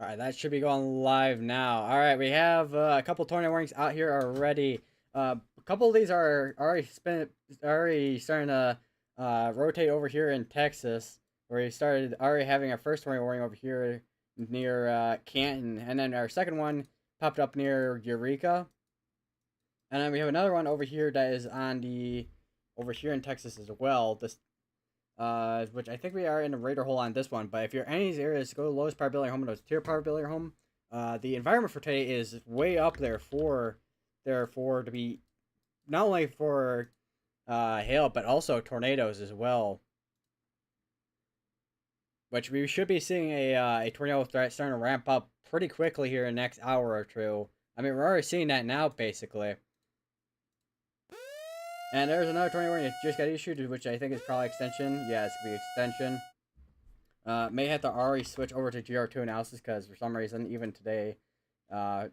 Alright, that should be going live now. Alright, we have a couple tornado warnings out here already. A couple of these are already starting to rotate over here in Texas, where we started already having our first tornado warning over here near Canton, and then our second one popped up near Eureka, and then we have another one over here that is on the over here in Texas as well. This which I think we are in a radar hole on this one. But if you're in any of these areas, go to lowest probability home and those tier probability home. The environment for today is way up there for to be not only for hail but also tornadoes as well. Which we should be seeing a tornado threat starting to ramp up pretty quickly here in the next hour or two. I mean, we're already seeing that now, basically. And there's another tornado warning that just got issued, which I think is probably extension. Yeah, it's going to be extension. May have to already switch over to GR2 analysis because for some reason, even today, Red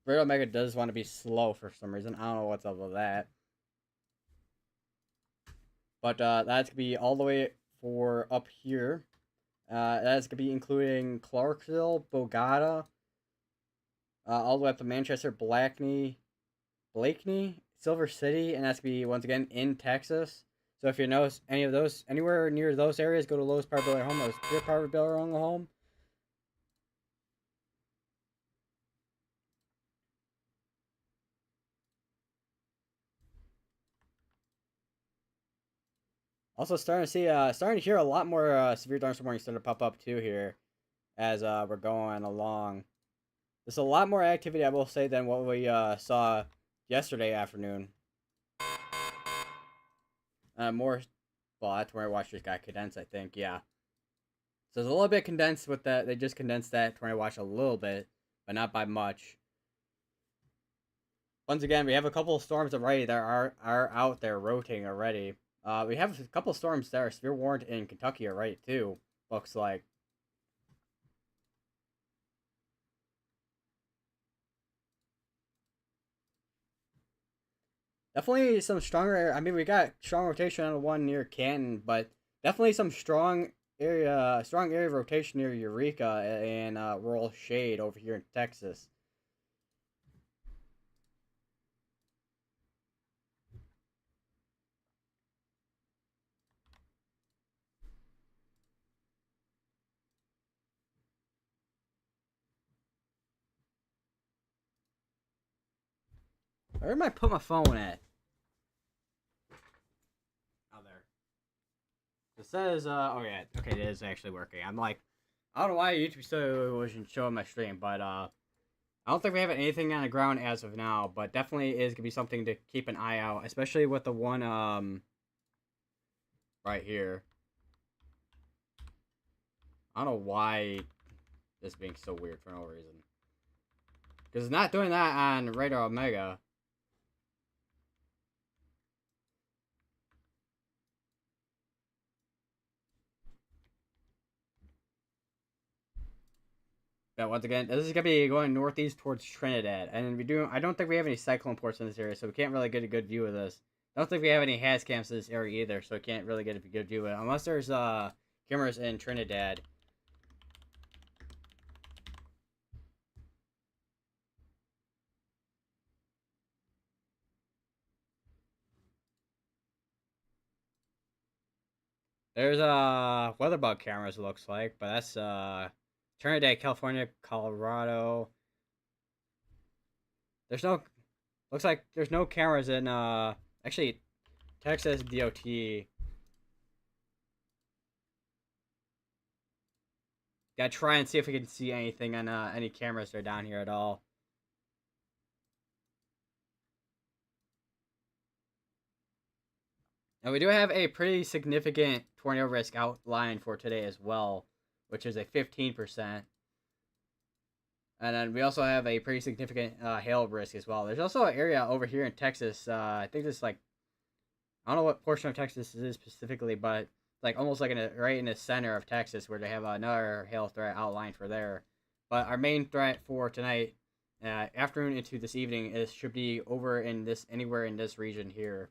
Omega does want to be slow for some reason. I don't know what's up with that. But that's going to be all the way for up here. That's going to be including Clarksville, Bogota, all the way up to Manchester, Blakeney, Silver City, and that's going to be, once again, in Texas. So if you notice any of those, anywhere near those areas, go to lowest probability home, lowest tier probability home. Also starting to hear a lot more severe thunderstorm warnings starting to pop up too here as we're going along. There's a lot more activity, I will say, than what we saw yesterday afternoon. More, well, that's where I watched just got condensed, I think, yeah. So it's a little bit condensed with that. They just condensed that Tornado Watch a little bit, but not by much. Once again, we have a couple of storms already that are out there rotating already. We have a couple of storms that are severe warned in Kentucky already, too, looks like. Definitely some stronger. I mean, we got strong rotation on the one near Canton, but definitely some strong area of rotation near Eureka and rural shade over here in Texas. Where am I put my phone at? Oh, there. It says, oh yeah, okay, it is actually working. I'm like, I don't know why YouTube still wasn't showing my stream, but I don't think we have anything on the ground as of now, but definitely is gonna be something to keep an eye out, especially with the one right here. I don't know why this is being so weird for no reason. Because it's not doing that on Radar Omega. But once again, this is gonna be going northeast towards Trinidad, and I don't think we have any cyclone ports in this area, so we can't really get a good view of this. I don't think we have any HAZ cams in this area either, so we can't really get a good view of it unless there's cameras in Trinidad. There's weather bug cameras, it looks like, but that's Trinidad, California, Colorado. There's no, looks like there's no cameras in actually Texas DOT. Gotta try and see if we can see anything on any cameras that are down here at all. And we do have a pretty significant tornado risk outlined for today as well, which is a 15%. And then we also have a pretty significant hail risk as well. There's also an area over here in Texas. I think it's like, I don't know what portion of Texas this is specifically, but like almost like right in the center of Texas where they have another hail threat outlined for there. But our main threat for tonight, afternoon into this evening, should be over in this anywhere in this region here.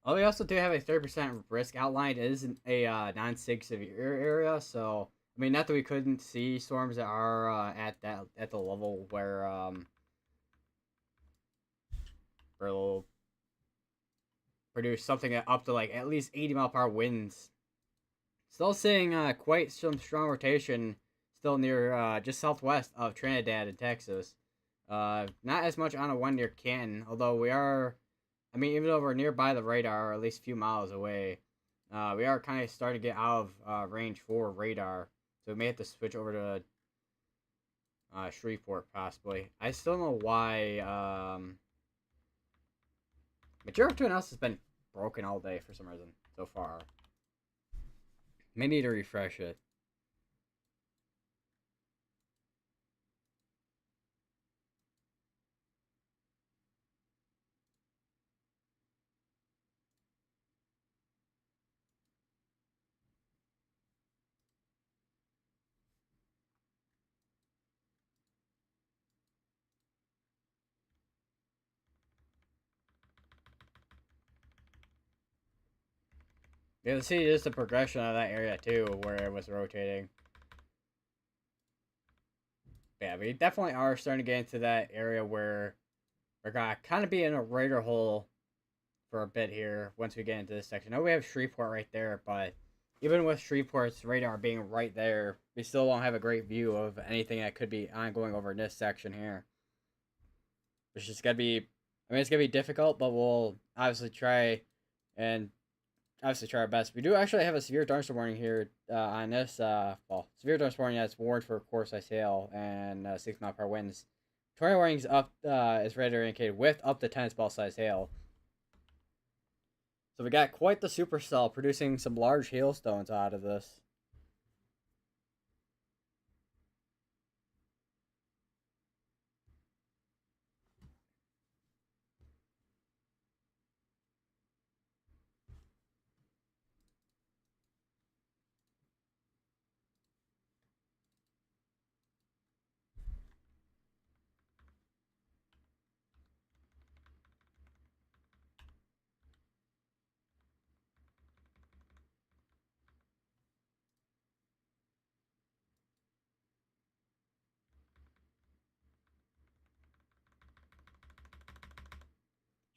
Oh, we also do have a 30% risk outlined. It is a non-sig severe area, so I mean, not that we couldn't see storms that are at the level where they'll produce something up to like at least 80-mile-per-hour winds. Still seeing quite some strong rotation still near just southwest of Trinidad in Texas. Not as much on a one near Canton, although we are. I mean, even though we're nearby the radar, or at least a few miles away, we are kind of starting to get out of range for radar. So we may have to switch over to Shreveport possibly. I still don't know why. Majority of everyone else has been broken all day for some reason so far. May need to refresh it. You can see just the progression of that area too, where it was rotating. Yeah, we definitely are starting to get into that area where we're gonna kind of be in a radar hole for a bit here once we get into this section. I know we have Shreveport right there, but even with Shreveport's radar being right there, we still don't have a great view of anything that could be ongoing over in this section here. It's just gonna be, I mean, it's gonna be difficult, but we'll obviously try and obviously try our best. We do actually have a severe thunderstorm warning here on this. Severe thunderstorm warning that's warned for core size hail and 6 mile per hour winds. Tornado warnings up is radar indicated with up to 10 ball size hail. So we got quite the supercell producing some large hailstones out of this.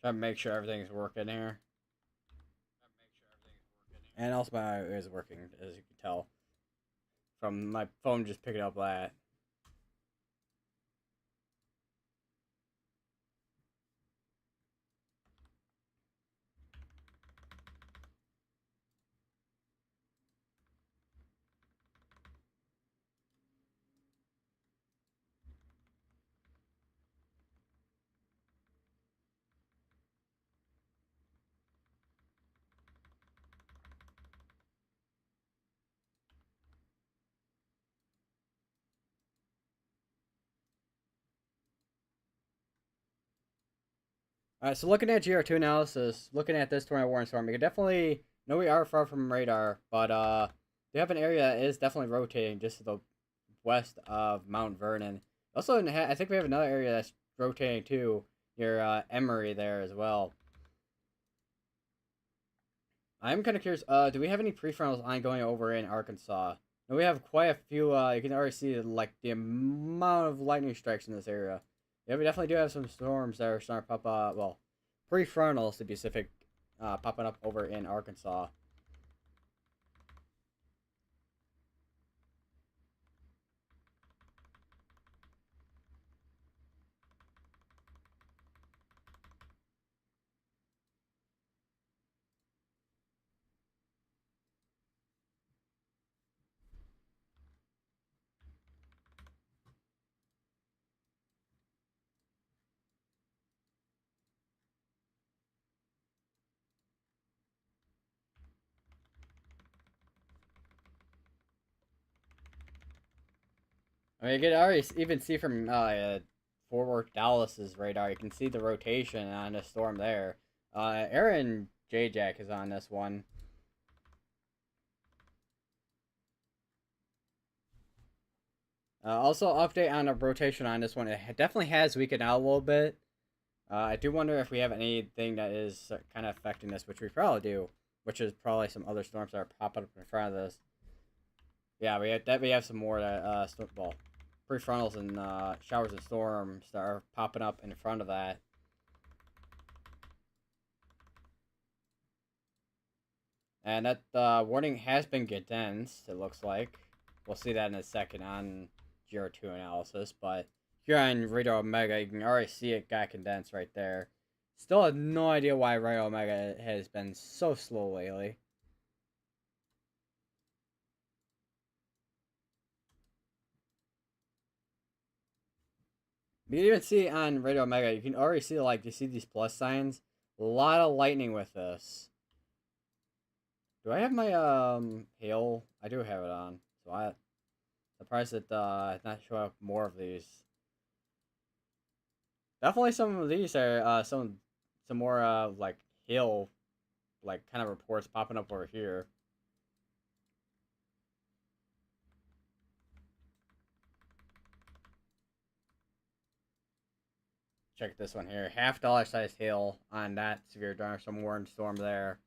Trying to make sure everything's working here. And also my audio is working, as you can tell. From my phone just picking up that. Alright, so looking at GR2 analysis, looking at this tornado warning storm, we can definitely know we are far from radar, but we have an area that is definitely rotating just to the west of Mount Vernon. Also, I think we have another area that's rotating too, near Emory there as well. I'm kind of curious. Do we have any prefrontals ongoing over in Arkansas? No, we have quite a few. You can already see like the amount of lightning strikes in this area. Yeah, we definitely do have some storms that are starting to pop up. Well, prefrontals to be specific, popping up over in Arkansas. I mean, you can already even see from Fort Worth, Dallas's radar. You can see the rotation on the storm there. Aaron J Jack is on this one. Also, update on the rotation on this one. It definitely has weakened out a little bit. I do wonder if we have anything that is kind of affecting this, which we probably do, which is probably some other storms that are popping up in front of this. Yeah, we have some more that well, prefrontals and showers and storms that are popping up in front of that. And that warning has been condensed, it looks like. We'll see that in a second on GR2 analysis, but here on Radar Omega, you can already see it got condensed right there. Still have no idea why Radar Omega has been so slow lately. You can even see on Radio Omega, you can already see, like, you see these plus signs? A lot of lightning with this. Do I have my, hail? I do have it on. So I'm surprised that, it's not showing up more of these. Definitely some of these are, some more, like, hail, like, kind of reports popping up over here. Check this one here. $half size hail on that severe storm. Some warning storm there.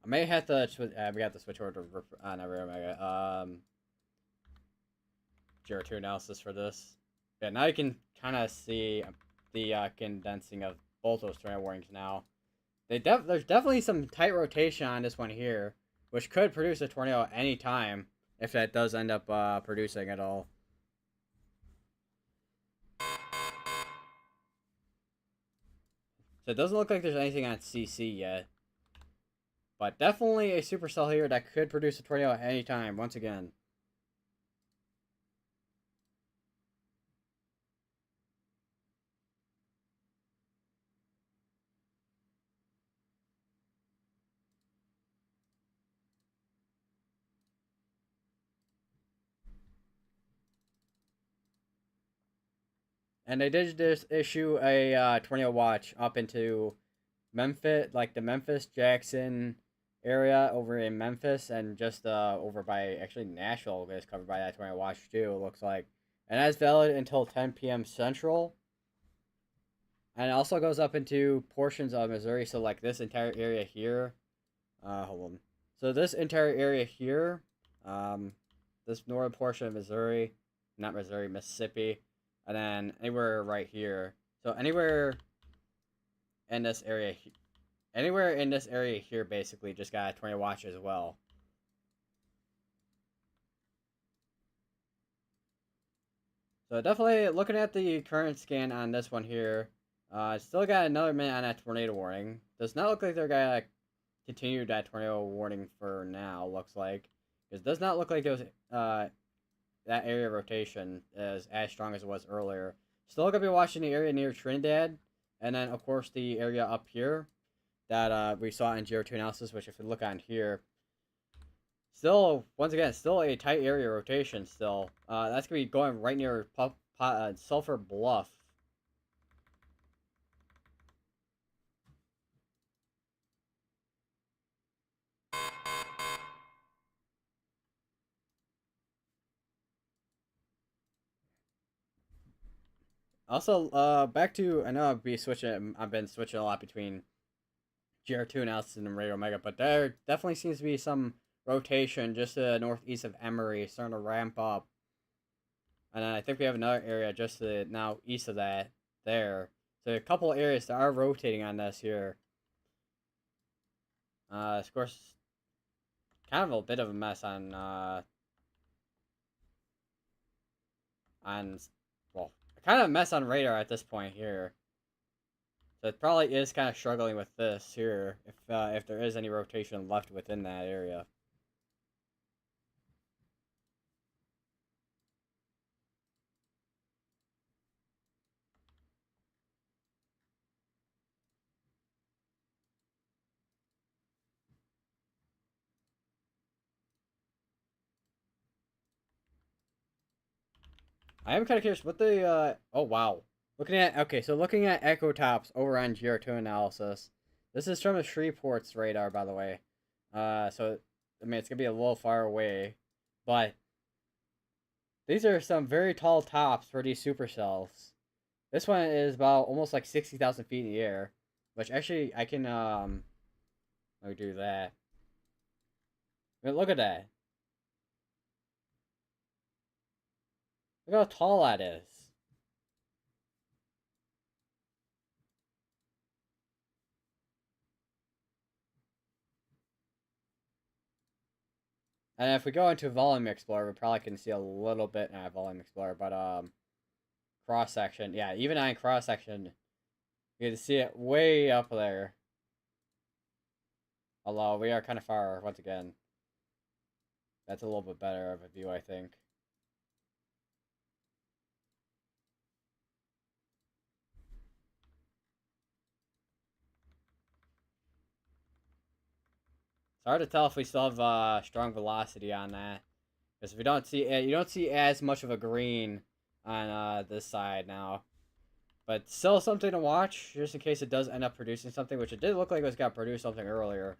I may have to switch. We have to switch over to not Radio Omega. GR2 analysis for this. Yeah, now you can kind of see the condensing of both those tornado warnings now. There's definitely some tight rotation on this one here, which could produce a tornado any time if that does end up producing at all. So it doesn't look like there's anything on CC yet. But definitely a supercell here that could produce a tornado at any time, once again. And they did just issue a tornado watch up into Memphis, like the Memphis Jackson area over in Memphis, and just over by actually Nashville is covered by that tornado watch too. It looks like, and that's valid until 10 p.m. Central. And it also goes up into portions of Missouri, so like this entire area here. Hold on. So this entire area here, this northern portion of Missouri, not Missouri, Mississippi, and then anywhere right here. So in this area, anywhere in this area here, basically, just got a tornado watch as well. So definitely looking at the current scan on this one here, still got another minute on that tornado warning. Does not look like they're gonna continue that tornado warning for now. Looks like it does not look like those that area rotation is as strong as it was earlier. Still gonna be watching the area near Trinidad, and then of course the area up here that we saw in GR2 analysis. Which, if you look on here, still once again still a tight area rotation. Still, that's gonna be going right near Sulphur Bluff. Also, back to, I know I've been switching a lot between GR2 analysis and Radio Omega, but there definitely seems to be some rotation just to the northeast of Emory starting to ramp up. And then I think we have another area just to the now east of that there. So a couple areas that are rotating on this here. Of course, kind of a bit of a mess on well, kind of a mess on radar at this point here. So it probably is kind of struggling with this here, if there is any rotation left within that area. I am kind of curious what the oh wow, looking at echo tops over on GR2 analysis. This is from the Shreveport's radar, by the way. So I mean it's gonna be a little far away, but these are some very tall tops for these supercells. This one is about almost like 60,000 feet in the air, which actually I can let me do that. I mean, look at that. Look how tall that is. And if we go into Volume Explorer, we probably can see a little bit in Volume Explorer, but cross section, yeah, even on cross section, you can see it way up there. Although we are kind of far once again. That's a little bit better of a view, I think. It's hard to tell if we still have strong velocity on that, because we don't see you don't see as much of a green on this side now. But still something to watch, just in case it does end up producing something, which it did look like it was going to produce something earlier.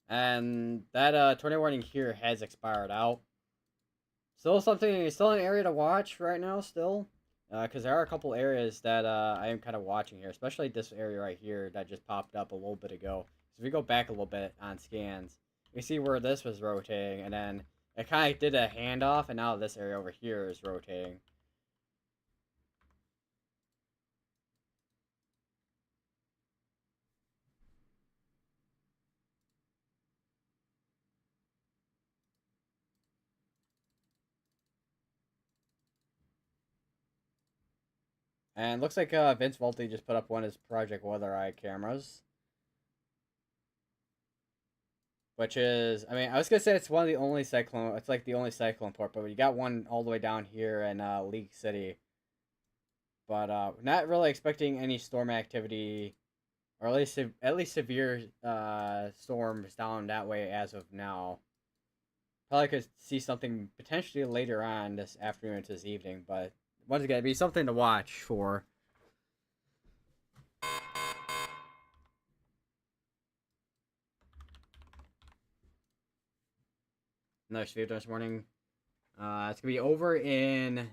And that tornado warning here has expired out. Still an area to watch right now, still. Because there are a couple areas that I am kind of watching here, especially this area right here that just popped up a little bit ago. So if we go back a little bit on scans, we see where this was rotating, and then it kind of did a handoff, and now this area over here is rotating. And looks like Vince Volti just put up one of his Project Weather Eye cameras. Which is, I mean, I was gonna say it's one of the only cyclone. It's like the only cyclone port, but you got one all the way down here in League City. But not really expecting any storm activity, or at least severe storms down that way as of now. Probably could see something potentially later on this afternoon to this evening, but once again, it'd be something to watch for. Another severe this morning. It's gonna be over in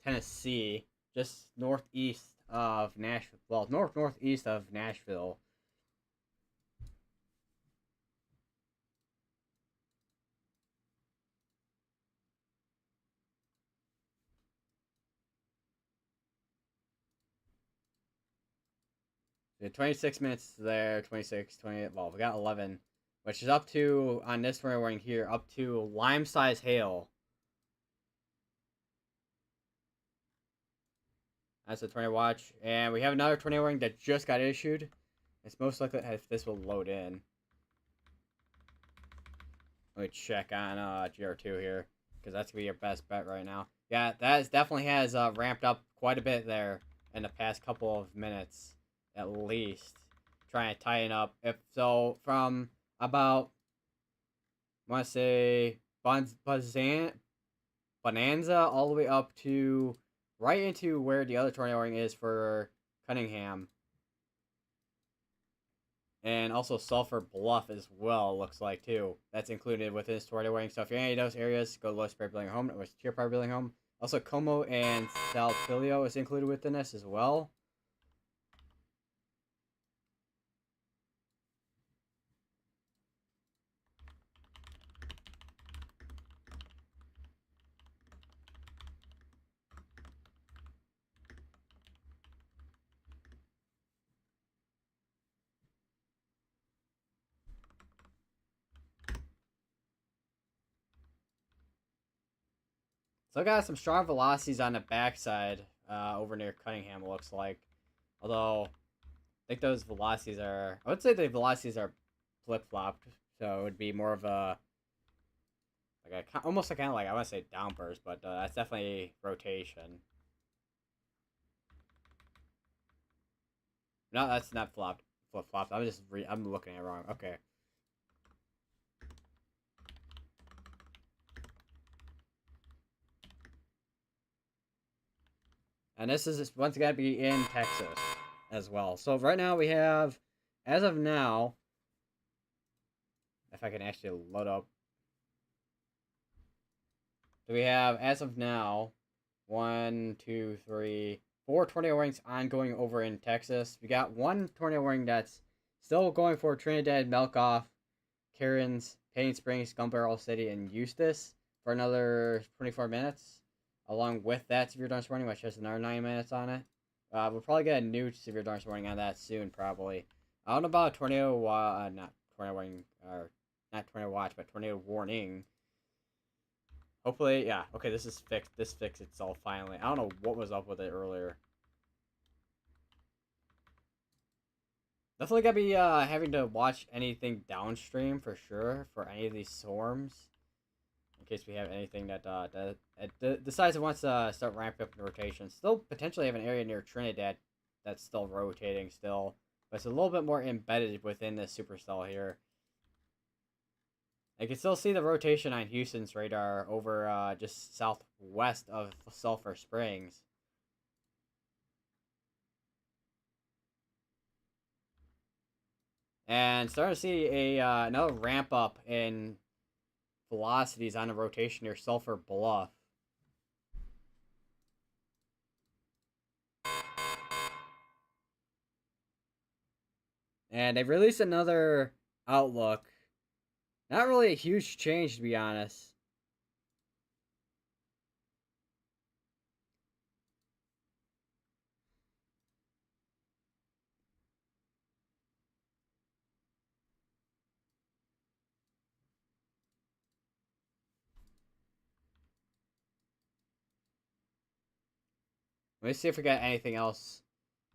Tennessee, just northeast of Nashville. Well, northeast of Nashville. The 26 minutes there, 26, 28. Well, we got 11, which is up to on this warning here, up to lime size hail. That's the tornado watch, and we have another tornado warning that just got issued. It's most likely if this will load in. Let me check on GR2 here, because that's gonna be your best bet right now. Yeah, that definitely has ramped up quite a bit there in the past couple of minutes, at least. Trying to tighten up. If so, from about, I want to say Bonanza all the way up to right into where the other tornado ring is for Cunningham. And also Sulphur Bluff as well, looks like, too. That's included with this tornado ring. So if you're in any of those areas, go to Lowest Prior Building Home, or Tier Prior Building Home. Also, Como and Saltillo is included within this as well. Still got some strong velocities on the backside over near Cunningham, it looks like. Although, I think those velocities are... I would say the velocities are flip-flopped, so it would be more of a... almost kind of like, I want to say downburst, but that's definitely rotation. No, that's not flip-flopped. I'm looking at it wrong. Okay. And this is once again be in Texas as well. So right now we have, as of now, if I can actually load up. So we have, as of now, 1, 2, 3, 4 tornado warnings ongoing over in Texas. We got one tornado warning that's still going for Trinidad, Melkoff, Karens, Paine Springs, Gun Barrel City, and Eustis for another 24 minutes. Along with that severe thunderstorm warning, which has another 9 minutes on it. We'll probably get a new severe thunderstorm warning on that soon, probably. I don't know about tornado, not tornado warning, or not tornado watch, but tornado warning. Hopefully, yeah. Okay, this is fixed. This fixed itself finally. I don't know what was up with it earlier. Definitely gotta be having to watch anything downstream for sure for any of these storms. In case we have anything that decides it wants to start ramping up the rotation. Still potentially have an area near Trinidad that's still rotating still. But it's a little bit more embedded within this supercell here. I can still see the rotation on Houston's radar over just southwest of Sulphur Springs. And starting to see another ramp up in velocities on the rotation near Sulphur Bluff. And they've released another outlook. Not really a huge change, to be honest. Let me see if we got anything else.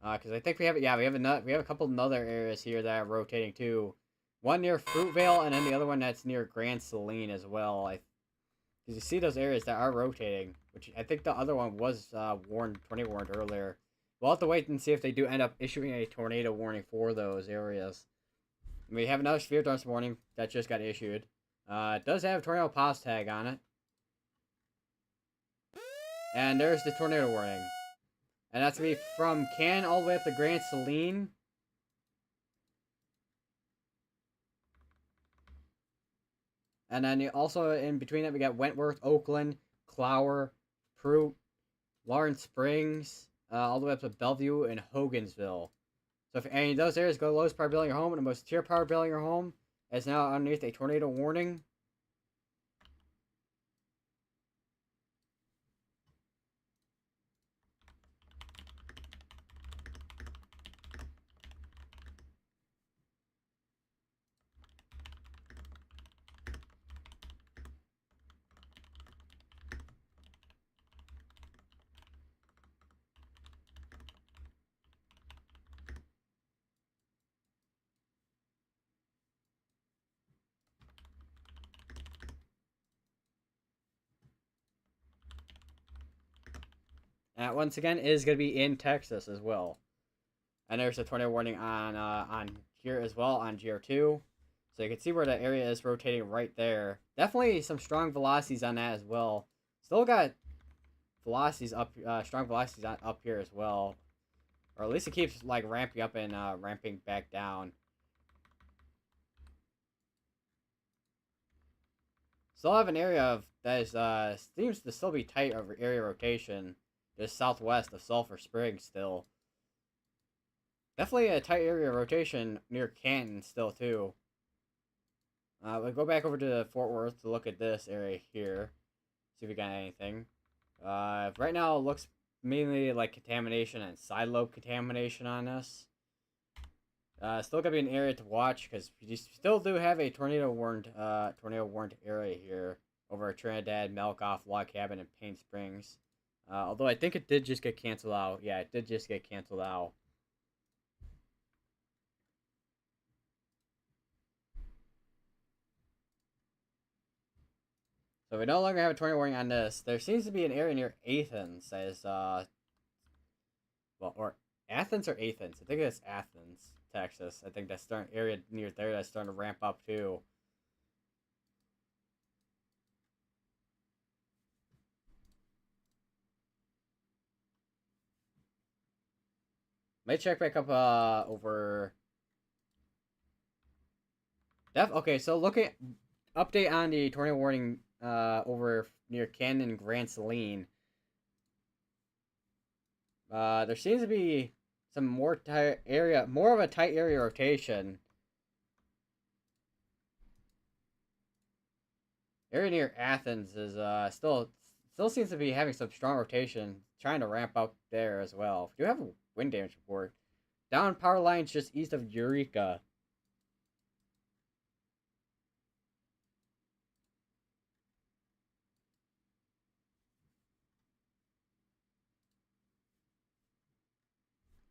Because I think we have, yeah, we have a couple of other areas here that are rotating too. One near Fruitvale, and then the other one that's near Grand Saline as well. Because you see those areas that are rotating, which I think the other one was tornado warned earlier. We'll have to wait and see if they do end up issuing a tornado warning for those areas. And we have another severe thunderstorm warning that just got issued. It does have a tornado pause tag on it. And there's the tornado warning. And that's going to be from Canton all the way up to Grand Saline. And then also in between that, we got Wentworth, Oakland, Clower, Pruitt, Lawrence Springs, all the way up to Bellevue and Hogansville. So if any of those areas go lowest power bill in your home and the most severe power bill in your home is now underneath a tornado warning. And once again, it is going to be in Texas as well. And there's a tornado warning on here as well, on GR2. So you can see where the area is rotating right there. Definitely some strong velocities on that as well. Still got velocities up, strong velocities up here as well. Or at least it keeps like ramping up and ramping back down. Still have an area of that is seems to still be tight over area rotation, just southwest of Sulphur Springs still. Definitely a tight area rotation near Canton still too. We'll go back over to Fort Worth to look at this area here. See if we got anything. Right now it looks mainly like contamination and side lobe contamination on this. Still gonna be an area to watch because you still do have a tornado warned area here over Trinidad, Melkoff, Log Cabin, and Paint Springs. Although I think it did just get canceled out. Yeah, it did just get canceled out. So we no longer have a tornado warning on this. There seems to be an area near Athens that is, well, or Athens or Athens. I think it's Athens, Texas. I think that's starting area near there that's starting to ramp up too. Might check back up over. Okay, so looking update on the tornado warning over near Canton and Grand Saline. There seems to be some more more of a tight area rotation. Area near Athens is still seems to be having some strong rotation, trying to ramp up there as well. We do have a wind damage report. Down power lines just east of Eureka.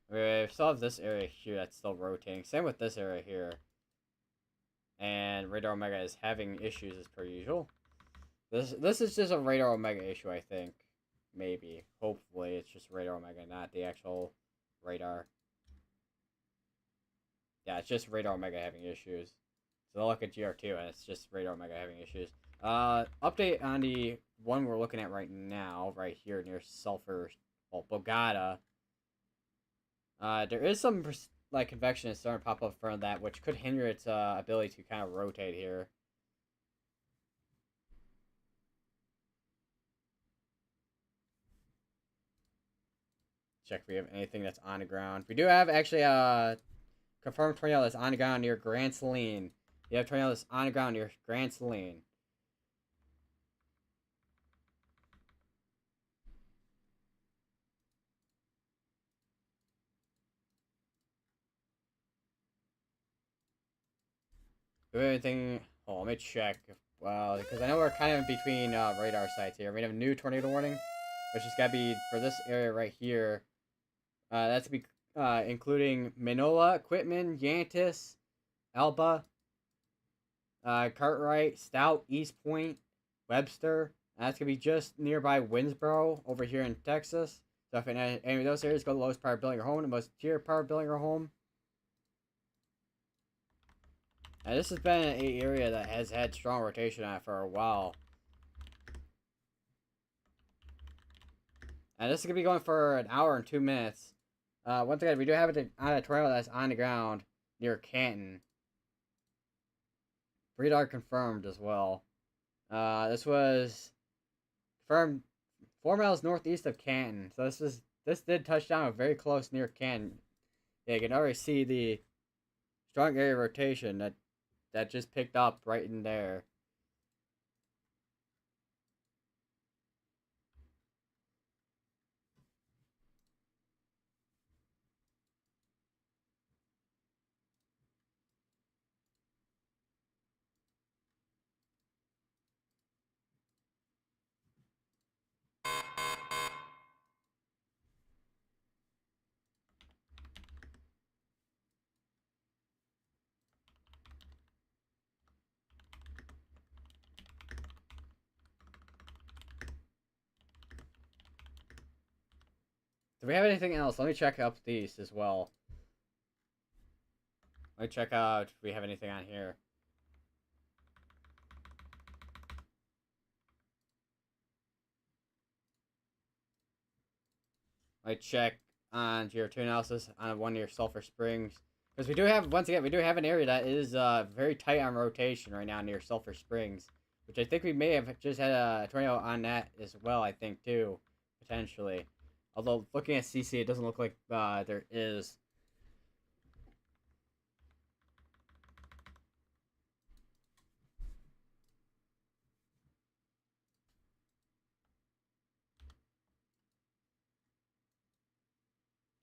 We still have this area here that's still rotating. Same with this area here. And Radar Omega is having issues as per usual. This is just a Radar Omega issue, I think. Maybe. Hopefully it's just Radar Omega, not the actual radar. Yeah, it's just Radar Omega having issues. So they'll look at GR2 and it's just Radar Omega having issues. Update on the one we're looking at right now, right here near Sulphur, well, Bogota. There is some like convection that's starting to pop up in front of that, which could hinder its ability to kind of rotate here. Check if we have anything that's on the ground. We do have actually confirmed tornado that's on the ground near Grand Saline. You have tornado that's on the ground near Grand Saline. Do we have anything? Oh, let me check. Well, because I know we're kind of in between radar sites here. We have a new tornado warning, which has got to be for this area right here. That's to be including Minola, Quitman, Yantis, Alba, Cartwright, Stout, East Point, Webster. That's going to be just nearby Winsboro over here in Texas. So if any of those areas go the lowest power building or home, the most tier power building or home. And this has been an area that has had strong rotation on it for a while. And this is going to be going for an hour and 2 minutes. Once again, we do have on a tornado that's on the ground near Canton. Radar confirmed as well. This was confirmed 4 miles northeast of Canton. So this did touch down very close near Canton. Yeah, you can already see the strong area rotation that just picked up right in there. Do we have anything else? Let me check up these as well. Let me check out if we have anything on here. Let me check on GR2 analysis on one near Sulphur Springs. Because we do have, once again, we do have an area that is very tight on rotation right now near Sulphur Springs. Which I think we may have just had a tornado on that as well, I think, too. Potentially. Although, looking at CC, it doesn't look like there is.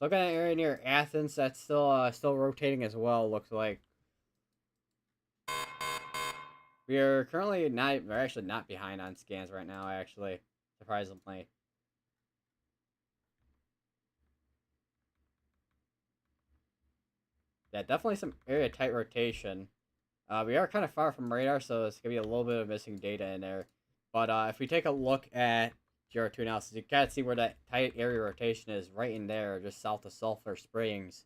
Looking at an area near Athens, that's still rotating as well, looks like. We are currently not. We're actually not behind on scans right now. Actually, surprisingly. Yeah, definitely some area tight rotation. We are kind of far from radar, so it's gonna be a little bit of missing data in there. But if we take a look at GR2 analysis, you can see where that tight area rotation is, right in there, just south of Sulphur Springs.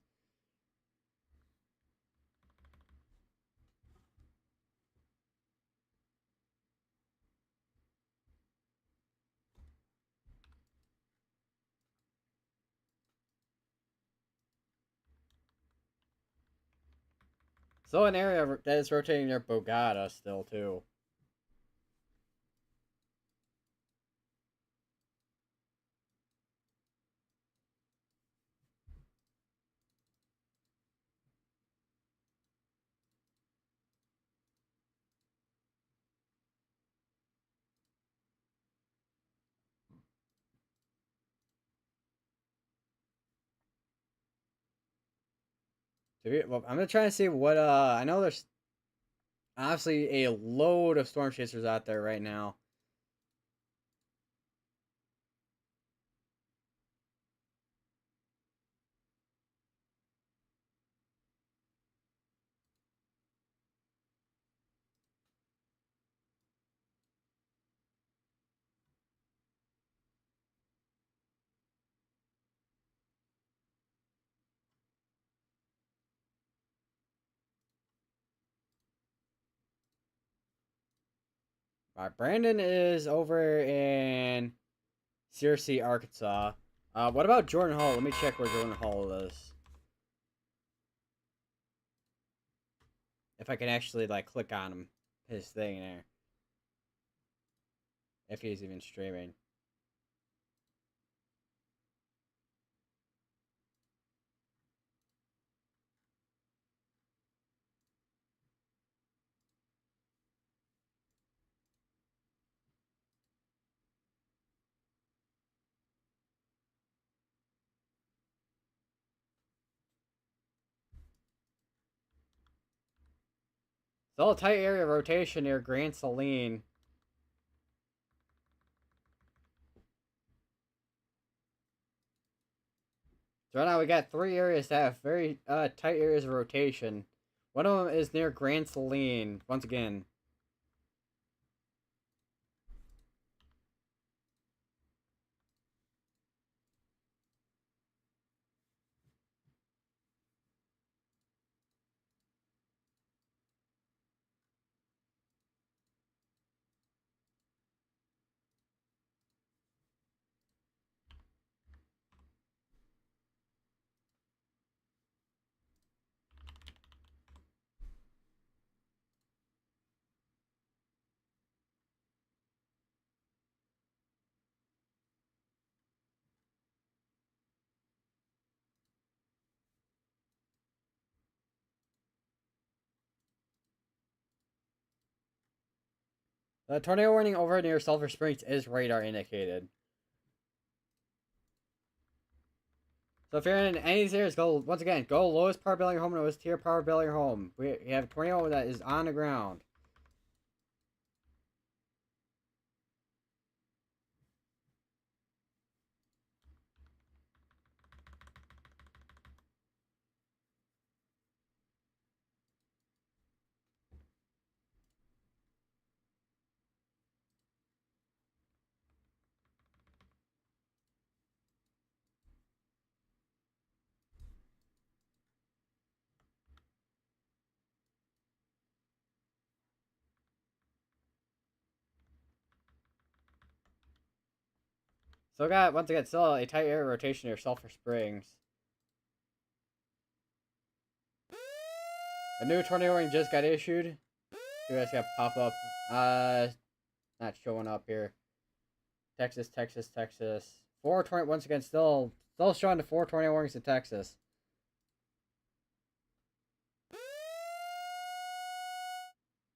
So an area that is rotating near Bogota still too. Well, I'm gonna try to see what I know there's obviously a load of storm chasers out there right now. Alright, Brandon is over in Searcy, Arkansas. What about Jordan Hall? Let me check where Jordan Hall is. If I can actually like click on him, his thing there. If he's even streaming. Still a tight area rotation near Grand Saline. So right now we got three areas that have very tight areas of rotation. One of them is near Grand Saline. Once again. The tornado warning over near Sulphur Springs is radar indicated. So if you're in any of these areas, go once again, go lowest power building home, lowest tier power building home. We have a tornado that is on the ground. So got once again still a tight area rotation near Sulphur Springs. A new tornado warning just got issued. You guys got pop up. Not showing up here. Texas, Texas, Texas. 420 once again still showing the 4 tornado warnings in Texas.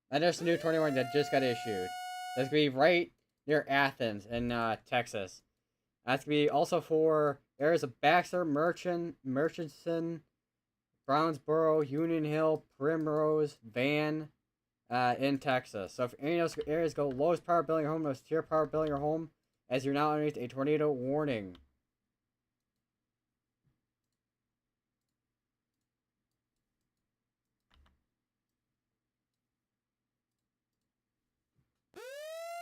And there's a new tornado warning that just got issued. That's gonna be right near Athens in Texas. That's gonna be also for areas of Baxter, Murchison, Brownsboro, Union Hill, Primrose, Van, in Texas. So if any of those areas go lowest power building your home, lowest tier power building your home, as you're now underneath a tornado warning.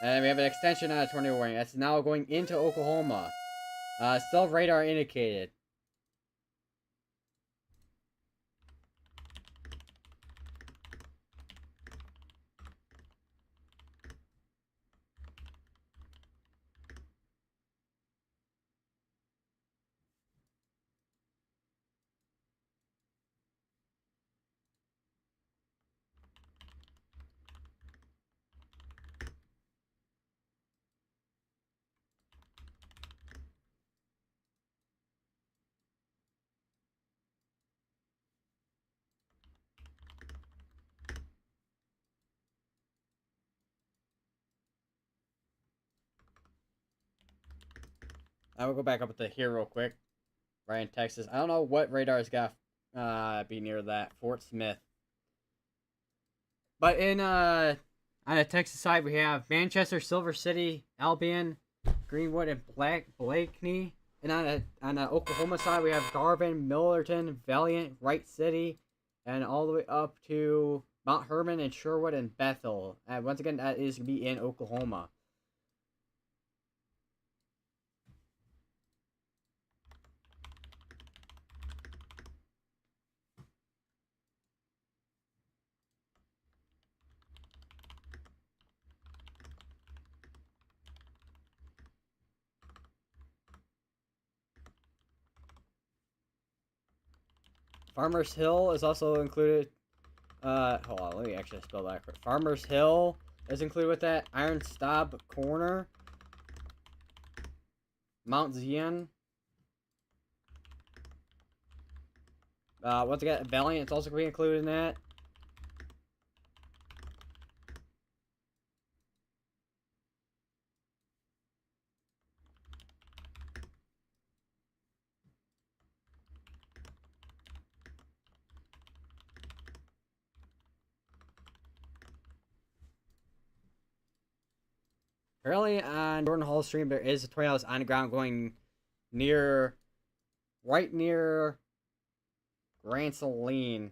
And we have an extension on a tornado warning. That's now going into Oklahoma. Still radar indicated. I will go back up to here real quick. Right in Texas. I don't know what radar's got be near that. Fort Smith. But in on the Texas side we have Manchester, Silver City, Albion, Greenwood, and Blakeney. And on the Oklahoma side we have Garvin, Millerton, Valiant, Wright City, and all the way up to Mount Herman and Sherwood and Bethel. And once again, that is going to be in Oklahoma. Farmers Hill is also included. Hold on, let me actually spell that correct. Farmers Hill is included with that. Iron Stop Corner. Mount Zion. Once again, Valiant is also going to be included in that. Currently on Jordan Hall stream, there is a tornado on the ground going right near Grand Saline.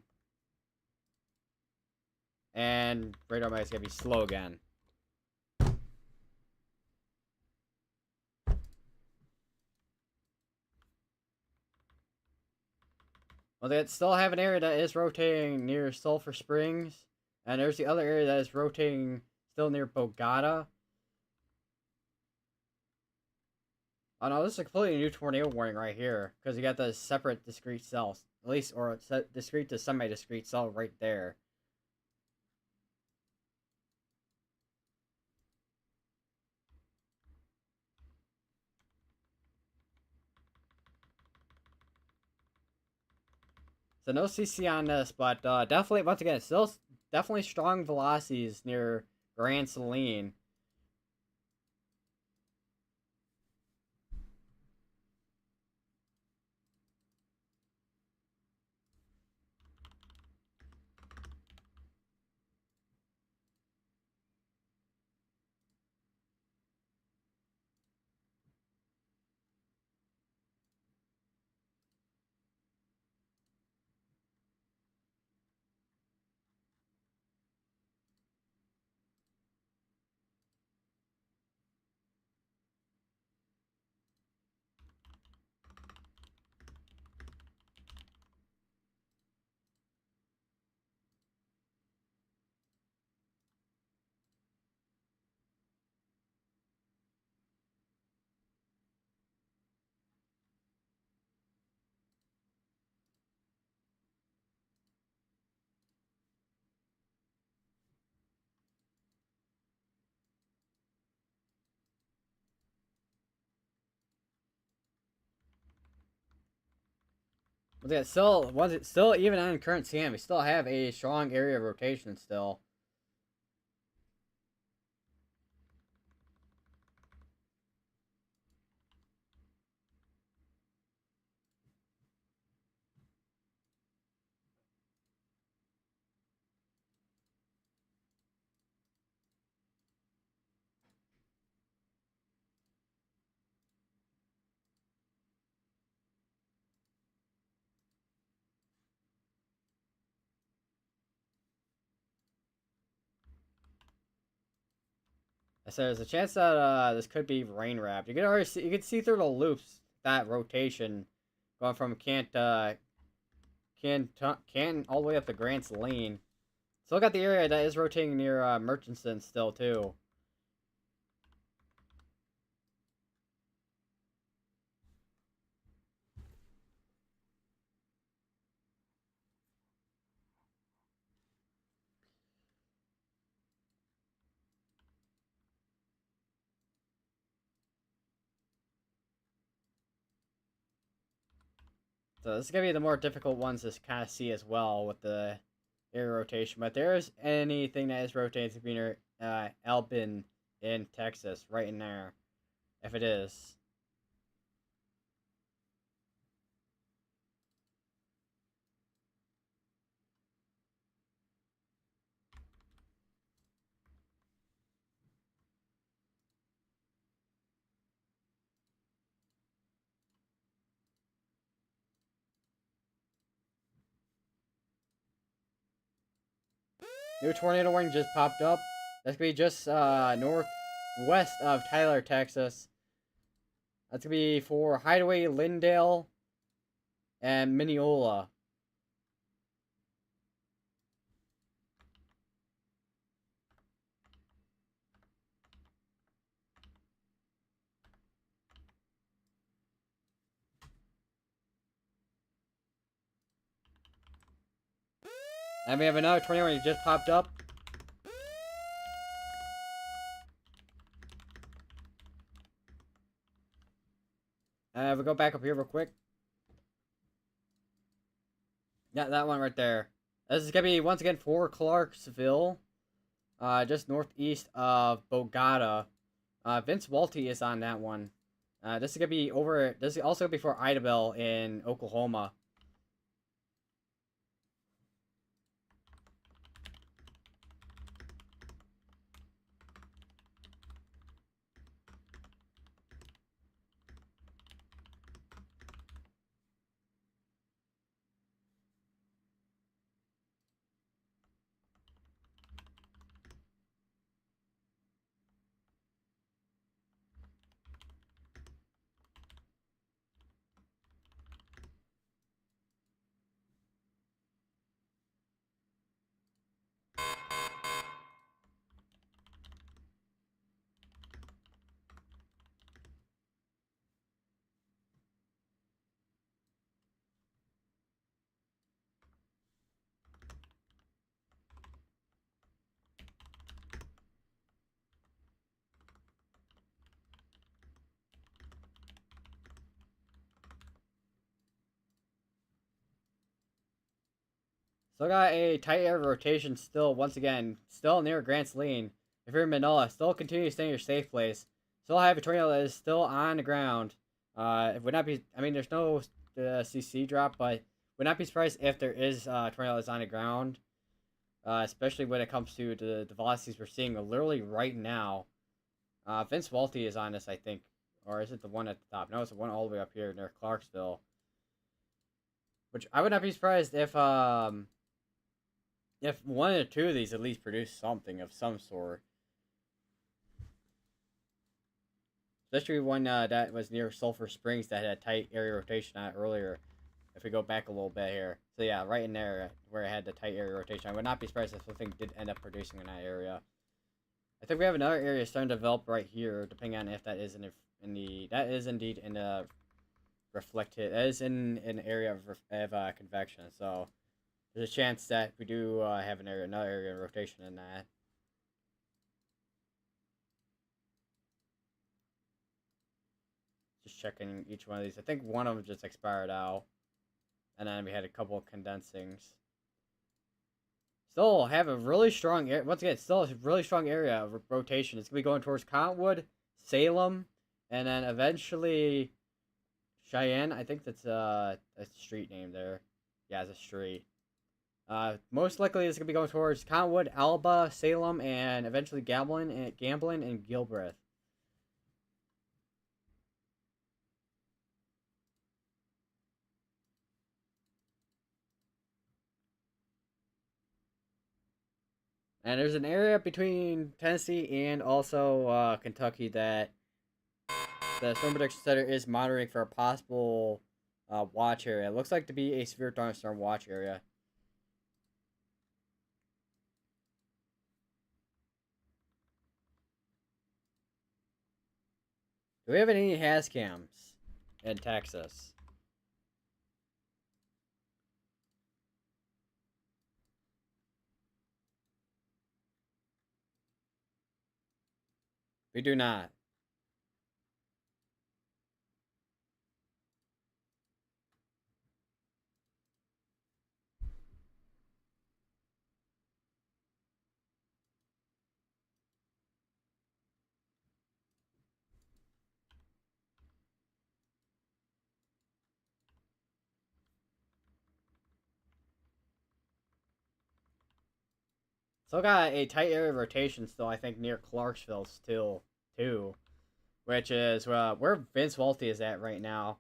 And radar might gonna be slow again. Well, they still have an area that is rotating near Sulphur Springs. And there's the other area that is rotating still near Bogota. Oh no, this is a completely new tornado warning right here. Because you got the separate discrete cells. At least, or discrete to semi-discrete cell right there. So no CC on this, but definitely, once again, still definitely strong velocities near Grand Saline. Once again, still even on current CM, we still have a strong area of rotation still. So there's a chance that this could be rain wrapped. You can already see, you can see through the loops that rotation going from Canton all the way up to Grant's Lane. Still got the area that is rotating near Murchison still too. So this is gonna be the more difficult ones to kind of see as well with the area rotation. But there's anything that is rotating between Albin in Texas, right in there, if it is. New tornado warning just popped up. That's gonna be just northwest of Tyler, Texas. That's gonna be for Hideaway, Lindale, and Mineola. And we have another tornado warning just popped up. We'll go back up here real quick. Yeah, that one right there. This is gonna be once again for Clarksville, just northeast of Bogota. Vince Walty is on that one. This is gonna be over. This is also before Idabel in Oklahoma. Still got a tight air rotation still, once again, still near Grant's Lane. If you're in Manoa, still continue to stay in your safe place. Still have a tornado that is still on the ground. It would not be, I mean, there's no CC drop, but would not be surprised if there is a tornado that's on the ground. Especially when it comes to the velocities we're seeing literally right now. Vince Walty is on this, I think. Or is it the one at the top? No, it's the one all the way up here near Clarksville. Which I would not be surprised if one or two of these at least produce something of some sort. Especially one that was near Sulphur Springs that had a tight area rotation on it earlier. If we go back a little bit here. So yeah, right in there where it had the tight area rotation. I would not be surprised if something did end up producing in that area. I think we have another area starting to develop right here, depending on if that is that is indeed in the reflected. That is in an area of convection. So there's a chance that we do have another area of rotation in that. Just checking each one of these. I think one of them just expired out. And then we had a couple of condensings. Still have a really strong area. Once again, still a really strong area of rotation. It's going to be going towards Cottonwood, Salem, and then eventually Cheyenne. I think that's a street name there. Yeah, it's a street. Most likely it's going to be going towards Cottonwood, Alba, Salem, and eventually Gamblin and Gilbreth. And there's an area between Tennessee and also Kentucky that the Storm Prediction Center is monitoring for a possible watch area. It looks like to be a severe thunderstorm watch area. Do we have any has cams in Texas? We do not. Still got a tight area of rotation still, I think, near Clarksville still, too. Which is where Vince Walty is at right now.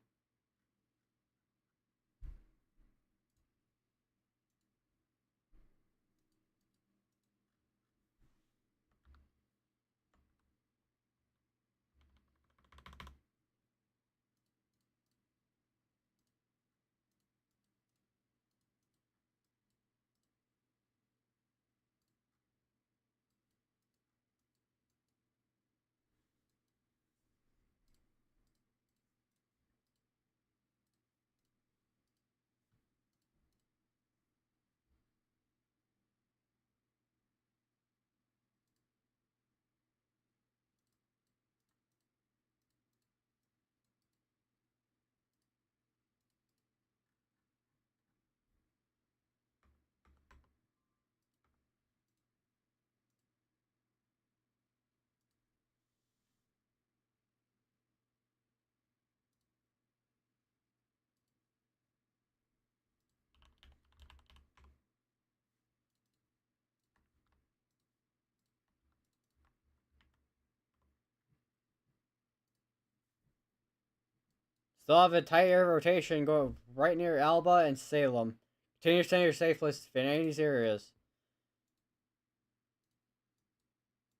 Still have a tight area of rotation going right near Alba and Salem. Continue staying your safe list in any of these areas.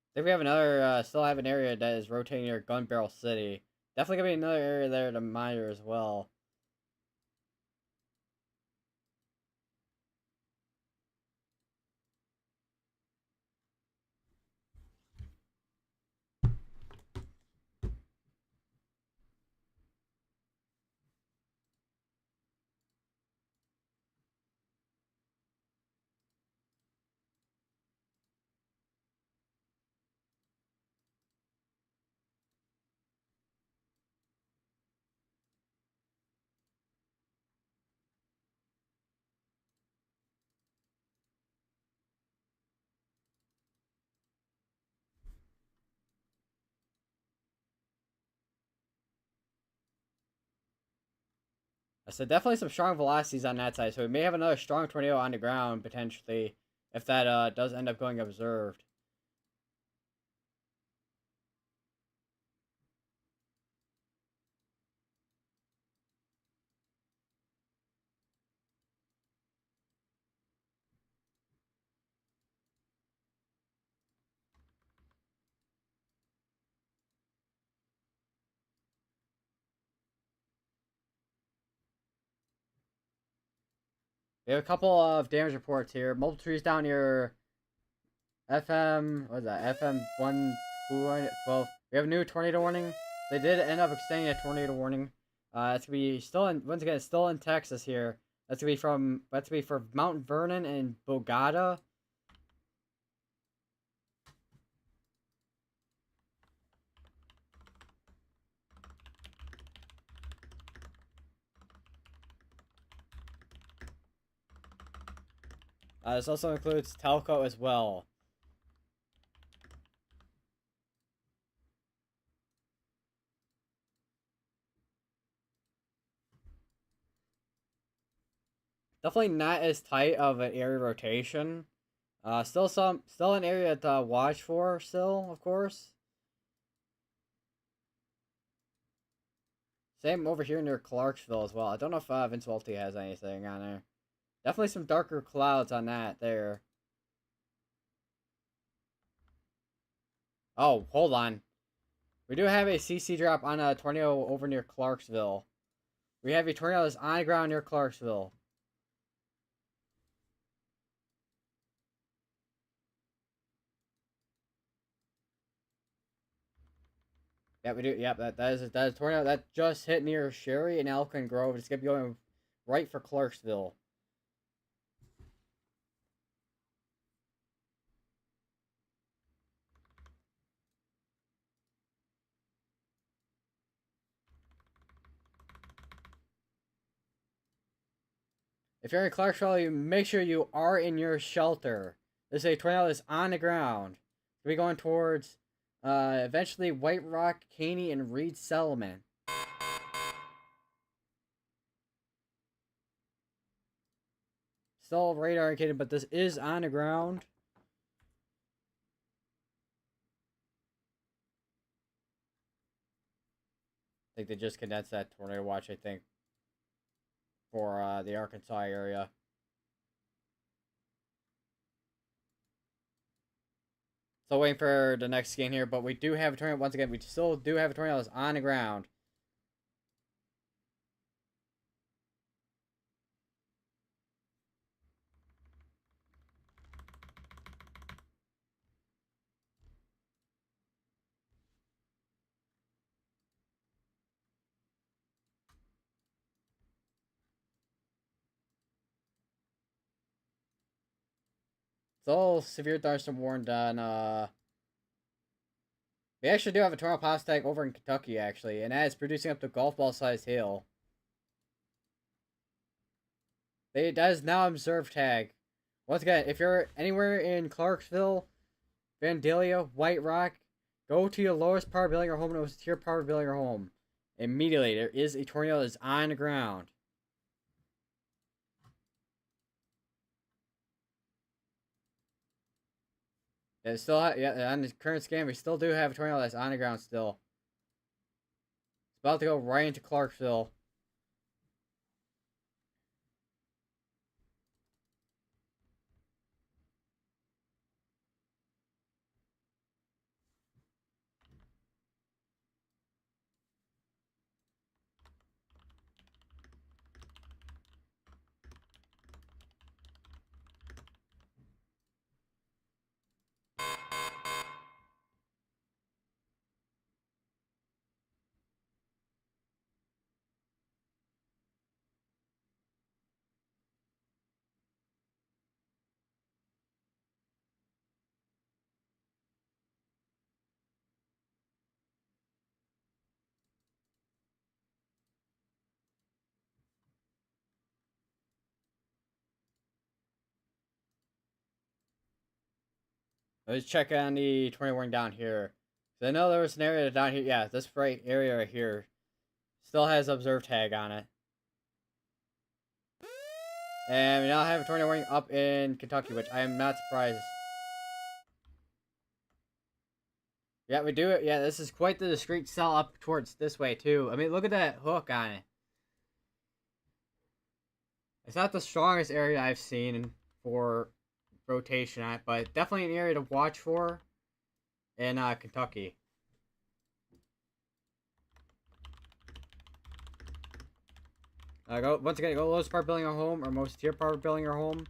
I think we have another, still have an area that is rotating near Gun Barrel City. Definitely gonna be another area there to monitor as well. So definitely some strong velocities on that side. So we may have another strong tornado on the ground potentially if that does end up going observed. We have a couple of damage reports here. Multiple trees down near FM. What is that? FM 1212. We have a new tornado warning. They did end up extending a tornado warning. It's gonna be still in once again. It's still in Texas here. That's gonna be for Mount Vernon and Bogota. This also includes Telco as well. Definitely not as tight of an area rotation. Still an area to watch for. Still, of course. Same over here near Clarksville as well. I don't know if Vince Walty has anything on there. Definitely some darker clouds on that there. Oh, hold on. We do have a CC drop on a tornado over near Clarksville. We have a tornado that's on the ground near Clarksville. Yeah, we do. Yeah, that is a tornado that just hit near Sherry and Elkin Grove. It's gonna be going right for Clarksville. If you're in Clarksville, you make sure you are in your shelter. This is a tornado that's on the ground. We're going towards eventually White Rock, Caney, and Reed Settlement. Still radar indicated, but this is on the ground. I think they just condensed that tornado watch, I think, for the Arkansas area. Still waiting for the next scan here, but we do have a tornado. Once again, we still do have a tornado that's on the ground. Still severe thunderstorm warned on we actually do have a tornado pass tag over in Kentucky, actually, and that is producing up to golf ball sized hail. That is now observed tag. Once again, if you're anywhere in Clarksville, Vandalia, White Rock, go to your lowest power building or home and to your power building or home. Immediately, there is a tornado that's on the ground. Yeah, on the current scan, we still do have a tornado that's on the ground still. It's about to go right into Clarksville. Let's check on the tornado warning down here. So I know there was an area down here. Yeah, this right area right here still has observed tag on it. And we now have a tornado warning up in Kentucky, which I am not surprised. Yeah, we do it. Yeah, this is quite the discreet cell up towards this way, too. I mean, look at that hook on it. It's not the strongest area I've seen for rotation on it, but definitely an area to watch for in Kentucky. Once again, go lowest part building or home, or most tier part building or home.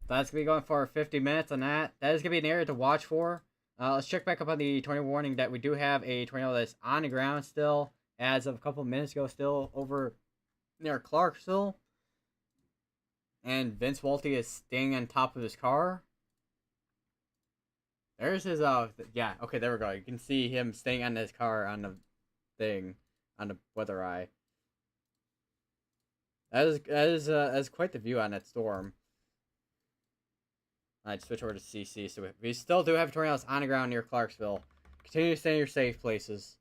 That's going to be going for 50 minutes on that. That is going to be an area to watch for. Let's check back up on the tornado warning that we do have a tornado that's on the ground still, as of a couple of minutes ago, still over near Clarksville. And Vince Walty is staying on top of his car. There's his, yeah, okay, there we go. You can see him staying on his car on the thing, on the weather eye. That is quite the view on that storm. Alright, switch over to CC. So we still do have tornadoes on the ground near Clarksville. Continue to stay in your safe places.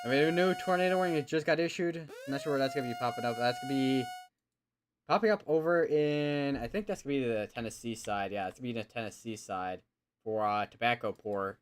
I mean, a new tornado warning it just got issued. I'm not sure where that's gonna be popping up. That's gonna be popping up over in, I think that's gonna be the Tennessee side. Yeah, it's gonna be the Tennessee side for tobacco pour.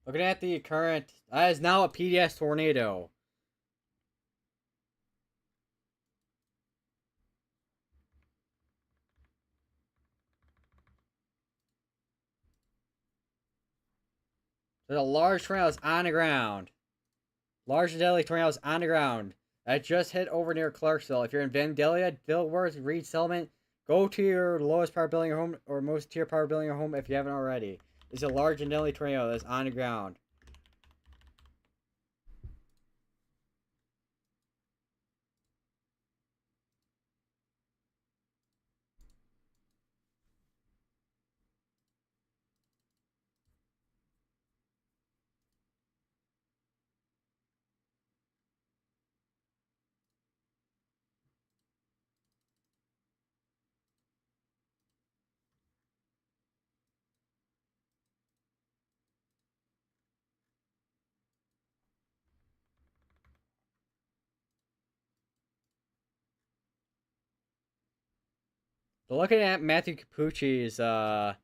Looking at the current, that is now a PDS tornado. There's a large tornado that's on the ground. Large and deadly tornadoes on the ground. That just hit over near Clarksville. If you're in Vandalia, Dilworth, Reed Settlement, go to your lowest power building or home or most tier power building or home if you haven't already. It's a large and deadly tornado that's on the ground. So looking at Matthew Capucci's, I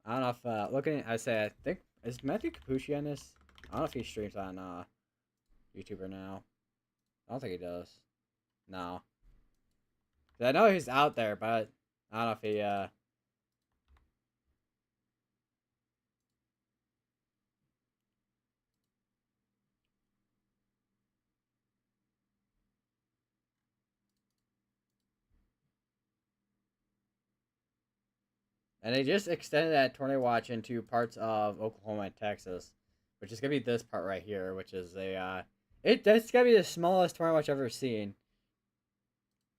don't know if looking, I say I think is Matthew Capucci on this. I don't know if he streams on YouTuber now. I don't think he does. No, I know he's out there, but I don't know if he And they just extended that tornado watch into parts of Oklahoma and Texas, which is gonna be this part right here, which is a that's gonna be the smallest tornado watch I've ever seen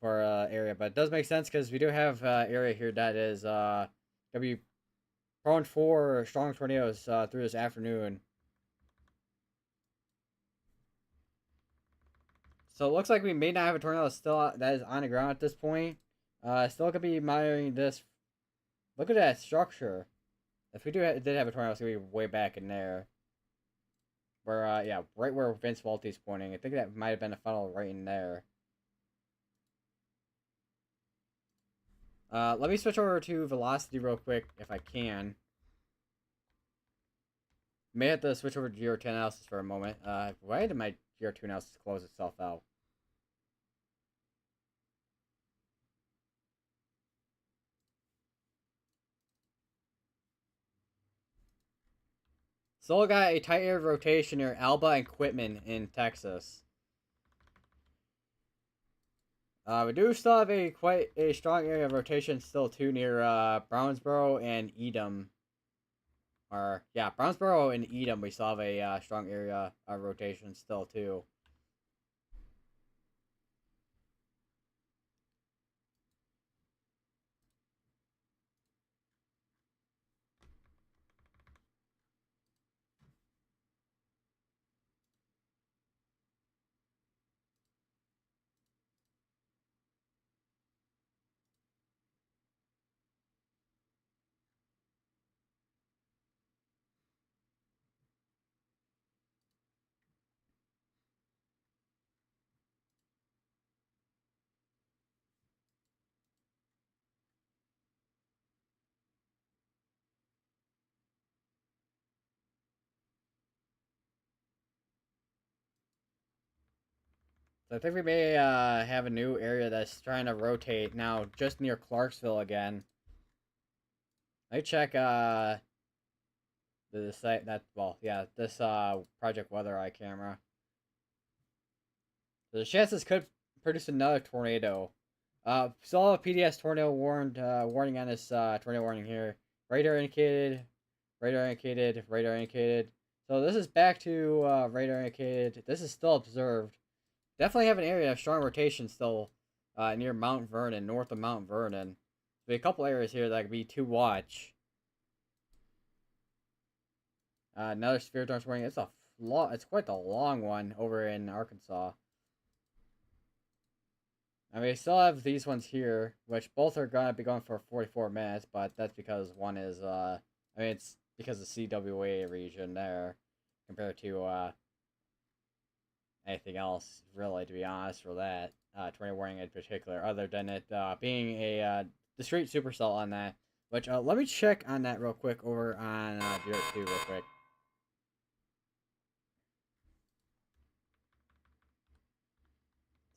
for area, but it does make sense because we do have area here that is gonna be prone for strong tornadoes through this afternoon. So it looks like we may not have a tornado still that is on the ground at this point. Still gonna be monitoring this. Look at that structure. If we did have a tornado, it's gonna be way back in there. Where yeah, right where Vince Waltie's pointing. I think that might have been a funnel right in there. Let me switch over to velocity real quick if I can. May have to switch over to Geo 10 analysis for a moment. Why did my Geo 2 analysis close itself out? Still got a tight air rotation near Alba and Quitman in Texas. We do still have a quite a strong area of rotation still too near Brownsboro and Edom. Or yeah, Brownsboro and Edom we still have a strong area of rotation still too. So I think we may have a new area that's trying to rotate now just near Clarksville again. Let me check the site that well yeah this Project Weather Eye camera. So the chances could produce another tornado. Still have a PDS tornado warning on this tornado warning here. Radar indicated, radar indicated, radar indicated. So this is back to radar indicated. This is still observed. Definitely have an area of strong rotation still near Mount Vernon, north of Mount Vernon. There'll be a couple areas here that could be to watch. Another severe storm warning. It's quite the long one over in Arkansas. I mean, we still have these ones here, which both are gonna be going for 44 minutes, but that's because one is I mean, it's because of CWA region there compared to anything else, really, to be honest, for that tornado warning in particular, other than it being a discrete supercell on that. Which let me check on that real quick over on Dirt 2 real quick.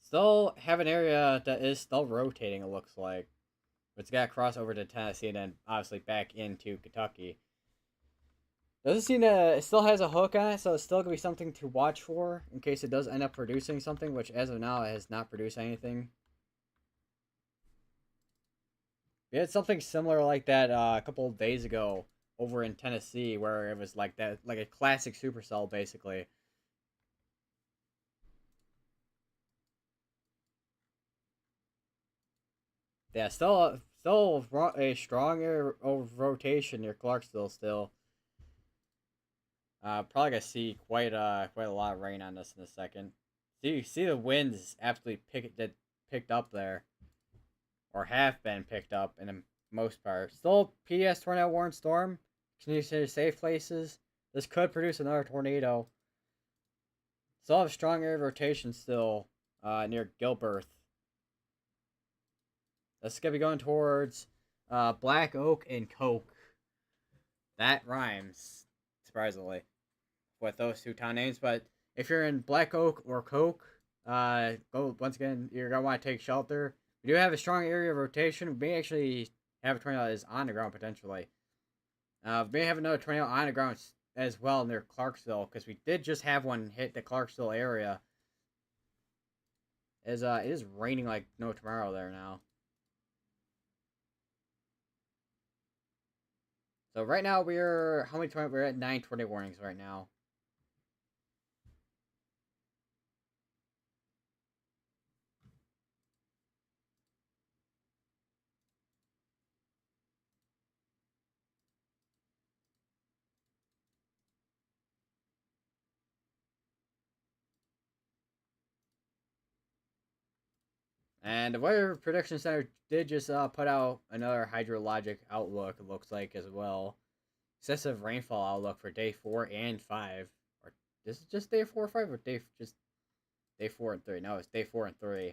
Still have an area that is still rotating, it looks like. It's got to cross over to Tennessee and then obviously back into Kentucky. Doesn't seem to. It still has a hook on it, so it's still going to be something to watch for in case it does end up producing something, which as of now it has not produced anything. We had something similar like that a couple of days ago over in Tennessee where it was like that, like a classic supercell basically. Yeah, still a stronger rotation near Clarksville still. Probably gonna see quite a lot of rain on this in a second. See the winds absolutely picked up there, or have been picked up in the most part. Still PDS tornado warned storm. Continue to safe places. This could produce another tornado. Still have strong air rotation still near Gilbert. This is gonna be going towards Black Oak and Coke. That rhymes, surprisingly, with those two town names. But if you're in Black Oak or Coke, go once again. You're gonna want to take shelter. We do have a strong area of rotation. We may actually have a tornado that is on the ground potentially. We may have another tornado on the ground as well near Clarksville because we did just have one hit the Clarksville area. It is raining like no tomorrow there now. So right now we're at 9 tornado warnings right now. And the Weather Prediction Center did just put out another hydrologic outlook, it looks like, as well. Excessive rainfall outlook for day 4 and 5. Or this is just day 4 or 5, or just day 4 and 3? No, it's day 4 and 3.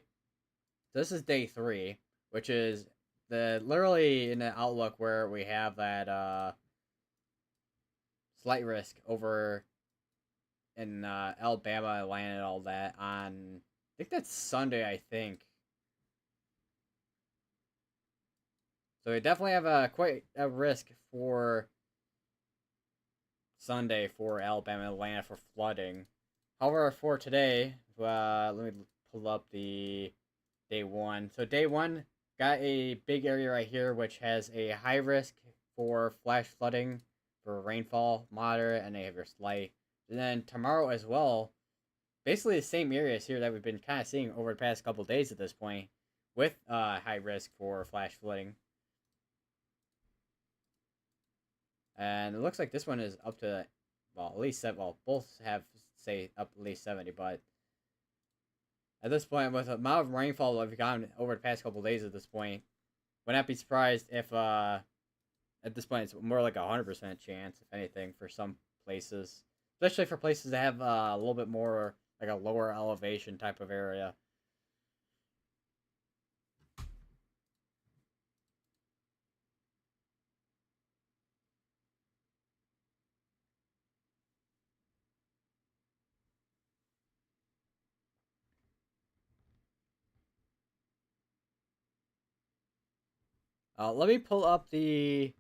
So this is day 3, which is the literally in the outlook where we have that slight risk over in Alabama, Atlanta, and all that on. I think that's Sunday. I think. So we definitely have quite a risk for Sunday for Alabama, Atlanta for flooding. However, for today, let me pull up the day 1. So day 1 got a big area right here, which has a high risk for flash flooding for rainfall, moderate, and they have your slight. And then tomorrow as well, basically the same areas here that we've been kind of seeing over the past couple days at this point, with high risk for flash flooding. And it looks like this one is up to, well, at least 7. Well, both have, say, up at least 70, but at this point, with the amount of rainfall that we've gotten over the past couple days at this point, would not be surprised if, at this point, it's more like 100% chance, if anything, for some places. Especially for places that have a little bit more, like a lower elevation type of area. Let me pull up the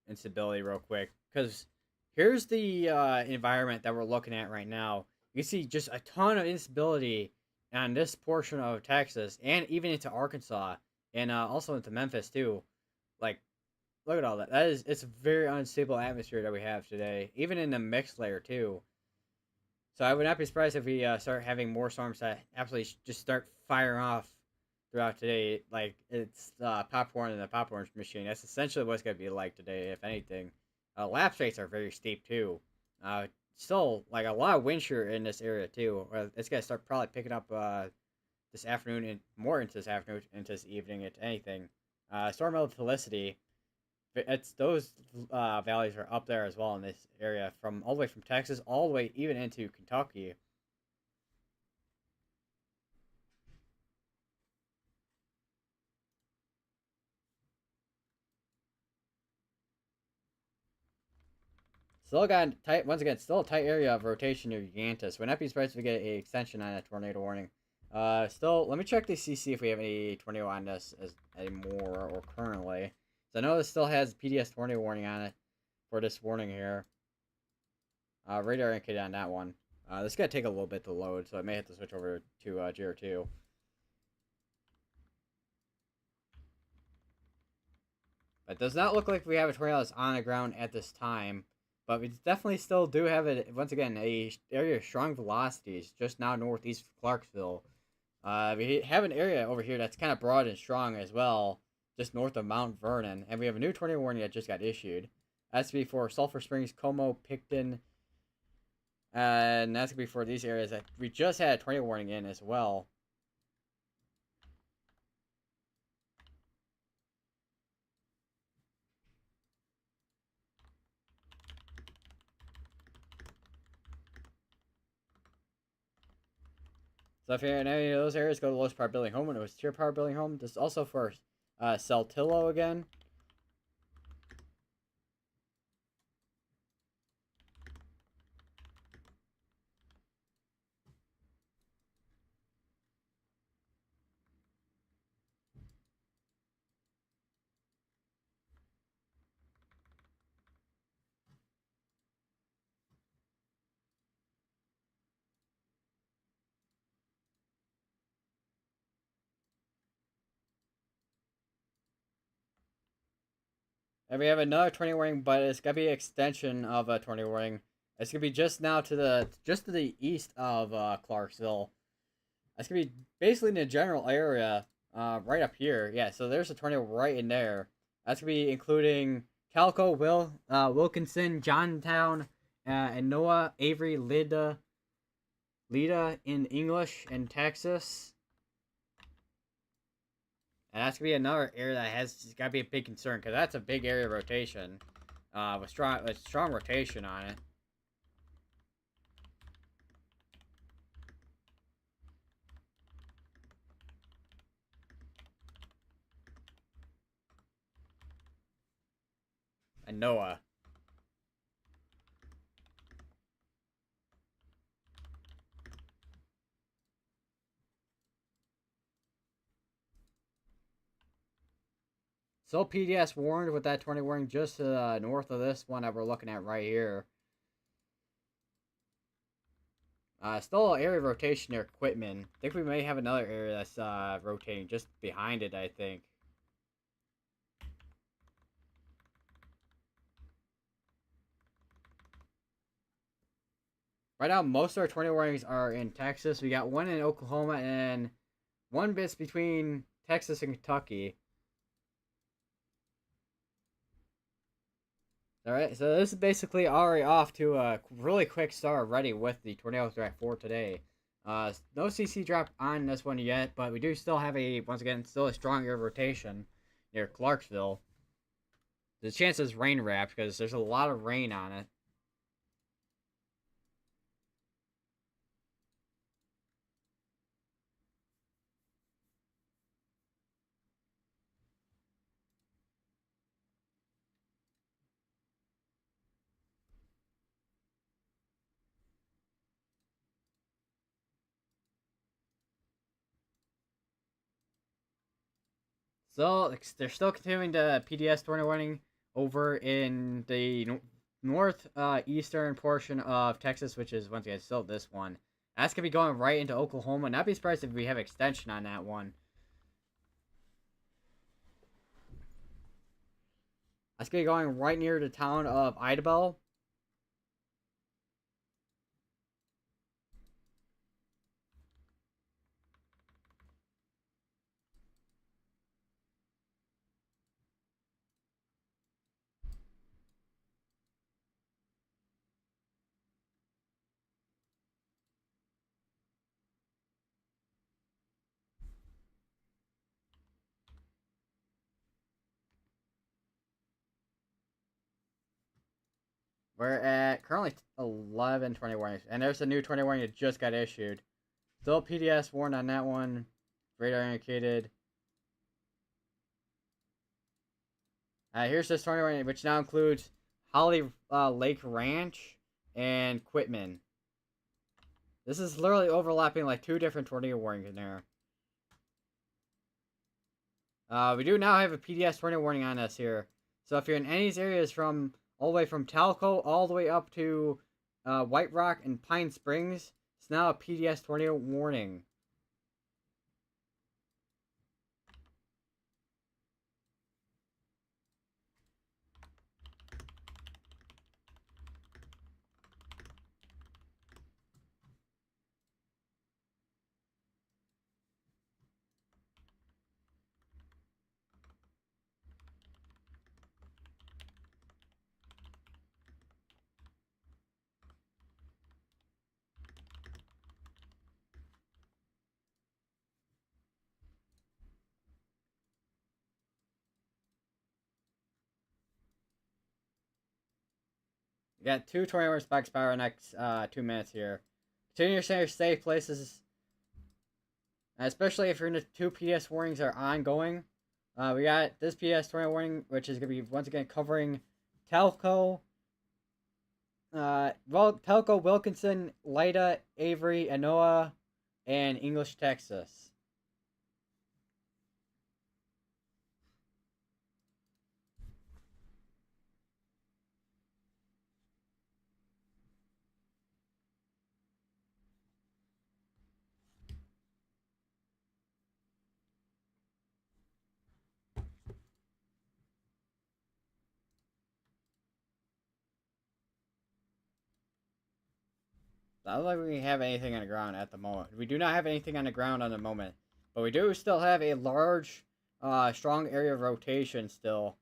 instability real quick, because here's the environment that we're looking at right now. you see just a ton of instability on this portion of Texas and even into Arkansas and also into Memphis too. Like, look at all that. It's a very unstable atmosphere that we have today, even in the mixed layer too. So I would not be surprised if we start having more storms that absolutely just start firing off throughout today. Like it's popcorn in the popcorn machine. That's essentially what it's gonna be like today, if anything. Lapse rates are very steep too. Still like a lot of wind shear in this area too. It's gonna start probably picking up this afternoon and more into this afternoon, into this evening, if anything. Storm of Felicity. It's those valleys are up there as well in this area, from all the way from Texas all the way even into Kentucky. Still got tight once again. Still a tight area of rotation near Gigantus. Would not be surprised if we get a extension on a tornado warning. Still, let me check to see if we have any tornado on this as anymore or currently. So I know this still has PDS tornado warning on it for this warning here. Radar indicated on that one. This is gonna take a little bit to load, so I may have to switch over to GR2. But it does not look like we have a tornado that's on the ground at this time. But we definitely still do have it, once again, a area of strong velocities just now northeast of Clarksville. We have an area over here that's kind of broad and strong as well, just north of Mount Vernon. And we have a new tornado warning that just got issued. That's to be for Sulphur Springs, Como, Picton. And that's going to be for these areas that we just had a tornado warning in as well. So if you're in any of those areas, go to the lowest power building home. When it was tier power building home, this is also for Saltillo again. And we have another tornado warning, but it's gonna be an extension of a tornado warning. It's gonna be just now to the east of Clarksville. It's gonna be basically in the general area, right up here. Yeah, so there's a tornado right in there. That's gonna be including Calico, Wilkinson, Johntown, and Noah, Avery, Lida in English, and Texas. And that's gonna be another area that has got to be a big concern because that's a big area of rotation, with strong rotation on it. And Noah. So PDS warned with that tornado warning just north of this one that we're looking at right here. Still area of rotation near Quitman. I think we may have another area that's rotating just behind it, I think. Right now, most of our tornado warnings are in Texas. We got one in Oklahoma and one bits between Texas and Kentucky. Alright, so this is basically already off to a really quick start already with the tornado threat for today. No CC drop on this one yet, but we do still have once again, still a strong air rotation near Clarksville. The chances rain wrapped because there's a lot of rain on it. So they're still continuing the PDS tornado warning over in the north eastern portion of Texas, which is once again still this one. That's gonna be going right into Oklahoma. Not be surprised if we have extension on that one. That's gonna be going right near the town of Idabel. We're at currently 11 20 warnings, and there's a new 20 warning that just got issued. Still PDS warned on that one. Radar indicated. Here's this 20 warning, which now includes Holly Lake Ranch and Quitman. This is literally overlapping like 2 different tornado warnings in there. We do now have a PDS tornado warning on us here. So if you're in any of these areas from all the way from Talco all the way up to White Rock and Pine Springs, it's now a PDS tornado warning. We got 2 tornado warnings back expire in the next 2 minutes here. Continue to stay safe places, especially if you're in the 2 PS warnings are ongoing. We got this PS tornado warning, which is going to be once again covering Telco, Telco, Wilkinson, Lida, Avery, Anoa, and English, Texas. I don't think we have anything on the ground at the moment. We do not have anything on the ground on the moment, but we do still have a large, strong area of rotation still.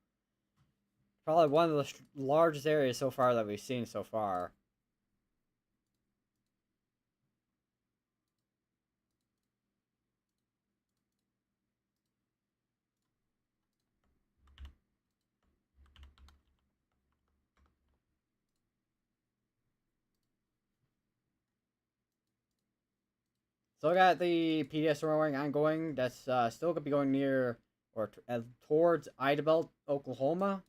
Probably one of the largest areas so far that we've seen so far. Still got the PDS roaring ongoing. That's still gonna be going near or towards Idabel, Oklahoma.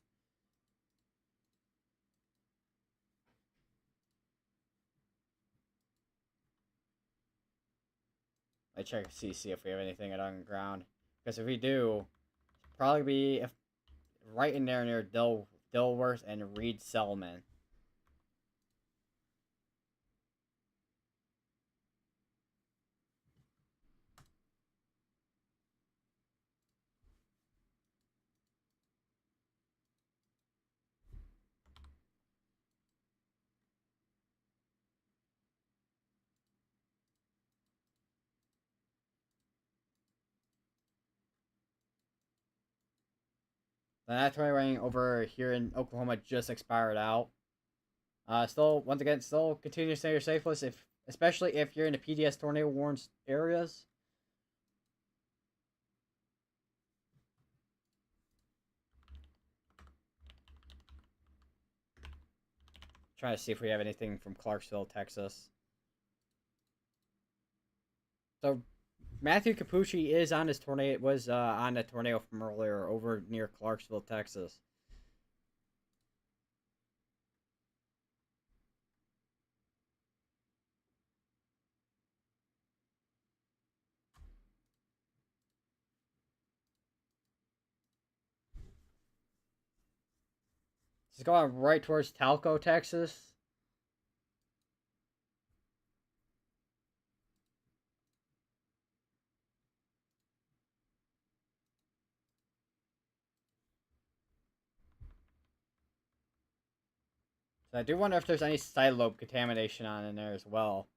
I check to see if we have anything on the ground. Because if we do, probably be right in there near Dilworth and Reed Selman. That 20 rating over here in Oklahoma just expired out. Still, once again, still continue to stay your safe list, especially if you're in the PDS tornado warned areas. Trying to see if we have anything from Clarksville, Texas. So Matthew Capucci is on his tornado. Was on the tornado from earlier over near Clarksville, Texas. It's going right towards Talco, Texas. So I do wonder if there's any side lobe contamination on in there as well.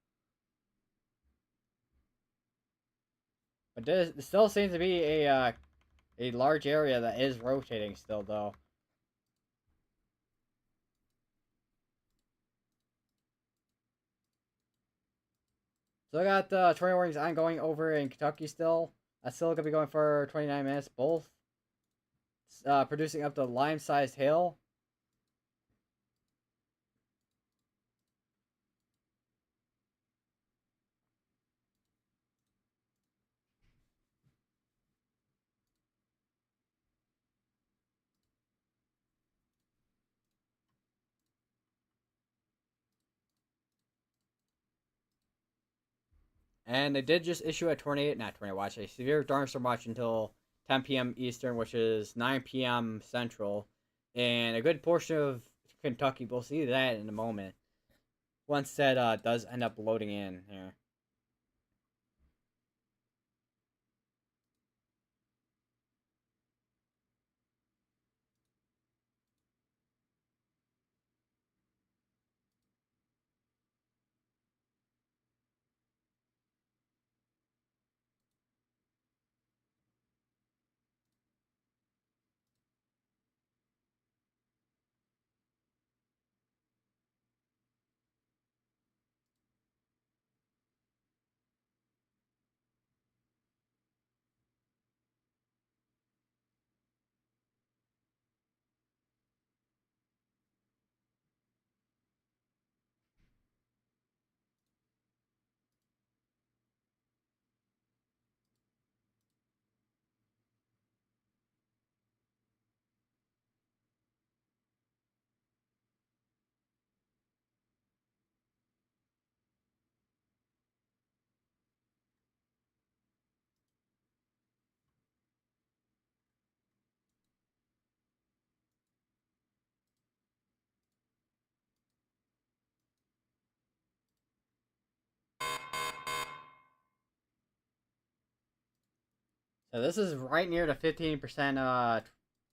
But there still seems to be a large area that is rotating still, though. So I got 20 warnings ongoing over in Kentucky still. That's still gonna be going for 29 minutes, both producing up to lime-sized hail. And they did just issue a not tornado watch, a severe thunderstorm watch until 10 p.m. Eastern, which is 9 p.m. Central. And a good portion of Kentucky, we'll see that in a moment. Once that does end up loading in here. So this is right near the 15%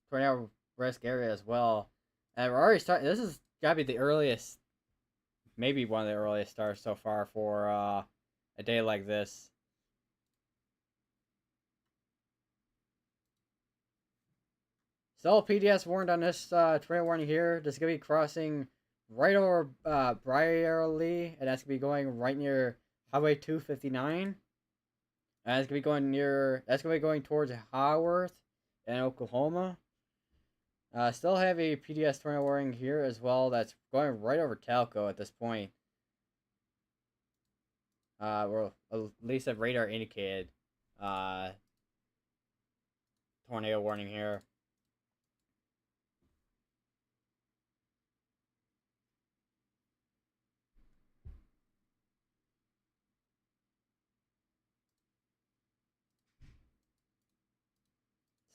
tornado risk area as well. And we're already starting. This is gotta be the earliest, maybe one of the earliest starts so far for a day like this. So PDS warned on this tornado warning here. This is gonna be crossing right over Brierley, and that's gonna be going right near Highway 259. And that's gonna be going near. That's gonna be going towards Haworth and Oklahoma. Still have a PDS tornado warning here as well. That's going right over Talco at this point. Or at least a radar indicated uh, tornado warning here.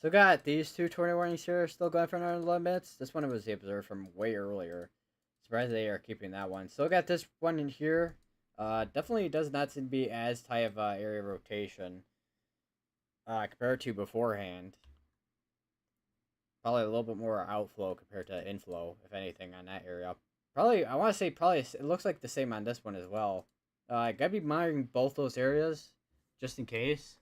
So got these two tornado warnings here still going for another 11 minutes. This one was observed from way earlier. Surprised they are keeping that one. Still got this one in here. Definitely does not seem to be as tight of area rotation compared to beforehand. Probably a little bit more outflow compared to inflow, if anything, on that area. Probably, I want to say probably it looks like the same on this one as well. Gotta be monitoring both those areas just in case.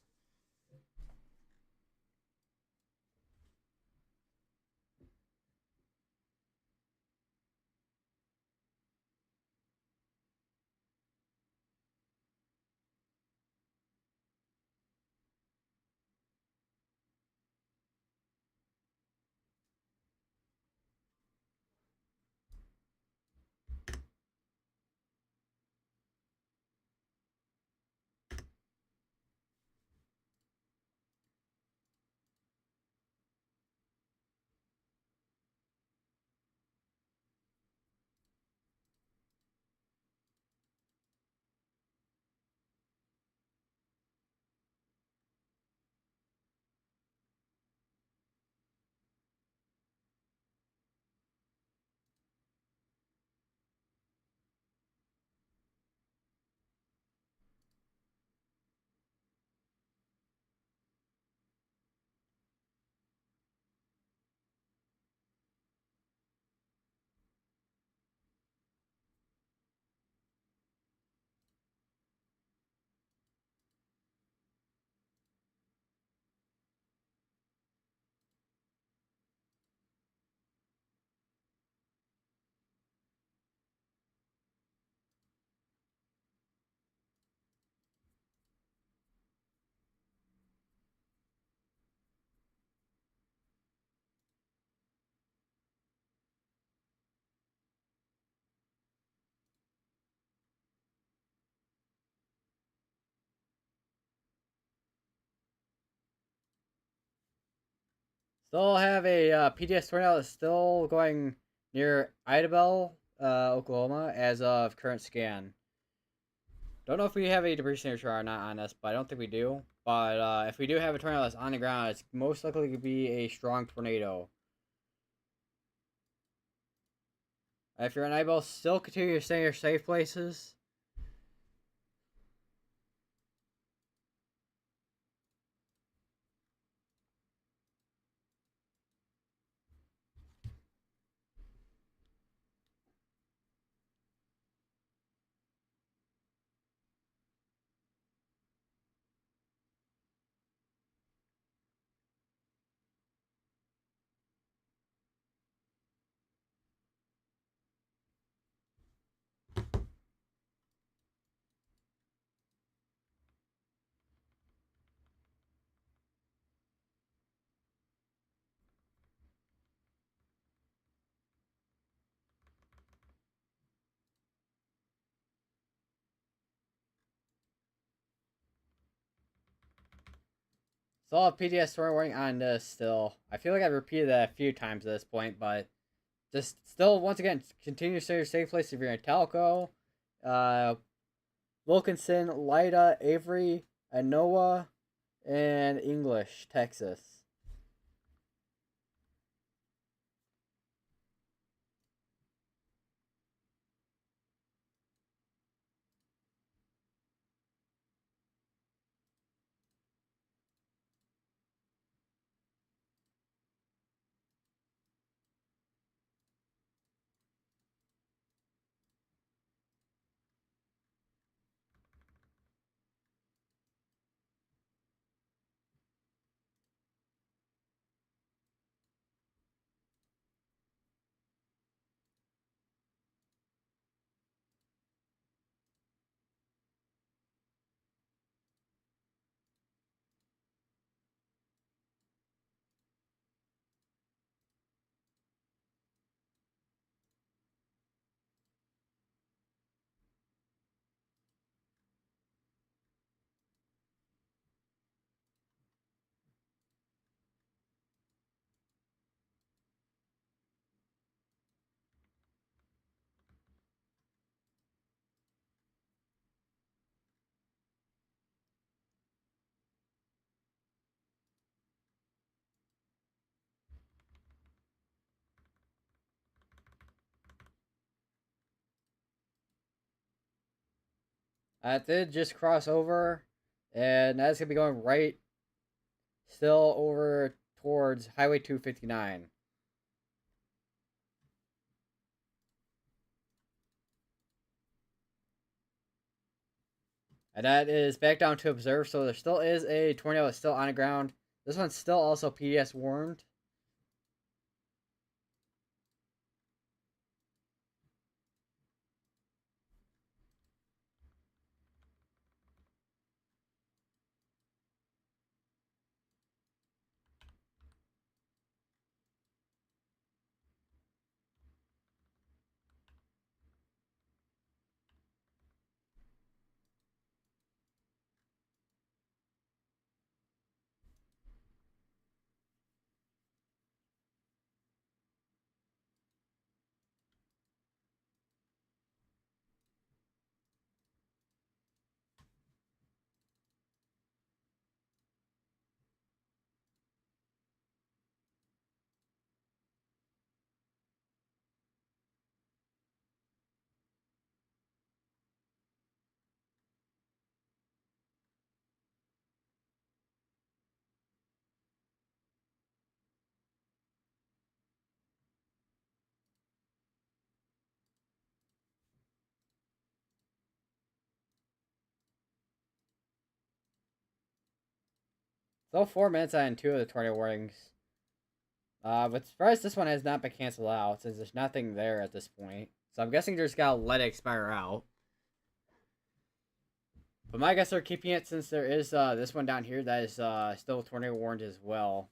Still have a PDS tornado that's still going near Idabel, Oklahoma, as of current scan. Don't know if we have a debris signature or not on this, but I don't think we do. But if we do have a tornado that's on the ground, it's most likely to be a strong tornado. If you're in Idabel, still continue to stay in your safe places. Still have PDS tornado warning on this still. I feel like I've repeated that a few times at this point, but just still, once again, continue to stay in your safe place if you're in Talco, uh, Wilkinson, Lida, Avery, Anoa, and English, Texas. I did just cross over, and that's gonna be going right, still over towards Highway 259. And that is back down to observe, so there still is a tornado that's still on the ground. This one's still also PDS warned. Still 4 minutes on two of the tornado warnings. But surprised this one has not been canceled out since there's nothing there at this point. So I'm guessing they're just gotta let it expire out. But my guess they're keeping it since there is this one down here that is still tornado warned as well.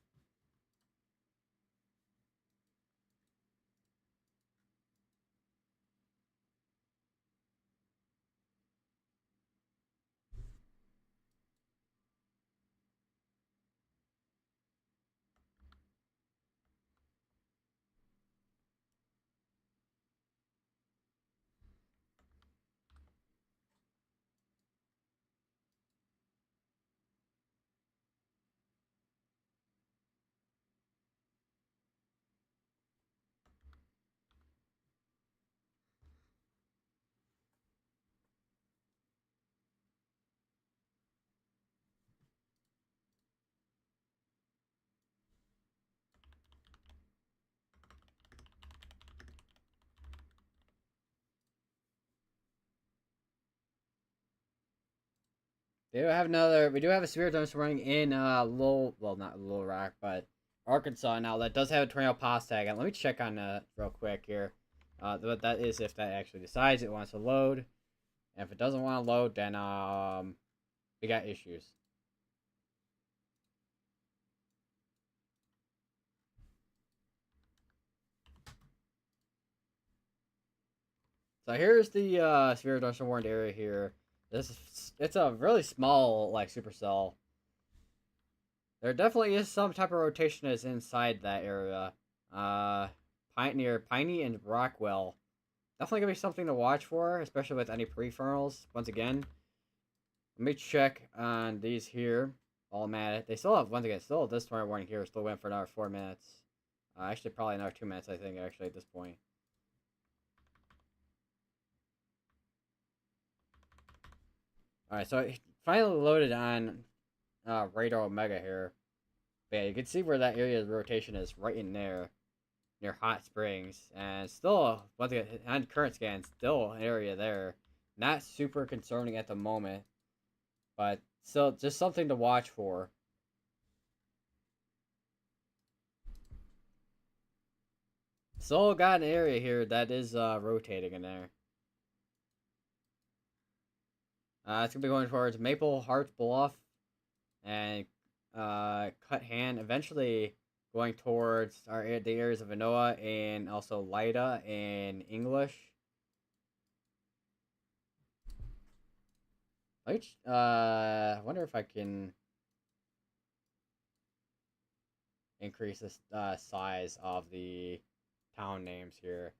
We do have a spirit dumpster running in well, not Little Rock, but Arkansas now. That does have a tornado pass tag. And let me check on that real quick here. What that is, if that actually decides it wants to load. And if it doesn't want to load, then we got issues. So here's the Spirit Dumpster warned area here. It's a really small like supercell. There definitely is some type of rotation that's inside that area. Uh, near Piney and Rockwell. Definitely gonna be something to watch for, especially with any peripherals. Once again, let me check on these here. All mad. They still have once again still this tornado warning here. Still went for another 4 minutes. Actually, probably another 2 minutes. I think actually at this point. All right, so it finally loaded on Radar Omega here. But yeah, you can see where that area of rotation is right in there, near Hot Springs, and still once again on current scan, still an area there. Not super concerning at the moment, but still just something to watch for. Still got an area here that is rotating in there. It's gonna be going towards Maple Heart Bluff and Cut Hand. Eventually going towards the areas of Anoa and also Lida and English. I wonder if I can increase the size of the town names here.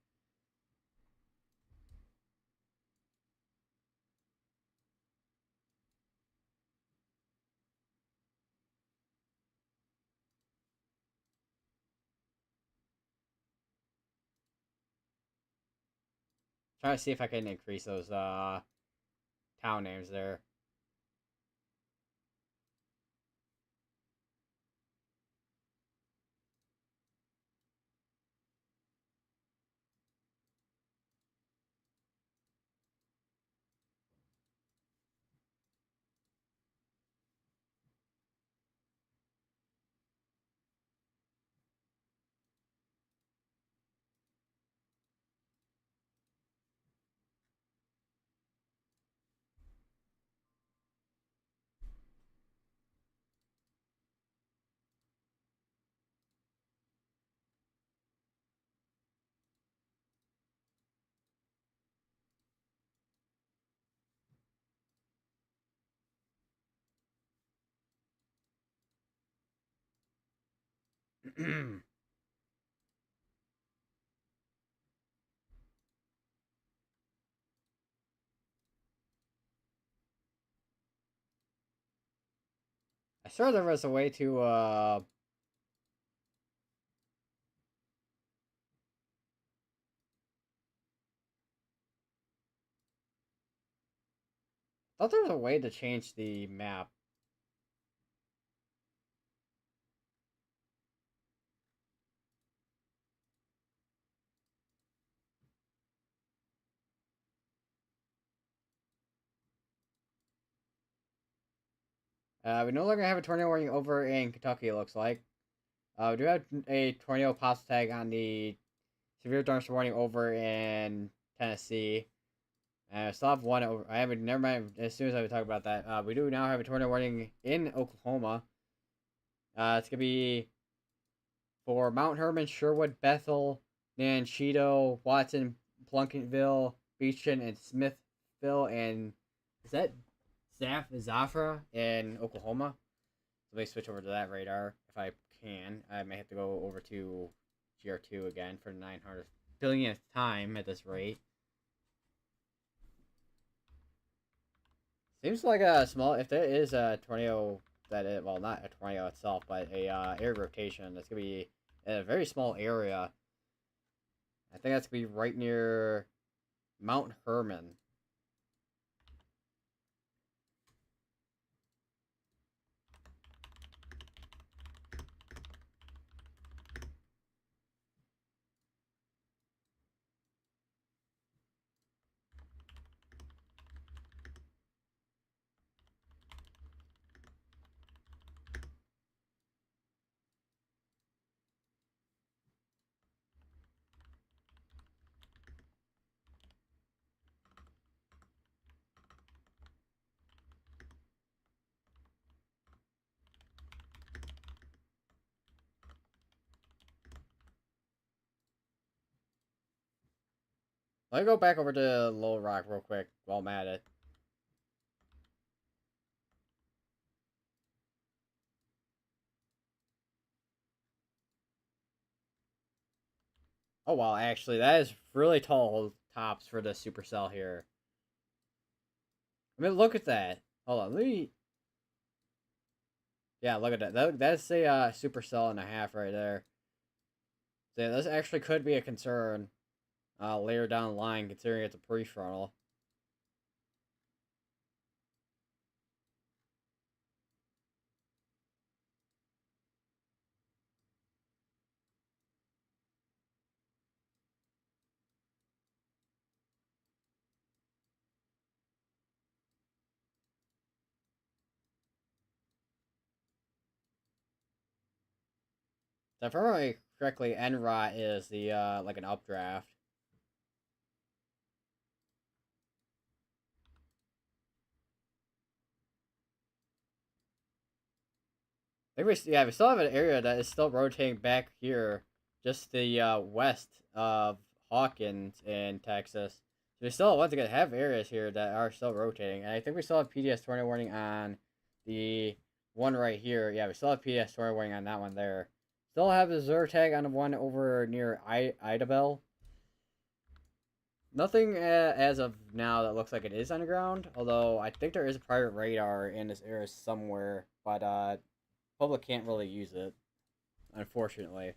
Trying to see if I can increase those town names there. I swear there was a way to thought there was a way to change the map. We no longer have a tornado warning over in Kentucky, it looks like. We do have a tornado pop tag on the severe thunderstorm warning over in Tennessee. I still have one over. I haven't. Never mind. As soon as I talk about that, we do now have a tornado warning in Oklahoma. It's gonna be for Mount Herman, Sherwood, Bethel, Nancheeto, Watson, Plunketville, Beechton, and Smithville, and is that Zafra in Oklahoma? So let me switch over to that radar if I can. I may have to go over to GR2 again for the 900 billionth time at this rate. Seems like a small. If there is a tornado that is, well, not a tornado itself, but a air rotation that's gonna be in a very small area. I think that's gonna be right near Mount Herman. Let me go back over to Little Rock real quick while I'm at it. Oh wow, actually, that is really tall tops for the supercell here. I mean, look at that. Hold on, let me. Yeah, look at that's a supercell and a half right there. So yeah, this actually could be a concern later down the line, considering it's a prefrontal. So if I remember correctly, NROT is the like an updraft. I think we still have an area that is still rotating back here, just the west of Hawkins in Texas. So we still once again have areas here that are still rotating, and I think we still have PDS tornado warning on the one right here. Yeah, we still have PDS tornado warning on that one there. Still have a Zur tag on the one over near Idabel. Nothing as of now that looks like it is underground, although I think there is a private radar in this area somewhere, but public can't really use it, unfortunately.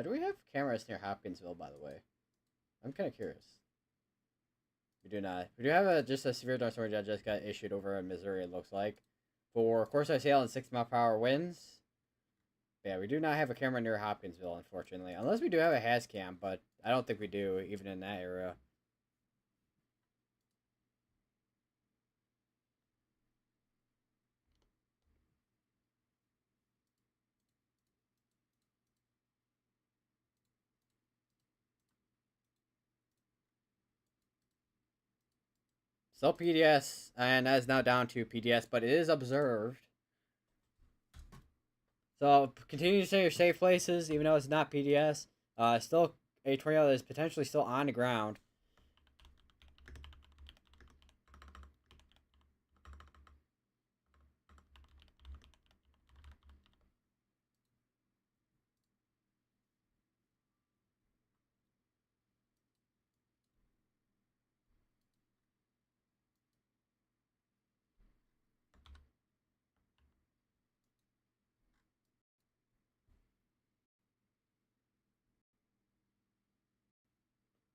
Do we have cameras near Hopkinsville, by the way? I'm kind of curious. We do not. We do have just a severe thunderstorm that just got issued over in Missouri, it looks like. For course I sail and 6 mile per hour winds. Yeah, we do not have a camera near Hopkinsville, unfortunately. Unless we do have a has cam, but I don't think we do, even in that area. Still PDS, and that is now down to PDS, but it is observed. So continue to stay in your safe places, even though it's not PDS. Still a tornado that is potentially still on the ground.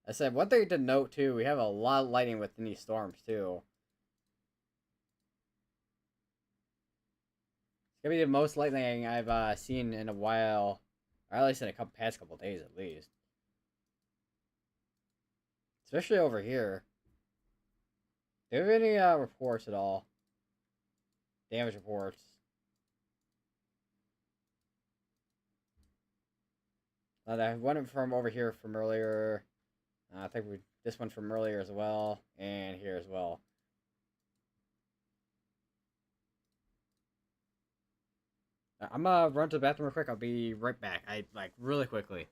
I said one thing to note too, we have a lot of lightning within these storms too. It's gonna be the most lightning I've seen in a while, or at least in a past couple days at least. Especially over here. Do you have any reports at all? Damage reports. That one from over here from earlier. I think we this one from earlier as well, and here as well. I'm gonna run to the bathroom real quick. I'll be right back. I like really quickly.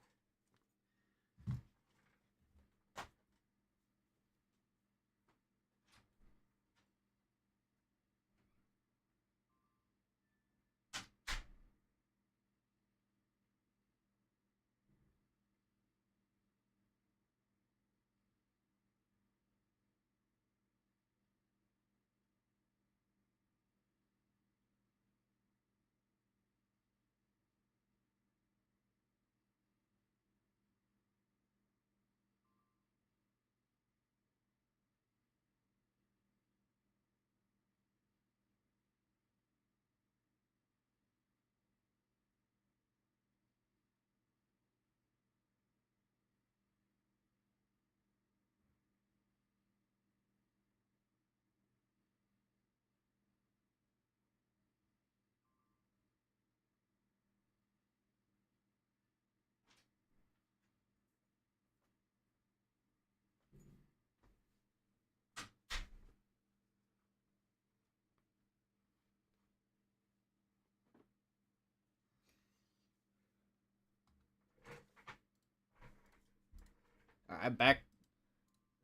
back.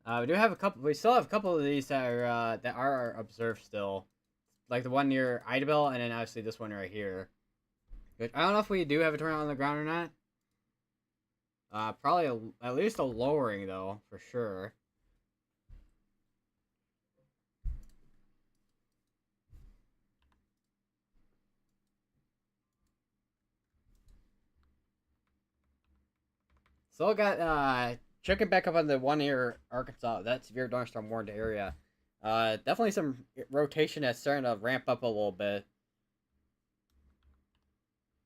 We do have a couple. We still have a couple of these that are observed still, like the one near Idabel, and then obviously this one right here. Which I don't know if we do have a tornado on the ground or not. Probably at least a lowering though, for sure. Still got checking back up on the one near Arkansas. That severe thunderstorm warned area. Definitely some rotation that's starting to ramp up a little bit.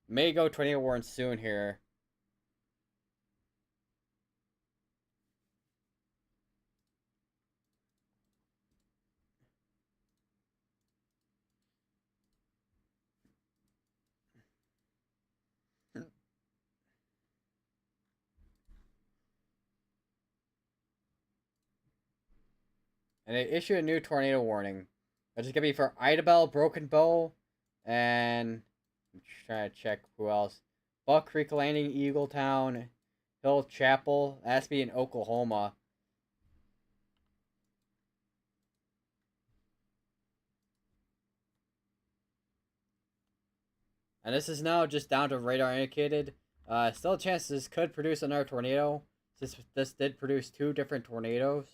May go tornado warning soon here. And they issued a new tornado warning. Which is gonna be for Idabel, Broken Bow, and I'm trying to check who else. Buck Creek Landing, Eagletown, Hill Chapel. That has to be in Oklahoma. And this is now just down to radar indicated. Still a chance this could produce another tornado. This did produce two different tornadoes.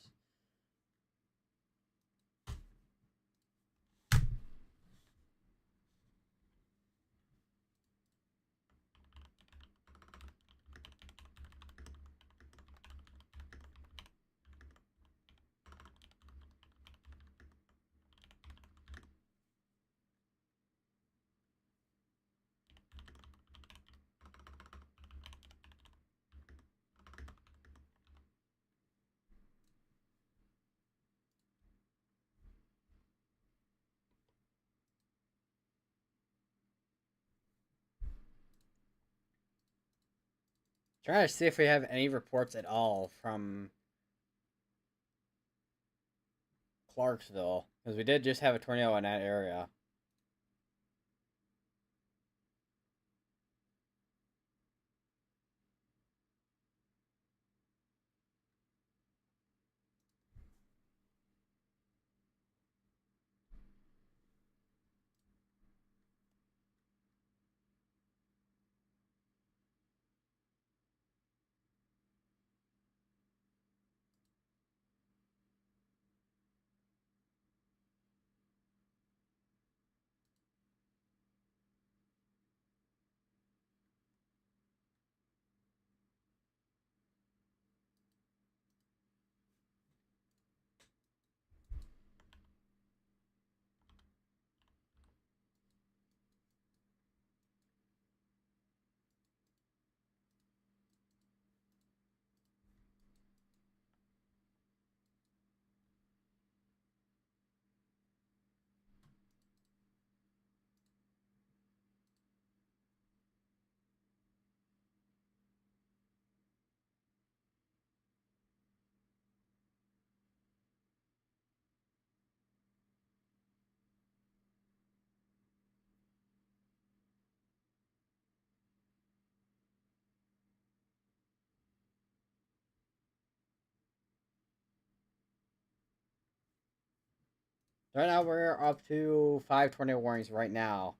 Trying to see if we have any reports at all from Clarksville. Because we did just have a tornado in that area. Right now we're up to 5 tornado warnings right now.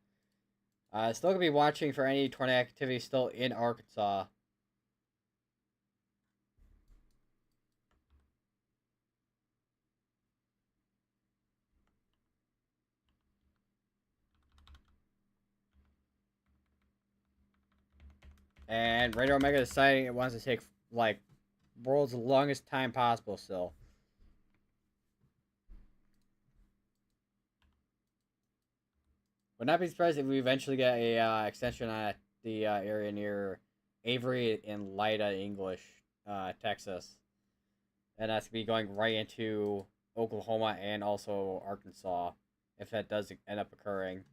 Still gonna be watching for any tornado activity still in Arkansas. And Radar Omega deciding it wants to take like world's longest time possible still. Would not be surprised if we eventually get a extension at the area near Avery in Lida, English, Texas. And that's gonna be going right into Oklahoma and also Arkansas if that does end up occurring.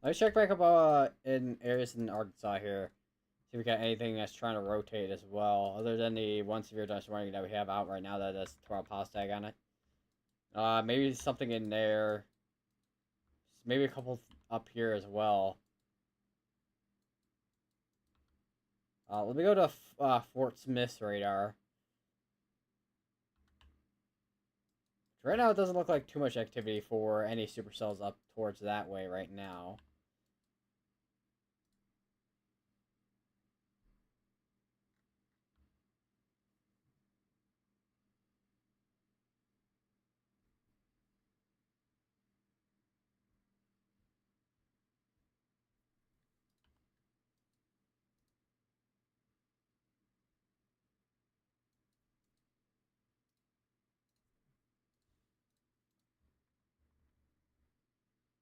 Let's check back up in areas in Arkansas here. See if we got anything that's trying to rotate as well, other than the one severe dust warning that we have out right now that has 12 pause tag on it. Maybe something in there. Maybe a couple up here as well. Let me go to Fort Smith's radar. Right now, it doesn't look like too much activity for any supercells up towards that way right now.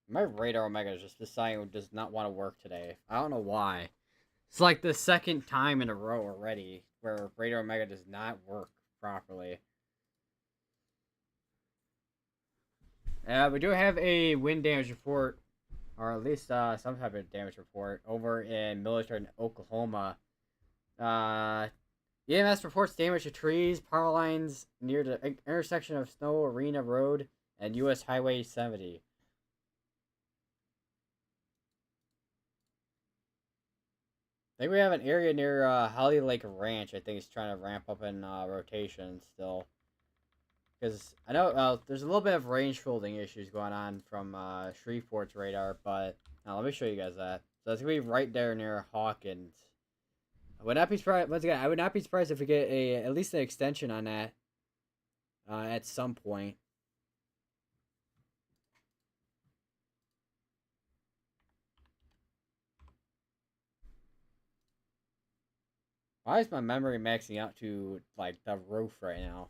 My radar omega is just deciding it does not want to work today. I don't know why. It's like the second time in a row already where radar omega does not work properly. We do have a wind damage report, or at least some type of damage report over in Military, Oklahoma. EMS reports damage to trees, power lines near the intersection of Snow Arena Road and US Highway 70. I think we have an area near Holly Lake Ranch. I think it's trying to ramp up in rotation still. Because I know there's a little bit of range folding issues going on from Shreveport's radar, but let me show you guys that. So it's going to be right there near Hawkins. I would not be surprised, once again, I would not be surprised if we get at least an extension on that at some point. Why is my memory maxing out to like the roof right now?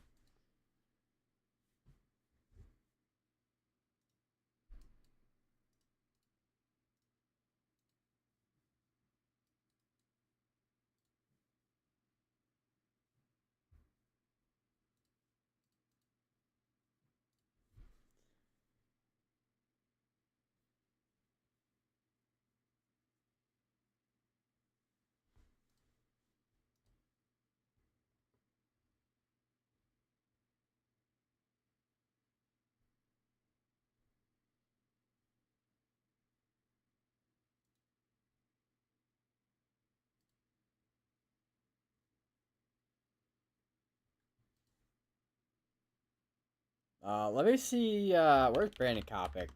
Let me see. Where's Brandon Kopic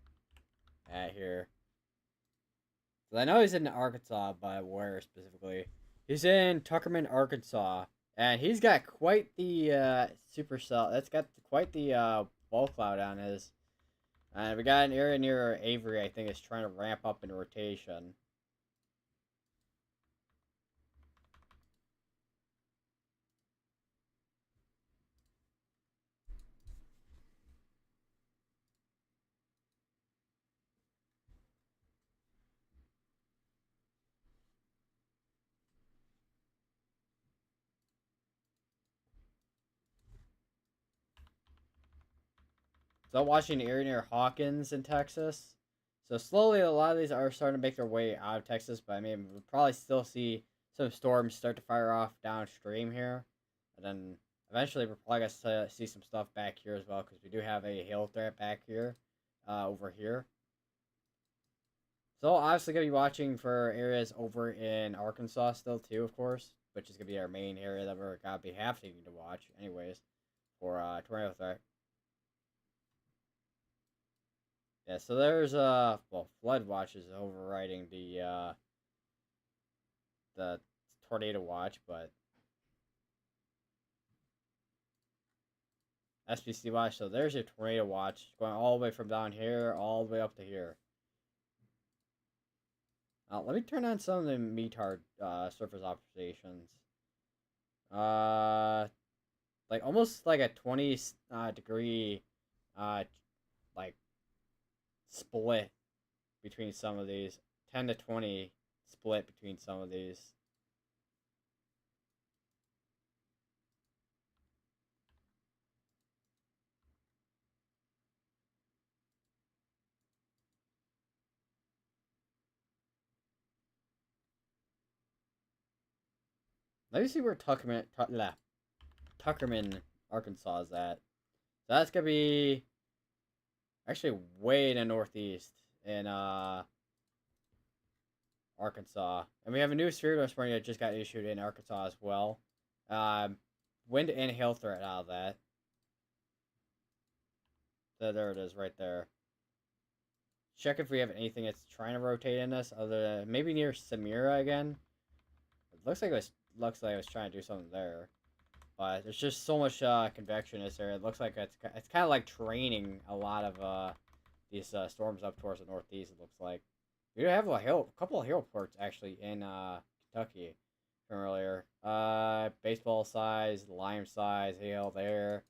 at here? So I know he's in Arkansas, but where specifically? He's in Tuckerman, Arkansas, and he's got quite the supercell. That's got quite the wall cloud on his. And we got an area near Avery. I think is trying to ramp up in rotation. So I'm watching the area near Hawkins in Texas. So slowly, a lot of these are starting to make their way out of Texas, but I mean, we'll probably still see some storms start to fire off downstream here, and then eventually we're probably gonna see some stuff back here as well because we do have a hail threat back here, over here. So obviously gonna be watching for areas over in Arkansas still too, of course, which is gonna be our main area that we're gonna be having to watch anyways for tornado threat. Yeah, so there's well, flood watch is overriding the tornado watch, but SPC watch. So there's your tornado watch going all the way from down here all the way up to here. Let me turn on some of the METAR surface observations. Uh, like almost like a 20 degree like split between some of these. 10 to 20 split between some of these. Let me see where Tuckerman, Arkansas is at. So that's gonna be actually way in the northeast in Arkansas. And we have a new severe dose warning that just got issued in Arkansas as well. Wind and hail threat out of that. So there it is right there. Check if we have anything that's trying to rotate in us, other than maybe near Samira again. It looks like it was trying to do something there. But there's just so much convection is there. It looks like it's kind of like training a lot of these storms up towards the northeast. It looks like we do have a couple of hail reports actually in Kentucky from earlier. Baseball size, lime size hail there.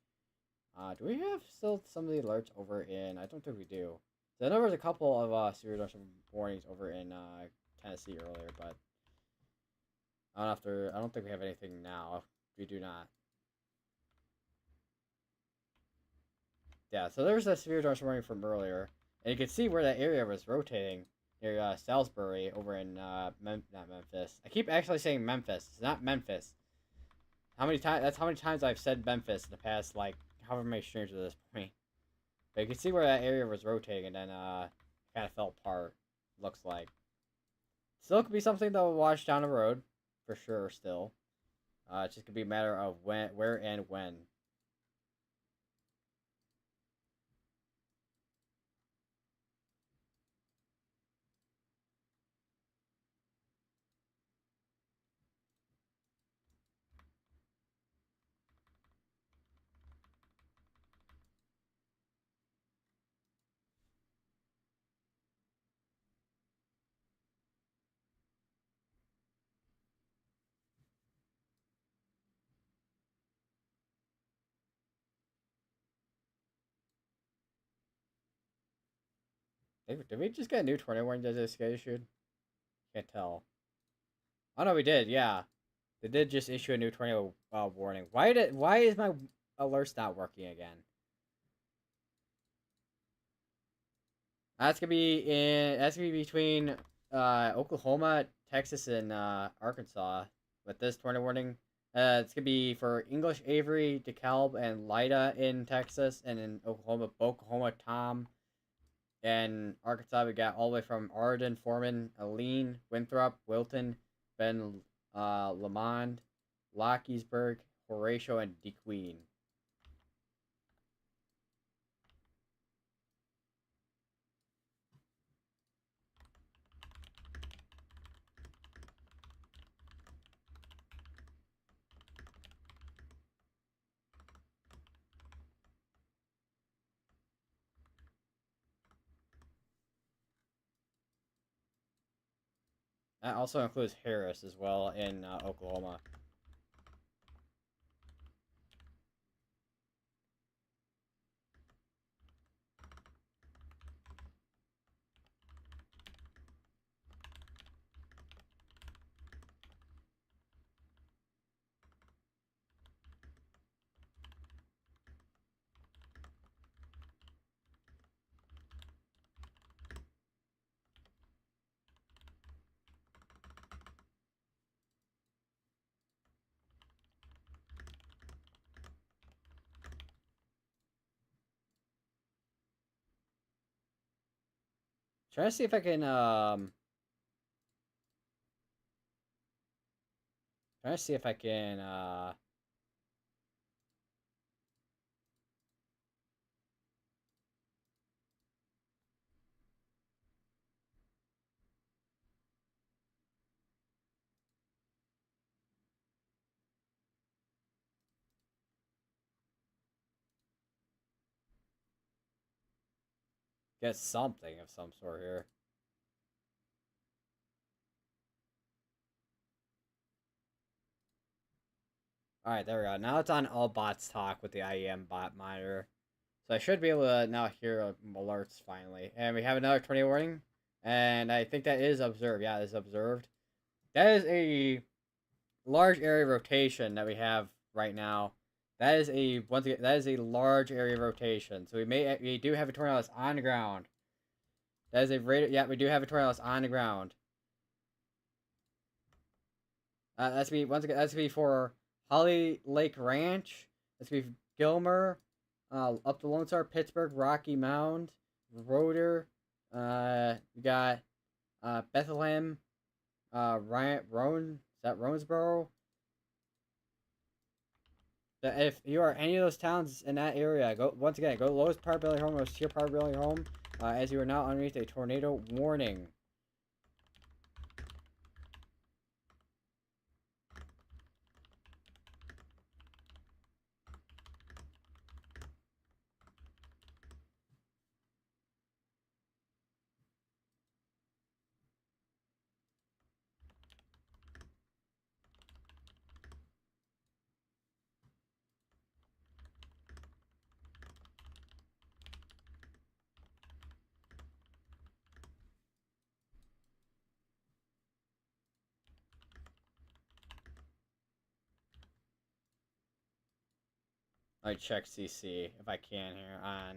Do we have still some of the alerts over in? I don't think we do. So I know there's a couple of severe dust warnings over in Tennessee earlier, but I don't think we have anything now. We do not. Yeah, so there's a severe dust warning from earlier, and you can see where that area was rotating near Salisbury over in not Memphis. I keep actually saying Memphis. It's not Memphis. How many times? That's how many times I've said Memphis in the past, like however many streams at this point. But you can see where that area was rotating, and then kind of fell apart. Looks like. Still could be something that will watch down the road, for sure. Still, it's just gonna be a matter of when, where, and when. Did we just get a new tornado warning that just got issued? Can't tell. Oh no, we did. Yeah, they did just issue a new tornado warning. Why is my alerts not working again? That's gonna be between Oklahoma, Texas, and Arkansas with this tornado warning. It's gonna be for English, Avery, DeKalb, and Lida in Texas, and in Oklahoma, Tom, and Arkansas we got all the way from Arden, Foreman, Aline, Winthrop, Wilton, Ben, Lamond, Lockeysburg, Horatio, and DeQueen. That also includes Harris as well in Oklahoma. Trying to see if I can trying to see if I can get something of some sort here. Alright, there we go. Now it's on all bots talk with the IEM bot monitor. So I should be able to now hear alerts finally. And we have another tornado warning. And I think that is observed. Yeah, it is observed. That is a large area rotation that we have right now. That is a large area rotation. So we do have a tornado that's on the ground. That is a radar. Yeah, we do have a tornado that's on the ground. That's be once again. That's be for Holly Lake Ranch. That's be Gilmer, up to Lone Star, Pittsburgh, Rocky Mound, Roder. We got Bethlehem, Roan. Is that Roansboro? If you are any of those towns in that area, go once again. Go to lowest probability home, most sheer probability home, as you are now underneath a tornado warning. I check CC if I can here on.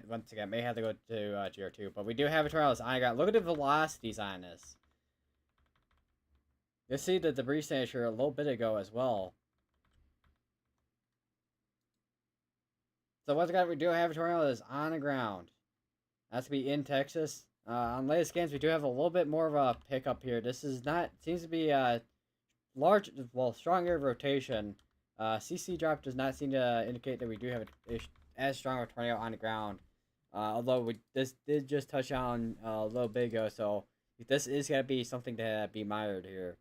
Once again, may have to go to GR2, but we do have a tornado. I got look at the velocities on this. You'll see the debris signature a little bit ago as well. So once again, we do have a tornado that is on the ground. That's to be in Texas. On latest scans, we do have a little bit more of a pickup here. This is not seems to be a large, well, strong air rotation. CC drop does not seem to indicate that we do have as strong of a tornado on the ground. Although this did just touch on a little bit ago, so this is gonna be something to be monitored here.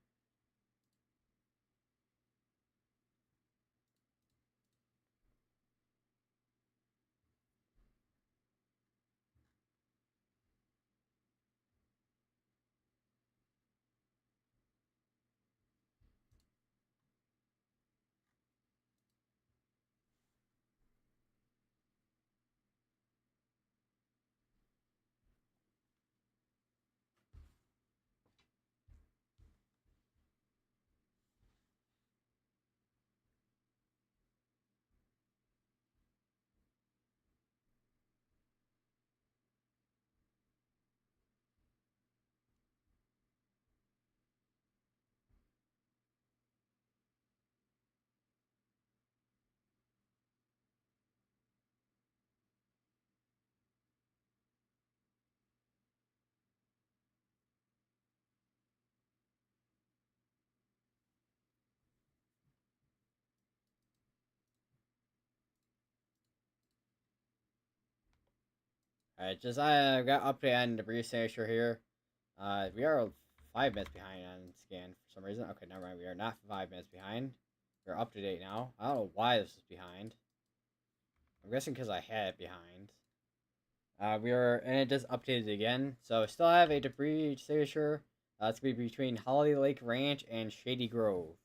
Alright, just I got update on debris signature here. We are 5 minutes behind on scan for some reason. Okay, never mind. We are not 5 minutes behind. We're up to date now. I don't know why this is behind. I'm guessing because I had it behind. And it just updated again. So still have a debris signature. It's gonna be between Holly Lake Ranch and Shady Grove.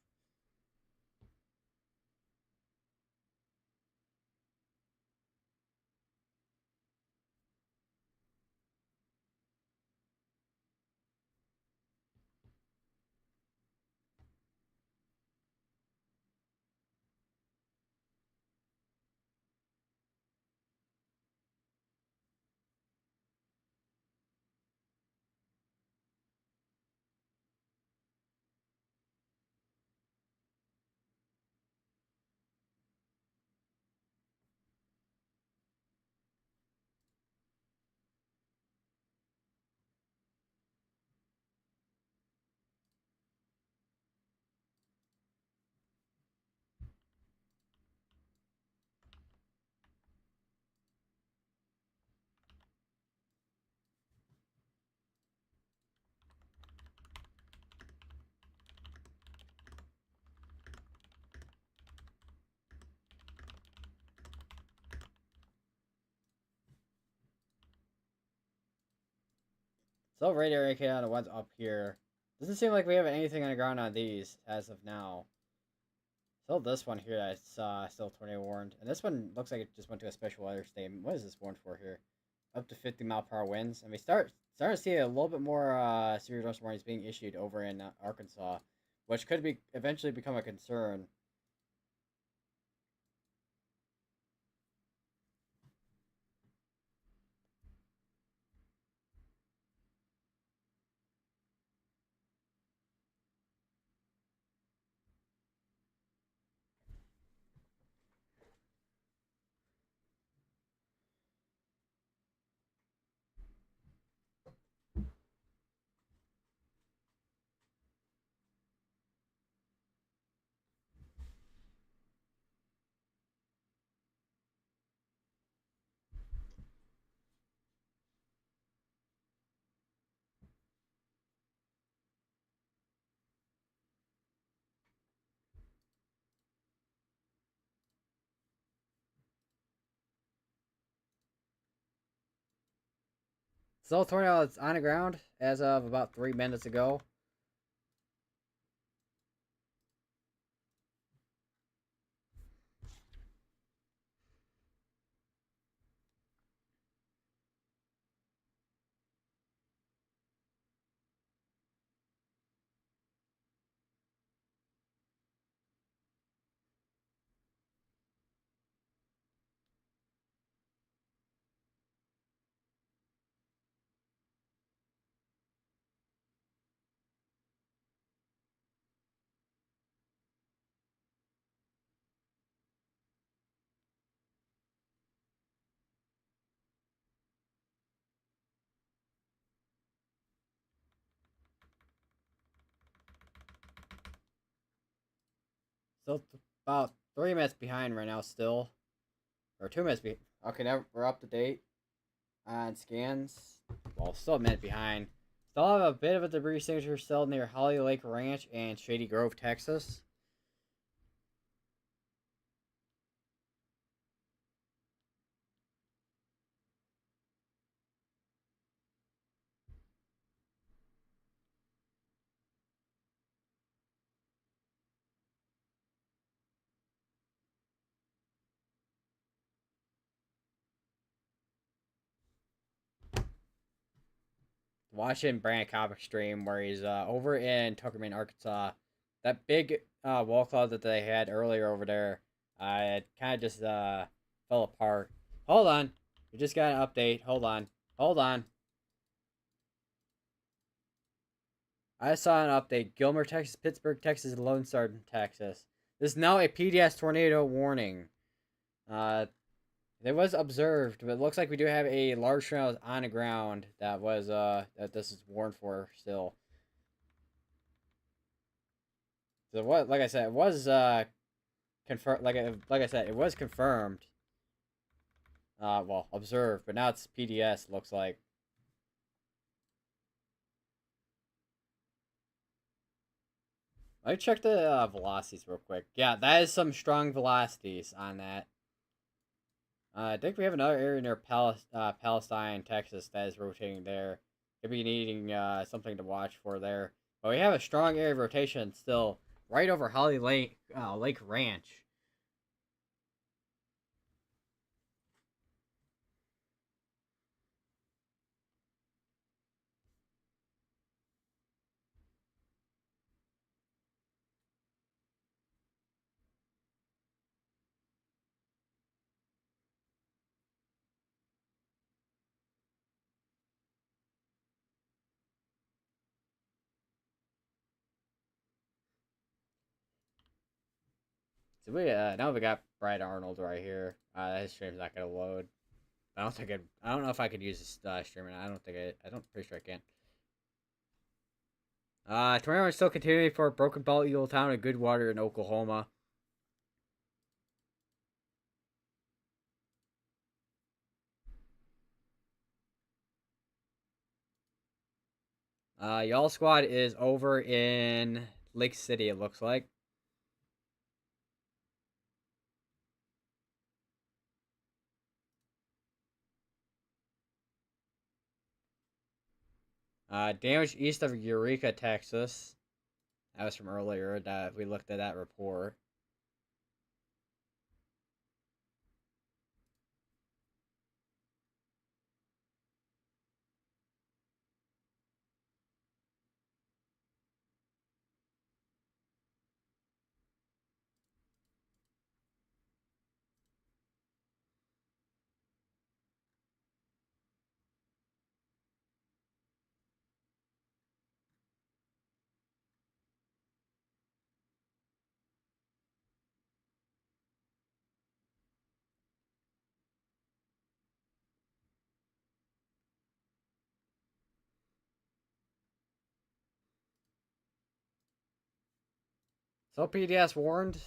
So radar indicator on the ones up here. Doesn't seem like we have anything on the ground on these as of now. Still this one here that's still tornado warned. And this one looks like it just went to a special weather statement. What is this warned for here? Up to 50-mile-per-hour winds. And we starting to see a little bit more severe thunderstorm warnings being issued over in Arkansas, which could be eventually become a concern. Still tornado is on the ground as of about 3 minutes ago. Still about 3 minutes behind right now. Still, or 2 minutes behind. Okay, now we're up to date on scans. Well, still a minute behind. Still have a bit of a debris signature still near Holly Lake Ranch and Shady Grove, Texas. Watching Brandon Copper stream where he's over in Tuckerman, Arkansas. That big wall cloud that they had earlier over there, it kind of just fell apart. Hold on, we just got an update. Hold on. I saw an update. Gilmer, Texas, Pittsburgh, Texas, Lone Star, Texas. This is now a PDS tornado warning. Uh, it was observed, but it looks like we do have a large tornado on the ground that was that this is warned for still. So what? Like I said, it was confirmed. Like I said, it was confirmed. Well, observed, but now it's PDS. Looks like. Let me check the velocities real quick. Yeah, that is some strong velocities on that. I think we have another area near Palestine, Texas, that is rotating there. Could be needing something to watch for there. But we have a strong area of rotation still right over Holly Lake Ranch. So we now we got Brad Arnold right here. His stream's not gonna load. I don't know if I could use this streaming. I don't think I don't. Pretty sure I can. Tornado is still continuing for Broken Ball, Eagle Town, and Goodwater in Oklahoma. Y'all squad is over in Lake City. It looks like. Damage east of Eureka, Texas. That was from earlier. That we looked at that report. So PDS warned.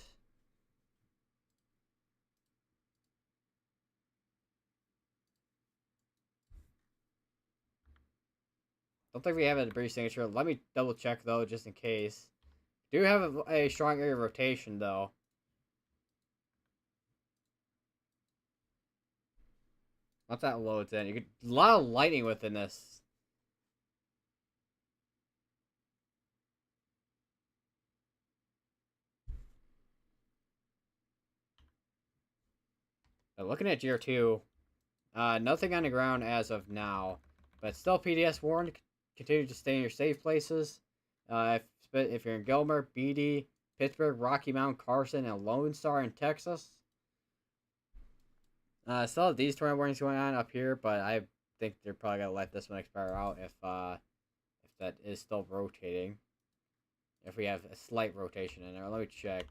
Don't think we have a debris signature. Let me double check though, just in case. Do have a strong area of rotation though. Once that loads in, you get a lot of lightning within this. Looking at Gear 2, nothing on the ground as of now, but still PDS warned. Continue to stay in your safe places. If you're in Gilmer, Beatty, Pittsburgh, Rocky Mount, Carson, and Lone Star in Texas. Still have these tornado warnings going on up here, but I think they're probably gonna let this one expire out if that is still rotating. If we have a slight rotation in there, let me check.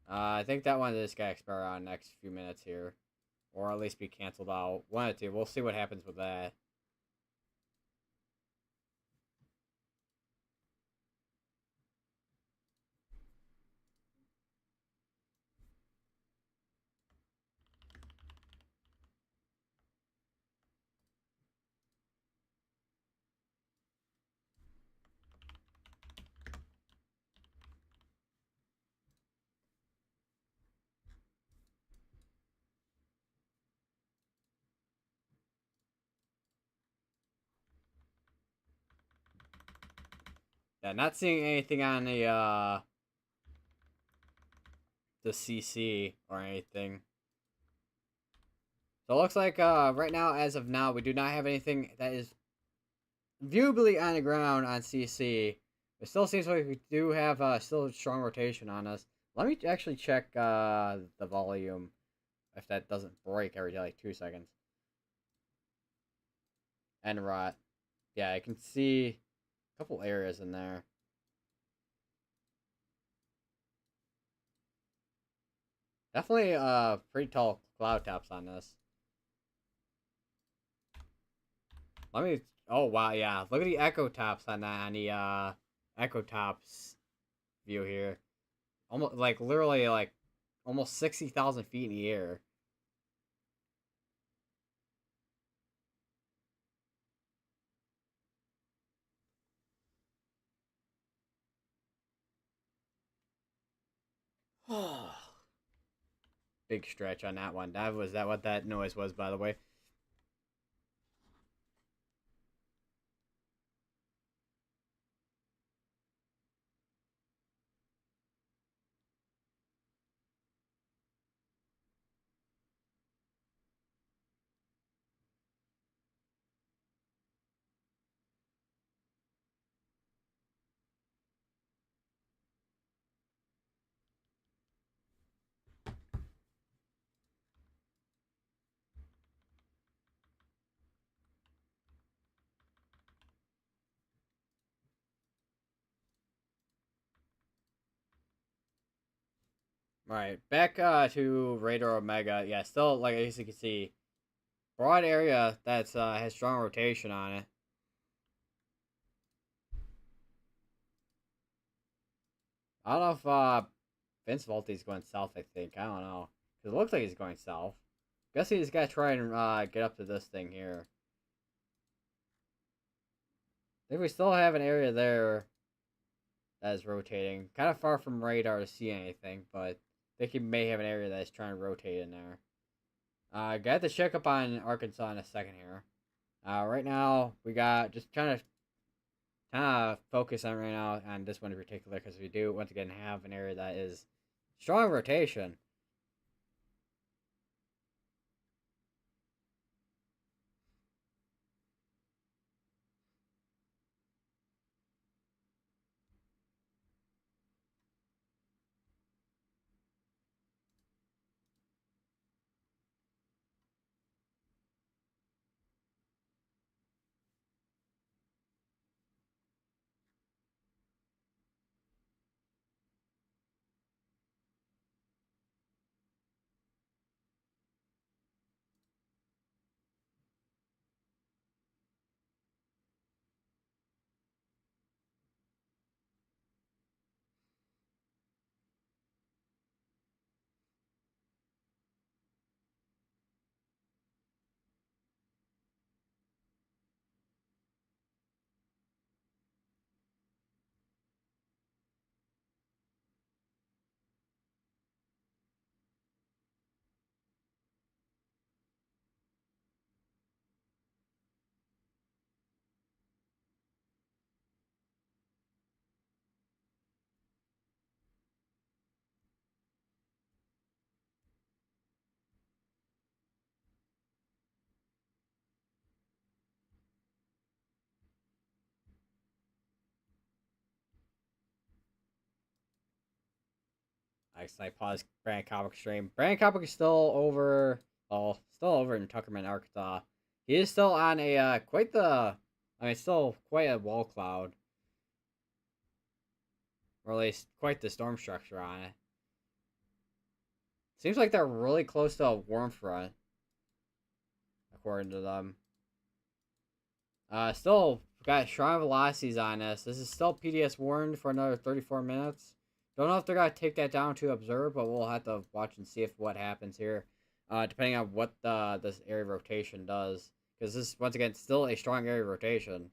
I think that one is gonna expire out in the next few minutes here, or at least be canceled out. One or two. We'll see what happens with that. Yeah, not seeing anything on the CC or anything. So it looks like right now, as of now, we do not have anything that is viewably on the ground on CC. It still seems like we do have still a strong rotation on us. Let me actually check the volume if that doesn't break every like 2 seconds. And rot. Yeah, I can see a couple areas in there. Definitely pretty tall cloud tops on this. Let me. Oh wow, yeah. Look at the echo tops on that on the echo tops view here. Almost like literally like almost 60,000 feet in the air. Big stretch on that one. That what that noise was, by the way. All right, back to Radar Omega. Yeah, still like as you can see, broad area that's has strong rotation on it. I don't know if Vince Volte's going south. I think I don't know because it looks like he's going south. Guess he's got to try and get up to this thing here. I think we still have an area there that is rotating. Kind of far from radar to see anything, but I think he may have an area that is trying to rotate in there. Got to check up on Arkansas in a second here. Right now, we got just trying to kind of focus on right now on this one in particular because we do, once again, have an area that is strong rotation. I paused Brandon Coppock stream. Brandon Coppock is still over. Well, still over in Tuckerman, Arkansas. He is still on a quite the. I mean, still quite a wall cloud, or at least quite the storm structure on it. Seems like they're really close to a warm front, according to them. Still got strong velocities on this. This is still PDS warned for another 34 minutes. Don't know if they're gonna take that down to observe, but we'll have to watch and see if what happens here, depending on what this area rotation does. Because this once again still a strong area rotation.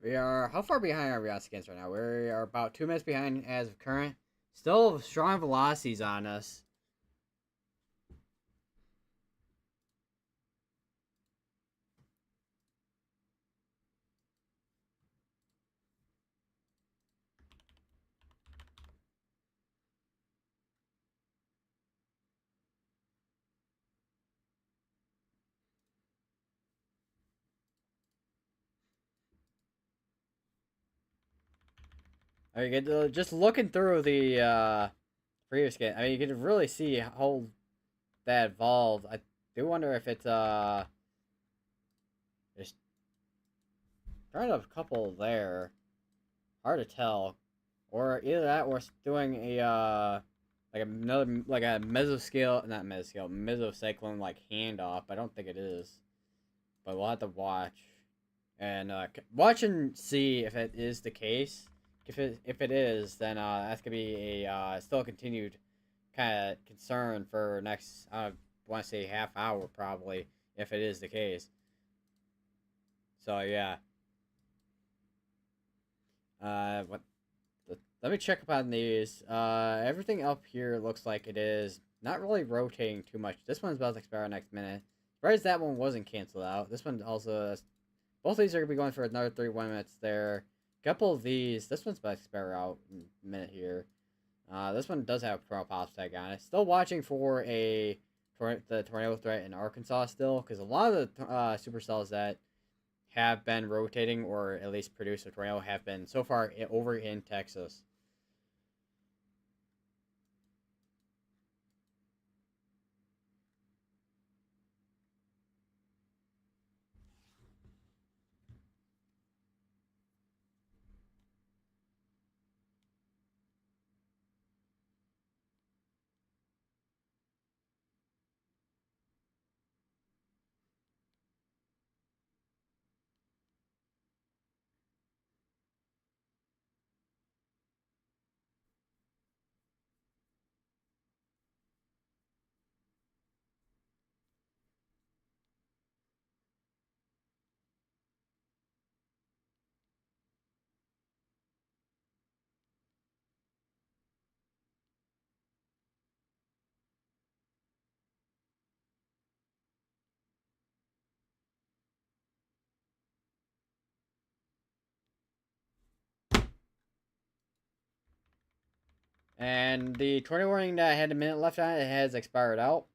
We are how far behind are we on skins right now? We are about 2 minutes behind as of current. Still strong velocities on us. I mean, just looking through the previous game. I mean, you can really see how that evolved. I do wonder if it's just trying a couple there. Hard to tell, or either that or doing a like another like a mesoscale, not mesoscale, mesocyclone like handoff. I don't think it is, but we'll have to watch and watch and see if it is the case. If it is, then that's gonna be a still a continued kind of concern for next. I want to say half hour probably if it is the case. So yeah. What? Let me check upon these. Everything up here looks like it is not really rotating too much. This one's about to expire next minute. Whereas that one wasn't canceled out. This one also. Both of these are gonna be going for another 31 minutes there. A couple of these. This one's about to expire out in a minute here. This one does have a pro pop tag on it. Still watching for the tornado threat in Arkansas still, because a lot of the supercells that have been rotating or at least produced a tornado have been so far over in Texas. And the tornado warning that I had a minute left on it has expired out.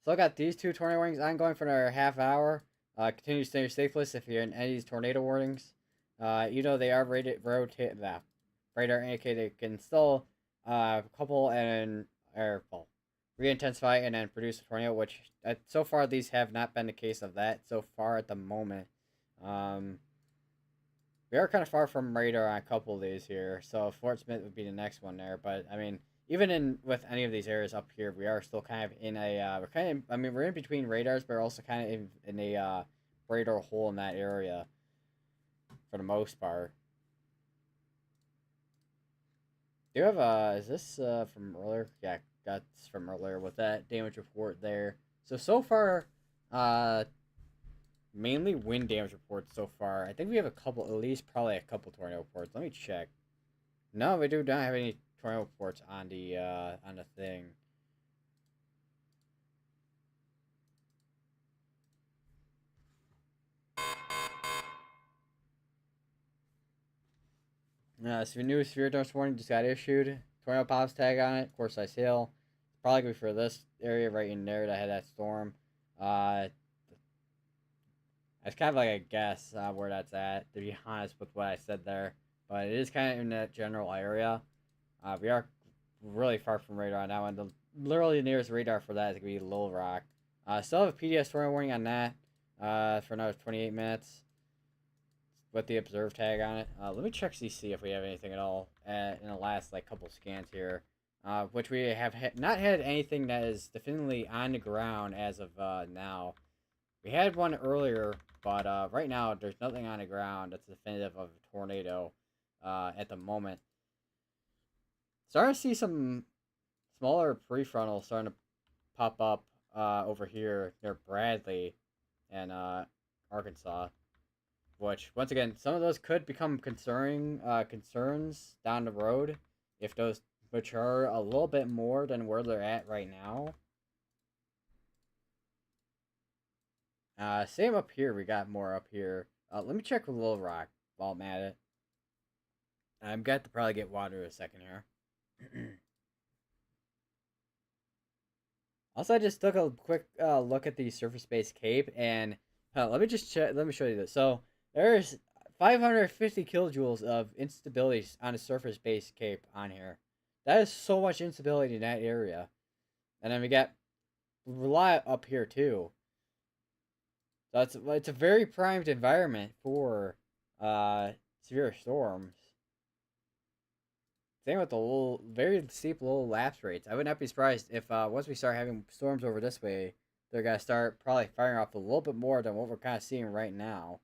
So I got these two tornado warnings ongoing for another half hour. Continue to stay on your safe list if you're in any of these tornado warnings. You know they are rated rotate that radar indicated can still couple and well, re-intensify and then produce a tornado, which so far these have not been the case of that so far at the moment. We are kind of far from radar on a couple of these here, so Fort Smith would be the next one there. But I mean, even in with any of these areas up here, we are still kind of in a we're kind of I mean we're in between radars, but we're also kind of in a radar hole in that area for the most part. Do you have is this from earlier? Yeah, that's from earlier with that damage report there. So far, uh, mainly wind damage reports so far. I think we have a couple, at least probably a couple tornado reports. Let me check. No, we do not have any tornado reports on the thing. So new severe dust warning just got issued. Tornado pops tag on it. Course I sail. Probably gonna be for this area right in there that had that storm. Uh, it's kind of like a guess where that's at, to be honest with what I said there. But it is kind of in that general area. We are really far from radar on that one. The literally nearest radar for that is gonna be Little Rock. Still have a PDS tornado warning on that for another 28 minutes with the observe tag on it. Let me check CC if we have anything at all in the last like couple scans here, which we have not had anything that is definitively on the ground as of now. We had one earlier, but right now there's nothing on the ground that's definitive of a tornado at the moment. Starting to see some smaller prefrontals starting to pop up over here near Bradley and Arkansas. Which, once again, some of those could become concerns down the road if those mature a little bit more than where they're at right now. Same up here. We got more up here. Let me check with Little Rock while I'm at it. I'm got to probably get water in a second here. Also, I just took a quick look at the surface-based cape, and let me just check. Let me show you this. So there's 550 kilojoules of instability on a surface-based cape on here. That is so much instability in that area. And then we got a lot up here too. So it's a very primed environment for severe storms. Same with the little, very steep little lapse rates. I would not be surprised if once we start having storms over this way, they're gonna start probably firing off a little bit more than what we're kind of seeing right now.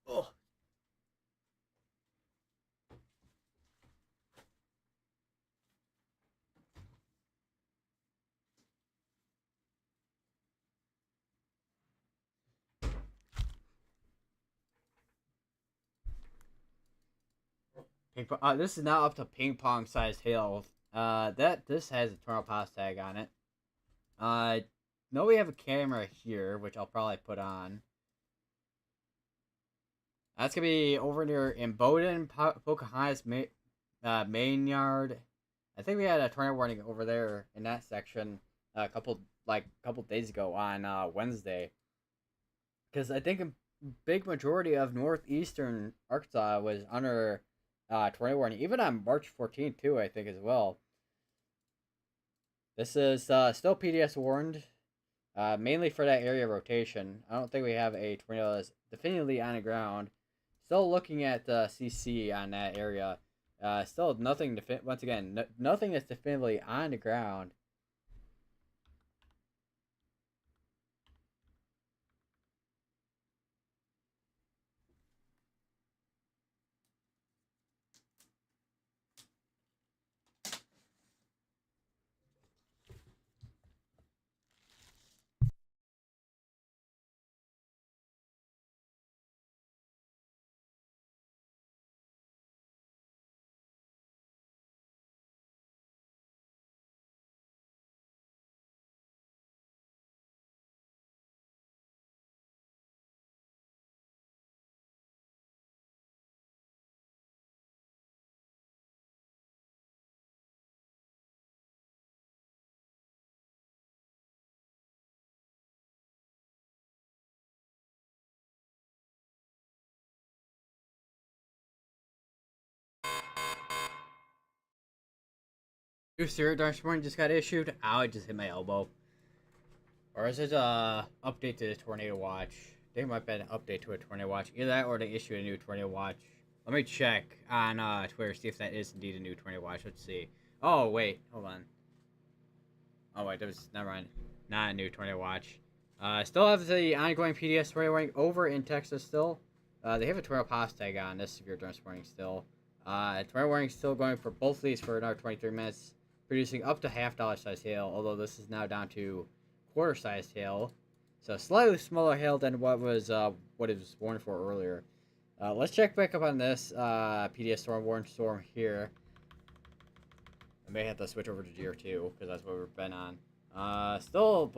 Oh. This is now up to ping pong sized hail. This has a tornado pass tag on it. No, we have a camera here, which I'll probably put on. That's gonna be over near Imboden, Pocahontas, main yard. I think we had a tornado warning over there in that section a couple days ago on Wednesday. Because I think a big majority of northeastern Arkansas was under tornado warning, even on March 14th too. I think as well. This is still PDS warned, mainly for that area rotation. I don't think we have a tornado that's definitively on the ground. Still looking at CC on that area. Still nothing once again, nothing that's definitively on the ground. New Spirit Darkstorm just got issued. Ow, I just hit my elbow. Or is it update to the Tornado Watch? They might be an update to a Tornado Watch. Either that or they issued a new Tornado Watch. Let me check on Twitter, see if that is indeed a new Tornado Watch. Let's see. Oh, wait. Hold on. Oh, wait. That was, never mind. Not a new Tornado Watch. Still have the ongoing PDS Tornado Warning over in Texas still. They have a Tornado Pass tag on this Severe Storm Warning still. Tornado Warning still going for both of these for another 23 minutes. Producing up to $half size hail, although this is now down to quarter sized hail. So slightly smaller hail than what was what it was warned for earlier. Let's check back up on this PDS Storm Warning Storm here. I may have to switch over to Gear 2 because that's what we've been on. Still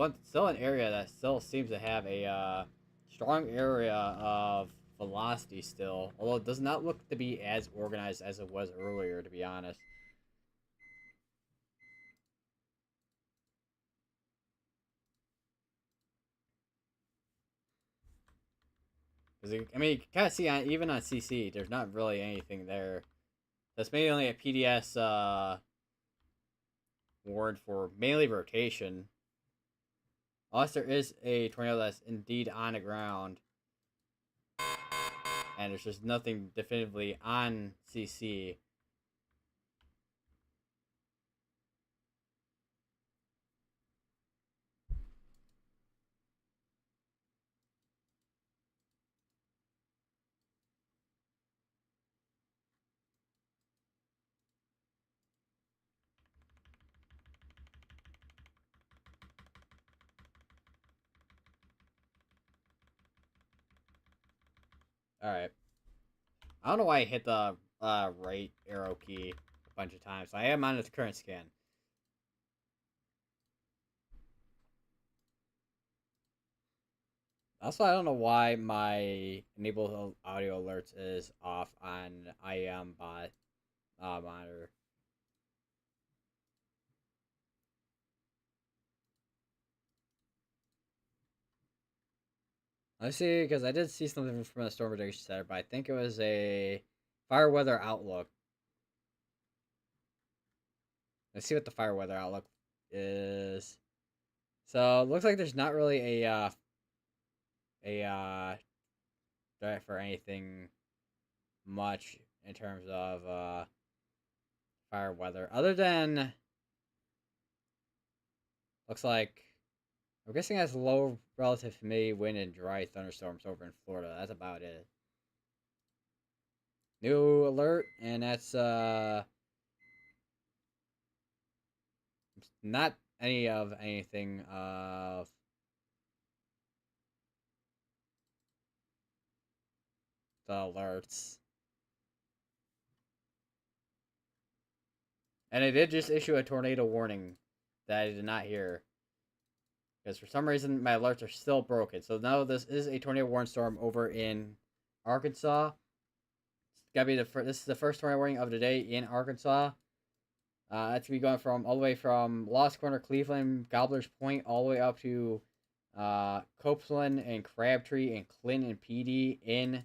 an area that still seems to have a strong area of velocity still, although it does not look to be as organized as it was earlier, to be honest. Because I mean, you can kind of see even on CC, there's not really anything there. That's mainly a PDS ward for mainly rotation. Unless there is a tornado that's indeed on the ground. And there's just nothing definitively on CC. Alright. I don't know why I hit the right arrow key a bunch of times. I am on its current scan. Also, I don't know why my enable audio alerts is off on IAM bot monitor. Let's see, because I did see something from the Storm Prediction Center, but I think it was a fire weather outlook. Let's see what the fire weather outlook is. So it looks like there's not really a threat for anything much in terms of fire weather, other than looks like I'm guessing it has low relative humidity, wind, and dry thunderstorms over in Florida. That's about it. New alert, and that's not any of anything of the alerts. And it did just issue a tornado warning that I did not hear. Because for some reason my alerts are still broken. So now this is a tornado warning storm over in Arkansas. It's gotta be this is the first tornado warning of the day in Arkansas. That's gonna be going from all the way from Lost Corner, Cleveland, Gobbler's Point, all the way up to Copeland and Crabtree and Clinton and PD in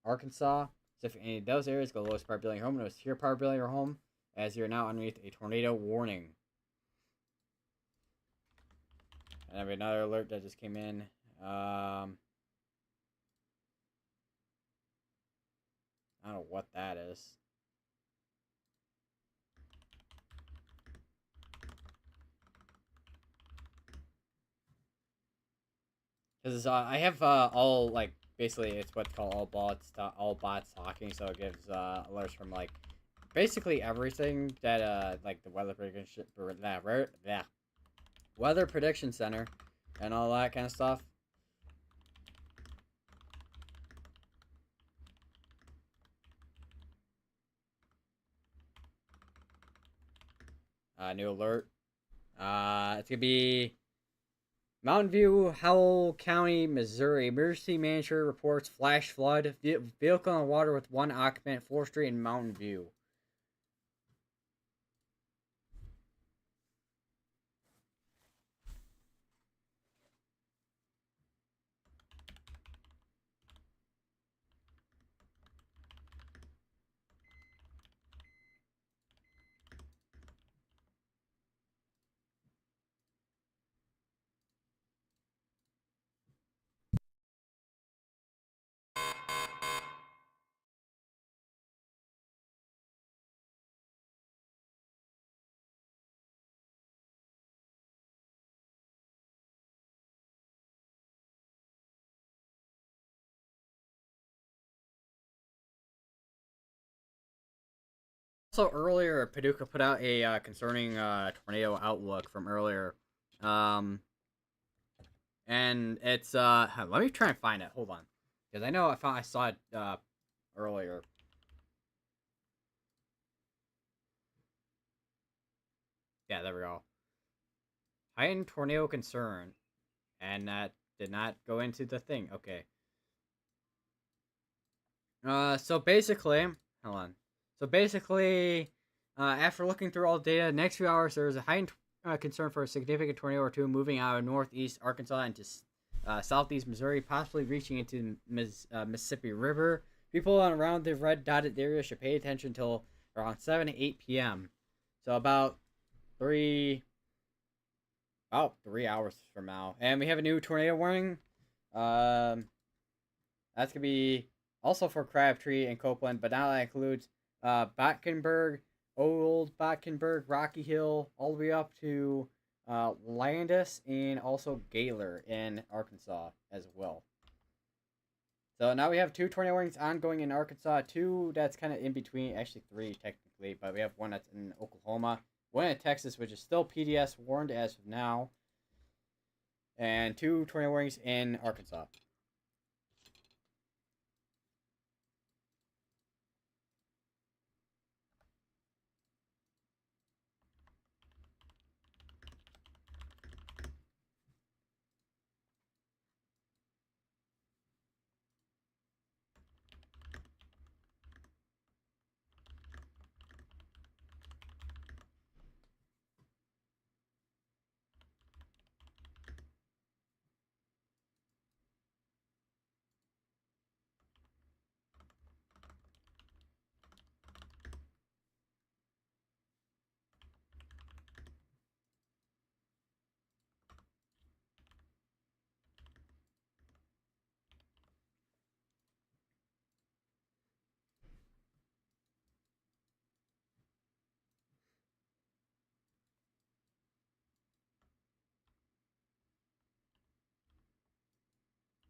Arkansas. So if any of those areas, go lowest power building your home. Notice here power building your home, as you're now underneath a tornado warning. And I have another alert that just came in. I don't know what that is. Because I have all like basically it's what's called all bots talking, so it gives alerts from like basically everything that like the weather prediction center and all that kind of stuff. New alert. It's gonna be Mountain View, Howell County, Missouri. Emergency manager reports flash flood. Vehicle in water with one occupant. 4th Street in Mountain View. Also, earlier, Paducah put out a concerning tornado outlook from earlier. Um, and it's let me try and find it. Hold on, because I know I saw it earlier. Yeah, there we go. Heightened tornado concern, and that did not go into the thing. Okay. So basically, hold on. So basically, after looking through all the data, next few hours there is a heightened concern for a significant tornado or two moving out of northeast Arkansas into southeast Missouri, possibly reaching into Mississippi River. People around the red dotted area should pay attention until around 7 to 8 p.m. So three, about 3 hours from now, and we have a new tornado warning. Um, that's gonna be also for Crabtree and Copeland, but now that includes Botkenberg, Old Botkenberg, Rocky Hill, all the way up to Landis and also Gaylor in Arkansas as well. So now we have two tornado warnings ongoing in Arkansas, two that's kind of in between, actually three technically, but we have one that's in Oklahoma, one in Texas, which is still PDS warned as of now, and two tornado warnings in Arkansas.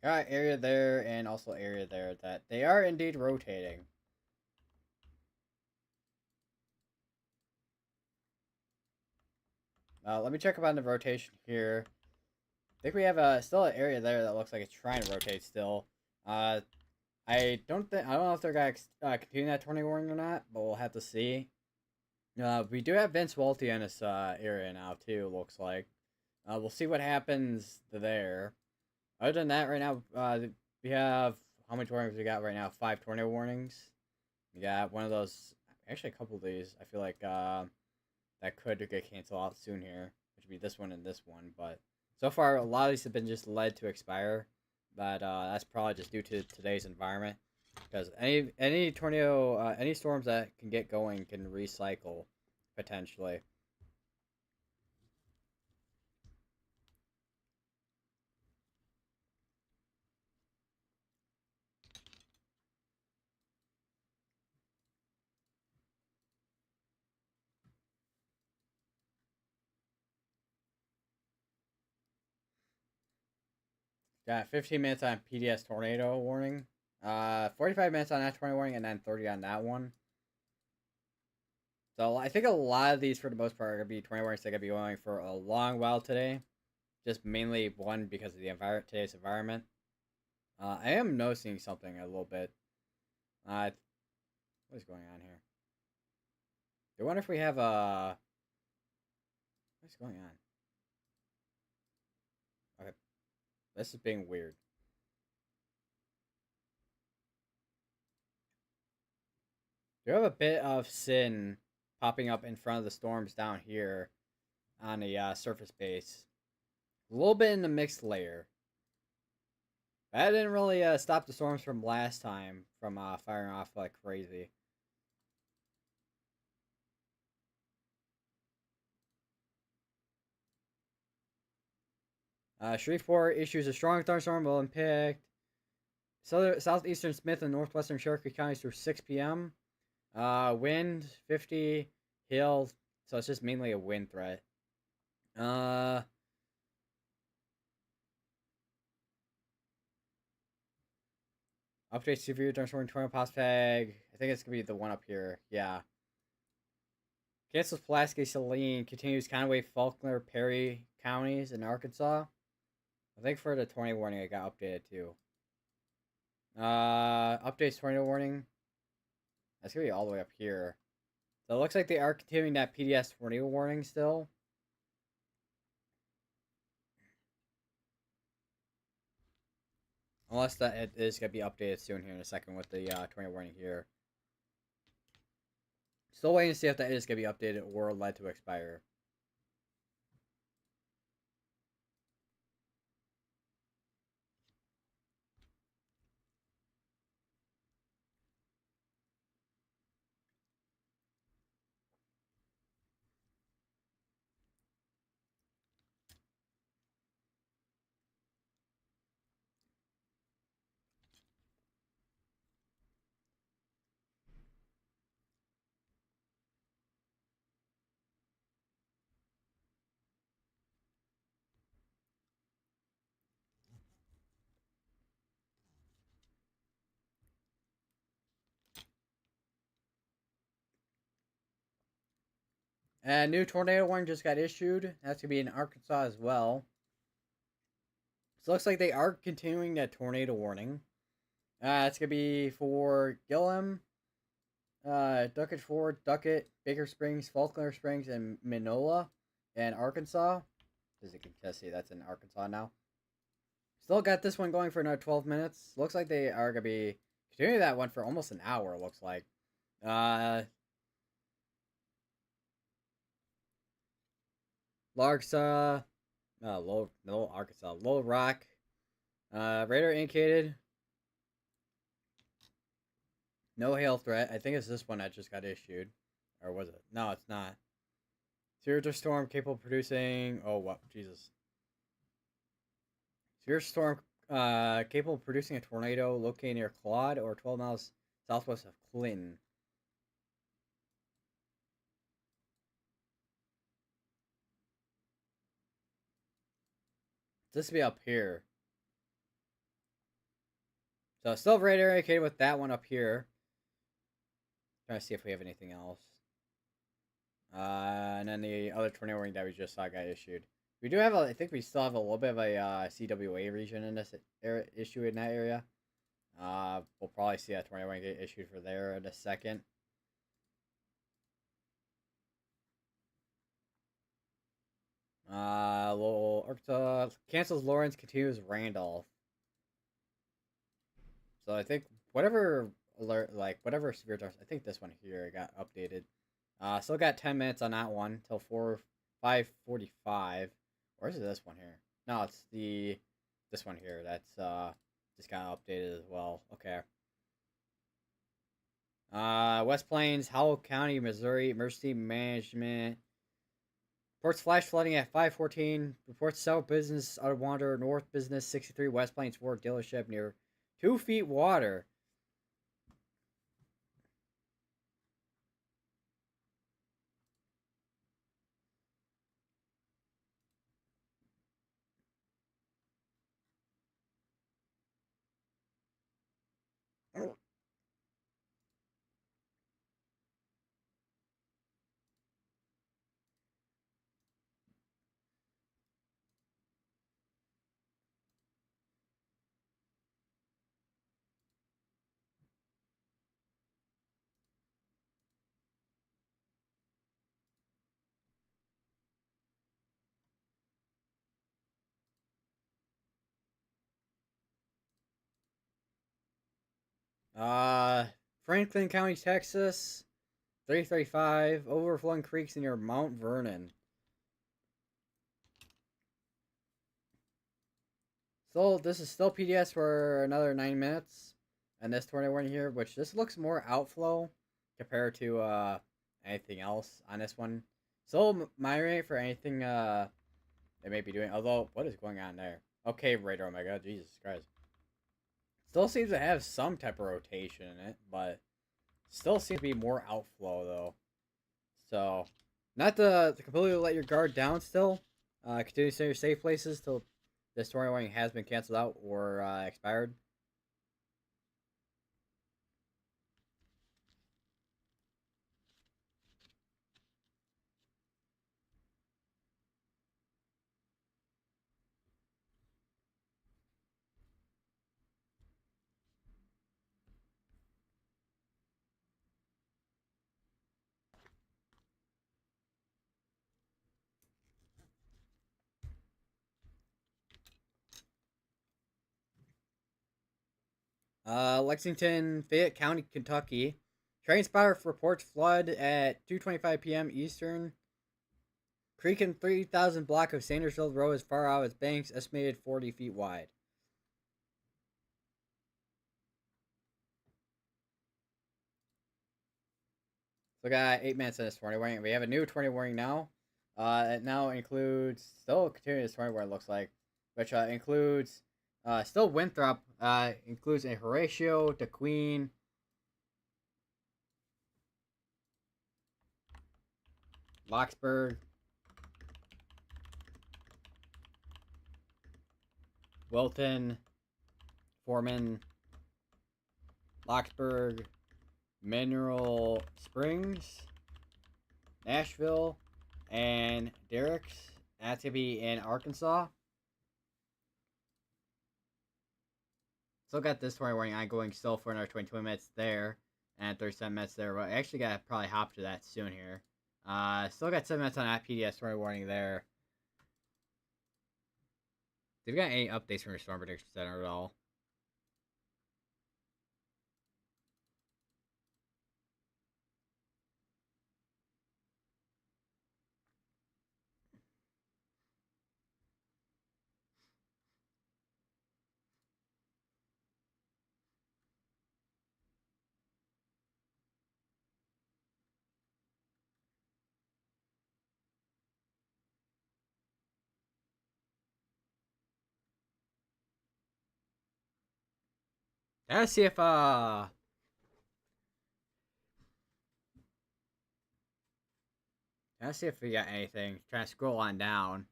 Got area there and also area there that they are indeed rotating. Let me check about the rotation here. I think we have still an area there that looks like it's trying to rotate still. Uh, I don't know if they're gonna continue that tornado warning or not, but we'll have to see. We do have Vince Walty in this area now too. Looks like. We'll see what happens there. Other than that, right now, we have how many warnings we got right now? 5 tornado warnings. We got one of those. Actually, a couple of these. I feel like that could get canceled out soon here, which would be this one and this one. But so far, a lot of these have been just led to expire. But that's probably just due to today's environment. Because any tornado, any storms that can get going can recycle potentially. Got 15 minutes on PDS tornado warning. 45 minutes on that tornado warning, and then 30 on that one. So I think a lot of these, for the most part, are gonna be tornado warnings that are gonna be going for a long while today. Just mainly one because of the today's environment. I am noticing something a little bit. What is going on here? I wonder if we have a. What's going on? Okay, this is being weird. You have a bit of sin popping up in front of the storms down here on the surface base. A little bit in the mixed layer. That didn't really stop the storms from last time from firing off like crazy. Shreveport issues a strong thunderstorm will impact southeastern Smith and northwestern Cherokee counties through 6 p.m. Wind 50, hail, so it's just mainly a wind threat. Update severe thunderstorm tornado Postpeg. I think it's gonna be the one up here. Yeah. Cancels Pulaski, Saline, continues Conway, Faulkner, Perry counties in Arkansas. I think for the tornado warning, it got updated too. Updates tornado warning. That's gonna be all the way up here. So it looks like they are continuing that PDS tornado warning still. Unless that it is gonna be updated soon here in a second with the tornado warning here. Still waiting to see if that is gonna be updated or led to expire. And new tornado warning just got issued. That's gonna be in Arkansas as well. So it looks like they are continuing that tornado warning. It's gonna be for Gillum, Duckett Ford, Duckett, Baker Springs, Faulkner Springs, and Minola, and Arkansas. As you can see, that's in Arkansas now. Still got this one going for another 12 minutes. Looks like they are gonna be continuing that one for almost an hour. Looks like. Larksaw, no Arkansas, Little Rock. Radar indicated no hail threat. I think it's this one that just got issued, or was it? No, it's not. Severe storm capable of producing. Oh, what? Jesus. Severe storm capable of producing a tornado located near Claude or 12 miles southwest of Clinton. This will be up here. So still radar indicated with that one up here. Trying to see if we have anything else. And then the other tornado warning that we just saw got issued. We do have I think we still have a little bit of a CWA region in this issue in that area. We'll probably see a tornado warning get issued for there in a second. Little Arkansas cancels Lawrence, continues Randolph. So I think whatever alert, like whatever severe darts, I think this one here got updated. Still got 10 minutes on that one till 5:45. Or is it this one here? No, it's this one here. That's just got updated as well. Okay. West Plains, Howell County, Missouri, Emergency Management. Reports flash flooding at 5:14. Reports south business out of water, north business 63, West Plains Ford dealership near 2 feet water. Uh, Franklin County, Texas, 335, overflowing creeks near Mount Vernon. So this is still PDS for another 9 minutes, and this tornado warning here, which this looks more outflow compared to anything else on this one. So my rate for anything they may be doing. Although, what is going on there? Okay, Raider Omega, Jesus Christ. Still seems to have some type of rotation in it, but still seems to be more outflow though. So, not to completely let your guard down still. Continue to stay in your safe places till this tornado warning has been canceled out or expired. Lexington, Fayette County, Kentucky. Train spotter reports flood at 2:25 p.m. Eastern. Creek and 3,000 block of Sandersville Road is far out as banks, estimated 40 feet wide. So we got 8 minutes in this tornado warning. We have a new tornado warning now. It now includes still continuing this tornado warning looks like, which includes still Winthrop. Includes a Horatio, the Queen, Locksburg, Wilton, Foreman, Locksburg, Mineral Springs, Nashville, and Derricks. That's gonna be in Arkansas. Still got this tornado warning ongoing still for another 22 minutes there, and 37 minutes there. But I actually gotta probably hop to that soon here. Still got 7 minutes on that PDS tornado warning there. Have you got any updates from your Storm Prediction Center at all? Let's see if let's see if we got anything. Trying to scroll on down.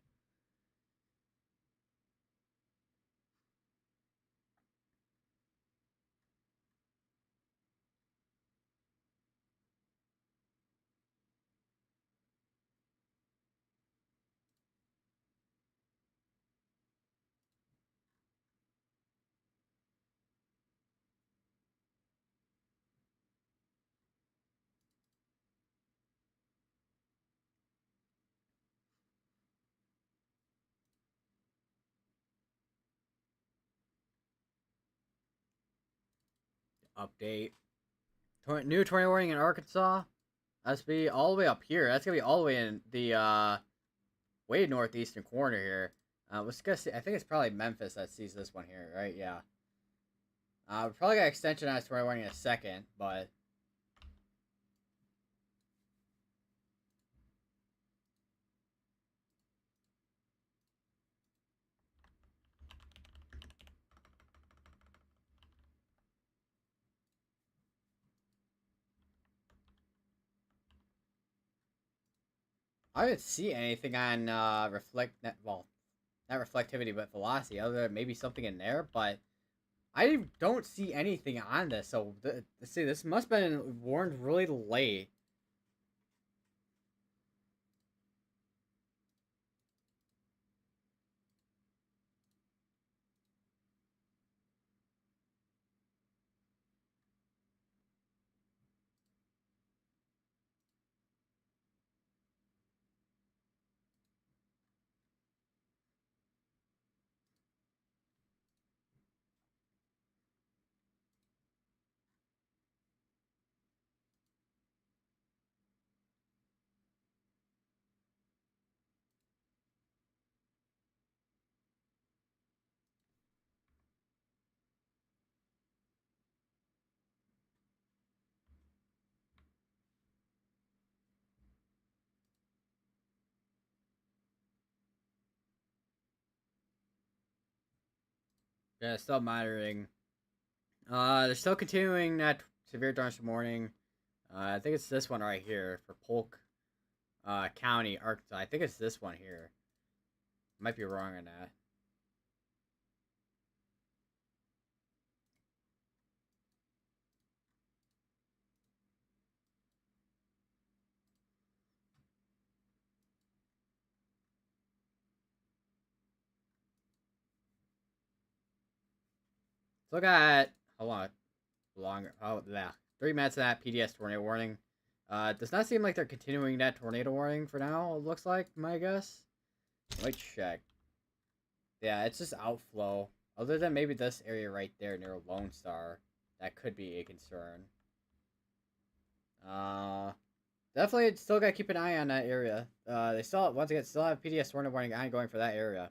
Update. New tornado warning in Arkansas. That's be all the way up here. That's gonna be all the way in the way northeastern corner here. Let's go see. I think it's probably Memphis that sees this one here, right? Yeah. We probably got extension on this tornado warning in a second, but I didn't see anything on well, not reflectivity, but velocity. Other than maybe something in there, but I don't see anything on this. So let's see. This must have been warned really late. Yeah, still monitoring. They're still continuing that severe thunderstorm warning. I think it's this one right here for Polk County, Arkansas. I think it's this one here. Might be wrong on that. Still got hold on longer. Oh yeah, 3 minutes of that PDS tornado warning. It does not seem like they're continuing that tornado warning for now. It looks like my guess. Let me check. Yeah, it's just outflow. Other than maybe this area right there near Lone Star, that could be a concern. Uh, Definitely still gotta keep an eye on that area. They still once again still have PDS tornado warning ongoing for that area.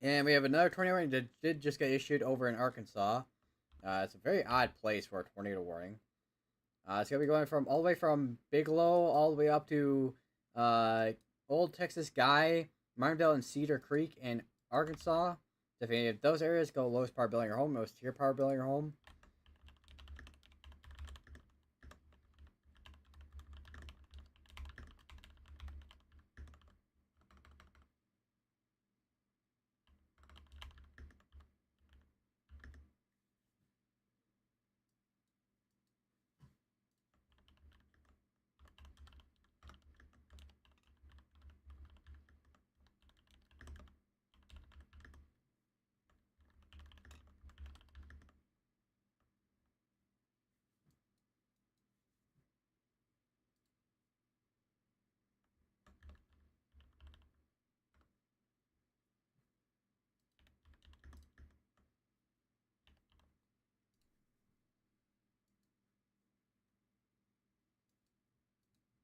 And we have another tornado warning that did just get issued over in Arkansas. It's a very odd place for a tornado warning. It's gonna be going from all the way from Bigelow all the way up to uh, Old Texas Guy, Martindale, and Cedar Creek in Arkansas. If those areas go lowest power building or home, most tier power building or home.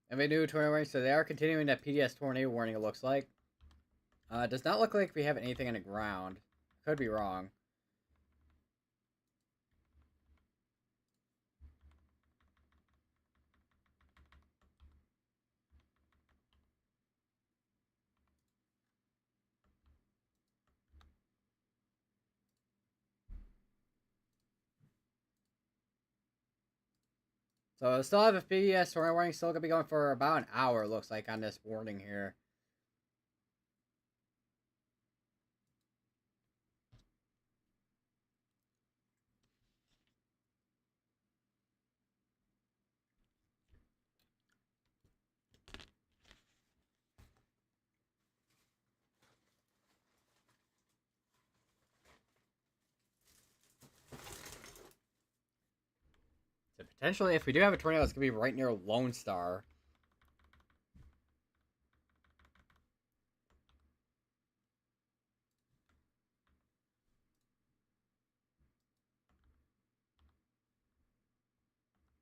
And we do tornado warning, so they are continuing that PDS tornado warning. It looks like. It does not look like we have anything on the ground. Could be wrong. So I still have a PDS tornado warning. Still gonna be going for about an hour. It looks like on this warning here. So potentially, if we do have a tornado, it's gonna be right near Lone Star.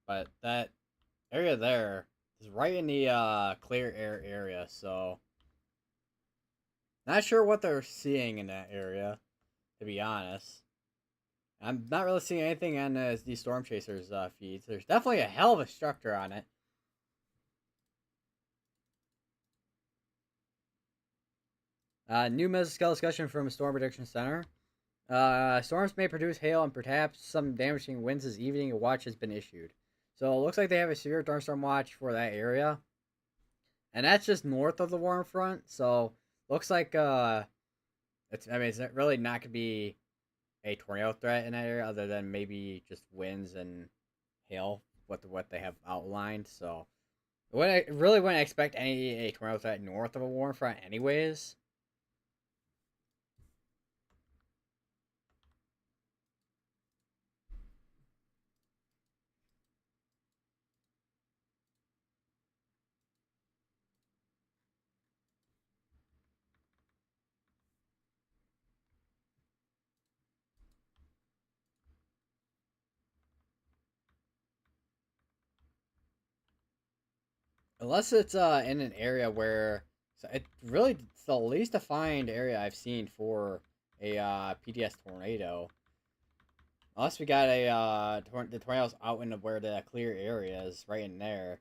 But that area there is right in the clear air area, so not sure what they're seeing in that area, to be honest. I'm not really seeing anything on these Storm Chasers feeds. There's definitely a hell of a structure on it. New Mesoscale discussion from Storm Prediction Center. Storms may produce hail and perhaps some damaging winds this evening. A watch has been issued. So it looks like they have a severe thunderstorm watch for that area. And that's just north of the warm front. So looks like it's really not gonna be a tornado threat in that area other than maybe just winds and hail what they have outlined. So I really wouldn't expect any a tornado threat north of a warm front anyways. Unless it's in an area where So it really it's the least defined area I've seen for a PDS tornado. Unless we got a the tornadoes out in where the clear area is, right in there.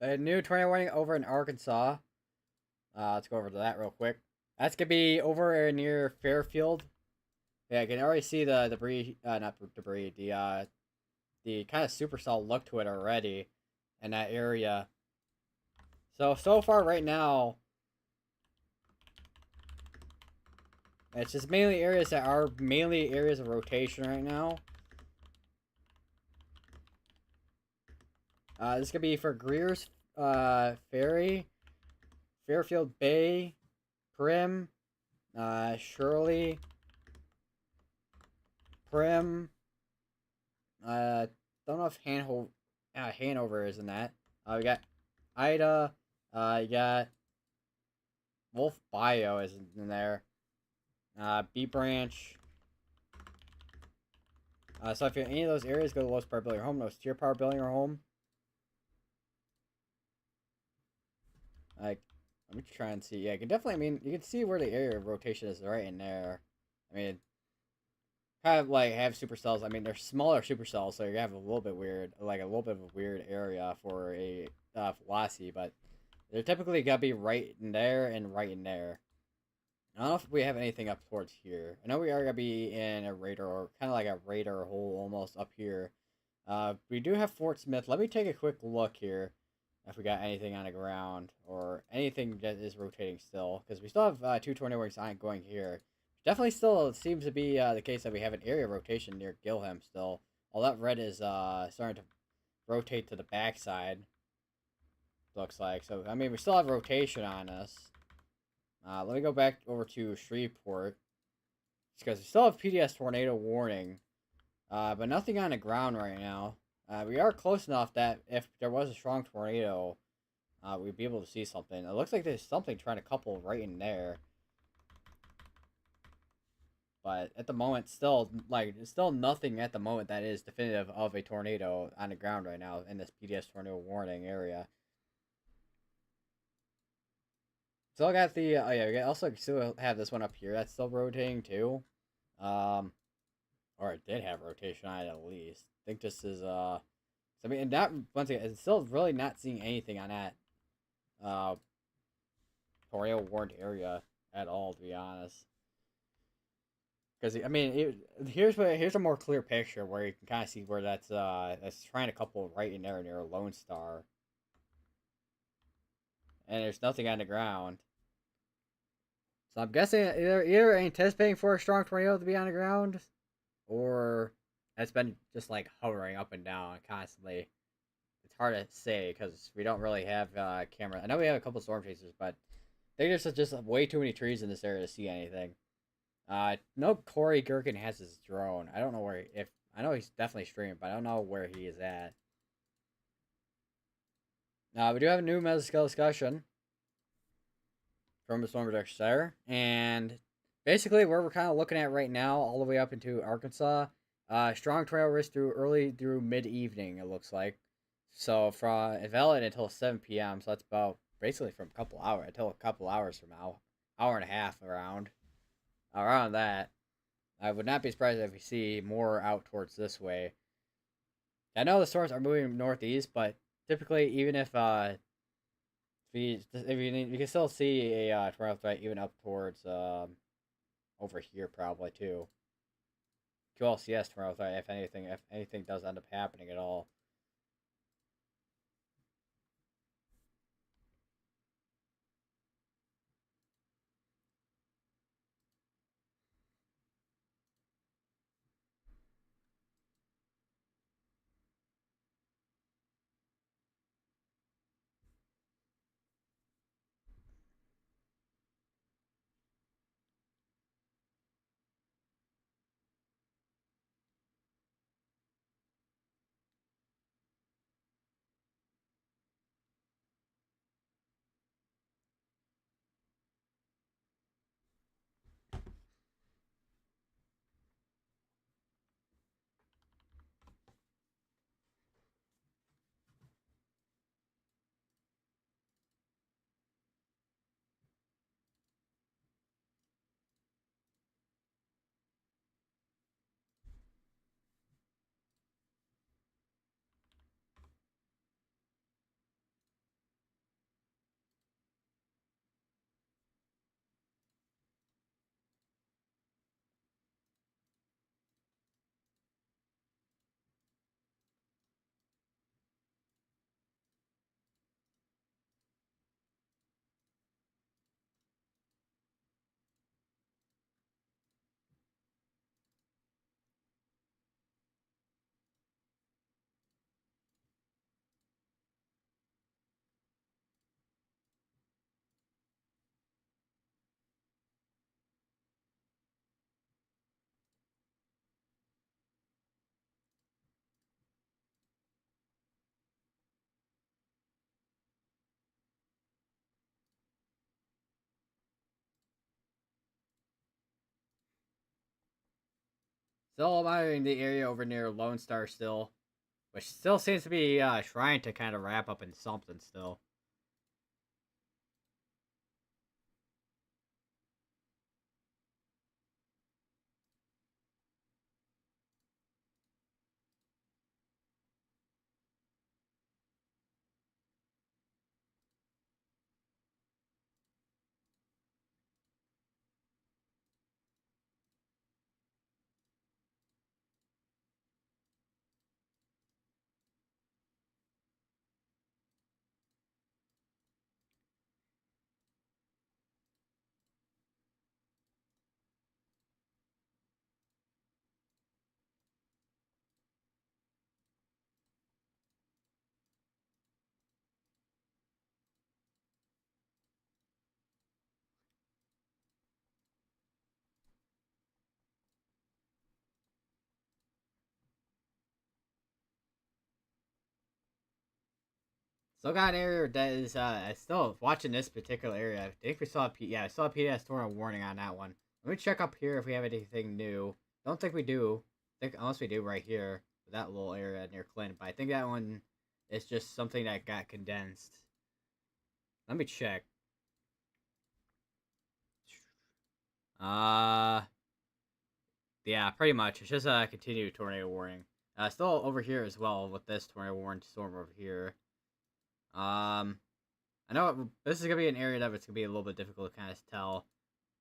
A new tornado warning over in Arkansas. Let's go over to that real quick. That's gonna be over near Fairfield. Yeah, I can already see the debris, not debris, the kind of supercell look to it already in that area. So far right now, it's just mainly areas that are mainly areas of rotation right now. This could be for Greer's Ferry, Fairfield Bay, Prim, Shirley, Prim. Don't know if Hanover is in that. We got Ida. You got Wolf Bio is in there. B Branch. So if you're in any of those areas, go to the lowest power building or home. Lowest tier power building or home. Like, let me try and see. Yeah, you can definitely. I mean, you can see where the area of rotation is right in there. I mean, kind of like have supercells. I mean, they're smaller supercells, so you have a little bit weird, like a little bit of a weird area for a velocity, but they're typically gotta be right in there and right in there. I don't know if we have anything up towards here. I know we are gonna be in a radar, or kind of like a radar hole almost up here. We do have Fort Smith. Let me take a quick look here if we got anything on the ground or anything that is rotating still, because we still have two tornado wings going here. Definitely still seems to be the case that we have an area rotation near Gilham still. All that red is starting to rotate to the backside, looks like. So, I mean, we still have rotation on us. Let me go back over to Shreveport, because we still have PDS tornado warning, but nothing on the ground right now. We are close enough that if there was a strong tornado, we'd be able to see something. It looks like there's something trying to couple right in there. But at the moment, still, like, there's still nothing at the moment that is definitive of a tornado on the ground right now in this PDS tornado warning area. Still got the, oh yeah, we also still have this one up here that's still rotating too. Or it did have rotation on it at least. I think this is, I mean, and that, once again, it's still really not seeing anything on that, tornado warned area at all, to be honest. Because I mean, here's a more clear picture where you can kind of see where that's trying to couple right in there near Lone Star, and there's nothing on the ground. So I'm guessing either anticipating for a strong tornado to be on the ground, or it's been just like hovering up and down constantly. It's hard to say because we don't really have camera. I know we have a couple storm chasers, but think there's just way too many trees in this area to see anything. No, Corey Gherkin has his drone. I don't know where. If I know he's definitely streaming, but I don't know where he is at. We do have a new Metascale discussion from the Storm Projector Center, and basically where we're kind of looking at right now, all the way up into Arkansas. Strong trail risk through early through mid evening. It looks like. So from valid until 7 p.m. So that's about basically from a couple hours until a couple hours from now, hour and a half around that. I would not be surprised if we see more out towards this way. I know the storms are moving northeast, but typically, even if we can still see a tornado threat even up towards over here probably too. QLCS tornado threat if anything does end up happening at all. Still monitoring the area over near Lone Star still, which still seems to be trying to kind of wrap up in something still. Still got an area that is still watching this particular area. I think we saw I saw a PDS tornado warning on that one. Let me check up here if we have anything new. Don't think we do. Think unless we do right here, that little area near Clinton. But I think that one is just something that got condensed. Let me check. Uh, yeah, pretty much. It's just a continued tornado warning. Still over here as well with this tornado warning storm over here. I know this is gonna be an area that it's gonna be a little bit difficult to kind of tell.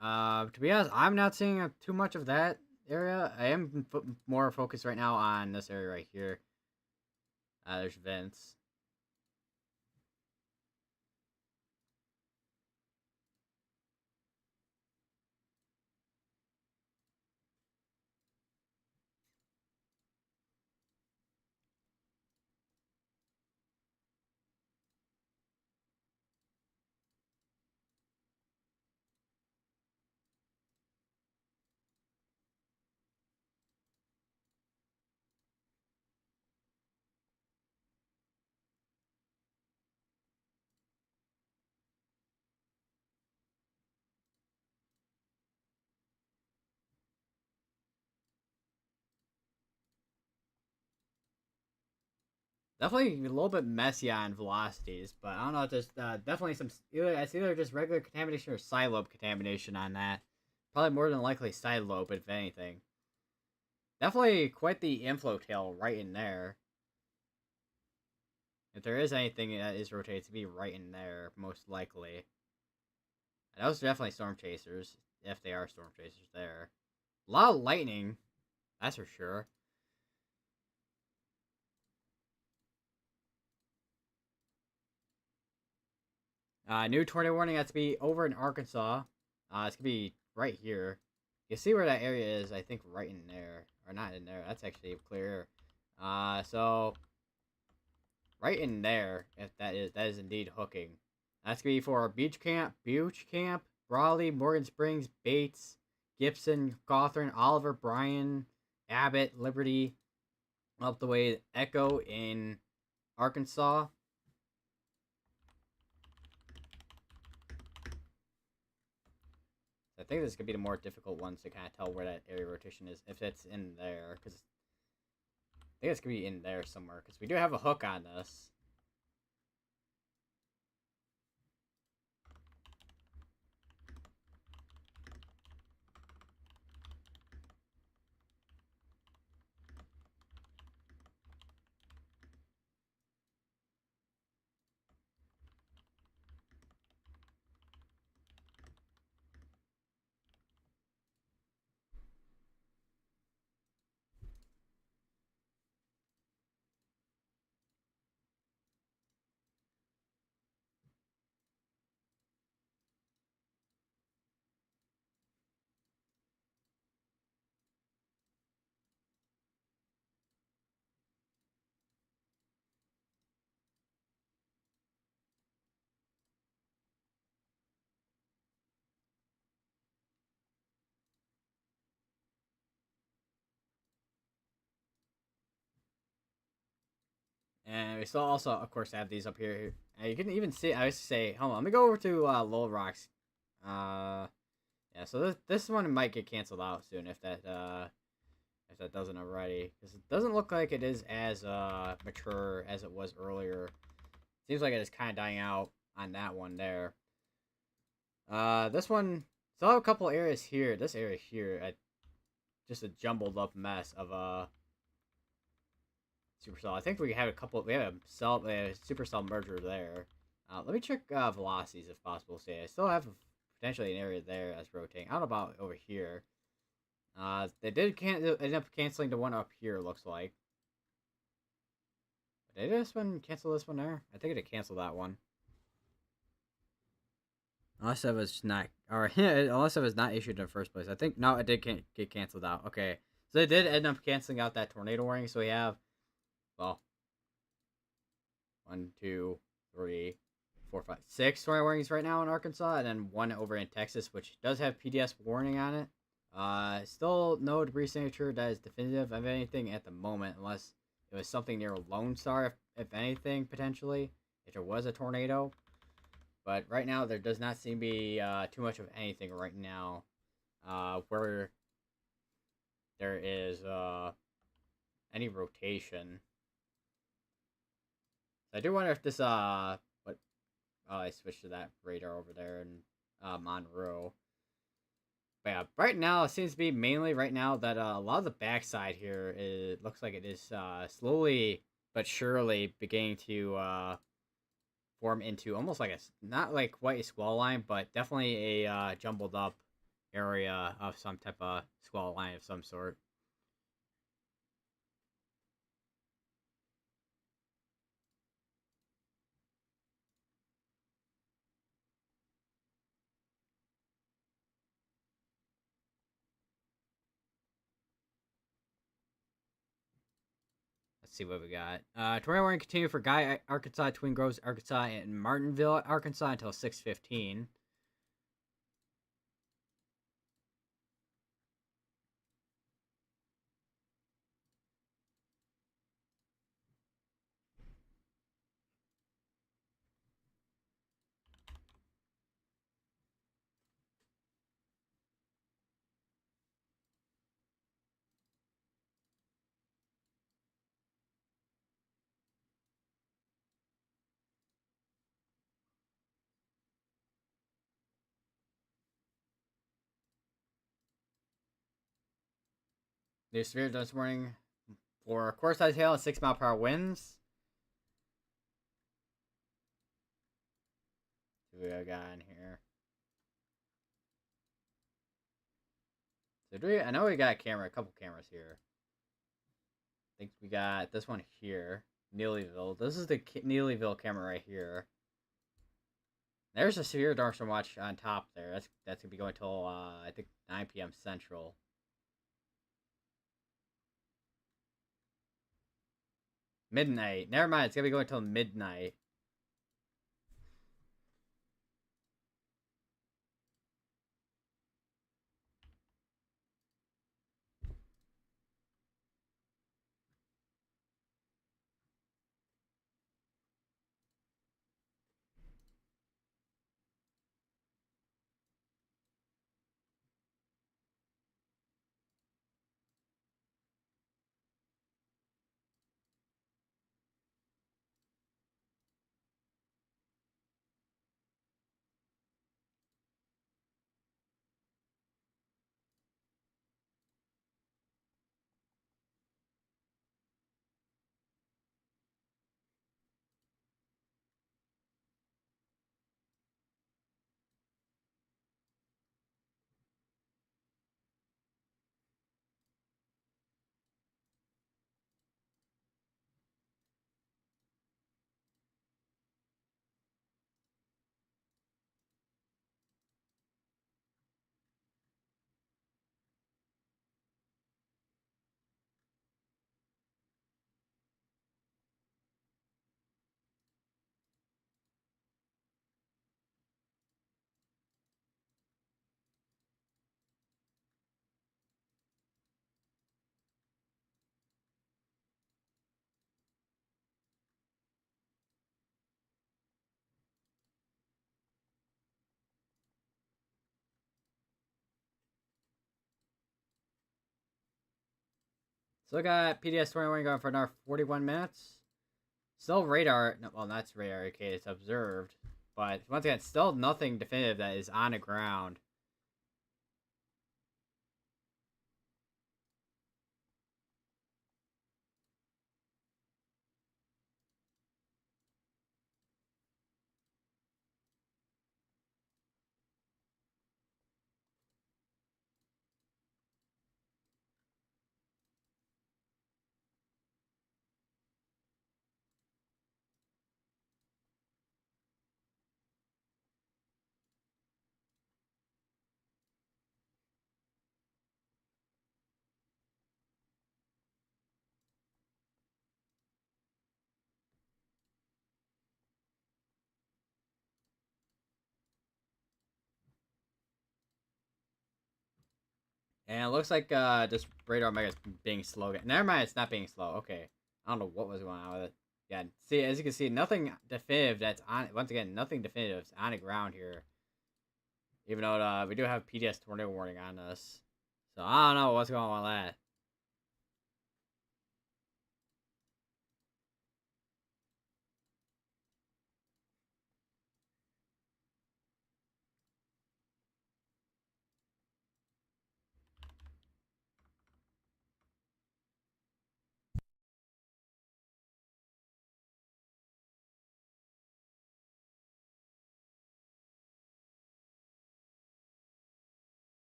To be honest, I'm not seeing too much of that area. I am more focused right now on this area right here. There's vents. Definitely a little bit messy on velocities, but I don't know. There's definitely some. It's either just regular contamination or side lobe contamination on that. Probably more than likely side lobe, if anything. Definitely quite the inflow tail right in there. If there is anything that is rotated, to be right in there, most likely. And those are definitely storm chasers, if they are storm chasers there. A lot of lightning, that's for sure. New tornado warning has to be over in Arkansas. It's gonna be right here. You see where that area is? I think right in there, or not in there. That's actually clear. So right in there, if that is indeed hooking. That's gonna be for Beach Camp, Raleigh, Morgan Springs, Bates, Gibson, Cawthorn, Oliver, Bryan, Abbott, Liberty, up the way to Echo in Arkansas. I think this could be the more difficult ones to kind of tell where that area rotation is, if it's in there, because I think it's gonna be in there somewhere, because we do have a hook on this. And we still also, of course, have these up here. And you can even see, I used to say, hold on, let me go over to Lowell Rocks. Yeah, so this one might get canceled out soon if that doesn't already, because it doesn't look like it is as mature as it was earlier. Seems like it is kind of dying out on that one there. This one still have a couple areas here. This area here, just a jumbled up mess of supercell. I think we have a couple. We have a supercell merger there. Let me check velocities if possible. Say I still have potentially an area there that's rotating. I don't know about over here. They did end up canceling the one up here. Looks like. Did this one cancel this one there? I think it did cancel that one. Unless it was not, or unless it was not issued in the first place. I think no, it did get canceled out. Okay, so they did end up canceling out that tornado warning. So we have, well, 1, 2, 3, 4, 5, 6 tornado warnings right now in Arkansas, and then one over in Texas, which does have PDS warning on it. Still no debris signature that is definitive of anything at the moment, unless it was something near Lone Star, if anything, potentially, if there was a tornado. But right now, there does not seem to be too much of anything right now where there is any rotation. So I do wonder if this what I switched to that radar over there in Monroe. But yeah, right now it seems to be mainly right now that a lot of the backside here, it looks like it is slowly but surely beginning to form into almost like not like quite a squall line, but definitely a jumbled up area of some type of squall line of some sort. Let's see what we got. Tornado warning continue for Guy, Arkansas, Twin Groves, Arkansas, and Martinville, Arkansas until 6:15. New severe this morning for course size hail and 6 mile per hour winds. What do we got in here? So do we? I know we got a couple cameras here. I think we got this one here, Neelyville. This is the Neelyville camera right here. There's a severe thunderstorm watch on top there. That's gonna be going till I think 9 p.m. Central. Midnight. Never mind. It's gonna be going till midnight. So I got PDS 21 going for another 41 minutes. Still radar. No, well, that's radar. Okay, it's observed. But once again, still nothing definitive that is on the ground. And it looks like this radar mega is being slow. Never mind, it's not being slow. Okay. I don't know what was going on with it. Yeah, see, as you can see, nothing definitive that's on. Once again, nothing definitive is on the ground here. Even though we do have PDS tornado warning on us. So I don't know what's going on with that.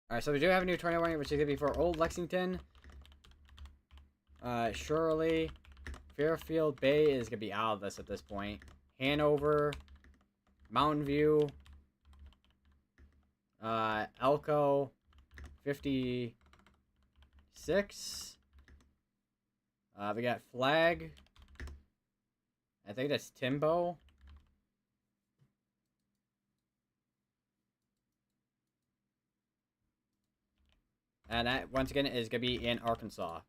Alright, so we do have a new tornado warning, which is going to be for Old Lexington. Shirley. Fairfield Bay is going to be out of this at this point. Hanover. Mountain View. Elko. 56. We got Flag. I think that's Timbo. And that, once again, is going to be in Arkansas.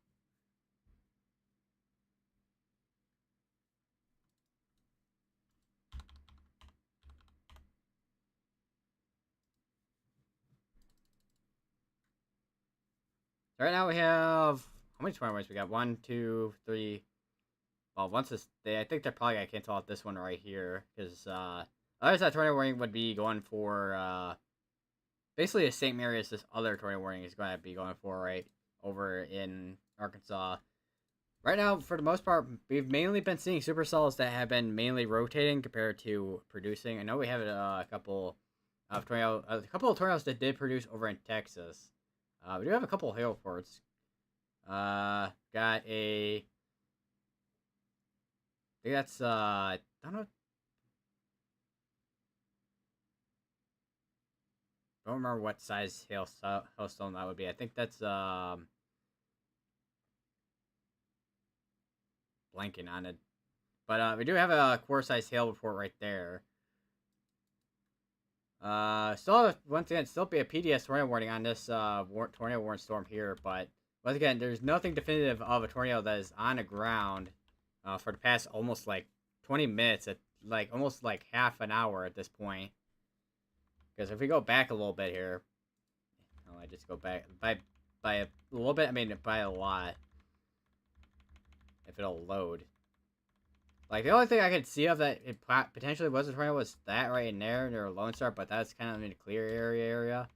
So right now we have... How many tornado warnings we got? 1, 2, 3... Well, once this... I think they're probably going to cancel out this one right here. Because, otherwise that tornado warning would be going for, basically the same area as this other tornado warning is going to be going for right over in Arkansas. Right now, for the most part, we've mainly been seeing supercells that have been mainly rotating compared to producing. I know we have a couple of tornadoes that did produce over in Texas. We do have a couple of hail reports. Got a... I think that's, I don't know. I don't remember what size hailstone that would be. I think that's, blanking on it. But, we do have a quarter-size hail report right there. Still, once again, still be a PDS tornado warning on this, tornado warning storm here, but, once again, there's nothing definitive of a tornado that is on the ground, for the past almost, like, 20 minutes, at, like, almost, like, half an hour at this point. Because if we go back a little bit here, I just go back, by a little bit, I mean, by a lot, if it'll load. Like, the only thing I could see of that it potentially was a tornado was that right in there, near Lone Star, but that's kind of in a clear area.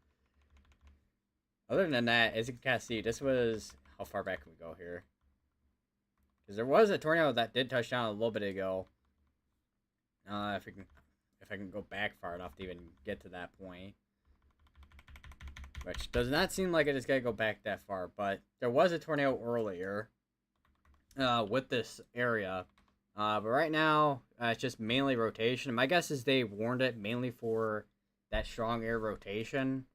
Other than that, as you can kind of see, this was... How far back can we go here? Because there was a tornado that did touch down a little bit ago. If I can go back far enough to even get to that point. Which does not seem like it is going to go back that far, but there was a tornado earlier with this area. But right now, it's just mainly rotation. My guess is they warned it mainly for that strong air rotation,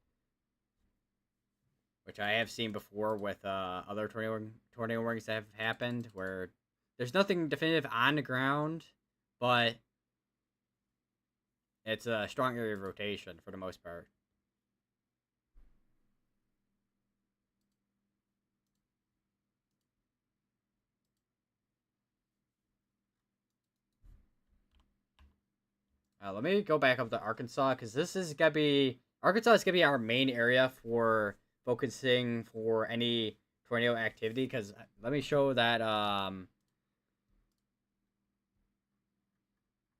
which I have seen before with other tornado warnings that have happened, where there's nothing definitive on the ground, but it's a strong area of rotation for the most part. Let me go back up to Arkansas, because this is going to be... Arkansas is going to be our main area for focusing for any tornado activity, because let me show that...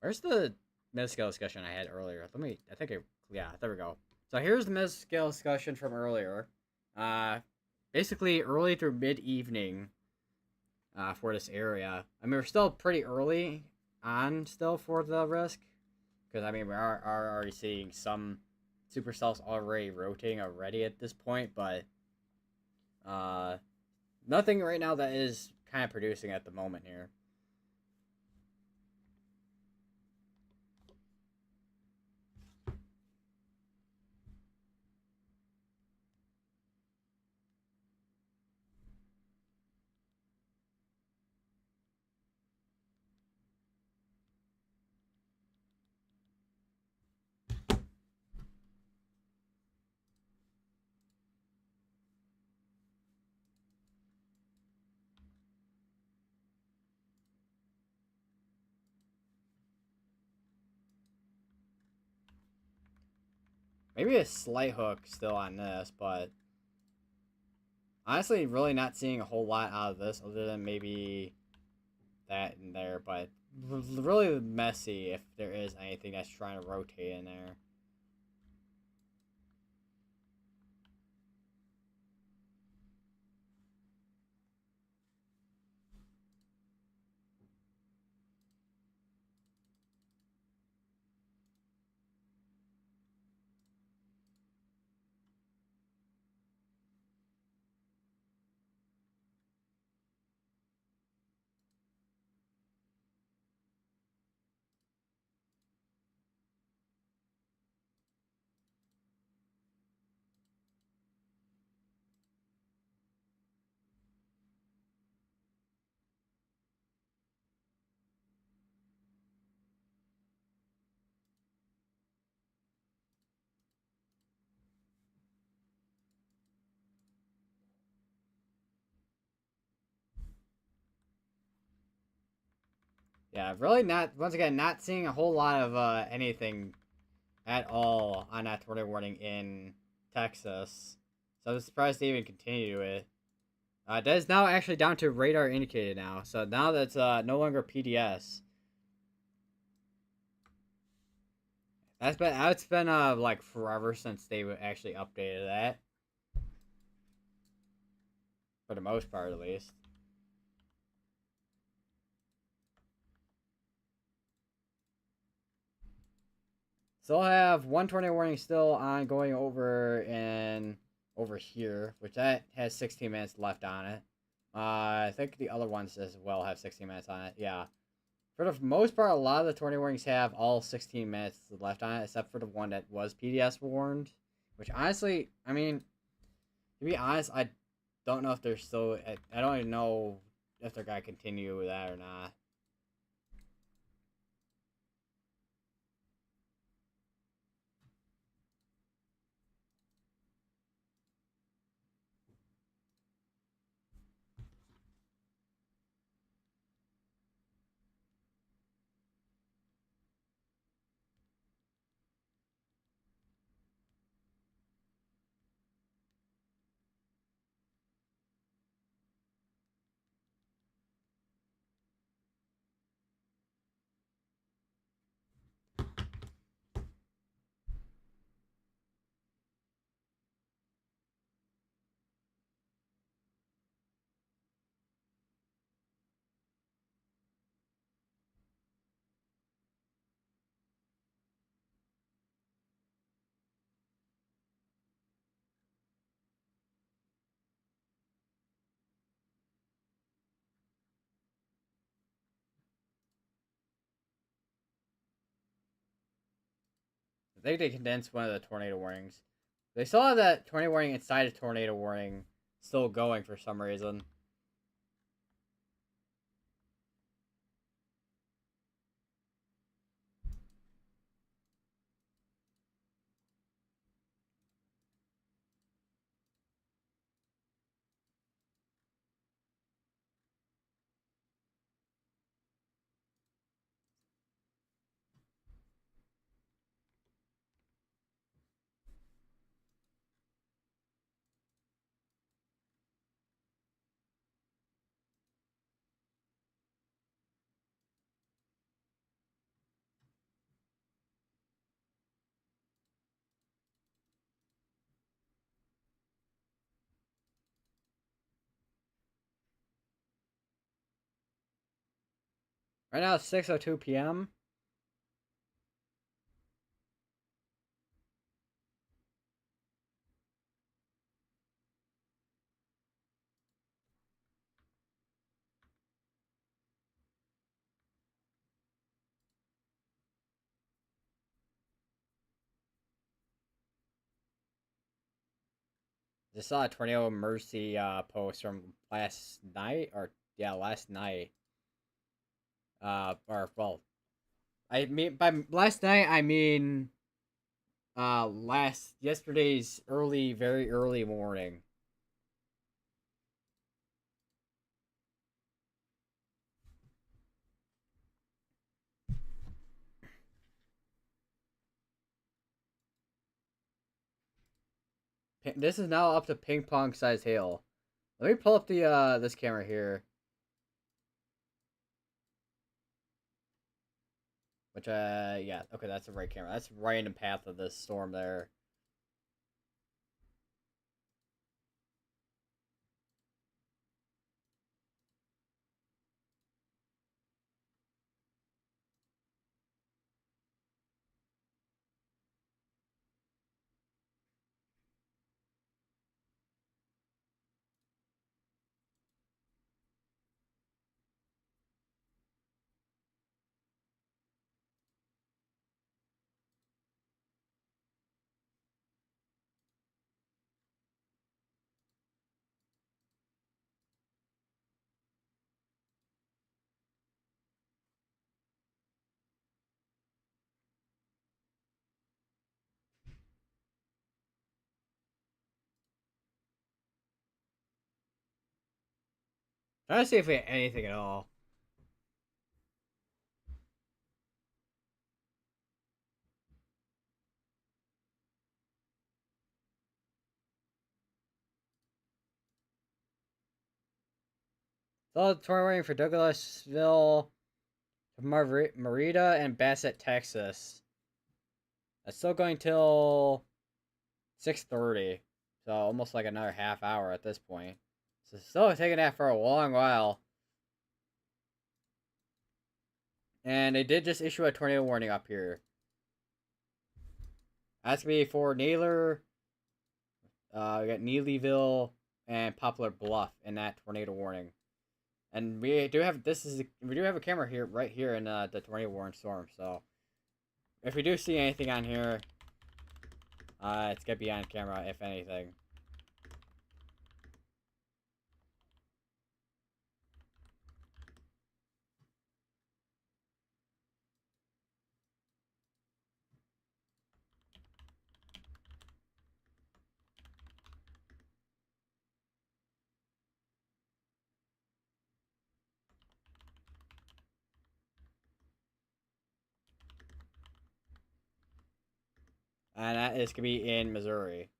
Where's the mid-scale discussion I had earlier? Yeah, there we go. So here's the mid-scale discussion from earlier. Basically, early through mid-evening for this area. I mean, we're still pretty early on still for the risk. Because, I mean, we are already seeing some supercells already rotating already at this point, but nothing right now that is kind of producing at the moment here. Maybe a slight hook still on this, but honestly, really not seeing a whole lot out of this other than maybe that in there, but really messy if there is anything that's trying to rotate in there. Yeah, really not. Once again, not seeing a whole lot of anything at all on that tornado warning in Texas. So I'm surprised they even continue it. That is now actually down to radar indicated now. So now that's no longer PDS. That's been like forever since they actually updated that. For the most part, at least. Still have one tornado warning still ongoing over here, which that has 16 minutes left on it. I think the other ones as well have 16 minutes on it. Yeah. For the most part, a lot of the tornado warnings have all 16 minutes left on it, except for the one that was PDS warned. Which honestly, I mean, to be honest, I don't know if they're still. I don't even know if they're gonna continue with that or not. I think they condensed one of the tornado warnings. They still have that tornado warning inside a tornado warning still going for some reason. Right now it's 6:02 p.m. Just saw a tornado mercy post from last night, or yeah, last night. Or well, I mean by last night I mean last yesterday's very early morning. This is now up to ping pong size hail. Let me pull up the this camera here, which yeah, okay, that's the right camera. That's right in the path of this storm there. Trying to see if we had anything at all. Still tornado warning for Douglasville, Merida, and Bassett, Texas. It's still going till 6:30, so almost like another half hour at this point. So still taking that for a long while. And they did just issue a tornado warning up here. That's gonna be for Naylor. We got Neelyville and Poplar Bluff in that tornado warning. And we do have we do have a camera here right here in the tornado warning storm. So if we do see anything on here, it's gonna be on camera if anything. And that is gonna be in Missouri.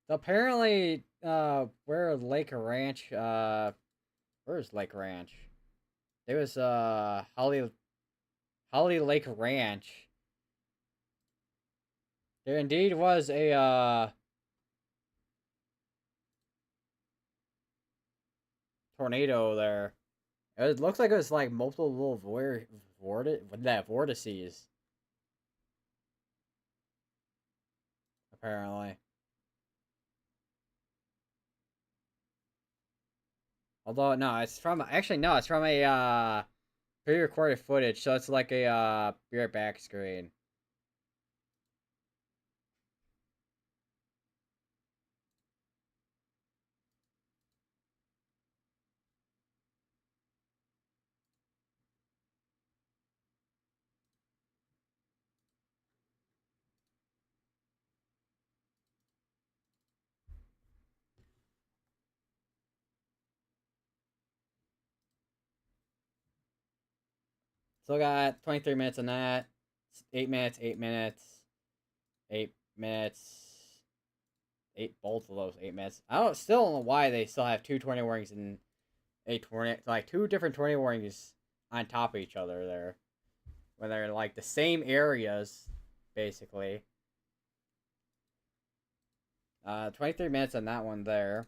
So apparently, where Lake Ranch, where's Lake Ranch? It was Holly Lake Ranch. There indeed was a tornado there. It looks like it was like multiple little vortices. Apparently, although no, it's from actually no, it's from a pre-recorded footage, so it's like a beer back screen. Still got 23 minutes on that. 8 minutes, 8 minutes, 8 minutes. Both of those 8 minutes. I don't still don't know why they still have two tornado warnings and a tornado, like two different tornado warnings on top of each other there, when they're in like the same areas, basically. 23 minutes on that one there.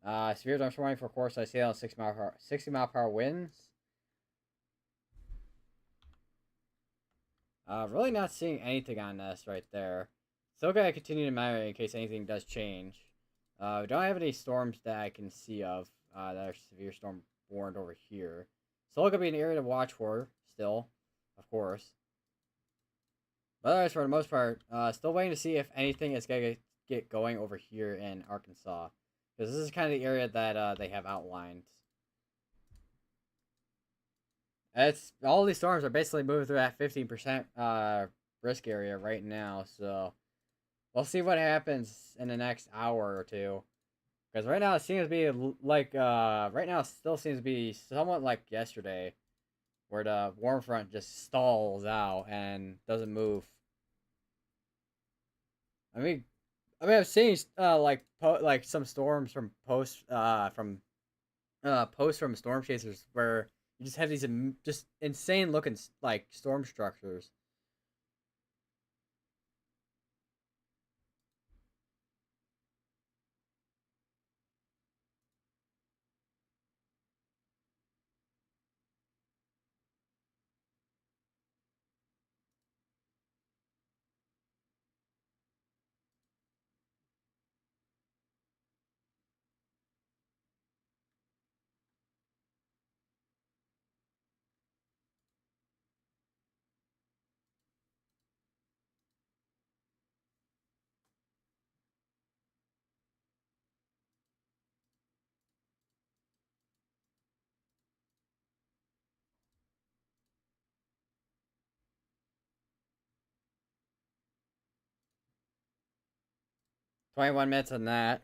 Severe storm warning for course I sail 60 mile per hour winds. Really not seeing anything on this right there. Still gotta continue to monitor in case anything does change. We don't have any storms that I can see of that are severe storm warned over here. Still gonna be an area to watch for, still, of course. But otherwise, for the most part, still waiting to see if anything is gonna get going over here in Arkansas. Because this is kind of the area that they have outlined. It's all these storms are basically moving through that 15% risk area right now, so we'll see what happens in the next hour or two. Because right now it seems to be like right now it still seems to be somewhat like yesterday, where the warm front just stalls out and doesn't move. I mean, I've seen like some storms from posts from storm chasers where you just have these just insane looking like storm structures. 21 minutes on that.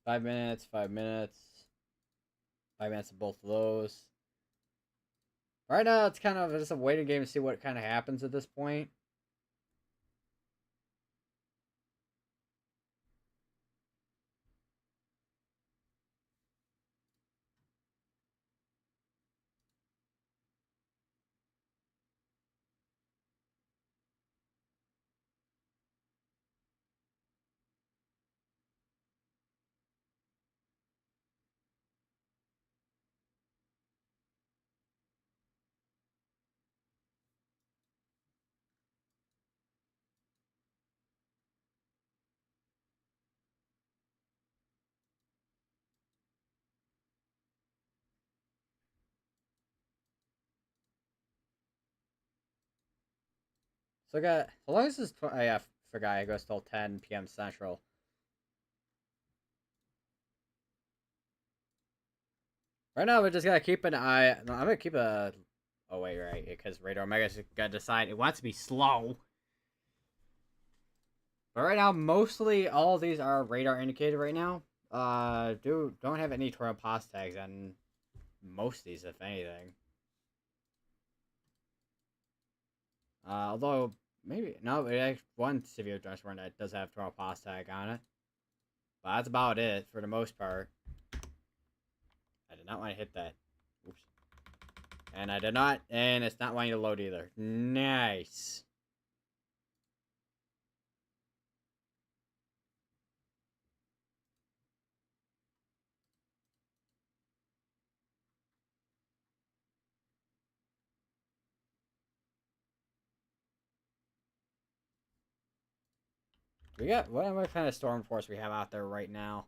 Five minutes, 5 minutes. 5 minutes of both of those. Right now, it's kind of just a waiting game to see what kind of happens at this point. So I got, how long is this? Yeah, I forgot. It goes till 10 p.m. Central. Right now, we're just gonna keep an eye. No, I'm gonna keep a. Oh wait, right, because Radar Omega's gotta decide it wants to be slow. But right now, mostly all of these are radar indicated right now. Don't have any Tornado Pos tags on most of these, if anything. Although maybe no, it has one severe thunderstorm that does have Tornado Pos tag on it. But that's about it for the most part. I did not want to hit that. Oops. And I did not, and it's not wanting to load either. Nice. We got what kind of storm force we have out there right now?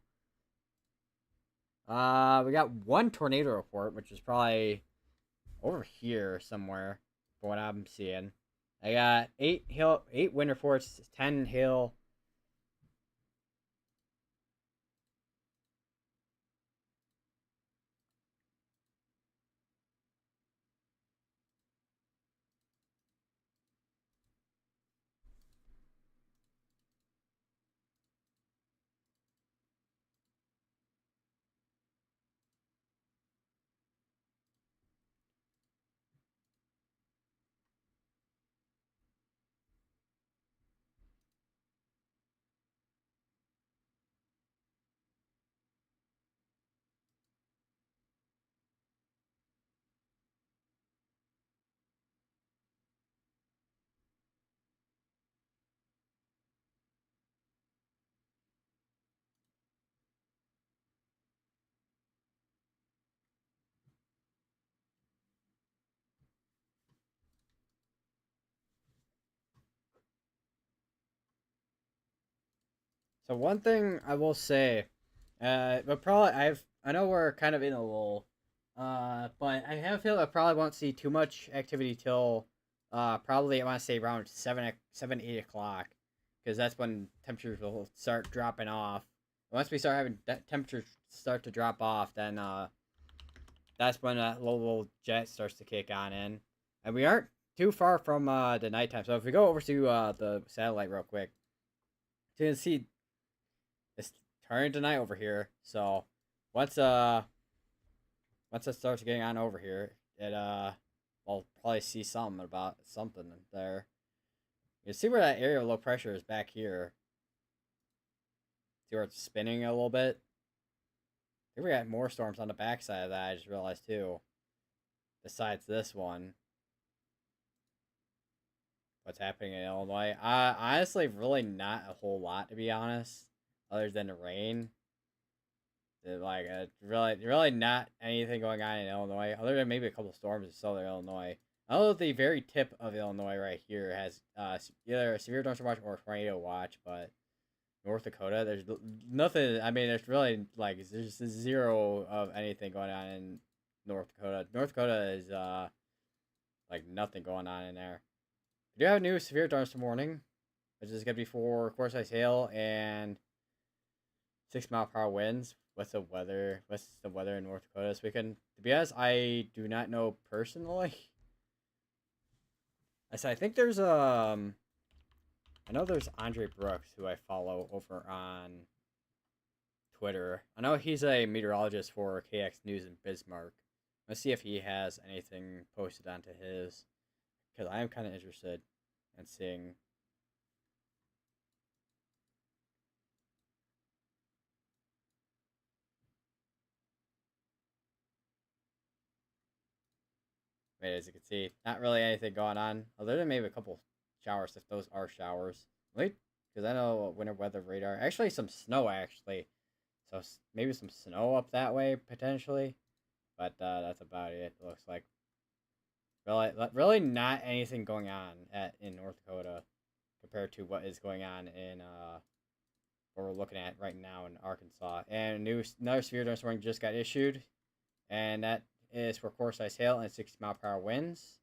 We got one tornado report, which is probably over here somewhere, from what I'm seeing. I got 8 wind reports, 10 hail. So one thing I will say, but probably I know we're kind of in a lull, but I have a feeling I probably won't see too much activity till probably I want to say around 8 o'clock, because that's when temperatures will start dropping off. Once we start having temperatures start to drop off, then that's when that low jet starts to kick on in, and we aren't too far from the nighttime. So if we go over to the satellite real quick, so you can see it's turning to night over here. So once once it starts getting on over here, it we'll probably see something about something there. You see where that area of low pressure is back here. See where it's spinning a little bit? I think we got more storms on the backside of that, I just realized too. Besides this one. what's happening in Illinois. Honestly, really not a whole lot to be honest, other than the rain. Like, really not anything going on in Illinois, other than maybe a couple storms in southern Illinois. I know the very tip of Illinois right here has either a severe thunderstorm watch or a tornado watch, but North Dakota, there's nothing. I mean, there's really like there's zero of anything going on in North Dakota. North Dakota is like nothing going on in there. We do have a new severe thunderstorm warning, which is gonna be for course ice hail and 6-mile-per-hour winds. What's the weather? What's the weather in North Dakota this weekend? To be honest, I do not know personally. I think there's I know there's Andre Brooks who I follow over on Twitter. I know he's a meteorologist for KX News in Bismarck. Let's see if he has anything posted onto his, because I am kind of interested in seeing. Wait, as you can see, not really anything going on, other than maybe a couple showers, if those are showers. Wait, because I know winter weather radar. Actually, some snow, actually. So maybe some snow up that way, potentially. But that's about it, it looks like. Really not anything going on in North Dakota compared to what is going on in what we're looking at right now in Arkansas. And another severe thunderstorm warning just got issued, and that is for core size hail and 60-mile-per-hour winds.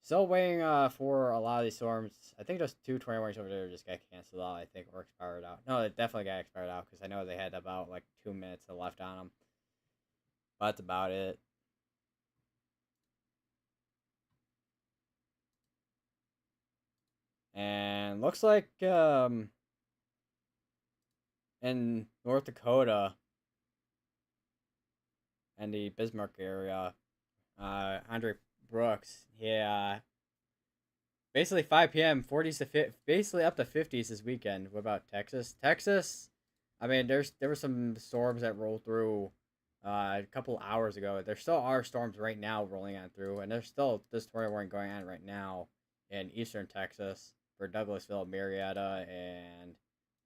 Still waiting for a lot of these storms. I think those 2 tornado warnings over there just got canceled out, I think, or expired out. No, they definitely got expired out because I know they had about like 2 minutes left on them. But that's about it. And looks like in North Dakota and the Bismarck area, Andre Brooks, yeah, basically 5 p.m. 40s to basically up to 50s this weekend. What about Texas? Texas, I mean, there were some storms that rolled through a couple hours ago. There still are storms right now rolling on through, and there's still this tornado warning going on right now in eastern Texas for Douglasville, Marietta, and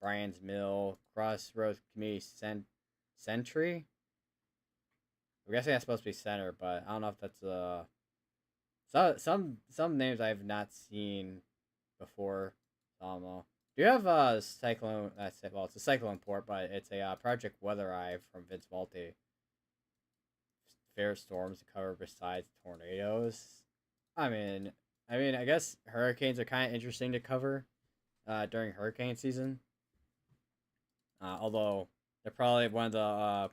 Bryan's Mill, Crossroads Community Century. I'm guessing that's supposed to be center, but I don't know if that's some names I've not seen before. I don't know. Do you have a cyclone? Well, it's a cyclone port, but it's a Project Weather Eye from Vince Valti. Fair storms to cover besides tornadoes. I mean, I guess hurricanes are kind of interesting to cover during hurricane season. Although they're probably one of the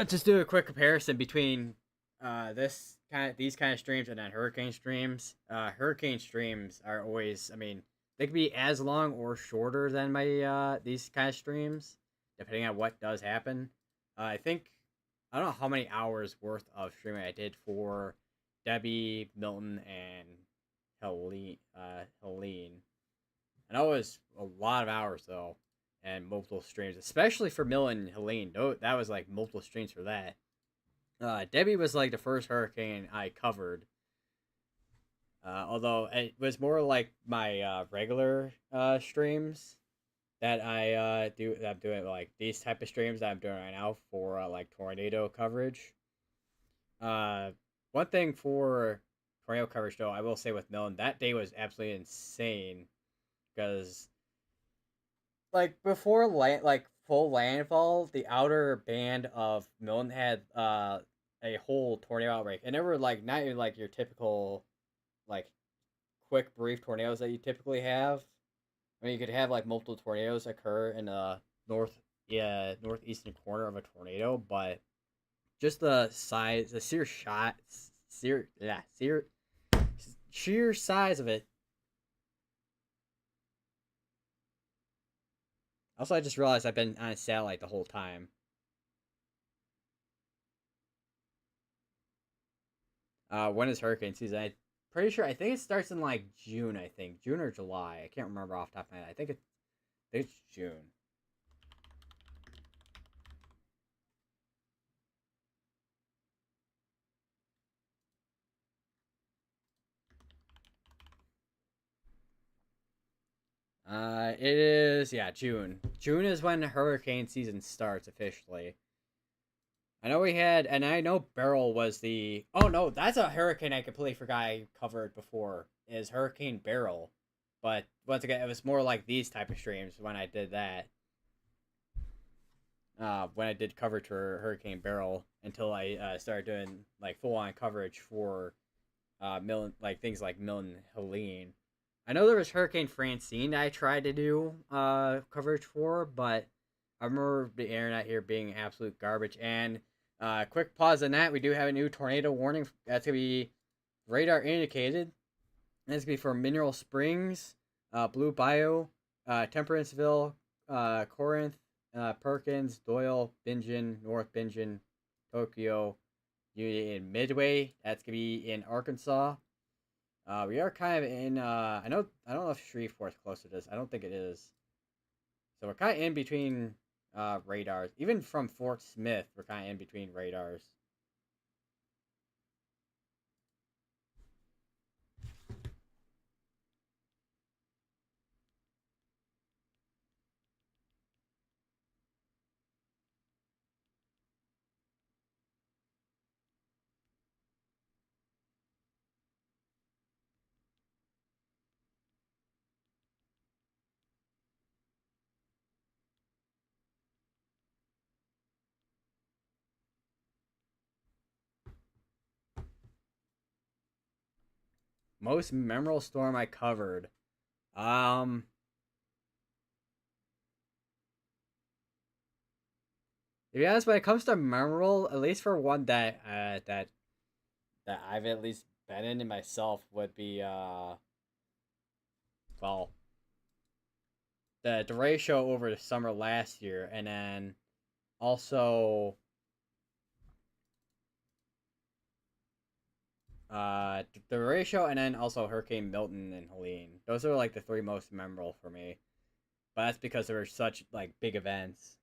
just do a quick comparison between these kind of streams and then hurricane streams. Hurricane streams are always, they can be as long or shorter than my these kind of streams, depending on what does happen. I think I don't know how many hours worth of streaming I did for Debbie, Milton, and Helene. I know it was a lot of hours though, and multiple streams, especially for Milton and Helene. That was like multiple streams for that. Debbie was like the first hurricane I covered. Although it was more like my regular streams that I do. That I'm doing like these type of streams that I'm doing right now for like tornado coverage. One thing for tornado coverage though, I will say with Milton, that day was absolutely insane because like before full landfall, the outer band of Milton had a whole tornado outbreak, and they were like not even like your typical like quick brief tornadoes that you typically have. I mean, you could have like multiple tornadoes occur in the northeastern corner of a tornado, but just the size, the sheer size of it. Also, I just realized I've been on a satellite the whole time. When is hurricane season? I'm pretty sure. I think it starts in like June. I think June or July. I can't remember off the top of my head. I think it's June. It is, yeah, June. June is when hurricane season starts officially. I know we had, and I know Beryl was the. Oh no, that's a hurricane I completely forgot I covered before. Is Hurricane Beryl, but once again, it was more like these type of streams when I did that. When I did coverage for Hurricane Beryl until I started doing like full on coverage for Milton, like things like Milton Helene. I know there was Hurricane Francine I tried to do coverage for, but I remember the internet here being absolute garbage. And quick pause on that, we do have a new tornado warning. That's gonna be radar indicated. That's gonna be for Mineral Springs, Blue Bayou, Temperanceville, Corinth, Perkins, Doyle, Bingen, North Bingen, Tokyo, Union, and Midway. That's gonna be in Arkansas. We are kind of in. I don't know if Shreveport's close to this. I don't think it is. So we're kind of in between radars. Even from Fort Smith, we're kind of in between radars. Most memorable storm I covered. Um, to be honest, when it comes to memorable, at least for one that I've at least been in myself, would be well, the DeRay show over the summer last year, and then also the ratio, and then also Hurricane Milton and Helene. Those are like the three most memorable for me, but that's because they were such like big events.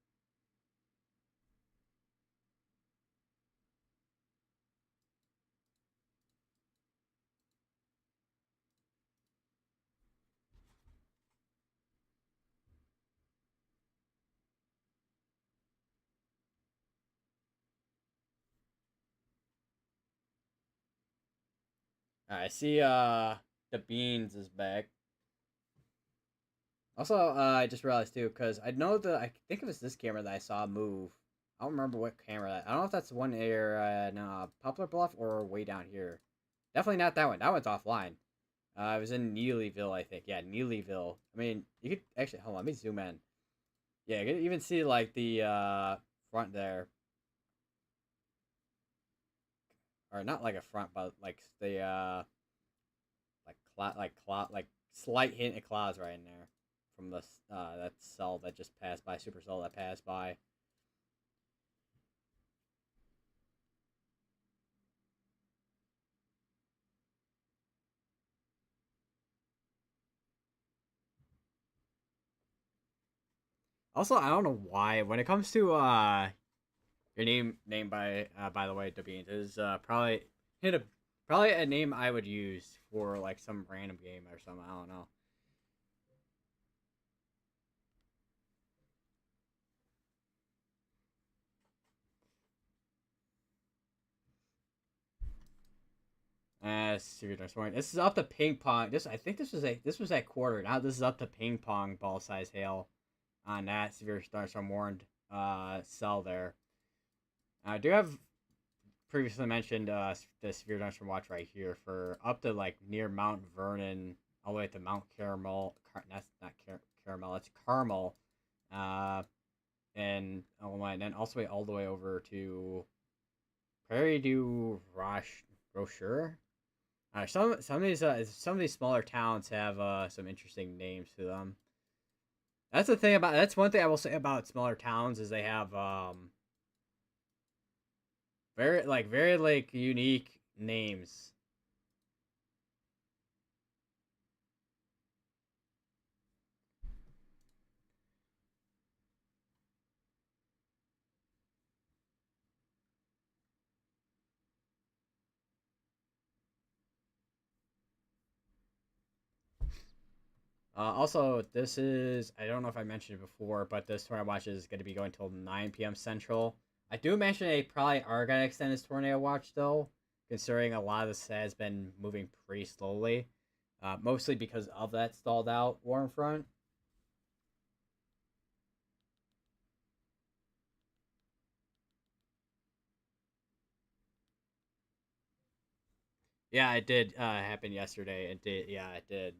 I see the beans is back. Also, I just realized too, because I know that I think it was this camera that I saw move. I don't remember what camera. I don't know if that's the one near Poplar Bluff or way down here. Definitely not that one. That one's offline. It was in Neelyville, I think. Yeah, Neelyville. I mean, you could actually hold on. Let me zoom in. Yeah, you can even see like the front there, or not like a front, but like the like slight hint of clouds right in there from the that cell that just passed by, super cell that passed by. Also, I don't know why when it comes to your name by the way, Dabine is hit a probably a name I would use for like some random game or something. I don't know. Severe Transforming. This is up to ping pong. This I think this was at quarter. Now this is up to ping pong ball size hail on that severe thunderstorm warned cell there. I do have previously mentioned the severe thunderstorm watch right here for up to like near Mount Vernon all the way to Mount Caramel. That's not Caramel. It's Carmel. Uh, and Illinois, and then also all the way over to Prairie du Rocher. Some of these smaller towns have some interesting names to them. That's the thing about that's one thing I will say about smaller towns is they have very like unique names. Also, this is, I don't know if I mentioned it before, but this tornado watch is going to be going till 9 p.m. Central. I do mention they probably are going to extend this tornado watch, though, considering a lot of this has been moving pretty slowly, mostly because of that stalled out warm front. Yeah, it did happen yesterday. It did. Yeah, it did.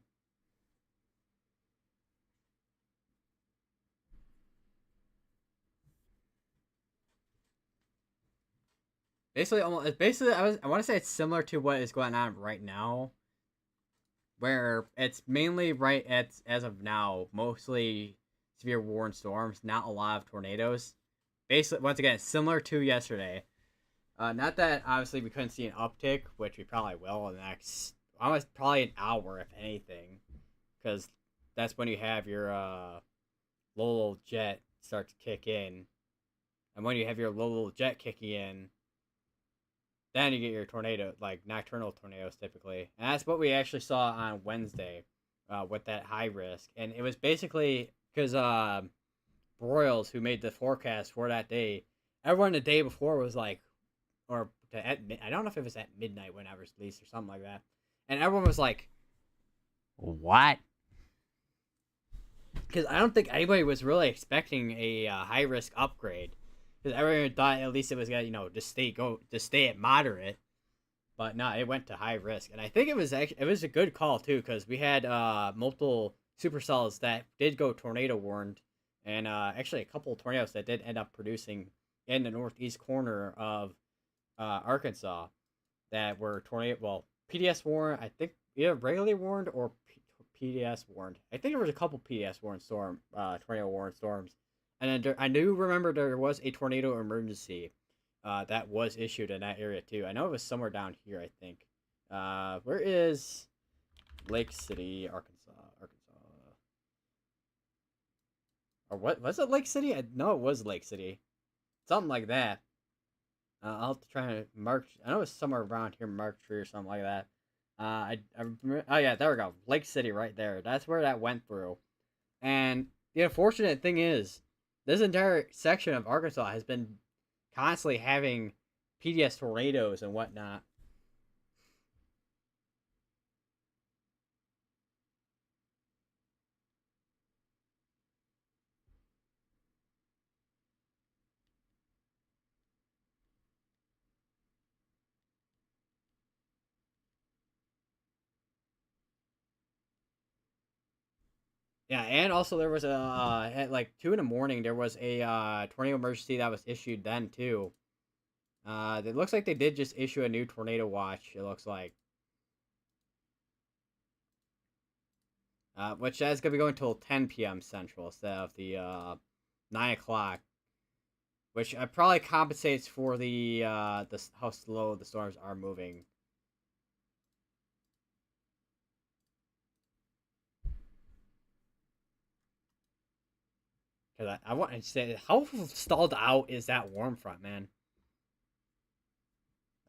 Basically, almost. Basically, I want to say it's similar to what is going on right now, where it's mainly right at as of now, mostly severe warm storms, not a lot of tornadoes. Basically, once again, similar to yesterday. Not that obviously we couldn't see an uptick, which we probably will in the next almost probably an hour, if anything, because that's when you have your little jet start to kick in, and when you have your little jet kicking in, then you get your tornado, like nocturnal tornadoes typically. And that's what we actually saw on Wednesday with that high risk. And it was basically because Broyles, who made the forecast for that day, everyone the day before was like, or I don't know if it was at midnight when I was released or something like that. And everyone was like, what? Because I don't think anybody was really expecting a high risk upgrade. Because everyone thought at least it was gonna just stay at moderate, but no, it went to high risk, and I think it was a good call too because we had multiple supercells that did go tornado warned, and actually a couple of tornadoes that did end up producing in the northeast corner of Arkansas that were tornado PDS warned. I think either regularly warned or PDS warned. I think there was a couple PDS warned tornado warned storms. And then I do remember there was a tornado emergency that was issued in that area too. I know it was somewhere down here. I think. Where is Lake City, Arkansas? Or what was it? Lake City? I know it was Lake City. Something like that. I'll have to try to mark. I know it's somewhere around here, Mark Tree or something like that. Oh yeah, there we go. Lake City, right there. That's where that went through. And the unfortunate thing is, this entire section of Arkansas has been constantly having PDS tornadoes and whatnot. Yeah, and also there was a at like 2 in the morning there was a tornado emergency that was issued then too. It looks like they did just issue a new tornado watch. It looks like, which is gonna be going till 10 p.m. Central instead of the 9 o'clock, which probably compensates for the how slow the storms are moving. Because I want to say, how stalled out is that warm front, man?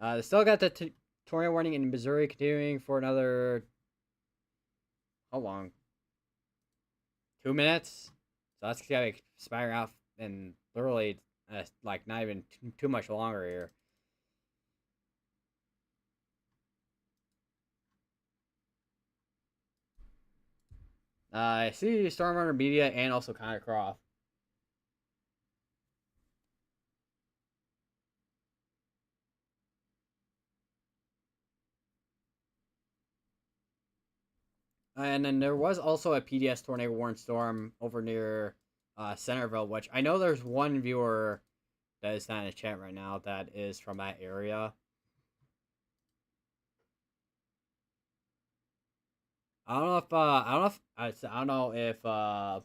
They still got the tornado warning in Missouri continuing for another, how long? 2 minutes. So that's gonna expire out in literally like not even too much longer here. I see Storm Runner Media and also Connor Croft. And then there was also a PDS tornado warning storm over near Centerville, which I know there's one viewer that is not in the chat right now that is from that area. I don't know if I don't know if I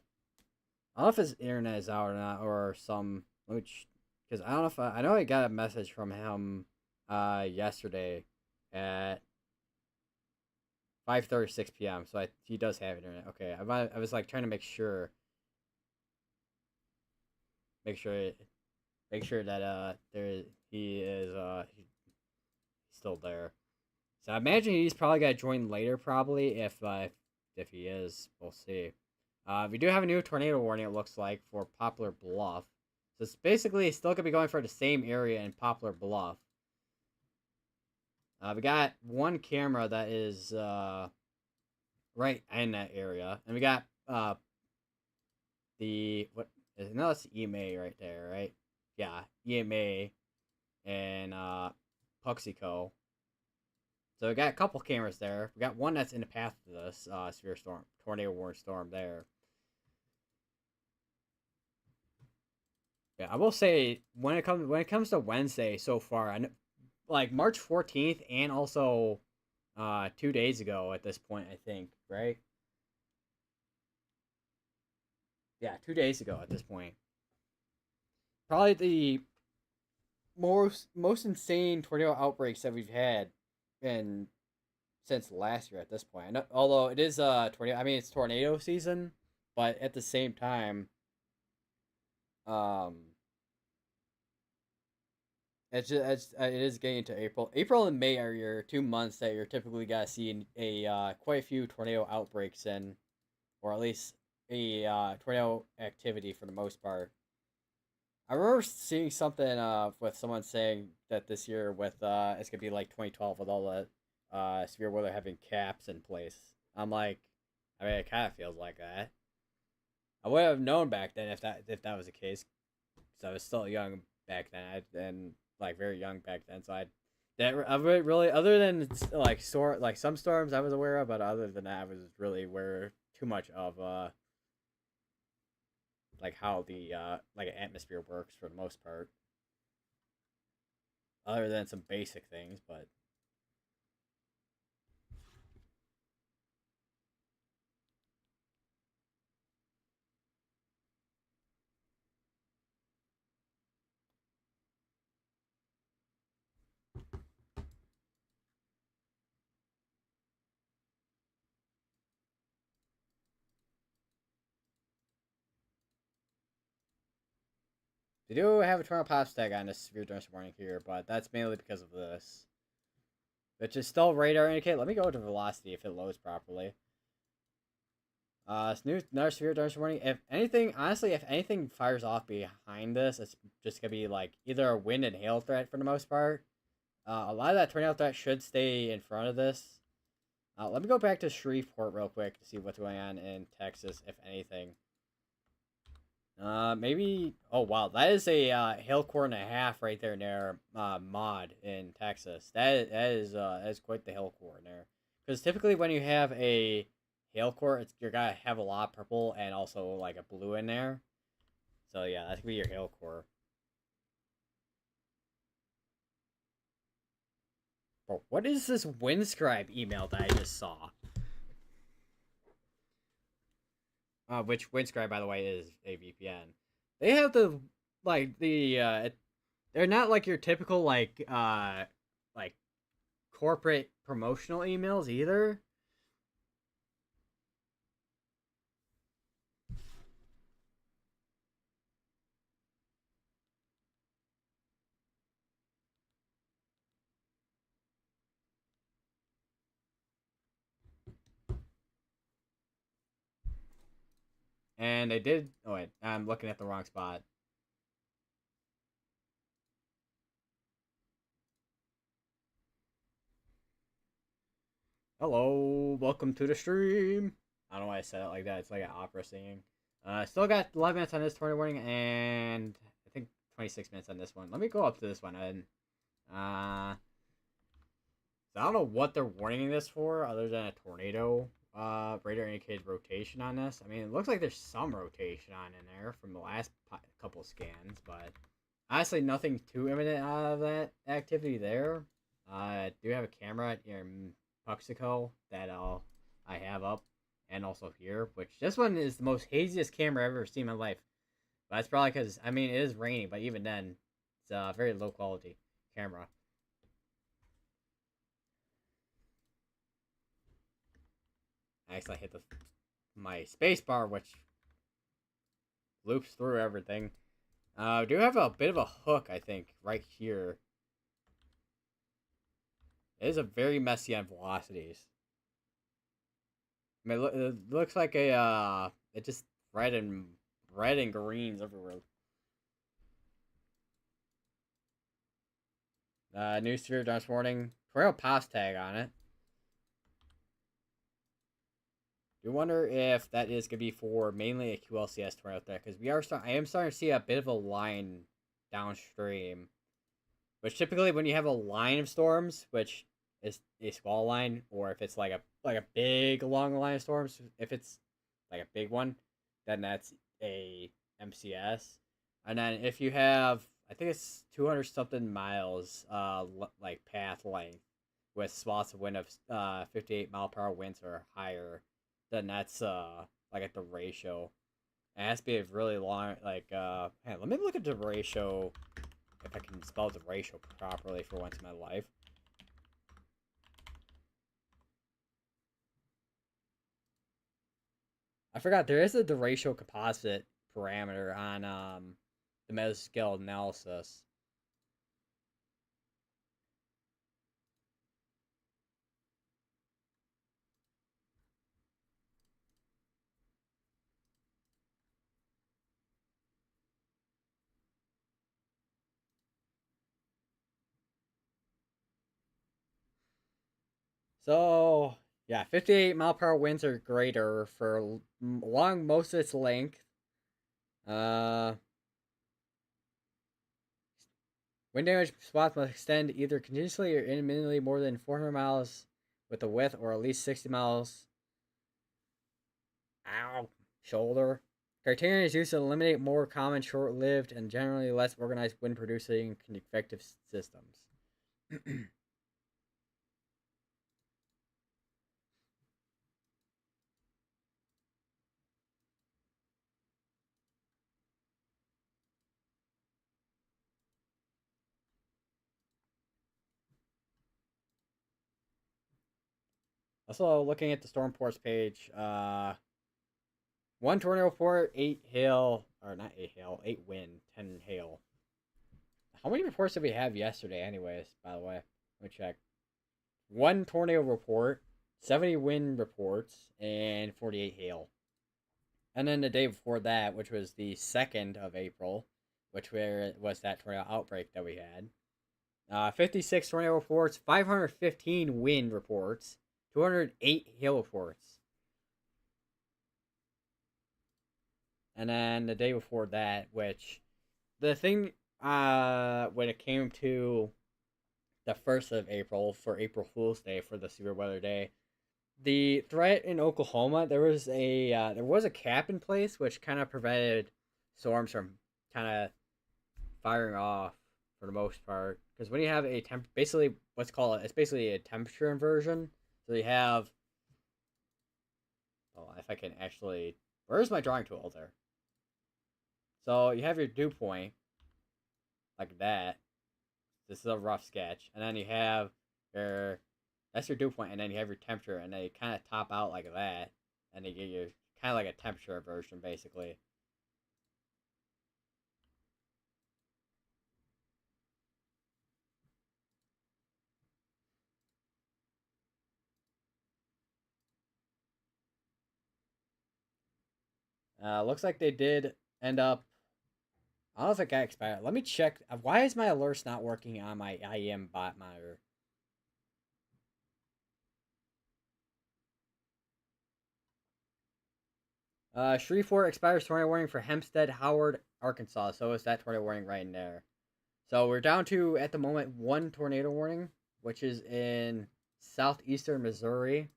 don't know if his internet is out or not, or some which because I don't know if I know I got a message from him yesterday at 5:36 p.m. So he does have internet. Okay, I was like trying to make sure make sure that there he is he's still there. So I imagine he's probably got to join later, probably if if he is, we'll see. We do have a new tornado warning, it looks like, for Poplar Bluff. So it's basically still going to be going for the same area in Poplar Bluff. We got one camera that is right in that area. And we got what? No, it's EMA right there, right? Yeah, EMA and Puxico. So we got a couple cameras there. We got one that's in the path of this severe storm, tornado warning storm there. Yeah, I will say when it comes to Wednesday so far, I know, like March 14th and also 2 days ago at this point, I think, right? Yeah, 2 days ago at this point. Probably the most insane tornado outbreaks that we've had in since last year at this point. Although it is tornado, I mean it's tornado season, but at the same time, um, it is getting into April. April and May are your 2 months that you're typically gonna see a quite a few tornado outbreaks in, or at least a tornado activity for the most part. I remember seeing something with someone saying that this year with it's gonna be like 2012 with all the severe weather having caps in place. I'm like, I mean, it kind of feels like that. I would have known back then if that was the case, because I was still young back then, and like very young back then. So I would really, other than like some storms I was aware of, but other than that, I was really aware too much of like how the like atmosphere works for the most part, other than some basic things, but. They do have a tornado pop stack on this severe thunderstorm warning here, but that's mainly because of this. Which is still radar indicate. Let me go to velocity if it loads properly. Another severe thunderstorm warning. If anything, honestly, if anything fires off behind this, it's just gonna be like either a wind and hail threat for the most part. A lot of that tornado threat should stay in front of this. Let me go back to Shreveport real quick to see what's going on in Texas, if anything. Maybe. Oh wow, that is a hail core and a half right there near Mod in Texas. That is quite the hail core in there. Because typically when you have a hail core, you're gonna have a lot of purple and also like a blue in there. So yeah, that's gonna be your hail core. Bro, what is this Windscribe email that I just saw? Which Windscribe, by the way, is a VPN. They have they're not like your typical like corporate promotional emails either. And they did. Oh wait, I'm looking at the wrong spot. Hello, welcome to the stream. I don't know why I said it like that. It's like an opera singing. Still got 11 minutes on this tornado warning, and I think 26 minutes on this one. Let me go up to this one, and so I don't know what they're warning this for, other than a tornado. Radar indicated rotation on this. I mean, it looks like there's some rotation on in there from the last couple scans, but honestly, nothing too imminent out of that activity there. I do have a camera in Puxico that I have up, and also here, which this one is the most haziest camera I've ever seen in my life. But that's probably because, I mean, it is raining, but even then, it's a very low quality camera. I actually hit my space bar, which loops through everything. We do have a bit of a hook, I think, right here. It is a very messy on velocities. I mean, it looks like a it just red and greens everywhere. New sphere this morning. Tornado pass tag on it. You wonder if that is gonna be for mainly a QLCS tornado there, because I am starting to see a bit of a line downstream. Which typically, when you have a line of storms, which is a squall line, or if it's like a big long line of storms, if it's like a big one, then that's a MCS. And then if you have, I think it's 200 something miles, like path length, with swaths of wind of 58 mile per hour winds or higher, then that's like at the ratio. It has to be a really long, like hey, let me look at the ratio if I can spell the ratio properly for once in my life. I forgot there is a deratio composite parameter on the mesoscale analysis. So yeah, 58 mile per hour winds are greater for along most of its length. Uh, Wind damage swaths must extend either continuously or intermittently more than 400 miles with a width, or at least 60 miles. Ow, shoulder. Criterion is used to eliminate more common, short-lived, and generally less organized wind-producing convective systems. Also, looking at the storm ports page, one tornado report, 8 hail, or not 8 hail, 8 wind, 10 hail. How many reports did we have yesterday, anyways? By the way, let me check. One tornado report, 70 wind reports, and 48 hail. And then the day before that, which was the 2nd of April, which was that tornado outbreak that we had. 56 tornado reports, 515 wind reports, 208 hail reports. And then the day before that, which the thing when it came to the 1st of April for April Fool's Day for the severe weather day, the threat in Oklahoma, there was a cap in place which kind of prevented storms from kind of firing off for the most part, because when you have a basically what's called it's basically a temperature inversion. So you have, oh, if I can actually, where's my drawing tool there? So you have your dew point like that. This is a rough sketch, and then you have your that's your dew point, and then you have your temperature, and they kind of top out like that, and they give you kind of like a temperature inversion basically. Looks like they did end up. I don't know if it got expired. Let me check. Why is my alerts not working on my IEM bot monitor? Shreveport expires tornado warning for Hempstead, Howard, Arkansas. So is that tornado warning right in there. So we're down to, at the moment, one tornado warning, which is in southeastern Missouri.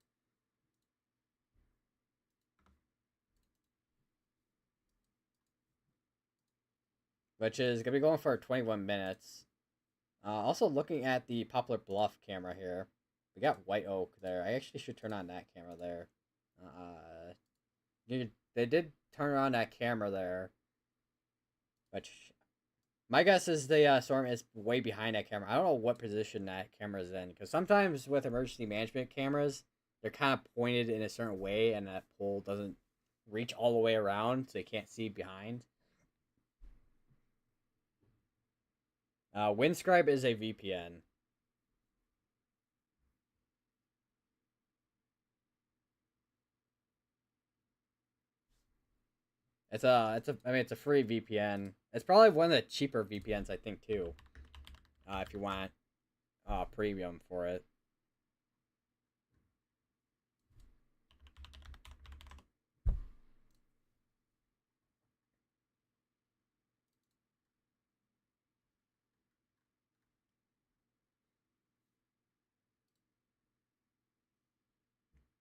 Which is going to be going for 21 minutes. Also looking at the Poplar Bluff camera here. We got White Oak there. I actually should turn on that camera there. They did turn on that camera there. Which, my guess is the storm is way behind that camera. I don't know what position that camera is in. Because sometimes with emergency management cameras, they're kind of pointed in a certain way, and that pole doesn't reach all the way around, so you can't see behind. Windscribe is a VPN. I mean, it's a free VPN. It's probably one of the cheaper VPNs, I think, too. If you want premium for it.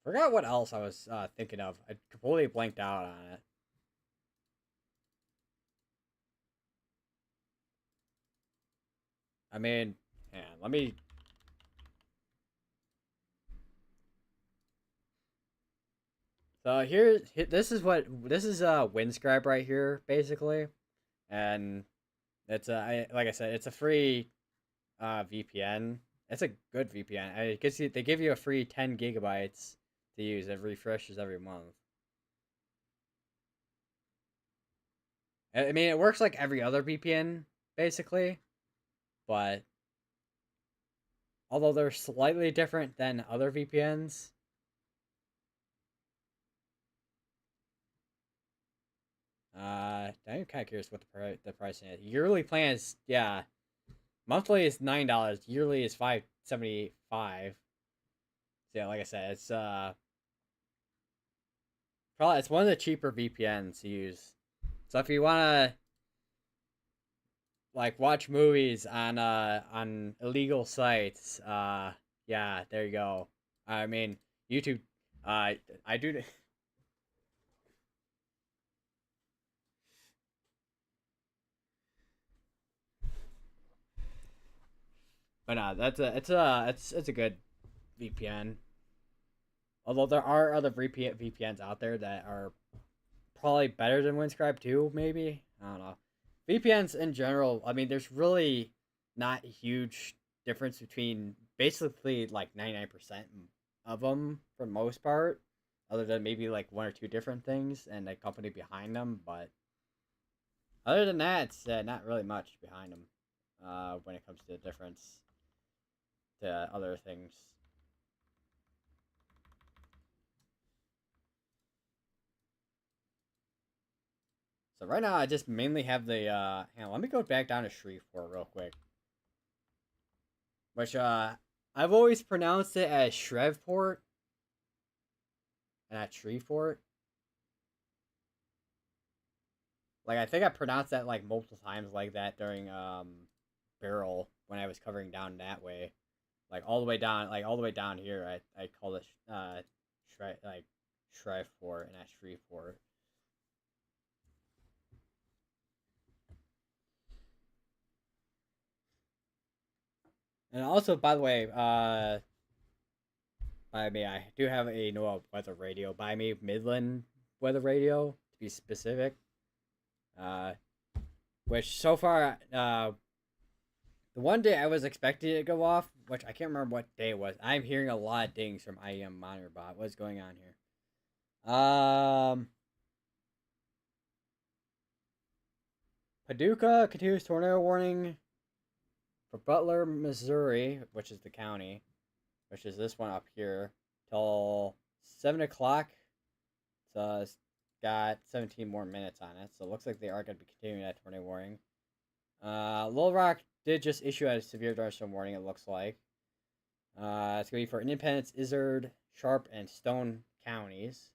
Forgot what else I was thinking of. I completely blanked out on it. I mean, man, let me. So this is Windscribe right here, basically, and it's like I said, it's a free VPN. It's a good VPN. They give you a free 10 gigabytes to use. It refreshes every month. I mean, it works like every other VPN, basically, but although they're slightly different than other VPNs. I'm kind of curious what the pricing is. Yearly plan is, yeah, monthly is $9. Yearly is $5.75. So yeah, like I said, it's probably it's one of the cheaper VPNs to use. So if you wanna like watch movies on illegal sites, yeah, there you go. I mean, YouTube, I do. But no, it's a good VPN. Although there are other VPNs out there that are probably better than Windscribe too. Maybe, I don't know. VPNs in general, I mean, there's really not a huge difference between basically like 99% of them for the most part, other than maybe like one or two different things and a company behind them. But other than that, it's not really much behind them when it comes to the difference to other things. So right now, I just mainly have the. Hang on, let me go back down to Shreveport real quick. Which I've always pronounced it as Shreveport, and not Shreveport. Like I think I pronounced that like multiple times like that during Barrel when I was covering down that way, like all the way down, like all the way down here. I called it Shreveport and not Shreveport. And also, by the way, by me, I do have a NOAA weather radio by me, Midland weather radio to be specific. Uh, which so far, the one day I was expecting it to go off, which I can't remember what day it was. I'm hearing a lot of dings from IEM Monitor Bot. What's going on here? Paducah continuous tornado warning for Butler, Missouri, which is the county, which is this one up here, till 7 o'clock. So it's got 17 more minutes on it. So it looks like they are going to be continuing that tornado warning. Little Rock did just issue a severe thunderstorm warning, it looks like. It's going to be for Independence, Izard, Sharp, and Stone counties.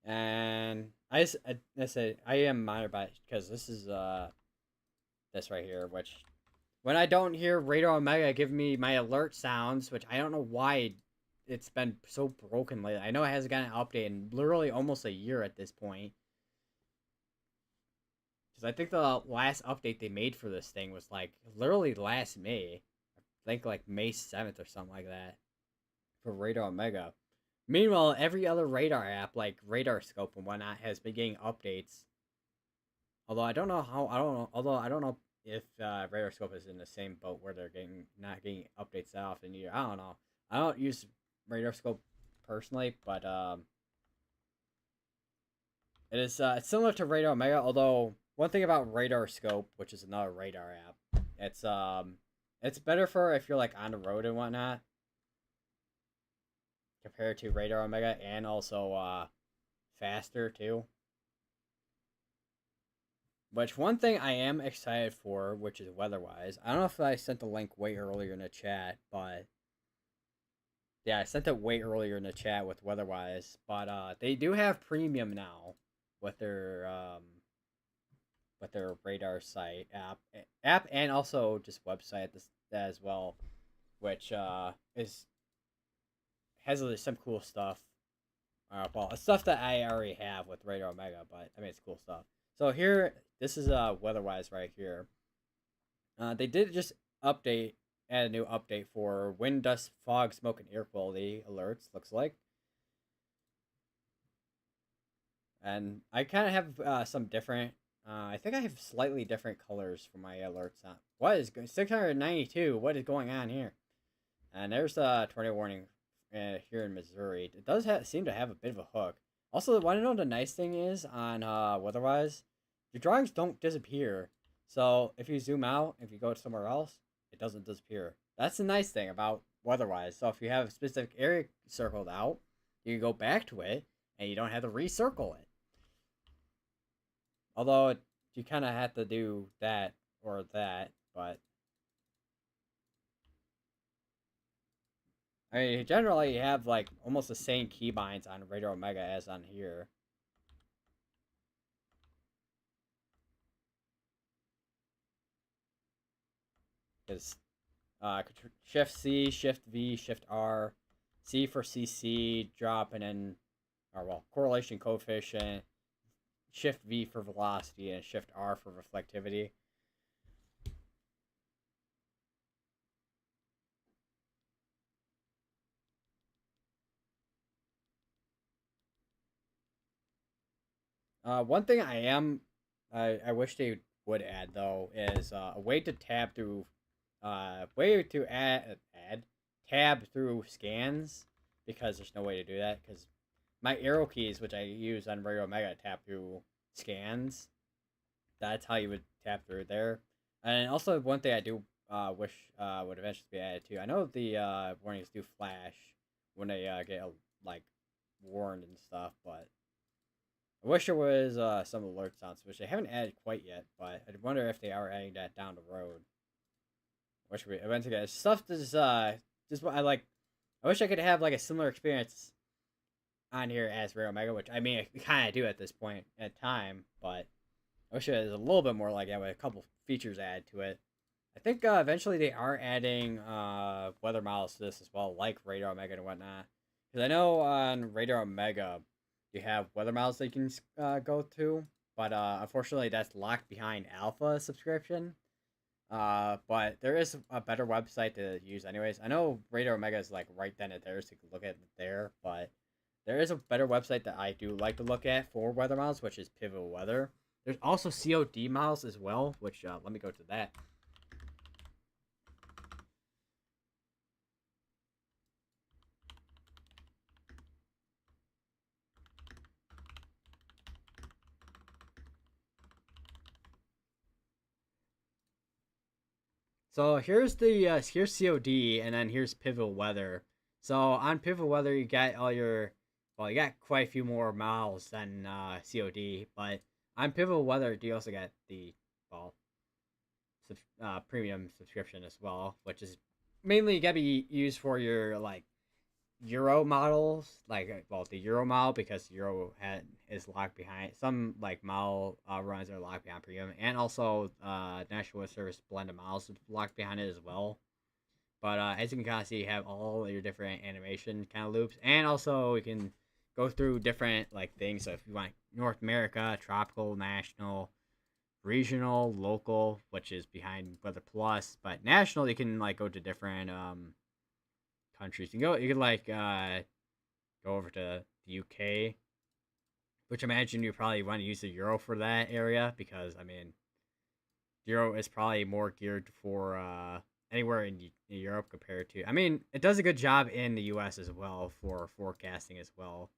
And I said I am monitored by because this is this right here, which when I don't hear Radar Omega give me my alert sounds, which I don't know why it's been so broken lately. I know it hasn't gotten an update in literally almost a year at this point. Because I think the last update they made for this thing was like literally last May. I think like May 7th or something like that for Radar Omega. Meanwhile, every other radar app like Radar Scope and whatnot has been getting updates. Although I don't know how I don't know. Although I don't know if Radar Scope is in the same boat where they're not getting updates that often either. I don't know. I don't use Radar Scope personally, but it is it's similar to Radar Omega. Although one thing about Radar Scope, which is another radar app, it's better for if you're like on the road and whatnot compared to Radar Omega, and also faster too. Which one thing I am excited for, which is weather-wise. I don't know if I sent the link way earlier in the chat, but yeah, I sent it way earlier in the chat with weather-wise. But they do have premium now with their radar site app and also just website as well, which is has some cool stuff. Well, it's stuff that I already have with Radar Omega, but I mean it's cool stuff. So here, this is weather-wise right here. They did just add a new update for wind, dust, fog, smoke, and air quality alerts. Looks like, and I kind of have some different. I think I have slightly different colors for my alerts. What is 692? What is going on here? And there's a tornado warning here in Missouri. It does seem to have a bit of a hook. Also, want to know the nice thing is on weatherwise, your drawings don't disappear. So if you zoom out, if you go somewhere else, it doesn't disappear. That's the nice thing about weatherwise. So if you have a specific area circled out, you can go back to it, and you don't have to recircle it. Although you kind of have to do that or that, but I mean, generally you have like almost the same keybinds on Radar Omega as on here. Because Shift C, Shift V, Shift R, C for CC, drop, and then, or well, correlation coefficient, Shift V for velocity, and Shift R for reflectivity. One thing I wish they would add though is a way to tab through, way to add tab through scans, because there's no way to do that because my arrow keys, which I use on Radio Omega, tap through scans. That's how you would tap through there. And also one thing I do wish would eventually be added too. I know the warnings do flash when they get like warned and stuff, but I wish there was some alert sounds, which they haven't added quite yet. But I wonder if they are adding that down the road. Wish we eventually get stuff. Just what I like. I wish I could have like a similar experience on here as Rare Omega, which I mean I kind of do at this point at time, but I wish it was a little bit more like that with a couple features added to it. I think eventually they are adding weather models to this as well, like Radar Omega and whatnot. Because I know on Radar Omega you have weather models that you can go to, but unfortunately that's locked behind Alpha subscription. But there is a better website to use anyways. I know Radar Omega is like right then and there, so you can look at it there, but there is a better website that I do like to look at for weather models, which is Pivotal Weather. There's also COD models as well, which let me go to that. So here's the here's COD, and then here's Pivotal Weather. So on Pivotal Weather, you got all your, well, you got quite a few more miles than COD, but on Pivotal Weather, you also got the, well, premium subscription as well, which is mainly gotta be used for your like Euro models, like, well, the Euro model, because is locked behind some like model runs are locked behind premium, and also National Weather Service blended models is locked behind it as well. But as you can kind of see, you have all your different animation kind of loops, and also you can go through different like things. So if you want North America, tropical, national, regional, local, which is behind Weather Plus, but national you can like go to different countries. You can like go over to the UK, which I imagine you probably want to use the euro for that area, because I mean, euro is probably more geared for anywhere in Europe compared to. I mean, it does a good job in the US as well for forecasting as well.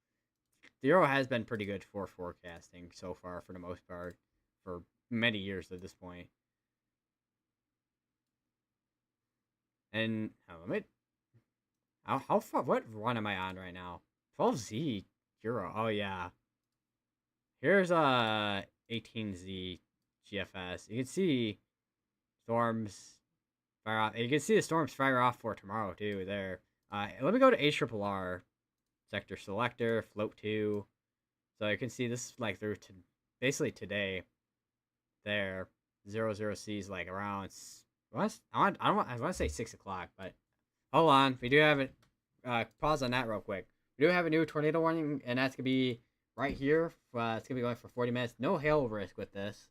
The euro has been pretty good for forecasting so far for the most part for many years at this point. And how far? What run am I on right now? 12Z Euro. Oh yeah. Here's 18Z GFS. You can see storms fire off. You can see the storms fire off for tomorrow too. There. Let me go to HRRR sector selector float 2. So you can see this is like through to basically today. There, 00C is like around. I want to say 6 o'clock, but hold on. We do have it. Pause on that real quick. We do have a new tornado warning, and that's gonna be right here. It's gonna be going for 40 minutes. No hail risk with this,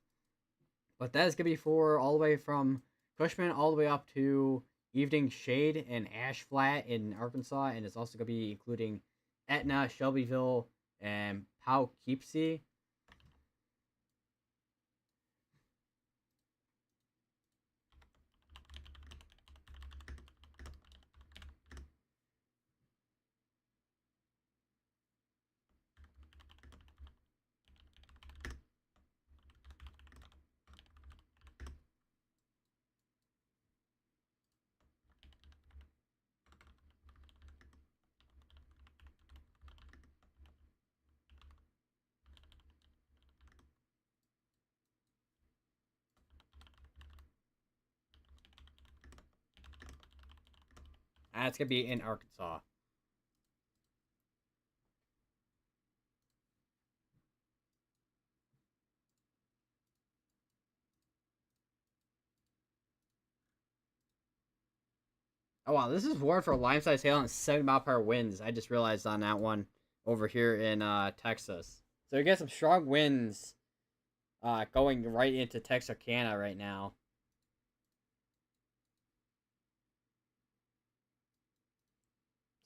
but that is gonna be for all the way from Cushman all the way up to Evening Shade and Ash Flat in Arkansas, and it's also gonna be including Etna, Shelbyville, and Poughkeepsie. And it's gonna be in Arkansas. Oh wow, this is warned for line-size hail and 70-mile-per-hour winds. I just realized on that one over here in Texas. So you get some strong winds going right into Texarkana right now.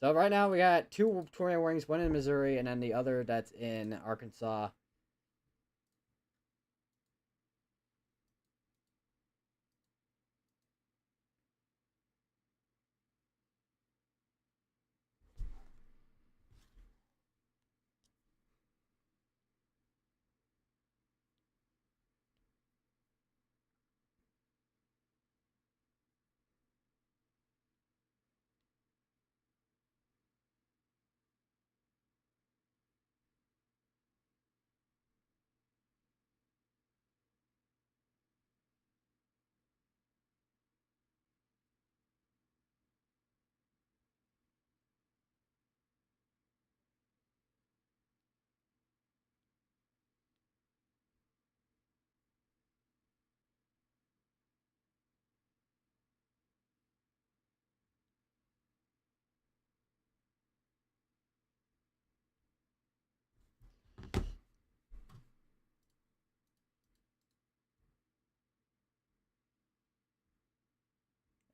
So right now we got 2 tornado warnings, one in Missouri and then the other that's in Arkansas.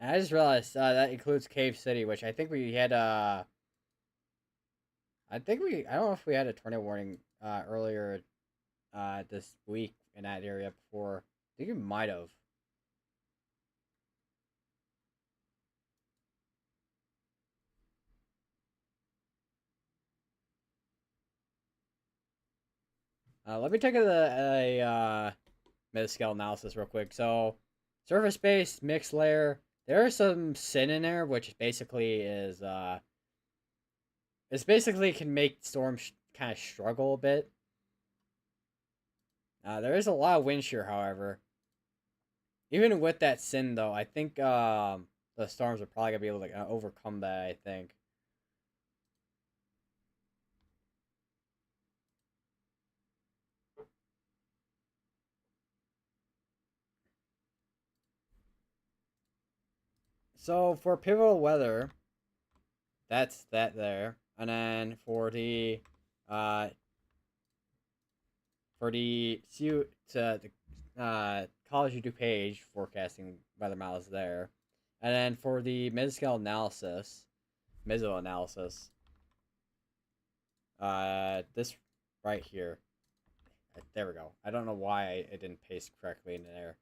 And I just realized that includes Cave City, which I think we had I don't know if we had a tornado warning earlier this week in that area before. I think we might have. Let me take a mid-scale analysis real quick. So, surface-based mixed layer. There is some sin in there, which basically is it basically can make storms kind of struggle a bit. There is a lot of wind shear, however. Even with that sin, though, I think the storms are probably gonna be able to overcome that. I think. So for pivotal weather, that's that there, and then uh for the College of DuPage forecasting weather models there, and then for the mid-scale analysis, meso analysis, this right here. There we go. I don't know why it didn't paste correctly in there.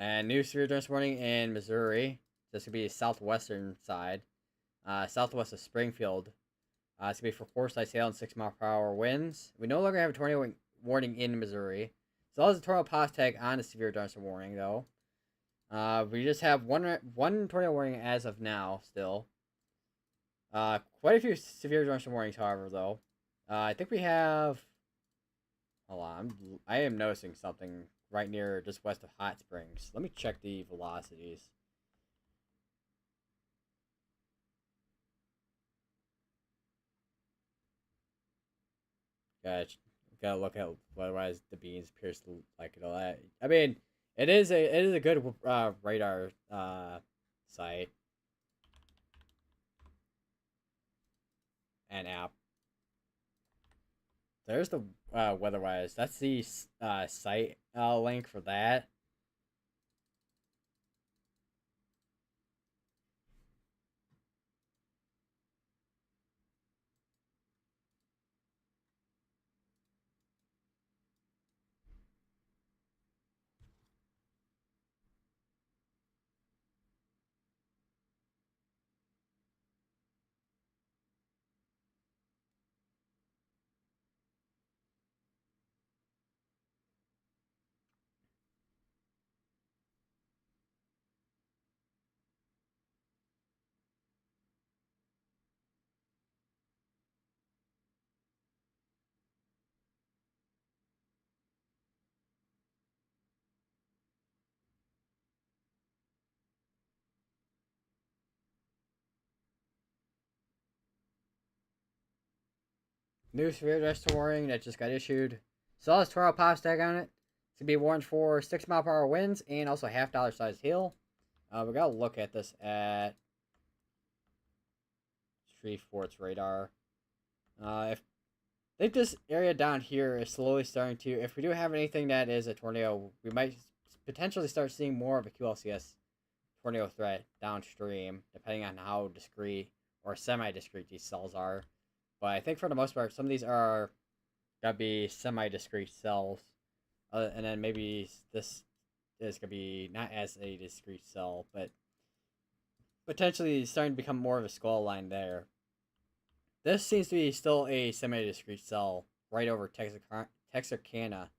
And new severe thunderstorms warning in Missouri. This could be the southwestern side, southwest of Springfield. It's gonna be for force-size hail and 6-mile-per-hour winds. We no longer have a tornado warning in Missouri. So there's a tornado pause tag on the severe thunderstorm warning though. We just have one tornado warning as of now still. Quite a few severe thunderstorm warnings, however, though. I think we have. Hold on, I am noticing something right near just west of Hot Springs. Let me check the velocities. Gotta gotta look at otherwise the beans appears to like it a lot. I mean, it is a good radar site and app. There's the weatherwise. That's the site link for that. New severe dust warning that just got issued. Saw this Toro pop tag on it. It's gonna be warned for 6 mile per hour winds and also $half size hail. We gotta look at this at Shreveport's radar. If I think this area down here is slowly starting to. If we do have anything that is a tornado, we might potentially start seeing more of a QLCS tornado threat downstream, depending on how discrete or semi-discrete these cells are. But I think for the most part, some of these are gotta be semi-discrete cells, and then maybe this is gonna be not as a discrete cell, but potentially starting to become more of a skull line there. This seems to be still a semi-discrete cell right over Texarkana.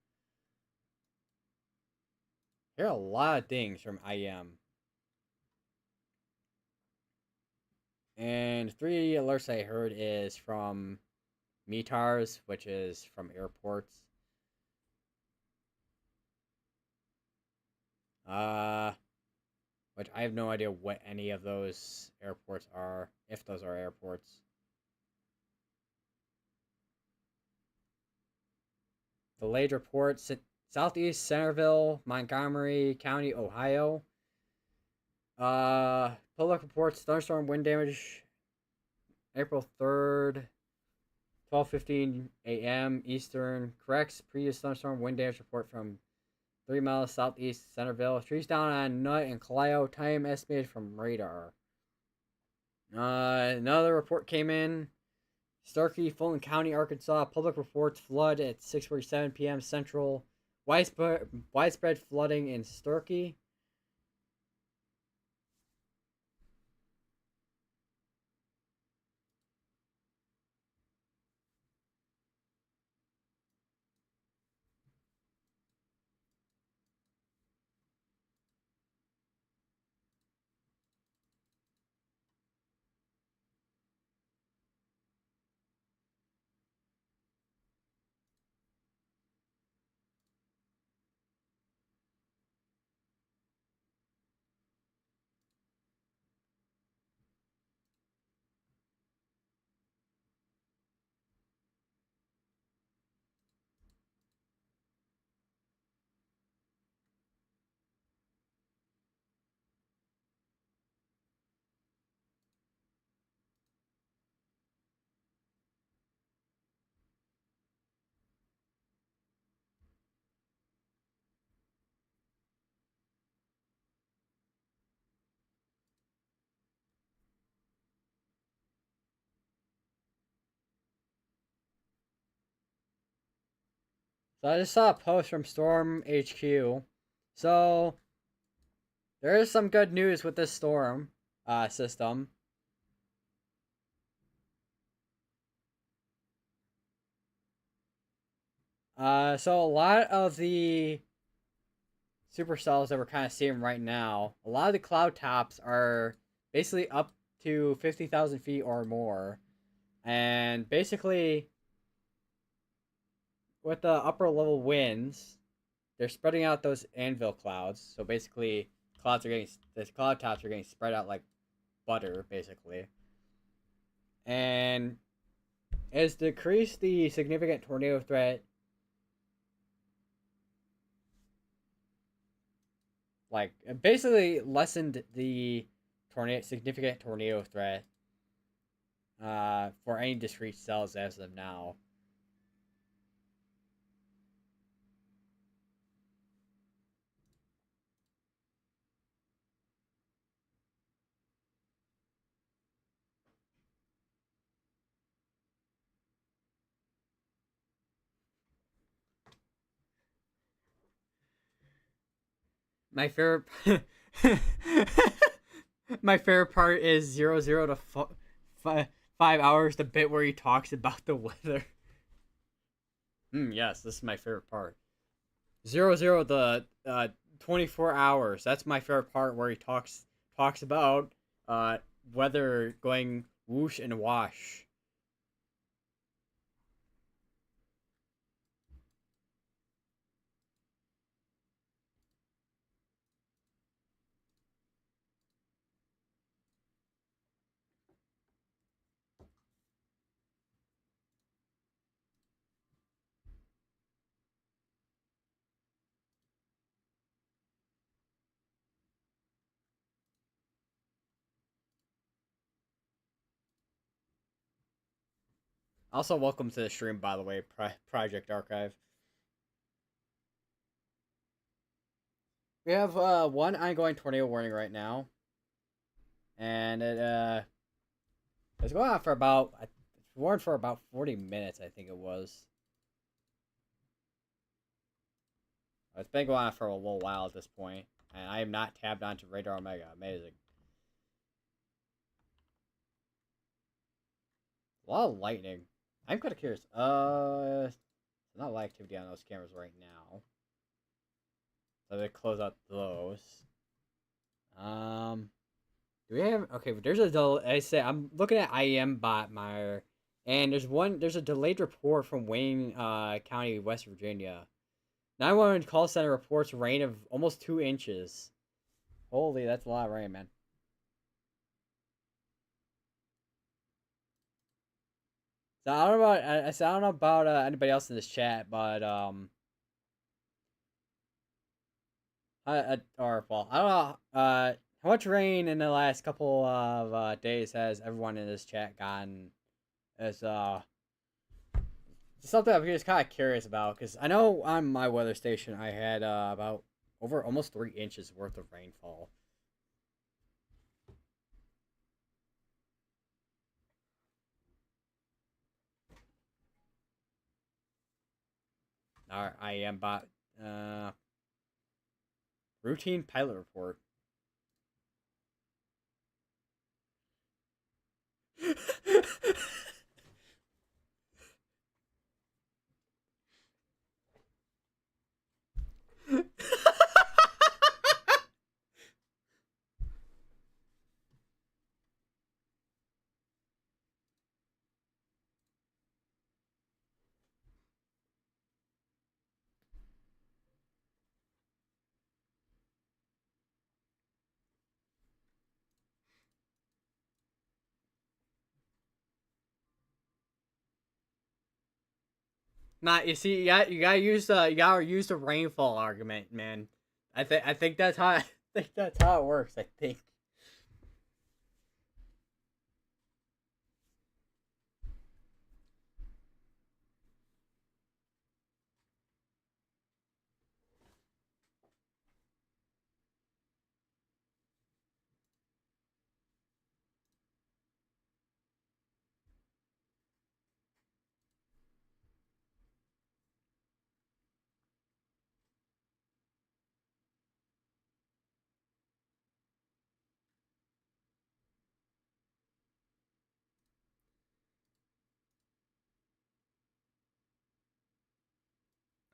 There are a lot of things from IM. And 3 alerts I heard is from METARs, which is from airports. Which I have no idea what any of those airports are, if those are airports. Delayed reports, Southeast Centerville, Montgomery County, Ohio. Public reports thunderstorm wind damage April 3rd, 12:15 a.m. Eastern. Corrects previous thunderstorm wind damage report from 3 miles southeast Centerville. Trees down on Nut and Clio. Time estimated from radar. Another report came in. Starkey, Fulton County, Arkansas. Public reports flood at 6:47 p.m. Central. Widespread flooding in Starkey. So I just saw a post from Storm HQ. So there is some good news with this storm system. So a lot of the supercells that we're kind of seeing right now, a lot of the cloud tops are basically up to 50,000 feet or more. And basically, with the upper level winds, they're spreading out those anvil clouds. So basically, the cloud tops are getting spread out like butter, basically. And has decreased the significant tornado threat, like basically lessened the significant tornado threat for any discrete cells as of now. My favorite, my favorite part is 00 to 5 hours, the bit where he talks about the weather. Yes, this is my favorite part. 00 the 24 hours. That's my favorite part where he talks about weather going whoosh and wash. Also, welcome to the stream, by the way, Project Archive. We have one ongoing tornado warning right now, and it's going on for about it's warned for about 40 minutes, I think it was. It's been going on for a little while at this point, and I am not tabbed onto Radar Omega. Amazing. A lot of lightning. I'm kind of curious. Not a lot of activity on those cameras right now. So they close out those. Do we have okay? There's a I say I'm looking at IEM Botmire, and there's a delayed report from Wayne County, West Virginia. 911 call center reports rain of almost 2 inches. Holy, that's a lot of rain, man. So I don't know about I don't know about anybody else in this chat, but or well, I don't know how much rain in the last couple of days has everyone in this chat gotten? As something I'm just kind of curious about, because I know on my weather station I had about over almost 3 inches worth of rainfall. All right, I am about routine pilot report. Not you see you gotta use the rainfall argument, man. I think that's how I think that's how it works. I think.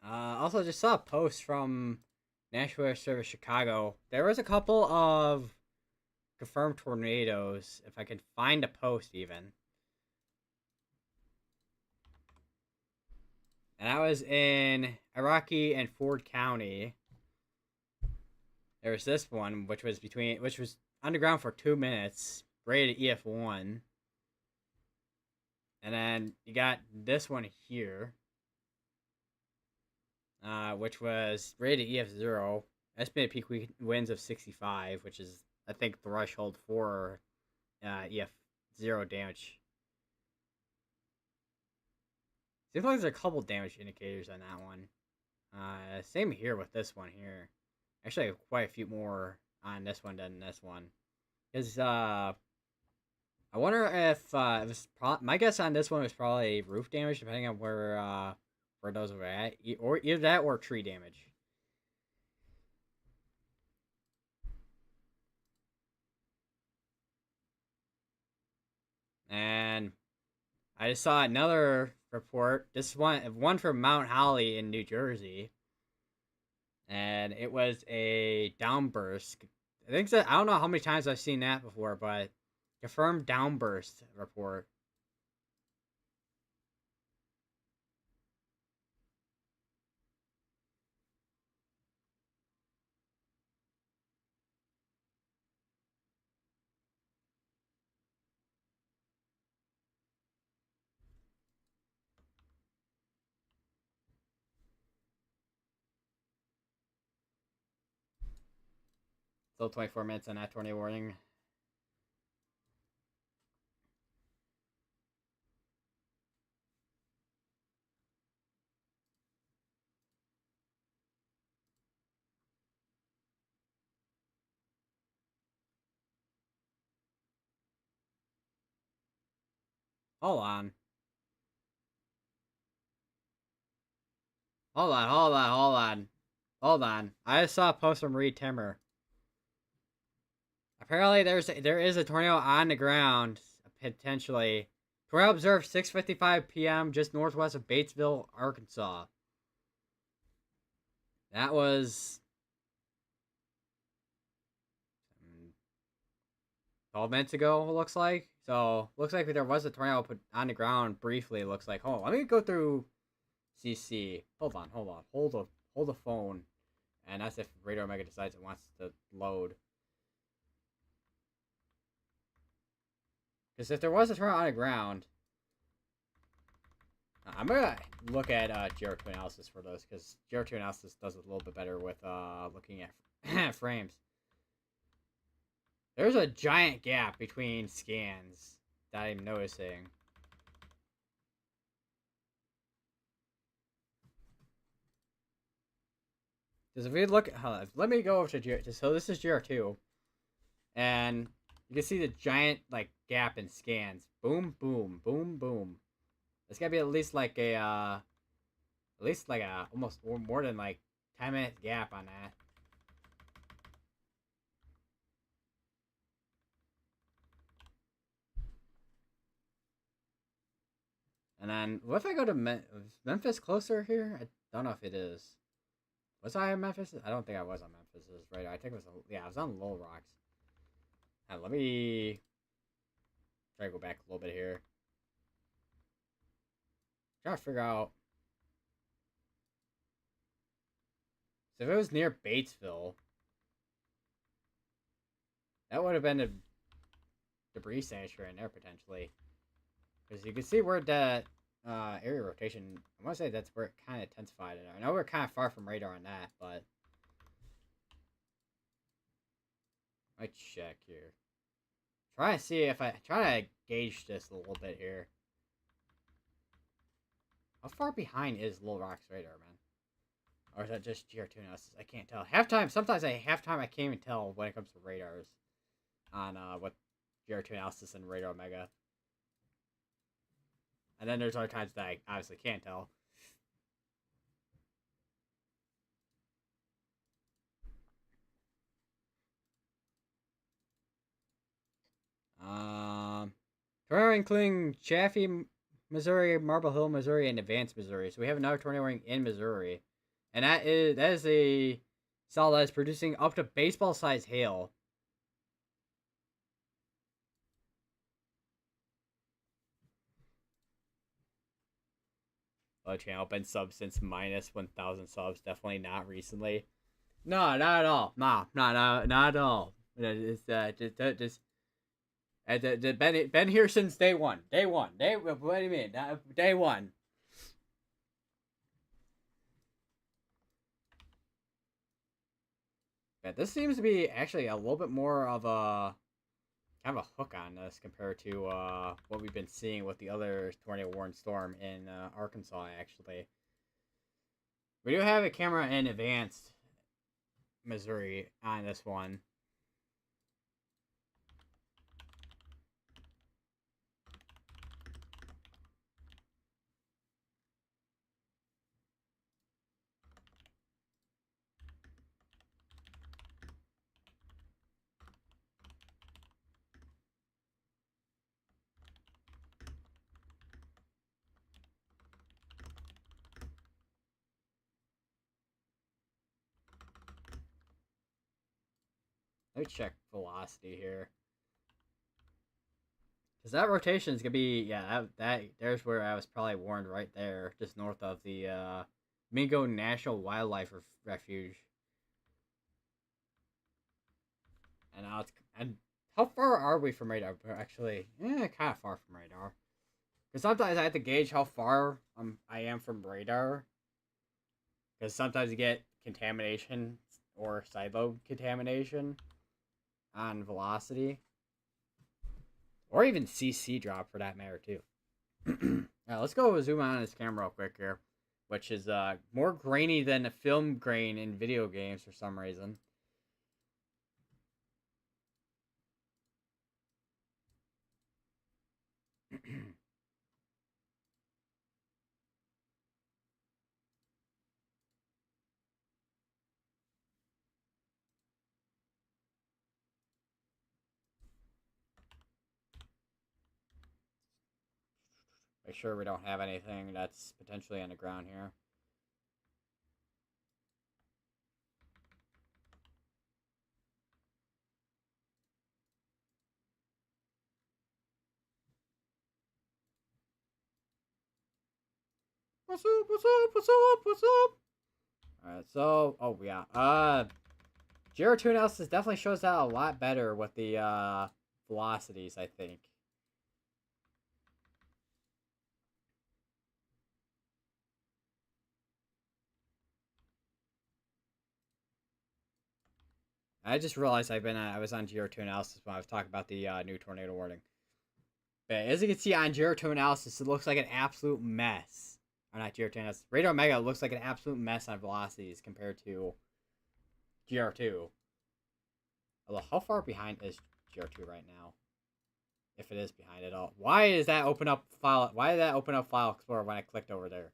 Also, just saw a post from National Weather Service Chicago. There was a couple of confirmed tornadoes. If I can find a post, even. And that was in Iraqi and Ford County. There was this one, which was underground for 2 minutes, rated EF1. And then you got this one here, which was rated EF0. Estimated peak winds of 65, which is, I think, threshold for EF0 damage. Seems like there's a couple damage indicators on that one. Same here with this one here. Actually, I have quite a few more on this one than this one. Because, I wonder if it was my guess on this one was probably roof damage, depending on where those were at. Or either that or tree damage. And I just saw another report. This one from Mount Holly in New Jersey, and it was a downburst. I think I don't know how many times I've seen that before, but confirmed downburst report. Still 24 minutes on that tornado warning. Hold on. Hold on, hold on, hold on. Hold on. I just saw a post from Reed Timmer. Apparently there is a tornado on the ground, potentially. Tornado observed 6:55 p.m. just northwest of Batesville, Arkansas. That was 12 minutes ago, it looks like. So, looks like there was a tornado put on the ground briefly, it looks like. Hold on, let me go through CC. Hold on. Hold the phone. And that's if Radar Omega decides it wants to load. Because if there was a tornado on the ground, I'm going to look at GR2 analysis for those, because GR2 analysis does a little bit better with looking at frames. There's a giant gap between scans that I'm noticing. Because if we look, let me go over to GR2. So this is GR2, and you can see the giant gap in scans. Boom, boom, boom, boom. It's gotta be at least like a almost more than 10-minute gap on that. And then what if I go to Memphis closer here? I don't know if it is. Was I in Memphis? I don't think I was on Memphis. Right. I think it was. I was on Little Rocks. Now, let me try to go back a little bit here. Try to figure out. So if it was near Batesville, that would have been a debris signature in there potentially. Because you can see where that area rotation, I want to say that's where it kind of intensified. I know we're kind of far from radar on that, but I might check here. Try to see if I try to gauge this a little bit here. How far behind is Little Rock's radar, man? Or is that just GR2 analysis? I can't tell. Sometimes I can't even tell when it comes to radars on what GR2 analysis and Radar Omega. And then there's other times that I obviously can't tell. Tornado including Chaffee, Missouri, Marble Hill, Missouri, and Advance, Missouri. So we have another tornado ring in Missouri, and that is a cell that is producing up to baseball-sized hail. channel been sub since minus 1,000 subs. Definitely not recently. No, not at all. Nah, not at all. It's just been here since day one. Day one. What do you mean? Day one. Yeah, this seems to be actually a little bit more of a kind of a hook on this compared to what we've been seeing with the other tornado warned storm in Arkansas. Actually, we do have a camera in Advanced Missouri on this one. Let me check velocity here. Because that rotation is going to be, yeah, there's where I was probably warned right there, just north of the Mingo National Wildlife Refuge. And now and how far are we from radar? Actually, kind of far from radar. Because sometimes I have to gauge how far I am from radar. Because sometimes you get contamination or side lobe contamination on velocity. Or even CC drop for that matter, too. Now, let's go zoom on this camera real quick here. Which is more grainy than a film grain in video games for some reason. Make sure we don't have anything that's potentially on the ground here. What's up? What's up? What's up? What's up? Alright, so oh yeah. GR2 analysis definitely shows that a lot better with the velocities, I think. I just realized I was on GR2 analysis when I was talking about the new tornado warning. But as you can see on GR2 analysis, it looks like an absolute mess. Or not GR2 analysis. Radar Mega looks like an absolute mess on velocities compared to GR2. Although, how far behind is GR2 right now? If it is behind at all. Why does that open up file? Why did that open up File Explorer when I clicked over there?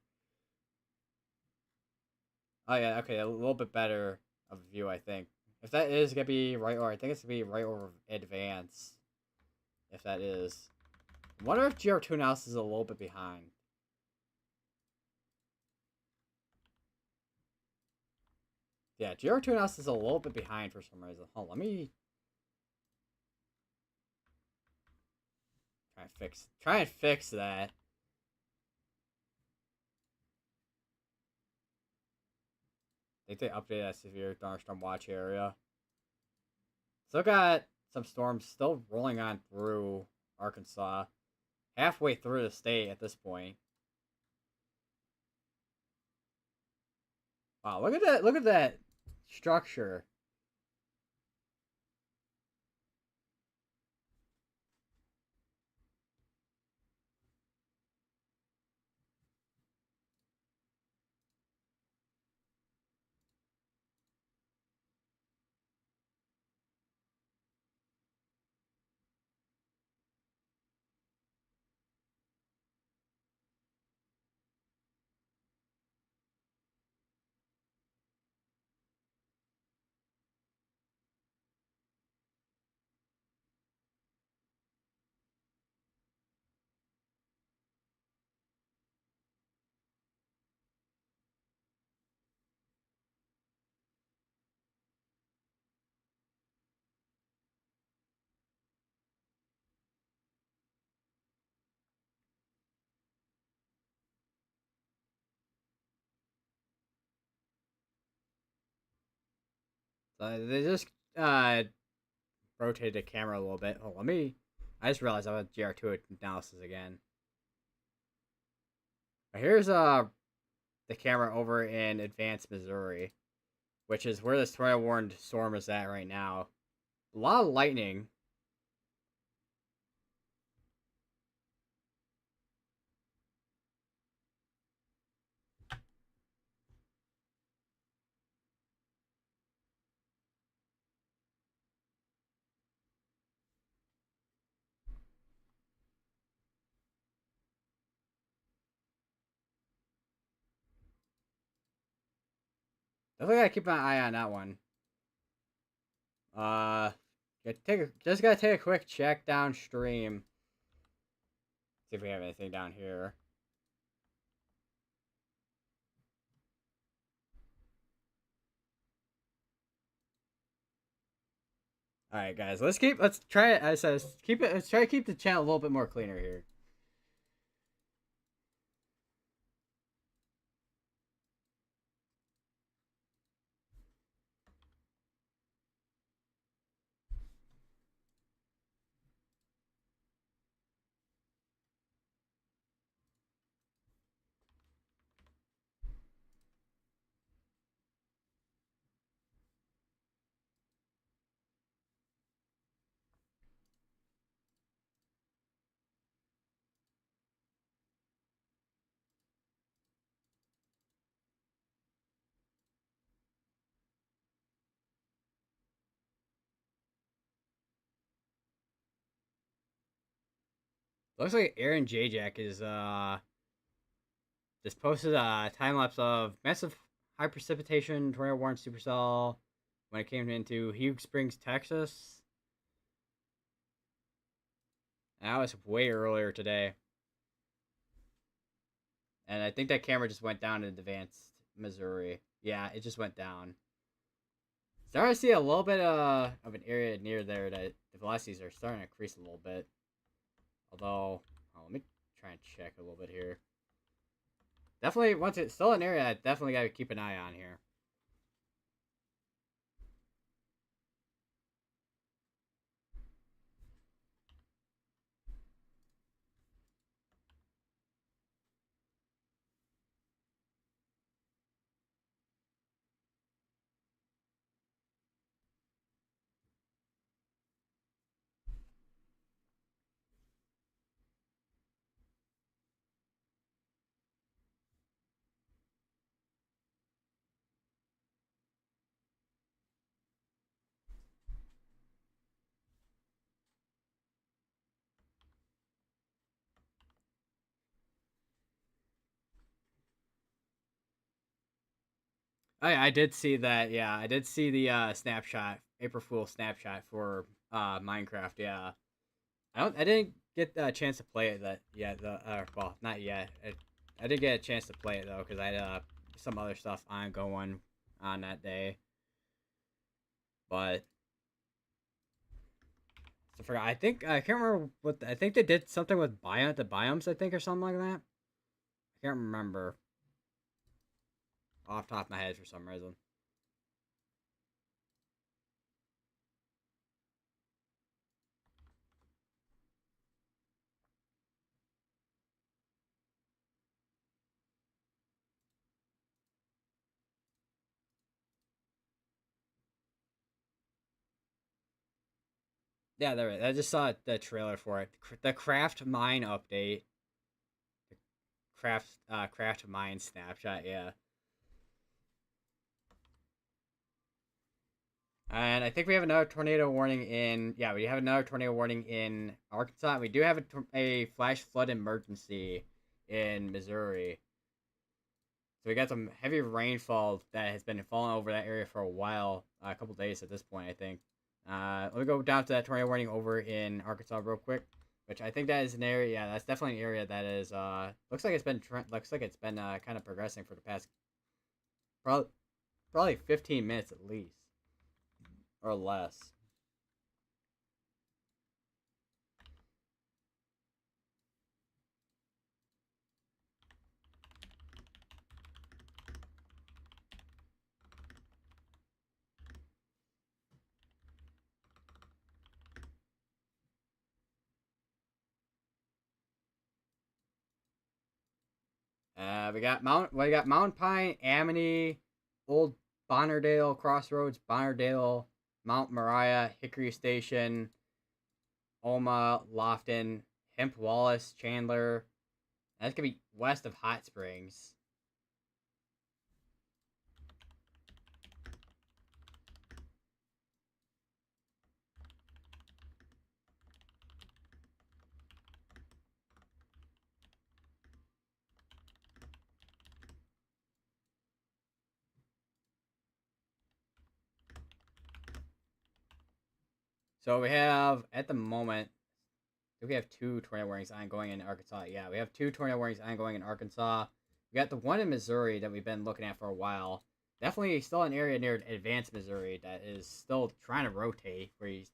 Oh yeah, okay, a little bit better of a view, I think. If that is gonna be right over, I think it's gonna be right over Advance. If that is. I wonder if GR2 analysis is a little bit behind. Yeah, GR2 analysis is a little bit behind for some reason. Hold on, let me try and fix that. I think they updated that severe thunderstorm watch area. Still got some storms still rolling on through Arkansas. Halfway through the state at this point. Wow, look at that! Look at that structure. They just rotated the camera a little bit. Oh, let me. I just realized I have GR2 analysis again. Here's the camera over in Advanced, Missouri, which is where this tornado warned storm is at right now. A lot of lightning. Definitely gotta keep an eye on that one. Just gotta take a quick check downstream. See if we have anything down here. All right, guys. Let's try it. I said keep it. Let's try to keep the channel a little bit more cleaner here. Looks like Aaron Jack is just posted a time lapse of massive high precipitation tornado warned supercell when it came into Hugh Springs, Texas. And that was way earlier today. And I think that camera just went down in Advanced, Missouri. Yeah, it just went down. Starting to see a little bit of an area near there that the velocities are starting to increase a little bit. Although, let me try and check a little bit here. Definitely, once it's still an area, I definitely got to keep an eye on here. I did see that. Yeah, I did see the snapshot, April Fool snapshot for Minecraft. Yeah, I didn't get a chance to play it that yet. Well, not yet. I did get a chance to play it though because I had some other stuff ongoing on that day. But I forgot. I can't remember what I think they did something with biomes. I think or something like that. I can't remember off the top of my head for some reason. Yeah, there. I just saw the trailer for it. The Craft Mine update. Craft Mine snapshot. Yeah, and I think we have another tornado warning in. Yeah, we have another tornado warning in Arkansas. We do have a flash flood emergency in Missouri. So we got some heavy rainfall that has been falling over that area for a while, a couple days at this point, I think. Let me go down to that tornado warning over in Arkansas real quick, which I think that is an area. Yeah, that's definitely an area that is. Looks like it's been kind of progressing for the past probably 15 minutes at least, or less. We got Mount Pine, Amity, Old Bonnerdale Crossroads, Bonnerdale, Mount Moriah, Hickory Station, Oma, Lofton, Hemp Wallace, Chandler. That's gonna be west of Hot Springs. So we have at the moment, we have two tornado warnings ongoing in Arkansas. Yeah, we have two tornado warnings ongoing in Arkansas. We got the one in Missouri that we've been looking at for a while. Definitely still an area near advanced Missouri that is still trying to rotate, where you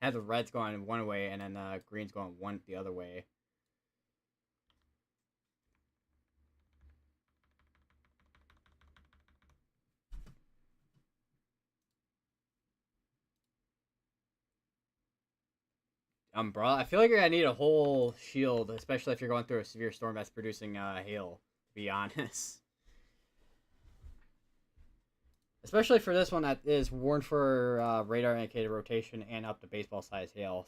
have the reds going one way and then the greens going one the other way. Umbrella. I feel like you're gonna need a whole shield, especially if you're going through a severe storm that's producing hail. To be honest, especially for this one that is warned for radar indicated rotation and up to baseball size hail,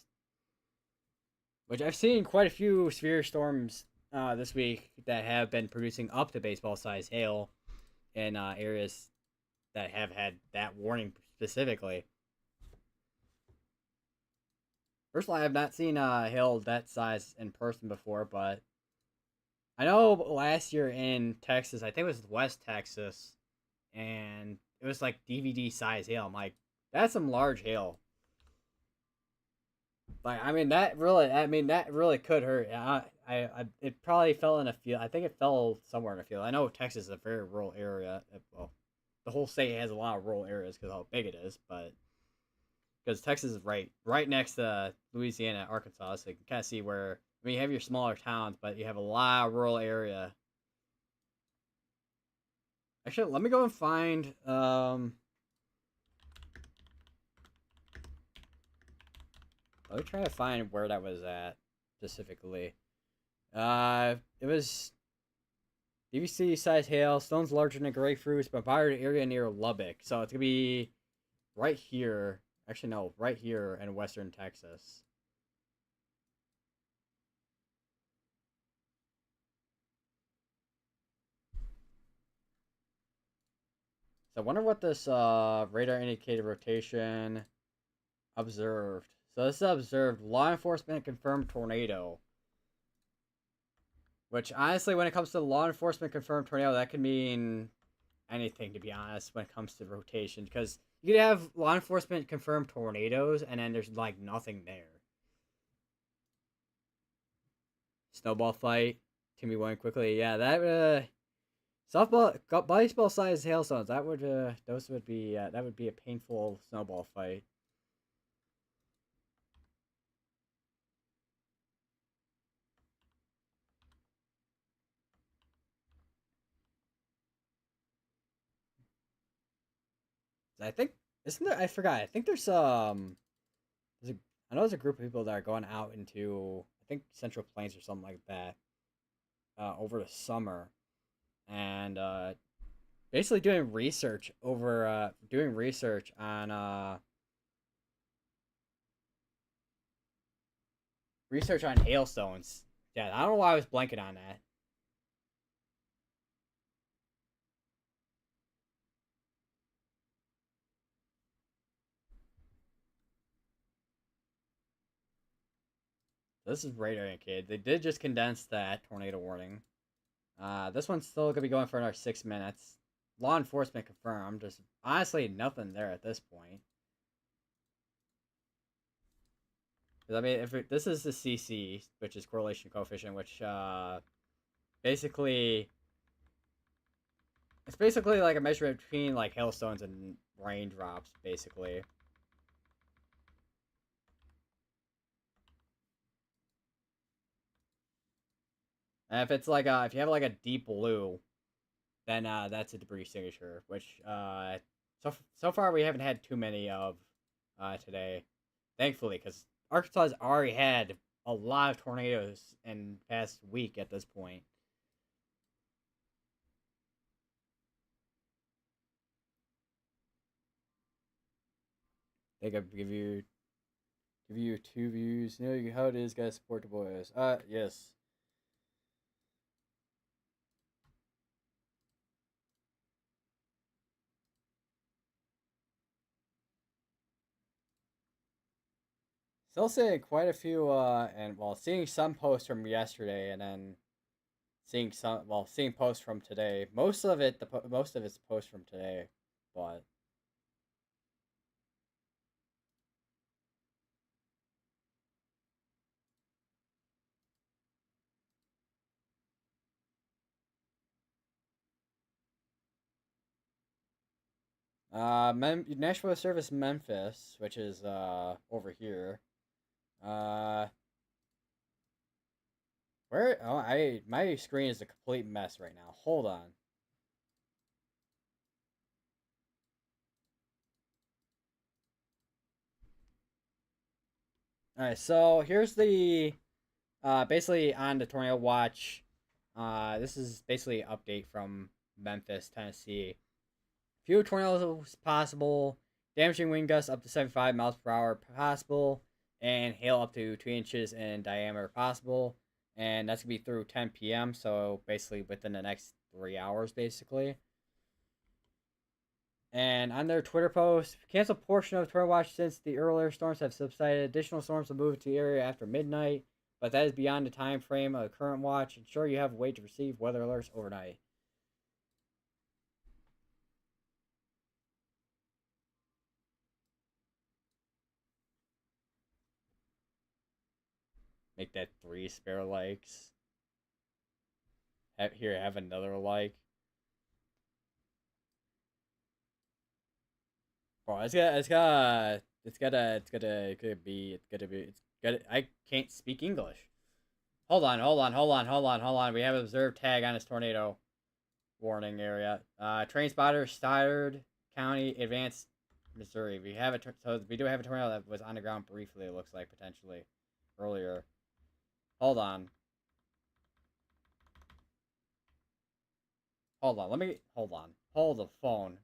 which I've seen quite a few severe storms this week that have been producing up to baseball size hail in areas that have had that warning specifically. Personally, I have not seen hail that size in person before, but I know last year in Texas, I think it was West Texas, and it was like DVD size hail. I'm like, that's some large hail. Like, that really could hurt. It probably fell in a field. I think it fell somewhere in a field. I know Texas is a very rural area. Well, the whole state has a lot of rural areas because how big it is, but because Texas is right next to Louisiana, Arkansas, so you can kind of see where. I mean, you have your smaller towns, but you have a lot of rural area. Actually, let me go and find. Let me try to find where that was at specifically. It was DVC size hail, stones larger than grapefruits, but bombarded area near Lubbock. So it's gonna be right here. Actually, no, right here in western Texas. So I wonder what this radar indicated rotation observed. So this is observed law enforcement confirmed tornado. Which honestly, when it comes to law enforcement confirmed tornado, that could mean anything to be honest when it comes to rotation. Because you could have law enforcement confirmed tornadoes and then there's like nothing there. Snowball fight. Can be won quickly. Yeah, that softball baseball sized hailstones. That would be a painful snowball fight. I think isn't there? I forgot. I think there's a, I know there's a group of people that are going out into I think Central Plains or something like that over the summer, and basically doing research on hailstones. Yeah, I don't know why I was blanking on that. This is radar indicated. They did just condense that tornado warning. This one's still gonna be going for another 6 minutes. Law enforcement confirmed. Just honestly nothing there at this point. I mean, this is the CC, which is correlation coefficient, which basically it's basically like a measurement between like hailstones and raindrops, basically. And if it's like if you have like a deep blue, then that's a debris signature, which so far we haven't had too many of today, thankfully, because Arkansas has already had a lot of tornadoes in the past week at this point. They could give you two views. You know how it is, guys. Support the boys. Yes. Still seeing quite a few. And well, seeing some posts from yesterday, and then seeing posts from today. Most of it's posts from today, but National Service Memphis, which is over here. Uh, where? Oh, I my screen is a complete mess right now. Hold on. All right, so here's the basically on the tornado watch. This is basically an update from Memphis, Tennessee. Few tornadoes possible, damaging wind gusts up to 75 miles per hour possible, and hail up to 2 inches in diameter possible. And that's gonna be through 10 p.m. So basically within the next 3 hours, basically. And on their Twitter post, cancel portion of tornado watch since the earlier storms have subsided. Additional storms will move to the area after midnight, but that is beyond the time frame of the current watch. Ensure you have a way to receive weather alerts overnight. Make that 3 spare likes. Have another like. Bro, it's gotta. I can't speak English. Hold on. We have an observed tag on this tornado warning area. Train spotter, Stoddard County, Advanced, Missouri. So we do have a tornado that was on the ground briefly. It looks like potentially earlier. Hold on. Hold on. Hold on. Hold the phone.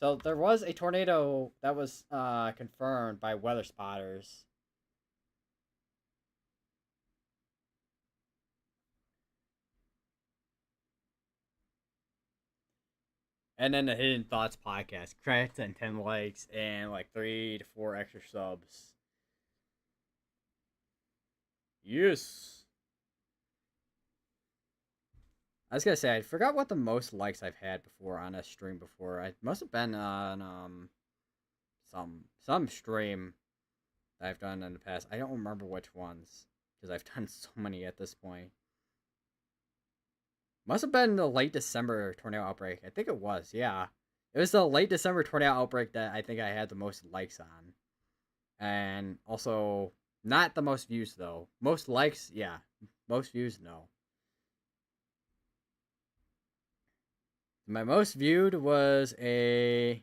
So there was a tornado that was confirmed by weather spotters. And then the Hidden Thoughts podcast cracked and 10 likes and like 3 to 4 extra subs. Yes. I was gonna say I forgot what the most likes I've had before on a stream before. I must have been on some stream that I've done in the past. I don't remember which ones because I've done so many at this point. Must have been the late December tornado outbreak. I think it was. Yeah, it was the late December tornado outbreak that I think I had the most likes on, and also not the most views though. Most likes, yeah. Most views, no. My most viewed was a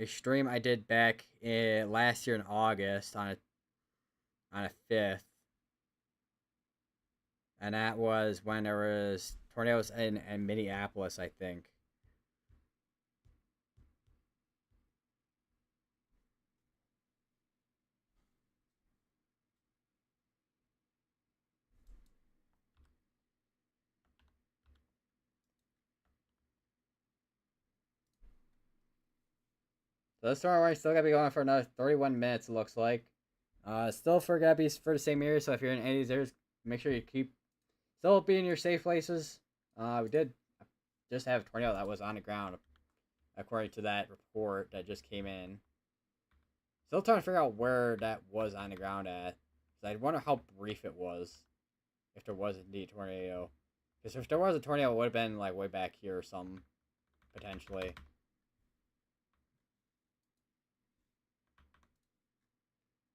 stream I did back last year in August on a fifth, and that was when there was tornadoes in Minneapolis, I think. So this storm still gotta be going for another 31 minutes. It looks like. Still for gotta be for the same area. So if you're in any of these areas, make sure you keep still be in your safe places. We did just have a tornado that was on the ground, according to that report that just came in. Still trying to figure out where that was on the ground at. Cause I wonder how brief it was, if there was indeed a tornado. Because if there was a tornado, it would have been like way back here or something, potentially.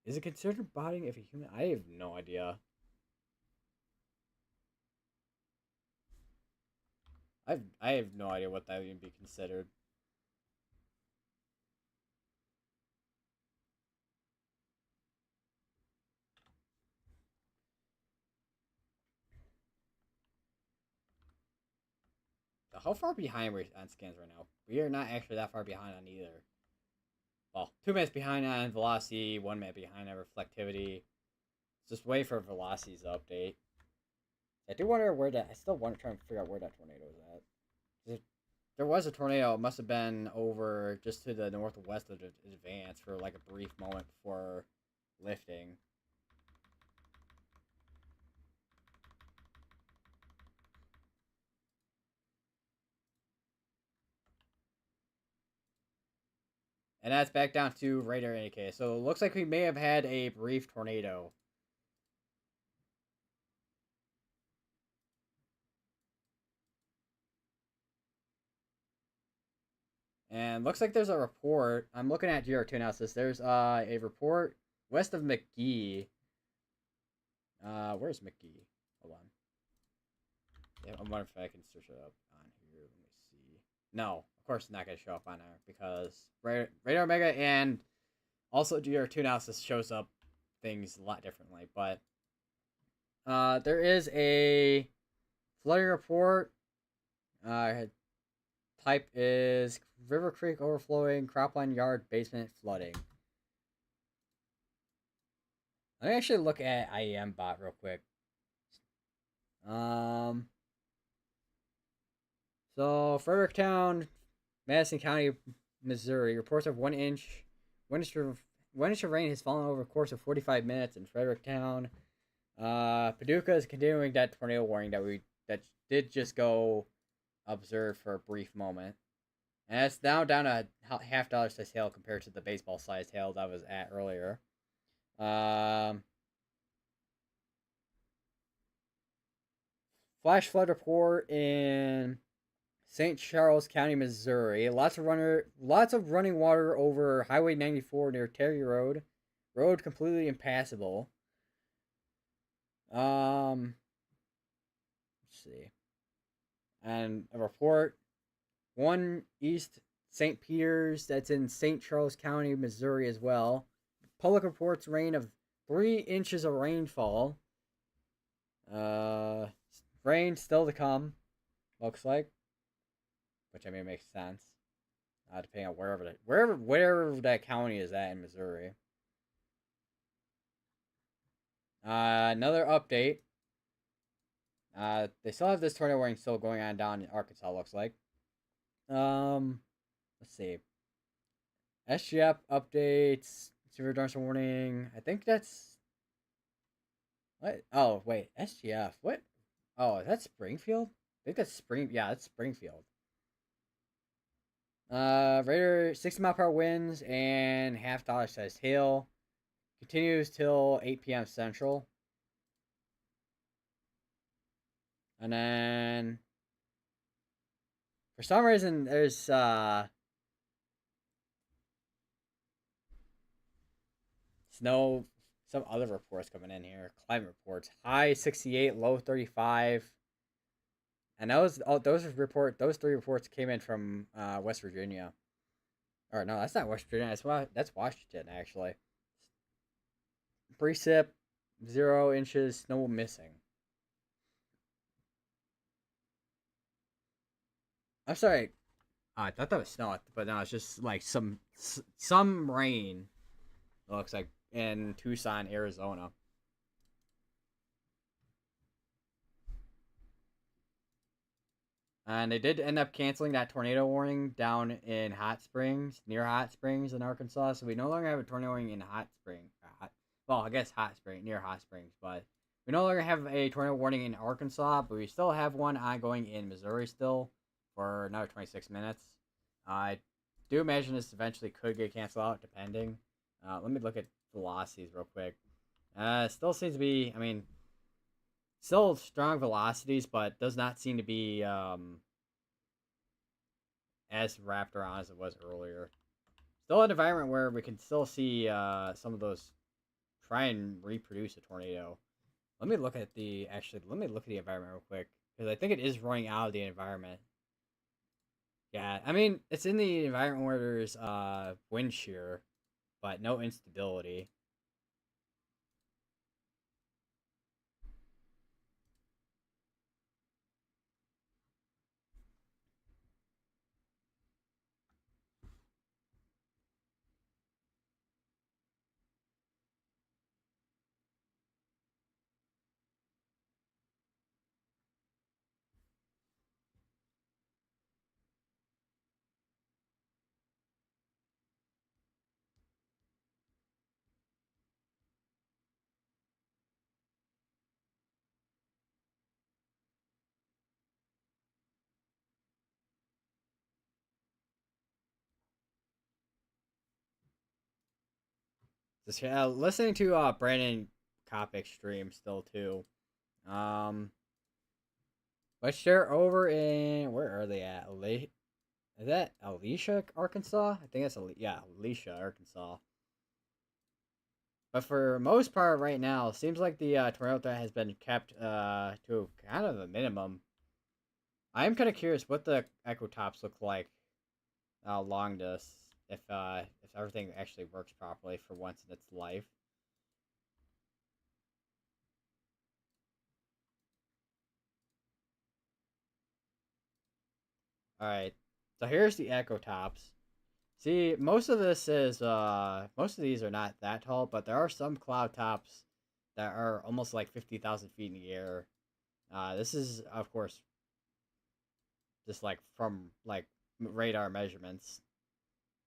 Is it considered botting if a human? I have no idea. I have no idea what that would even be considered. how far behind are we on scans right now? We are not actually that far behind on either. Well, 2 minutes behind on velocity, 1 minute behind on reflectivity. Just wait for velocities to update. I do wonder where that. I still want to try and figure out where that tornado is at. If there was a tornado, it must have been over just to the northwest of the advance for like a brief moment before lifting. And that's back down to radar indicator. So it looks like we may have had a brief tornado. And looks like there's a report. I'm looking at GR2 analysis. There's a report west of McGee. Where's McGee? Hold on. Yeah, I'm wondering if I can search it up on here. Let me see. No, of course it's not going to show up on there because Radar Omega and also GR2 analysis shows up things a lot differently. But there is a flooding report. Type is River Creek overflowing, cropland yard basement flooding. Let me actually look at IEM bot real quick. So Fredericktown, Madison County, Missouri, reports of 1 inch. 1 inch of rain has fallen over a course of 45 minutes in Fredericktown. Paducah is continuing that tornado warning that did just go observed for a brief moment. And it's now down to $0.50 size hail compared to the baseball sized hail that was at earlier. Flash flood report in St. Charles County, Missouri. Lots of running water over Highway 94 near Terry Road. Road completely impassable. Let's see. And a report 1 East St. Peter's, that's in St. Charles County, Missouri as well. Public reports rain of 3 inches of rainfall. Rain still to come, looks like. Which I mean makes sense. Depending on wherever that county is at in Missouri. Another update. They still have this tornado warning still going on down in Arkansas, looks like. Let's see. SGF updates, severe thunderstorm warning. I think that's what? Oh wait, SGF. What? Oh, is that Springfield? I think that's Yeah, that's Springfield. Radar 60-mile-per-hour winds and $0.50 size hail. Continues till 8 p.m. Central. And then for some reason there's snow, some other reports coming in here. Climate reports. High 68, low 35. And those three reports came in from West Virginia. Or no, that's not West Virginia. That's Washington actually. Precip 0 inches, snow missing. I'm sorry. I thought that was snow, but no, it's just like some rain. It looks like in Tucson, Arizona. And they did end up canceling that tornado warning down in near Hot Springs in Arkansas. So we no longer have a tornado warning in Hot Springs. Near Hot Springs. But we no longer have a tornado warning in Arkansas, but we still have one ongoing in Missouri still for another 26 minutes. I do imagine this eventually could get canceled out, depending. Let me look at velocities real quick. Still seems to be, still strong velocities, but does not seem to be as wrapped around as it was earlier. Still an environment where we can still see some of those try and reproduce a tornado. Let me look at the environment real quick, because I think it is running out of the environment. Yeah, it's in the environment where there's wind shear, but no instability. Just listening to Brandon Kopic stream still too. Um, but they're over in where are they at? Is that Alicia, Arkansas? I think that's yeah, Alicia, Arkansas. But for most part, right now, seems like the tornado threat has been kept to kind of a minimum. I am kind of curious what the echo tops look like along this, if everything actually works properly for once in its life. All right, so here's the echo tops. See, most of this is most of these are not that tall, but there are some cloud tops that are almost like 50,000 feet in the air. This is of course just like from like radar measurements,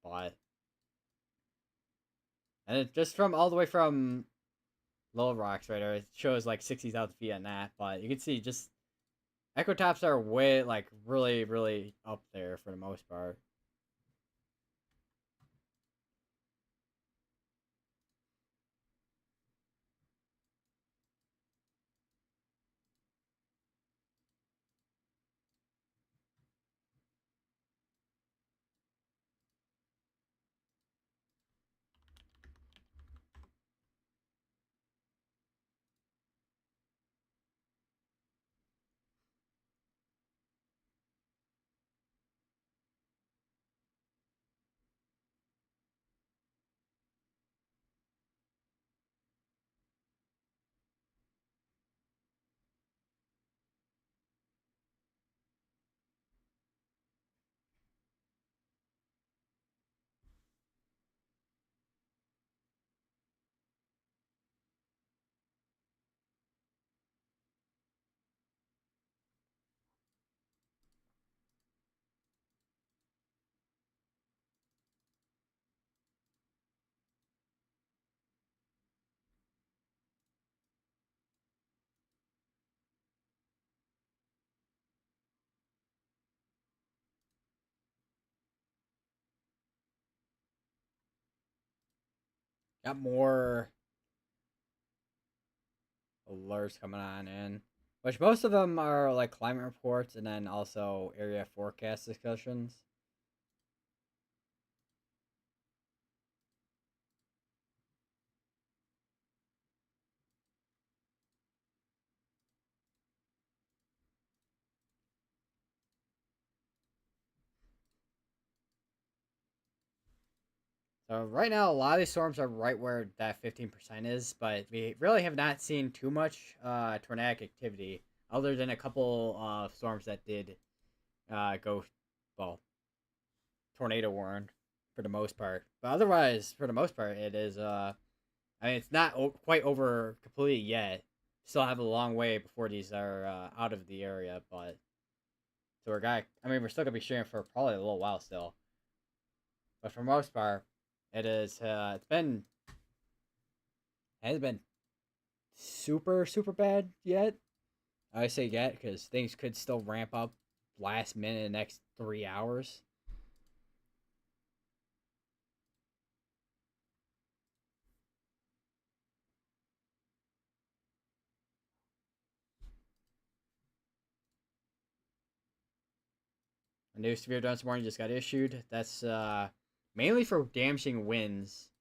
but and it just from all the way from Little Rocks right there, it shows like 60,000 feet on that. But you can see just echo tops are way like really up there for the most part. Got more alerts coming on in, which most of them are like climate reports and then also area forecast discussions. So right now, a lot of these storms are right where that 15% is, but we really have not seen too much tornadic activity, other than a couple of storms that did go, well, tornado warned for the most part. But otherwise, for the most part, it is. I mean, it's not quite over completely yet. Still have a long way before these are out of the area, but so we're got. I mean, we're still gonna be streaming for probably a little while still. But for most part, it is. It has been super bad yet. I say yet because things could still ramp up last minute in the next 3 hours. A new severe dunce warning just got issued. That's mainly for damaging winds.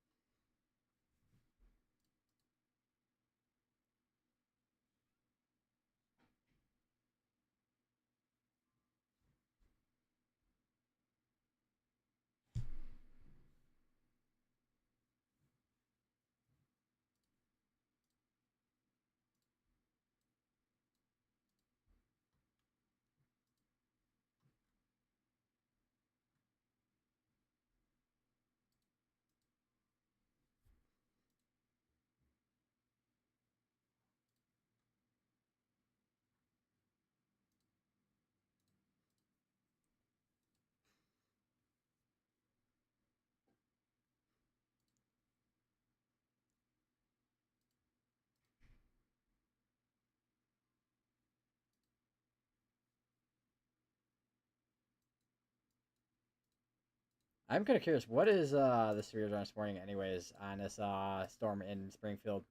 I'm kind of curious. What is the severe storm warning, anyways, on this storm in Springfield?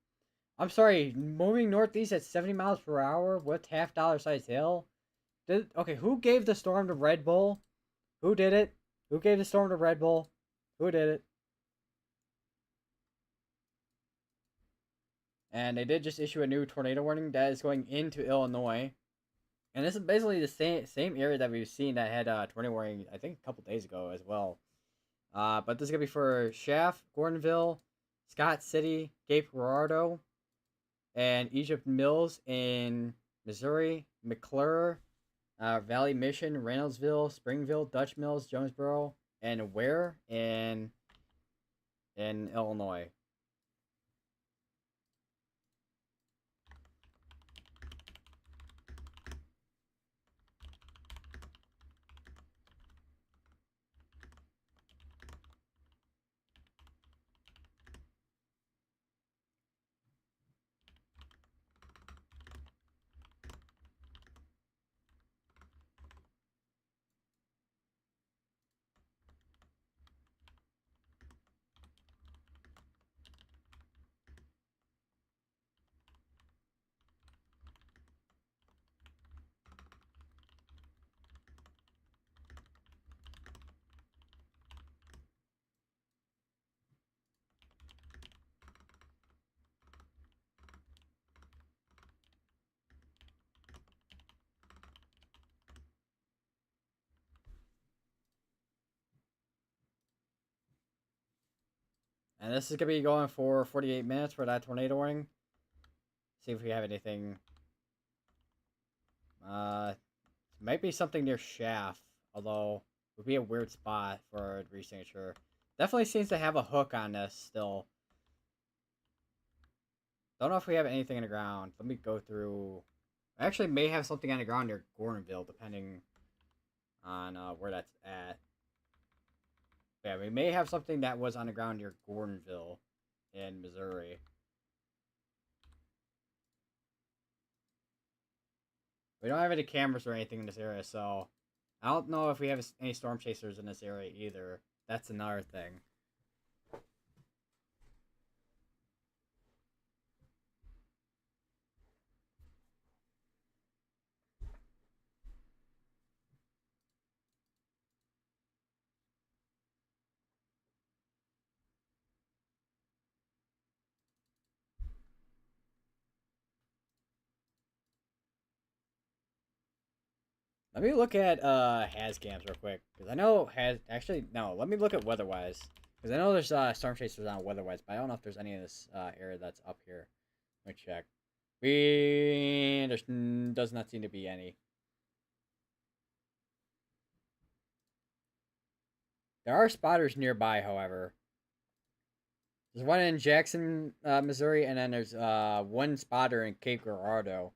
I'm sorry, moving northeast at 70 miles per hour with half dollar size hail. Okay, who gave the storm to Red Bull? Who did it? Who gave the storm to Red Bull? Who did it? And they did just issue a new tornado warning that is going into Illinois. And this is basically the same area that we've seen that had tornado warning, I think, a couple days ago as well. But this is gonna be for Shaft, Gordonville, Scott City, Cape Girardeau, and Egypt Mills in Missouri, McClure, Valley Mission, Reynoldsville, Springville, Dutch Mills, Jonesboro, and Ware in Illinois. And this is gonna be going for 48 minutes for that tornado warning. See if we have anything. Might be something near Shaft, although it would be a weird spot for a resignature. Definitely seems to have a hook on this still. Don't know if we have anything on the ground. Let me go through. I actually may have something on the ground near Gordonville, depending on where that's at. Yeah, we may have something that was on the ground near Gordonville in Missouri. We don't have any cameras or anything in this area, so I don't know if we have any storm chasers in this area either. That's another thing. Let me look at has cams real quick, because I know has actually no. Let me look at weatherwise, because I know there's storm chasers on weatherwise, but I don't know if there's any in this area that's up here. Let me check. There's does not seem to be any. There are spotters nearby, however. There's one in Jackson, Missouri, and then there's one spotter in Cape Girardeau.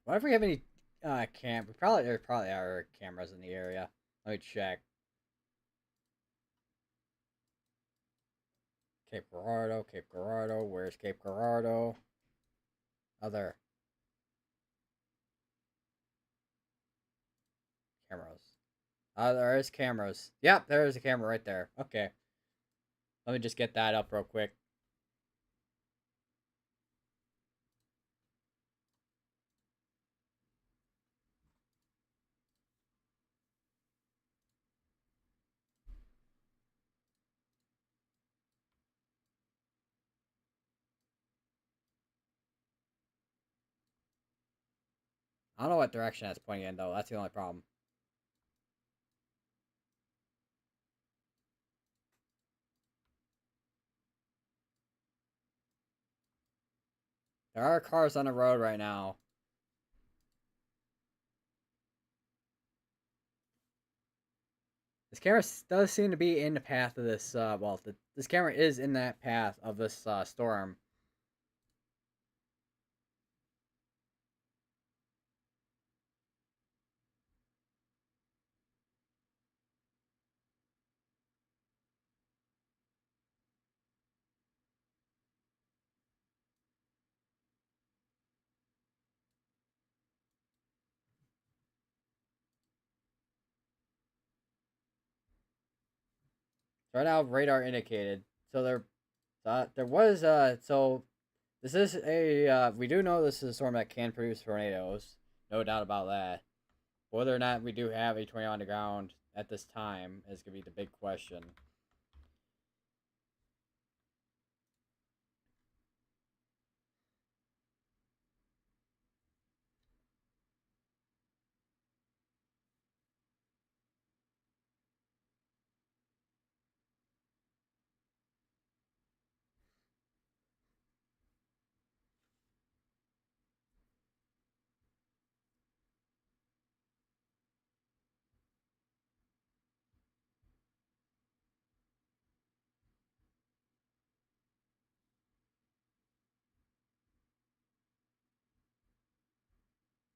What if we have any cam? There probably are cameras in the area. Let me check. Cape Girardeau, Cape Girardeau. Where's Cape Girardeau? Other cameras. There is cameras. Yep, there is a camera right there. Okay. Let me just get that up real quick. I don't know what direction that's pointing in though. That's the only problem. There are cars on the road right now. This camera does seem to be in the path of this. This camera is in that path of this storm. So right now, radar indicated. So there was so this is a we do know this is a storm that can produce tornadoes, no doubt about that. Whether or not we do have a tornado on the ground at this time is gonna be the big question.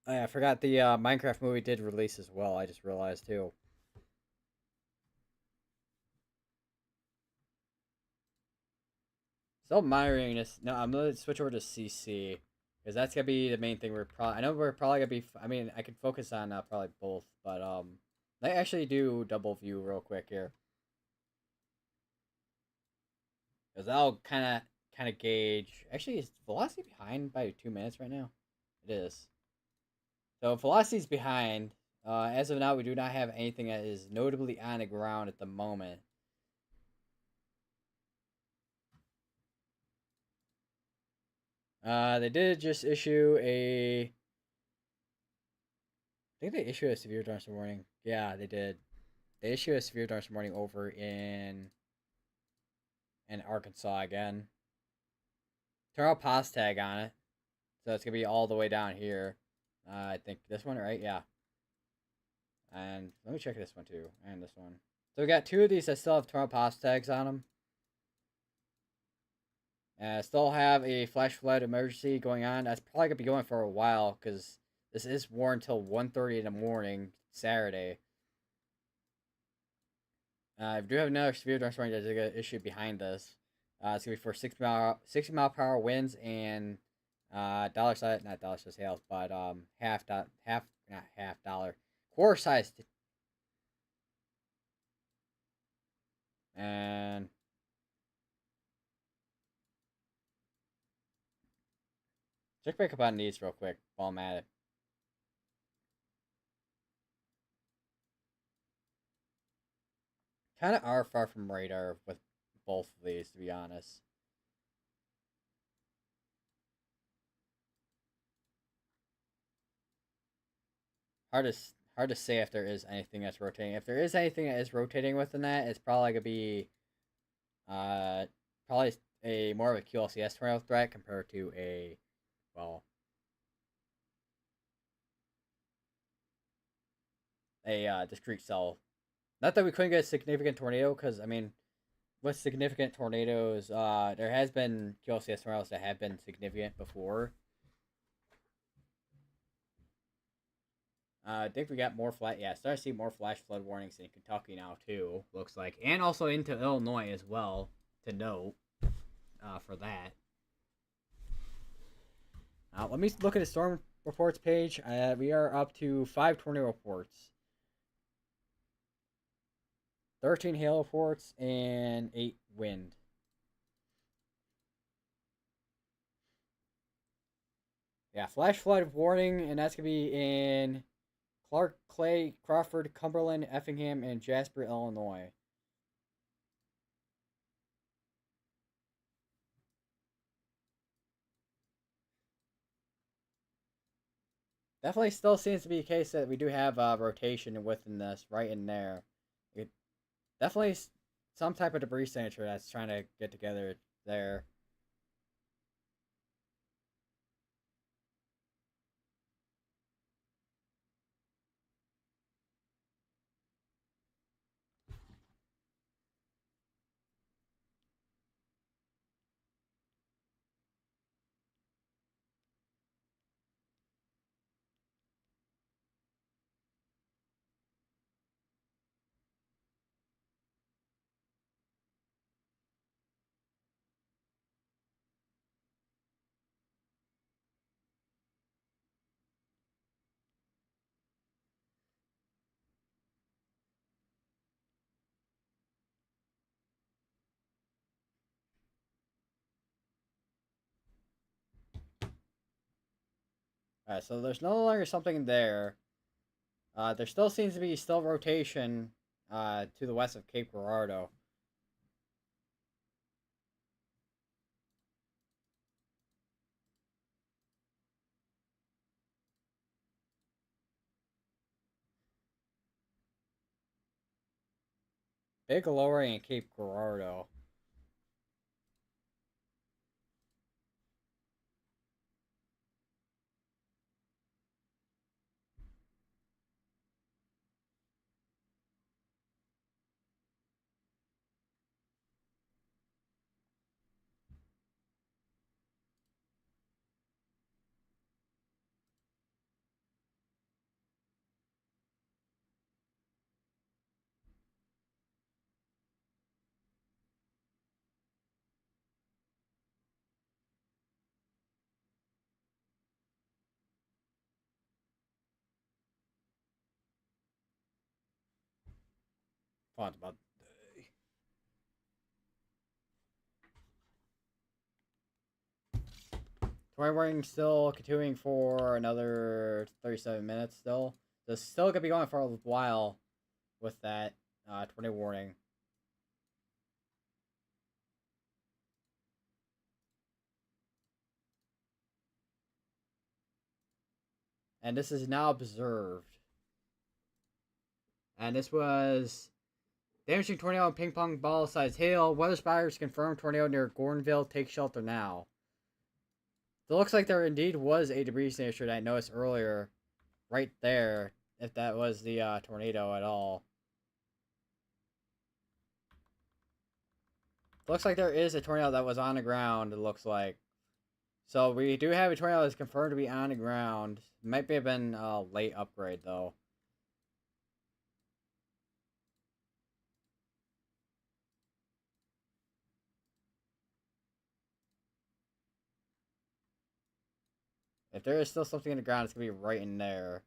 Oh, yeah, I forgot the Minecraft movie did release as well. I just realized too. Still monitoring this. No, I'm gonna switch over to CC because that's gonna be the main thing. We're probably. I know we're probably gonna be. I mean, I could focus on probably both, but I actually do double view real quick here because that'll kind of gauge. Actually, is velocity behind by 2 minutes right now? It is. So velocity's behind. As of now, we do not have anything that is notably on the ground at the moment. They did just issue a. I think they issued a severe thunderstorm warning. Yeah, they did. They issued a severe thunderstorm warning over in Arkansas again. Turn out pause tag on it, so it's gonna be all the way down here. I think this one, right? Yeah. And let me check this one too, and this one. So we got two of these that still have turn out pause tags on them. And I still have a flash flood emergency going on. That's probably gonna be going for a while because this is warned until 1:30 in the morning Saturday. I do have another severe thunderstorm that's gonna issue behind this. It's gonna be for 60 mile per hour winds and dollar size, not dollar size hails, but half not half dollar, quarter size, and check back up on these real quick while I'm at it. Kind of are far from radar with both of these, to be honest. Hard to hard to say if there is anything that's rotating. If there is anything that is rotating within that, it's probably gonna be uh probably a more of a QLCS tornado threat compared to a well a discrete cell. Not that we couldn't get a significant tornado, because I mean, with significant tornadoes, there has been QLCS tornadoes that have been significant before. I think we got more flat. Yeah, starting to see more flash flood warnings in Kentucky now too. Looks like, and also into Illinois as well. To note, for that. Let me look at the storm reports page. We are up to 5 tornado reports, 13 hail reports, and 8 wind. Yeah, flash flood warning, and that's gonna be in Clark, Clay, Crawford, Cumberland, Effingham, and Jasper, Illinois. Definitely still seems to be the case that we do have rotation within this, right in there. It definitely some type of debris signature that's trying to get together there. Alright, so there's no longer something there. There still seems to be still rotation to the west of Cape Girardeau. Big lowering in Cape Girardeau. Fun about tornado warning still continuing for another 37 minutes still. So it's still gonna be going for a while with that tornado warning. And this is now observed. And this was damaging tornado and ping pong ball size hail. Weather spotters confirmed tornado near Gordonville. Take shelter now. So it looks like there indeed was a debris signature that I noticed earlier, right there. If that was the tornado at all. Looks like there is a tornado that was on the ground. It looks like. So we do have a tornado that's confirmed to be on the ground. Might have been a late upgrade though. If there is still something in the ground, it's gonna be right in there.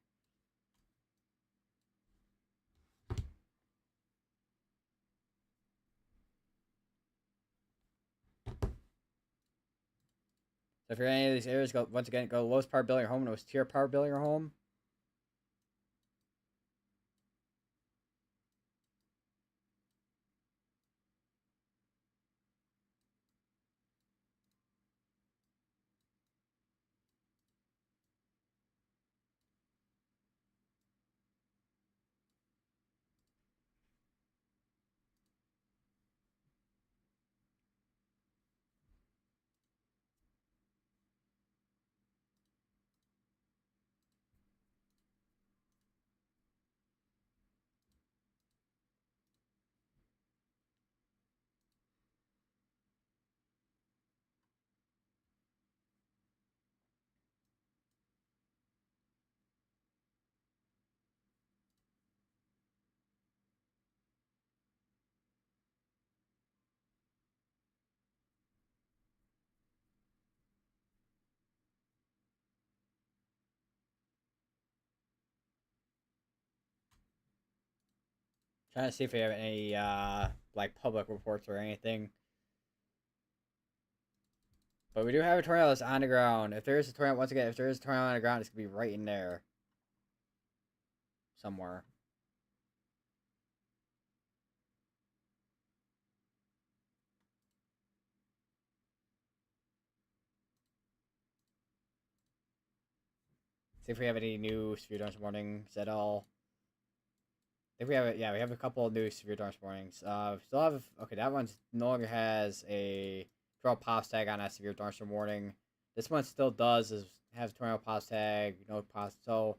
So if you're in any of these areas, go once again go lowest power building or home, lowest tier power building or home. Trying to see if we have any like public reports or anything. But we do have a tornado that's on the ground. If there is a tornado, once again, if there is a tornado on the ground, it's gonna be right in there somewhere. See if we have any new Sphere Darts warnings at all. I think we have it. Yeah, we have a couple of new Sphere Darts warnings. Still have okay. That one no longer has a tornado pops tag on that Severe Darts warning. This one still does has tornado pops tag. No pops. So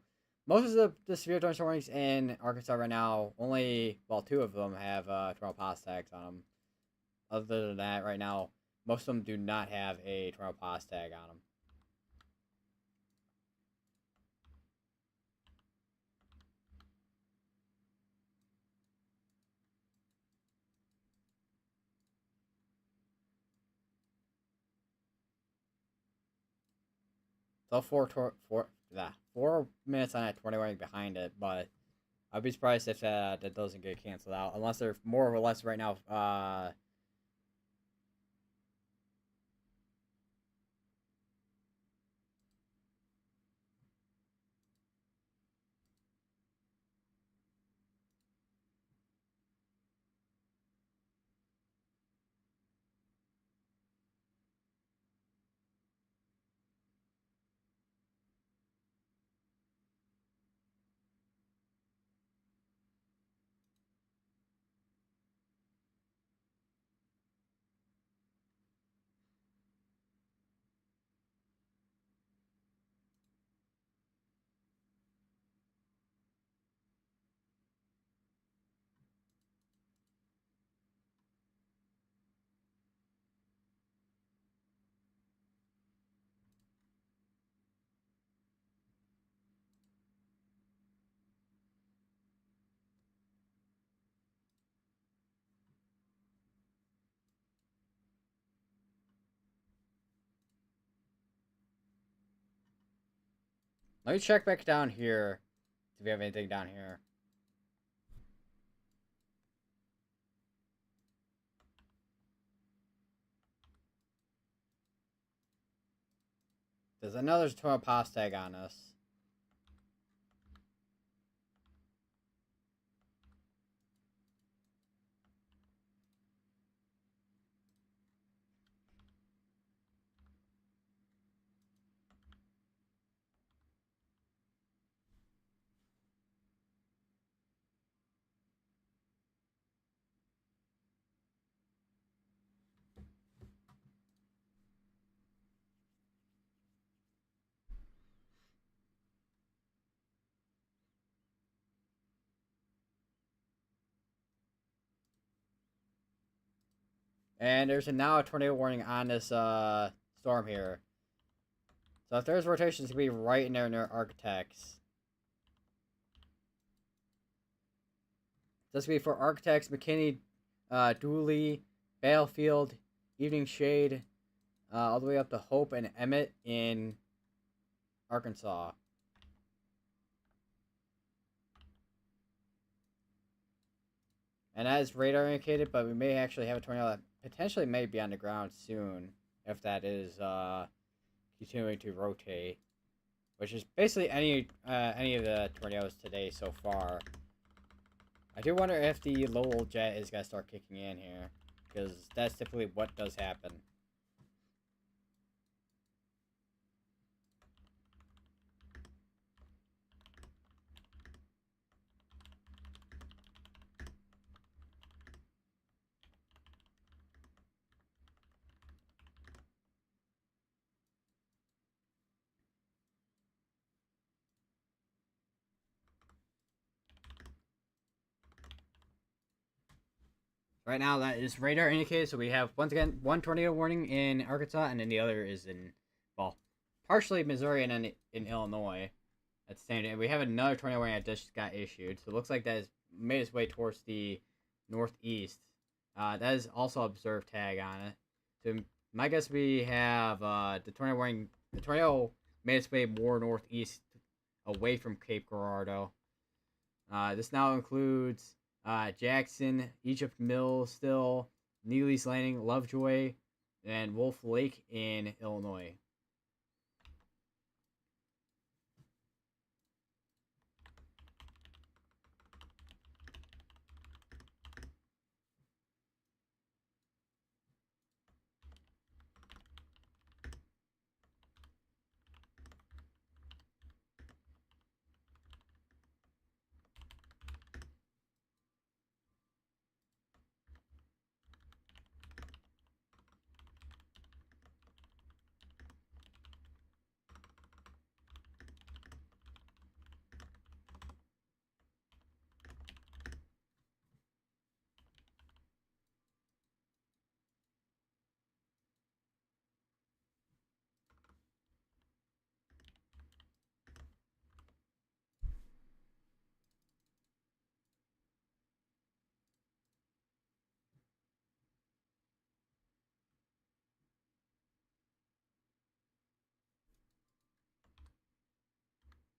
most of the Severe Darts warnings in Arkansas right now, only two of them have tornado pops tags on them. Other than that, right now, most of them do not have a tornado pops tag on them. So 4 minutes on that tornado warning behind it, but I'd be surprised if that doesn't get canceled out, unless they're more or less right now. Let me check back down here. See if we have anything down here. There's another tornado pass tag on us. And there's now a tornado warning on this storm here. So if there's rotation, it's going to be right in there near Architects. This will be for Architects, McKinney, Dooley, Battlefield, Evening Shade, all the way up to Hope and Emmett in Arkansas. And that is radar indicated, but we may actually have a tornado that potentially may be on the ground soon if that is continuing to rotate, which is basically any of the tornadoes today so far. I do wonder if the Lowell jet is gonna start kicking in here, because that's typically what does happen. Right now, that is radar indicated, so we have, once again, one tornado warning in Arkansas, and then the other is in, well, partially Missouri and then in Illinois. At the same time, we have another tornado warning that just got issued, so it looks like that has made its way towards the northeast. That is also observed tag on it. So my guess we have the tornado warning. The tornado made its way more northeast, away from Cape Girardeau. This now includes Jackson, Egypt Mills, still Neely's Landing, Lovejoy, and Wolf Lake in Illinois.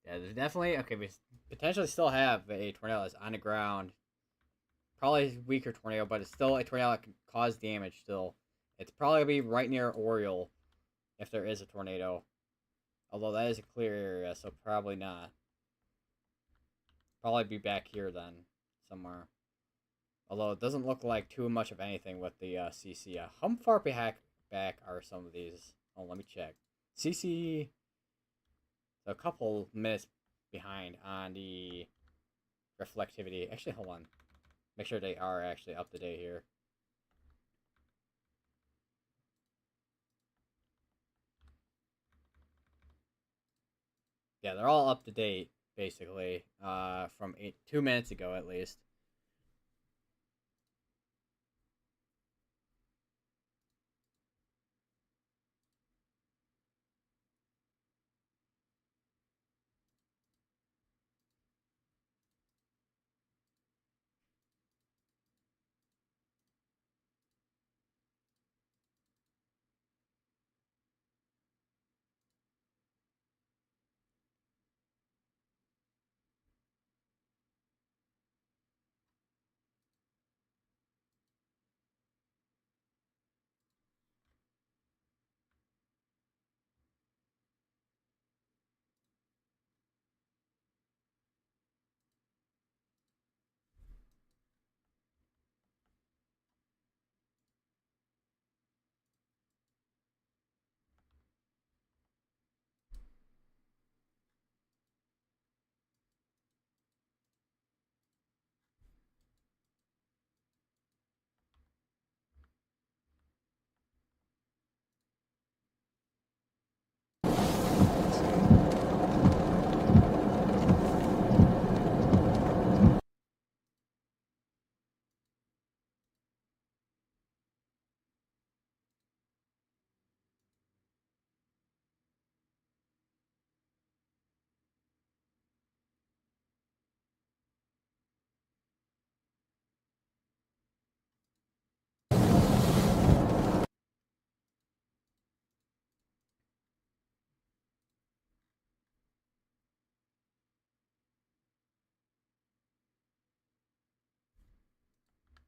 Yeah, there's definitely okay. We potentially still have a tornado that's on the ground. Probably a weaker tornado, but it's still a tornado that can cause damage. Still, it's probably gonna be right near Oriole if there is a tornado. Although that is a clear area, so probably not. Probably be back here then, somewhere. Although it doesn't look like too much of anything with the CC. How far back are some of these? Oh, let me check. CC, a couple minutes behind on the reflectivity. Actually, hold on. Make sure they are actually up to date here. Yeah, they're all up to date, basically, from 2 minutes ago at least.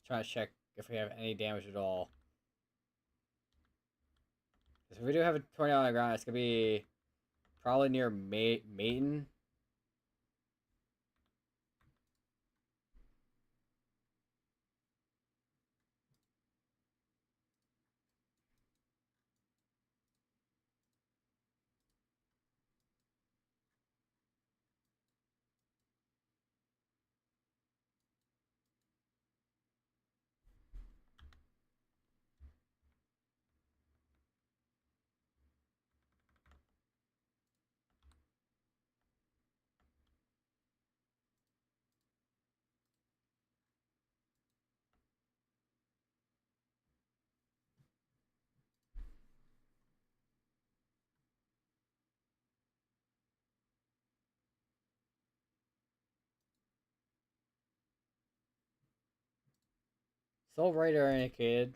Trying to check if we have any damage at all. If we do have a tornado on the ground, it's gonna be probably near Maiden. Still radar indicated.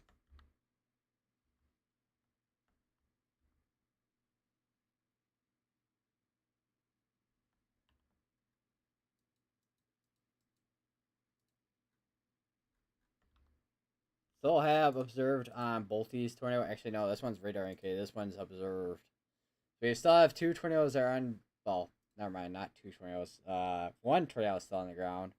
Still have observed on both these tornadoes. Actually, no, this one's radar indicated. This one's observed. We still have two tornadoes that are on. Well, never mind, not two tornadoes. One tornado is still on the ground.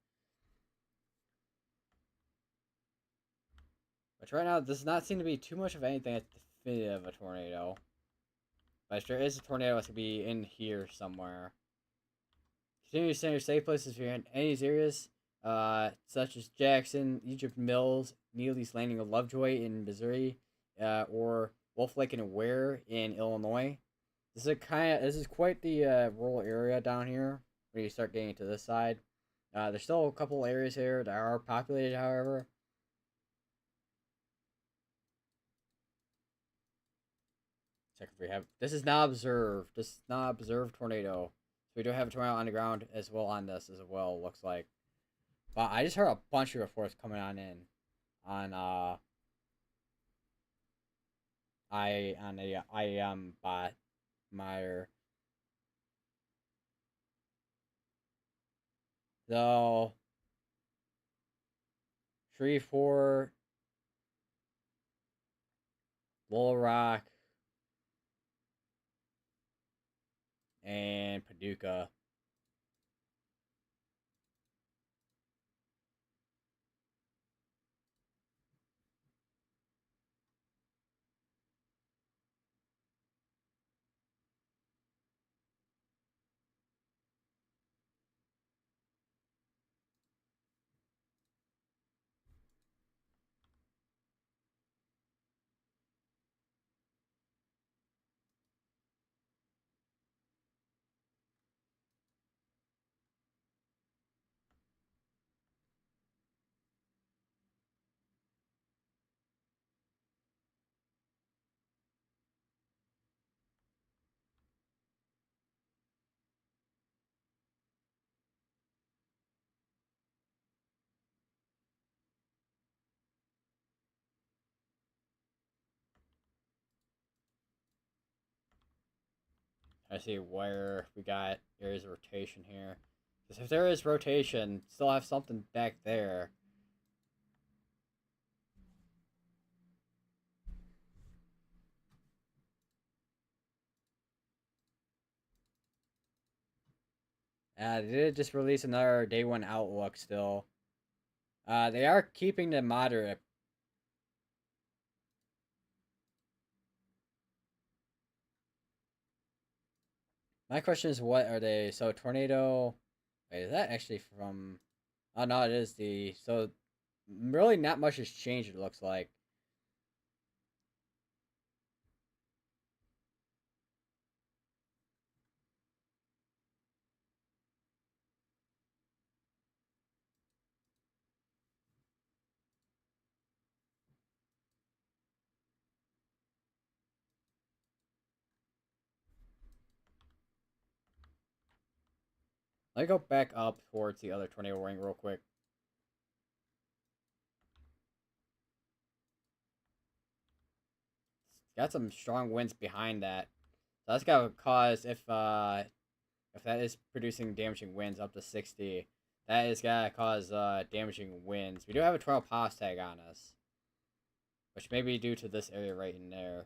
Which right now does not seem to be too much of anything that's definitive of a tornado. But if there is a tornado, it's gonna be in here somewhere. Continue to send your safe places if you're in any of these areas, such as Jackson, Egypt Mills, Neely's Landing of Lovejoy in Missouri, or Wolf Lake and Ware in Illinois. This is quite the rural area down here when you start getting to this side. There's still a couple areas here that are populated, however. Check if we have. This is not observed. This is not observed tornado. So we do have a tornado on the ground as well on this as well. Looks like. But I just heard a bunch of reports coming on in, on the IAM bot, Meyer. So Shreveport, Little Rock, and Paducah. I see where we got areas of rotation here. Because if there is rotation, still have something back there. They did just release another day one outlook still. They are keeping the moderate. My question is, what are they? So tornado. Wait, is that actually from? Oh no, it is the. So really, not much has changed. It looks like. Let me go back up towards the other tornado ring real quick. Got some strong winds behind that. So that's gonna cause if that is producing damaging winds up to 60, that is gonna cause damaging winds. We do have a 12 pause tag on us, which may be due to this area right in there.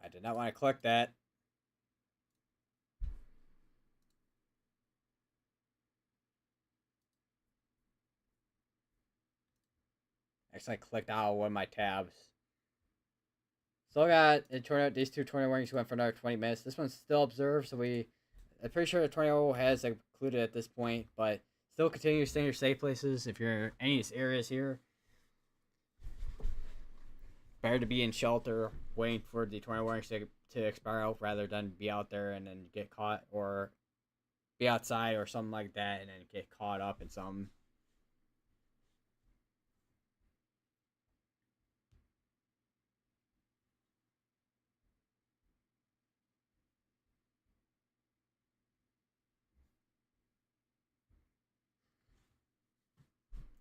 I did not want to click that. Actually, I clicked out one of my tabs. Still got a tornado. These two tornado warnings went for another 20 minutes. This one's still observed, so I'm pretty sure the tornado has concluded at this point, but still continue to stay in your safe places if you're in any of these areas here. Better to be in shelter, waiting for the tornado warnings to expire out rather than be out there and then get caught, or be outside or something like that and then get caught up in something.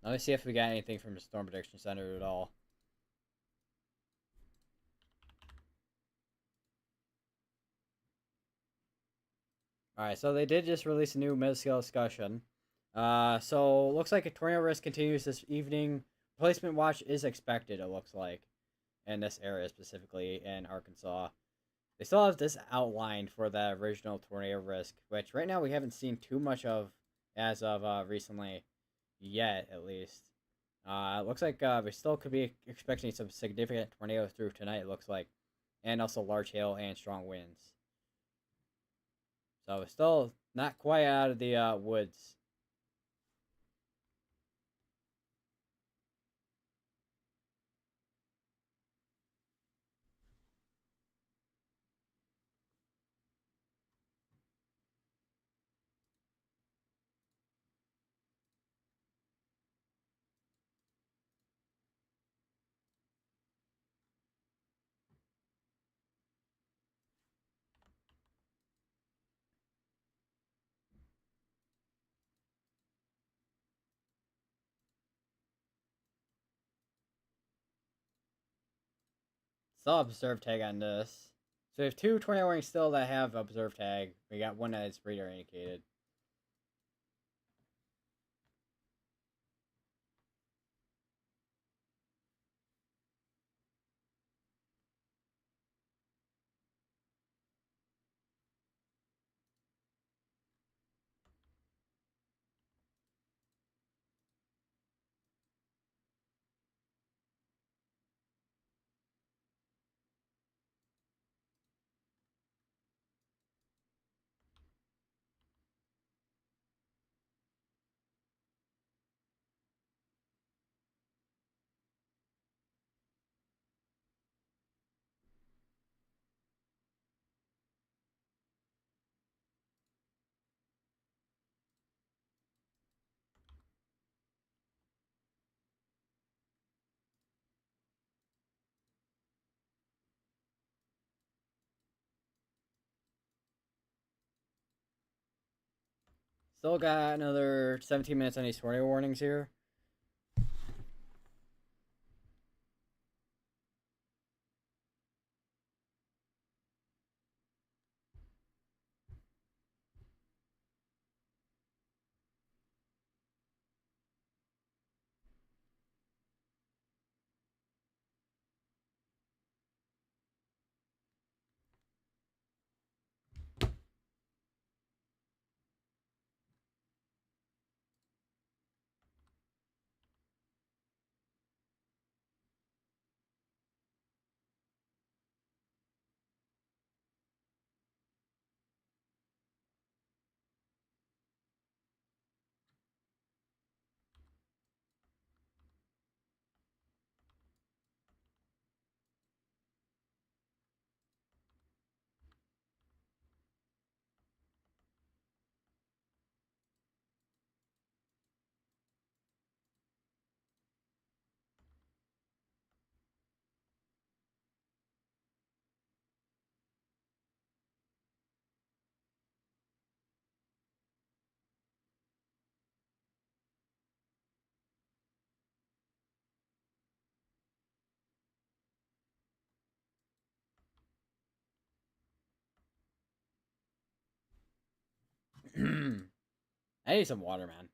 Let me see if we got anything from the Storm Prediction Center at all. Alright, so they did just release a new mid-scale discussion. So looks like a tornado risk continues this evening. Replacement watch is expected, it looks like, in this area specifically in Arkansas. They still have this outlined for the original tornado risk, which right now we haven't seen too much of as of recently, yet at least. It looks like we still could be expecting some significant tornadoes through tonight, it looks like, and also large hail and strong winds. So it's still not quite out of the woods. Still observe tag on this. So we have two tornado warnings still that have observe tag. We got one that is radar indicated. Still got another 17 minutes on these tornado warnings here. I need some water, man.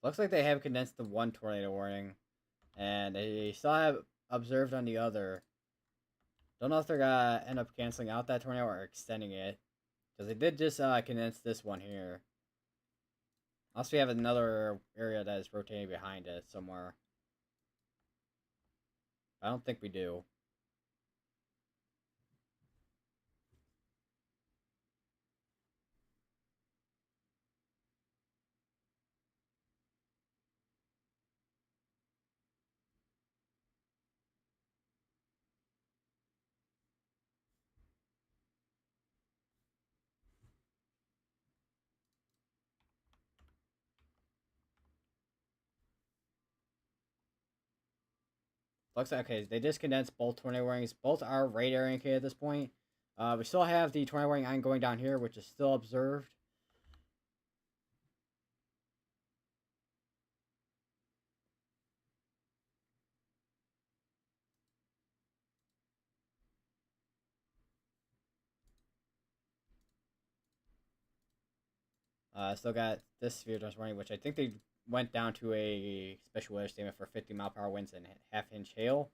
Looks like they have condensed the one tornado warning, and they still have observed on the other. Don't know if they're gonna end up canceling out that tornado or extending it, because they did just condense this one here. Unless we have another area that is rotating behind it somewhere. I don't think we do. Looks like, okay, they just condensed both tornado warnings. Both are radar indicated at this point. We still have the tornado warning ongoing down here, which is still observed. Still got this severe tornado warning, which I think they went down to a special weather statement for 50-mile-per-hour winds and half-inch hail.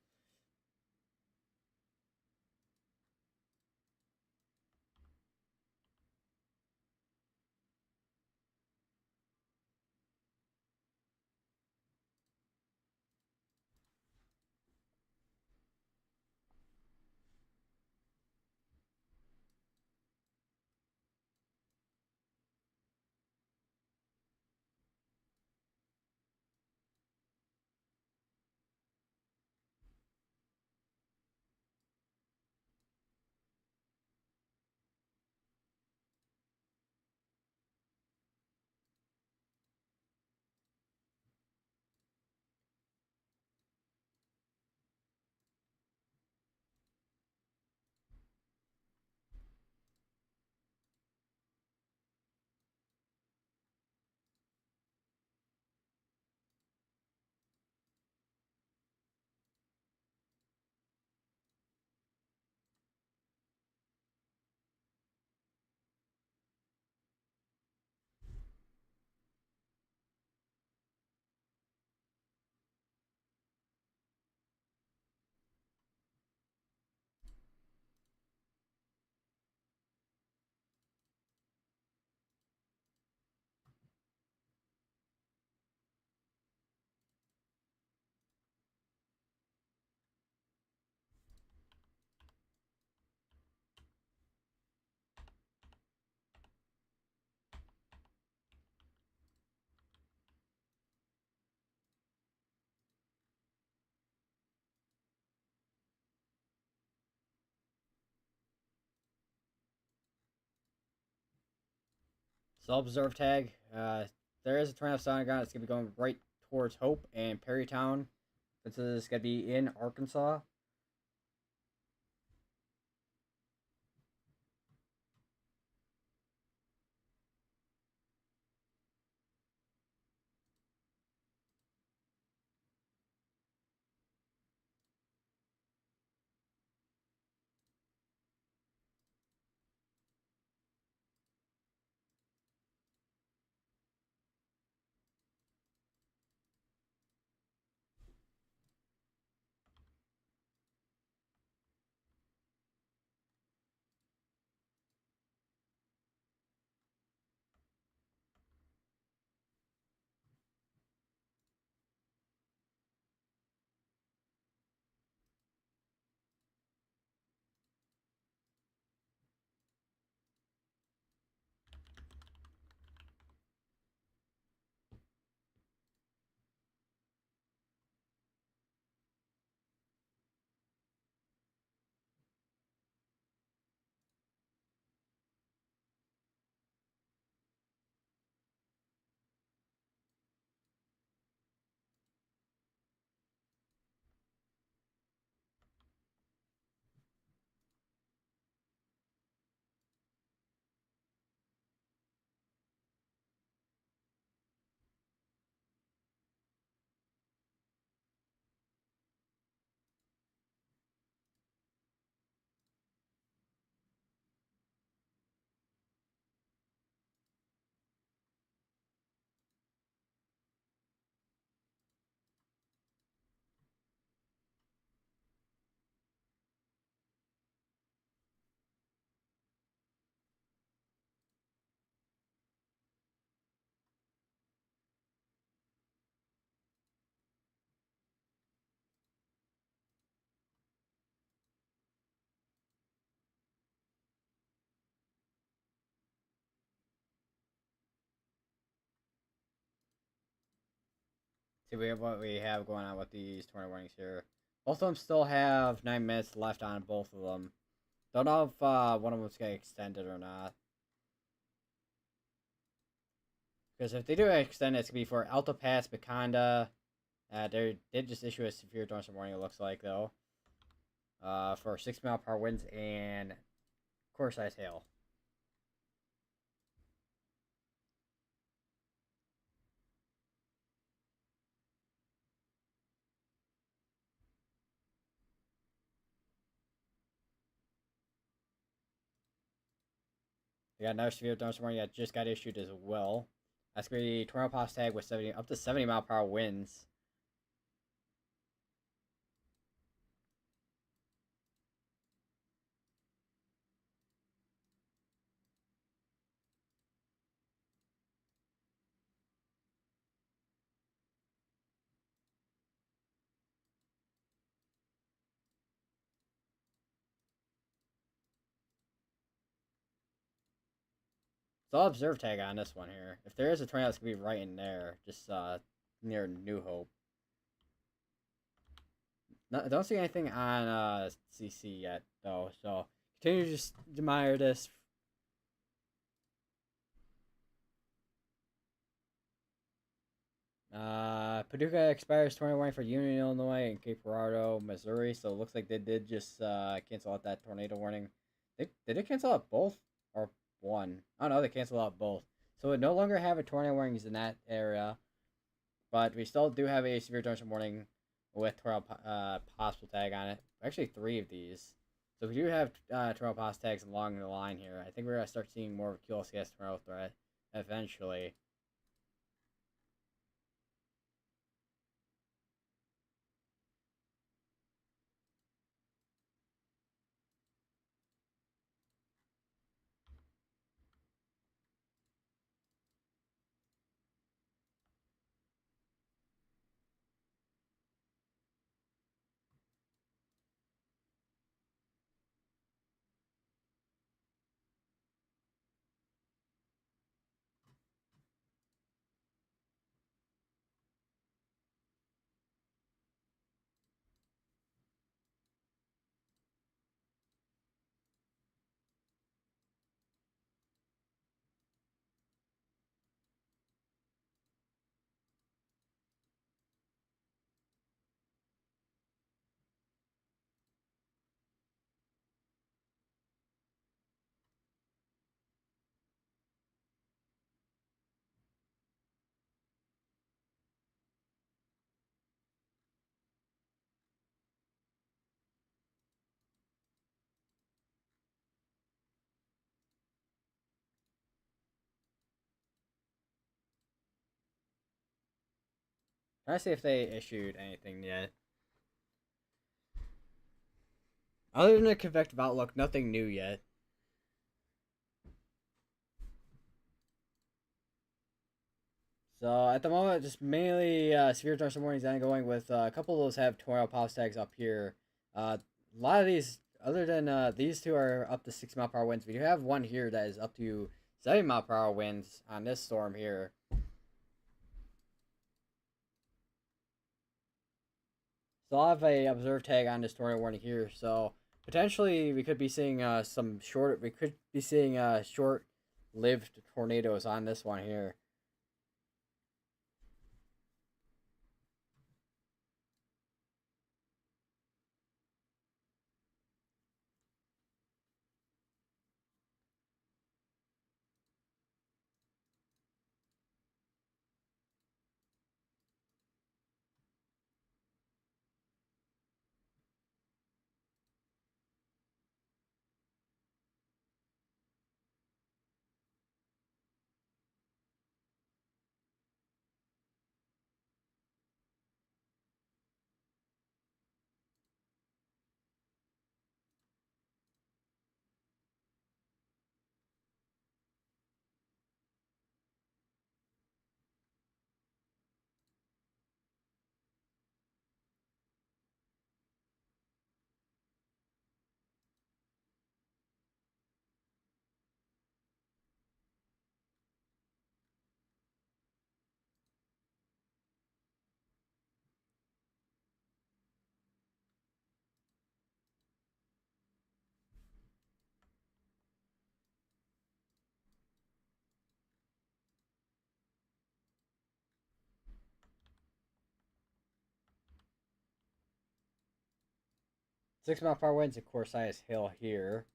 So observe tag. There is a tornado sound gun. It's gonna be going right towards Hope and Perrytown. This is gonna be in Arkansas. See what we have going on with these tornado warnings here. Both of them still have 9 minutes left on both of them. Don't know if one of them's gonna extend it or not. Because if they do extend it, it's gonna be for Alto Pass, Bakanda. They did just issue a severe thunderstorm warning. It looks like though. For 6 mile per hour winds and quarter size hail. We got another severe thunderstorm warning that just got issued as well. That's gonna be tornado pass tag with 70 up to 70 mile per hour winds. So I'll observe tag on this one here. If there is a tornado, it's gonna be right in there, just near New Hope. No, don't see anything on CC yet though, so continue to just admire this. Paducah expires 21 for Union, Illinois, and Cape Girardeau, Missouri. So it looks like they did just cancel out that tornado warning. Did they cancel out both or one? Oh no, they canceled out both. So we no longer have a tornado warnings in that area, but we still do have a severe thunderstorm warning with tornado possible tag on it. Actually, three of these. So we do have tornado pos tags along the line here. I think we're gonna start seeing more of a QLCS tornado threat eventually. Trying to see if they issued anything yet. Other than the convective outlook, nothing new yet. So at the moment, just mainly severe thunderstorm warnings ongoing with a couple of those have tornado pulse tags up here. A lot of these, other than these two, are up to 60 mile per hour winds. We do have one here that is up to 70 mile per hour winds on this storm here. So I'll have a observe tag on this tornado warning here. So potentially we could be seeing some short. We could be seeing short-lived tornadoes on this one here. Six-mile-per-hour winds, of course, highest hill here.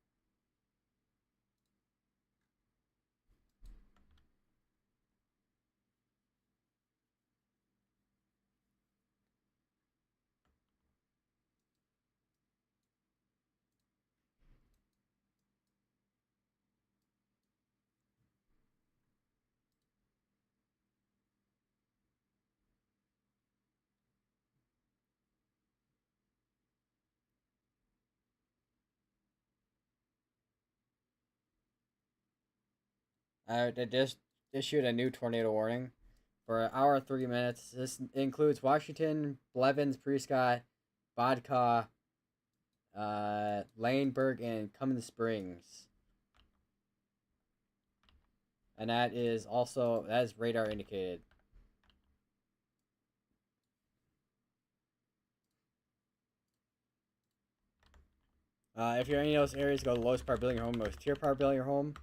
They just issued a new tornado warning for an hour and 3 minutes. This includes Washington, Blevins, Prescott, Vodka, Laneburg, and Cummins Springs. And that is radar indicated. If you're in any of those areas, go to the lowest part building your home, most tier part building your home.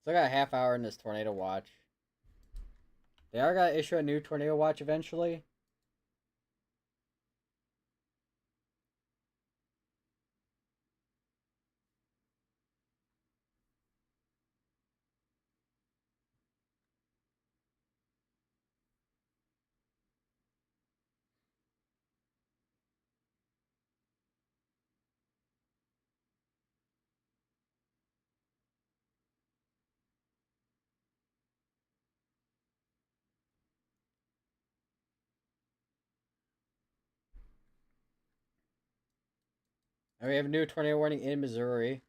Still got a half hour in this tornado watch. They are gonna issue a new tornado watch eventually. And we have a new tornado warning in Missouri.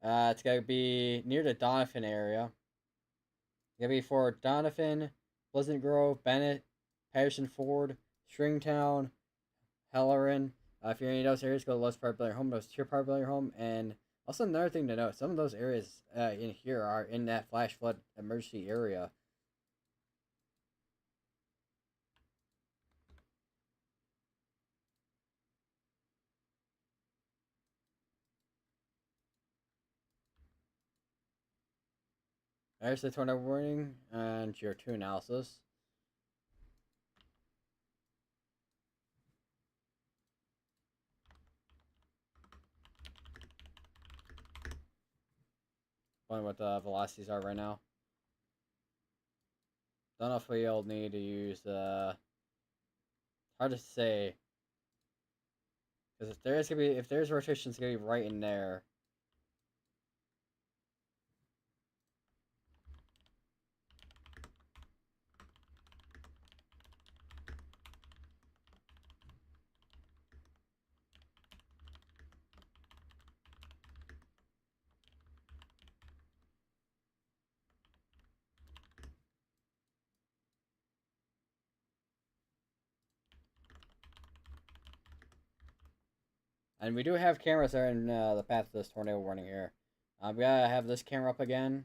It's gonna be near the Donovan area. It's gonna be for Donovan, Pleasant Grove, Bennett, Patterson Ford, Stringtown, Halloran. If you're in any of those areas, go to Lowe's Park Building Home, those Tier Park Building Home. And also another thing to note, some of those areas in here are in that flash flood emergency area. There's the tornado warning and your 2 analysis. Wondering what the velocities are right now. Don't know if we'll need to use hard to say. Because if there's rotation, it's gonna be right in there. And we do have cameras that are in the path of this tornado warning here. We gotta have this camera up again.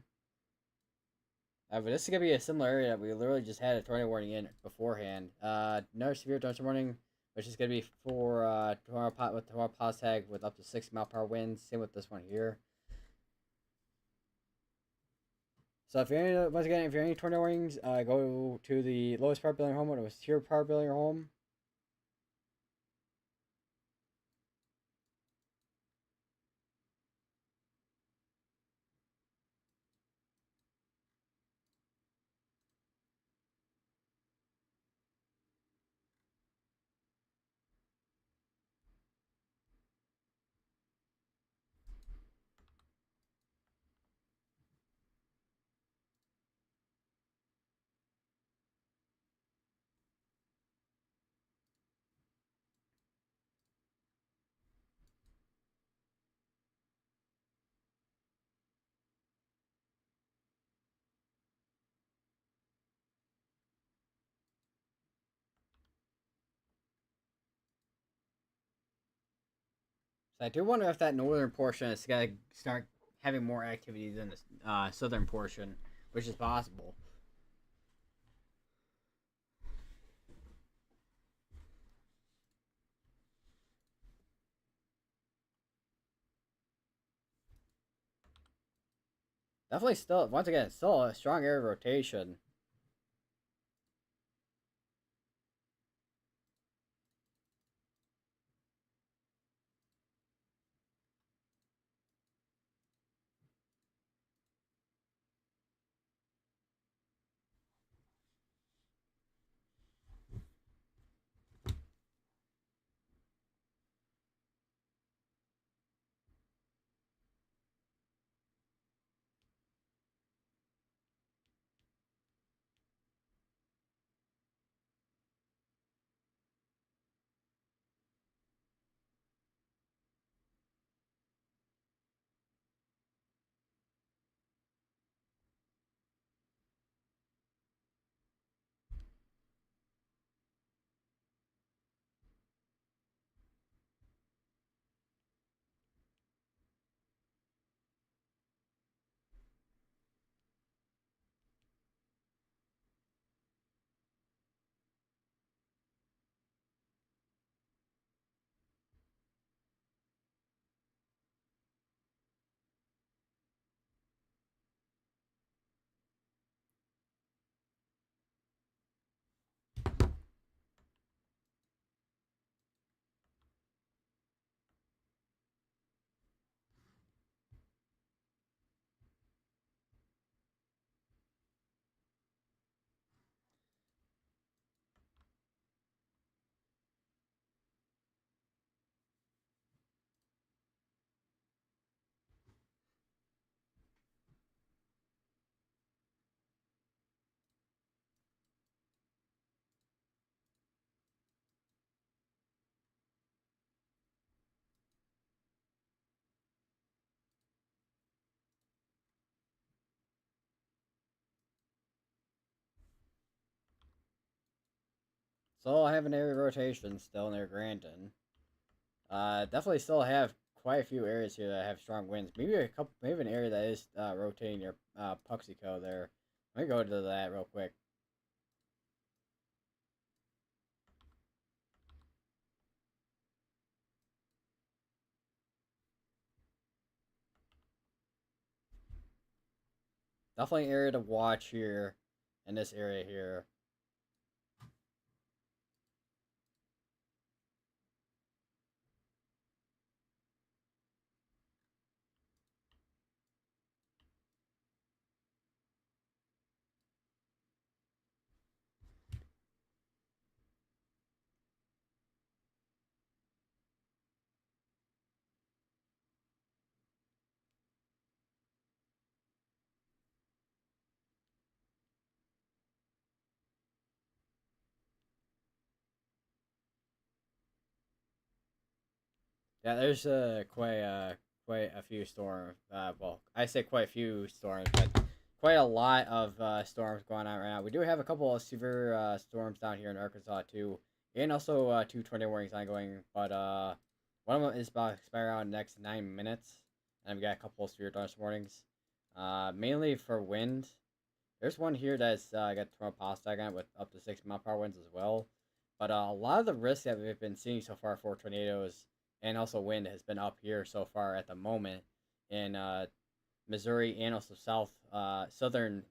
But this is gonna be a similar area that we literally just had a tornado warning in beforehand. Another severe tornado warning, which is gonna be for tomorrow pause tag with up to 60-mile-per-hour winds. Same with this one here. So if you're once again, if you're any tornado warnings, go to the lowest part building home, when it was tier power building home. So I do wonder if that northern portion is gonna start having more activity than the southern portion, which is possible. Definitely still, once again, still a strong area of rotation. Still have an area rotation still near Grandin. Definitely still have quite a few areas here that have strong winds. Maybe a couple, maybe an area that is rotating near Puxico there. Let me go to that real quick. Definitely an area to watch here in this area here. Yeah, there's quite a few storms. Well, I say quite a few storms, but quite a lot of storms going on right now. We do have a couple of severe storms down here in Arkansas too, and also two tornado warnings ongoing. But one of them is about to expire out in the next 9 minutes, and I've got a couple of severe thunderstorm warnings. Mainly for wind. There's one here that's got tornado pasta on it with up to 6 mile per hour winds as well. But a lot of the risks that we've been seeing so far for tornadoes and also wind has been up here so far at the moment in Missouri and also southern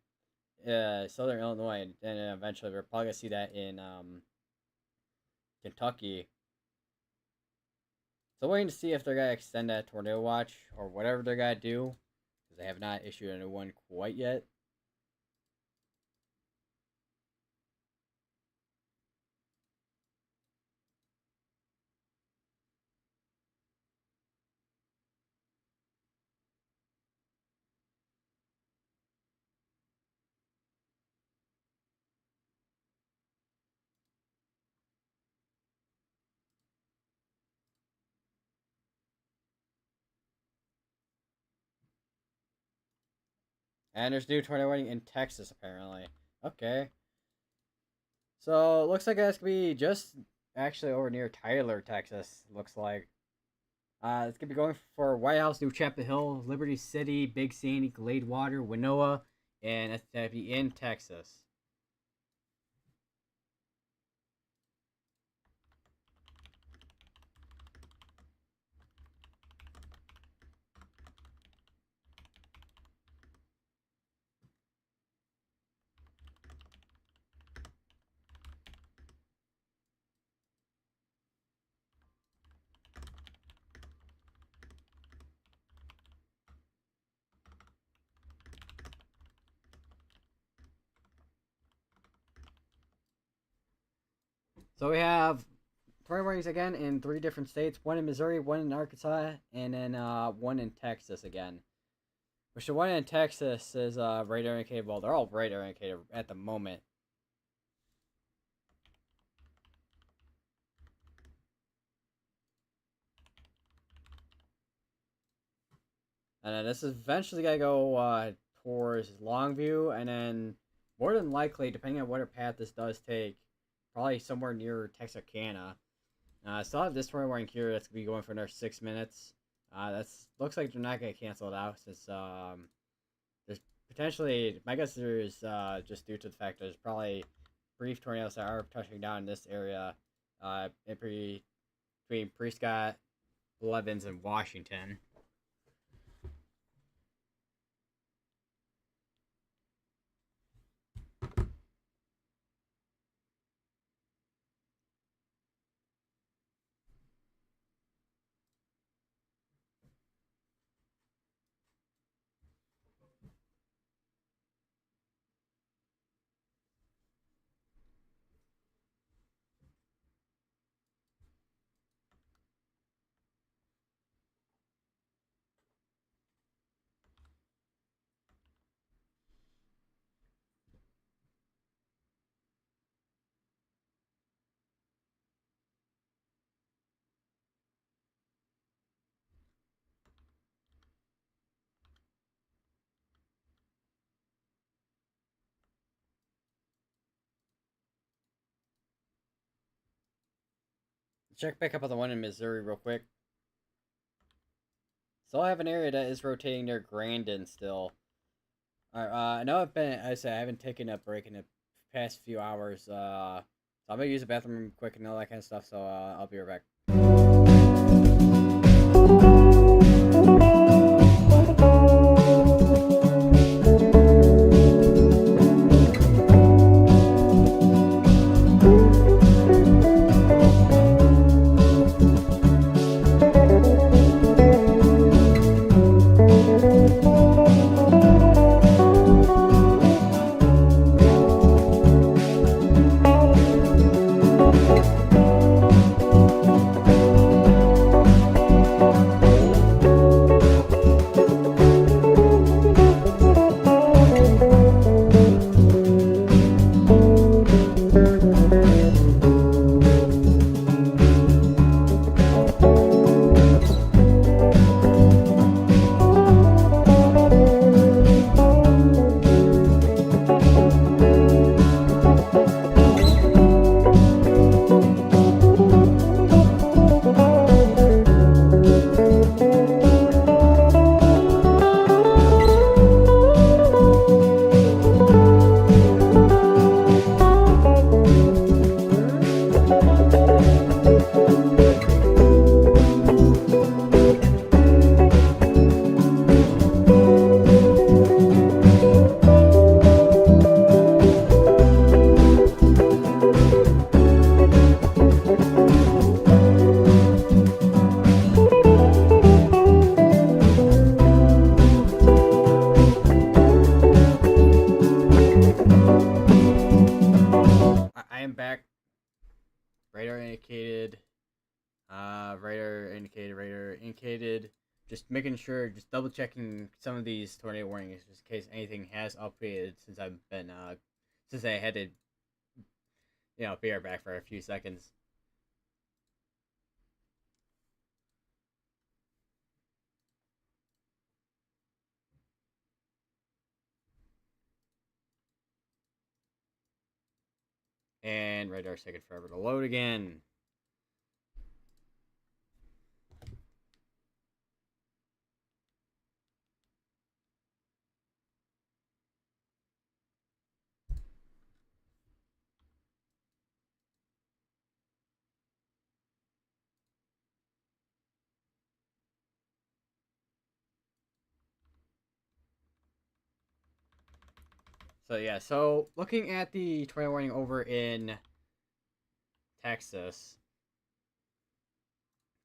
Illinois, and then eventually we're probably gonna see that in Kentucky. So waiting to see if they're gonna extend that tornado watch or whatever they're gonna do, because they have not issued a new one quite yet. And there's new tornado warning in Texas apparently. Okay, so it looks like that's gonna be just actually over near Tyler, Texas. Looks like it's gonna be going for White House, New Chapel Hill, Liberty City, Big Sandy, Gladewater, Winona, and it's gonna be in Texas. So we have tornado warnings again in three different states: one in Missouri, one in Arkansas, and then one in Texas again. Which the one in Texas is radar indicated. Well, they're all radar indicated at the moment. And then this is eventually gonna go towards Longview, and then more than likely, depending on what path this does take, probably somewhere near Texarkana. Still have this tornado warning here that's gonna be going for another 6 minutes. That's looks like they're not gonna cancel it out since there's potentially, my guess is just due to the fact there's probably brief tornadoes that are touching down in this area, between Prescott, Blevins, and Washington. Check back up on the one in Missouri real quick. So I have an area that is rotating near Grandin still. Alright, I know I haven't taken a break in the past few hours. So I'm gonna use the bathroom quick and all that kind of stuff. So I'll be right back. I am back. Radar indicated. Radar indicated. Just making sure, just double checking some of these tornado warnings, just in case anything has updated since I've been since I had to, be right back for a few seconds. And radar's taking forever to load again. So yeah, so looking at the tornado warning over in Texas,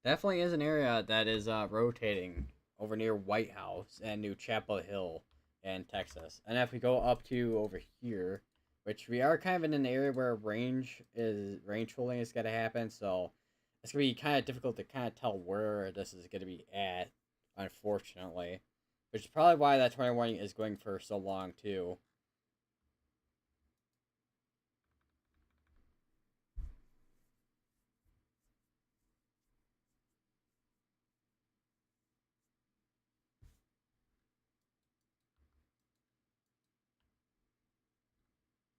definitely is an area that is rotating over near White House and New Chapel Hill in Texas. And if we go up to over here, which we are kind of in an area where range trolling is going to happen, so it's going to be kind of difficult to kind of tell where this is going to be at, unfortunately. Which is probably why that tornado warning is going for so long, too.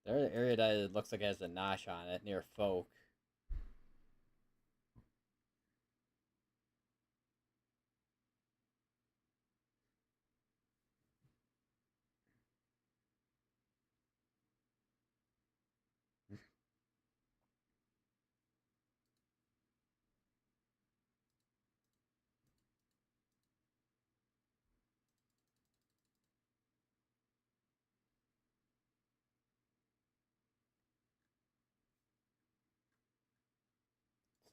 There's an area that it looks like it has a notch on it near Folk.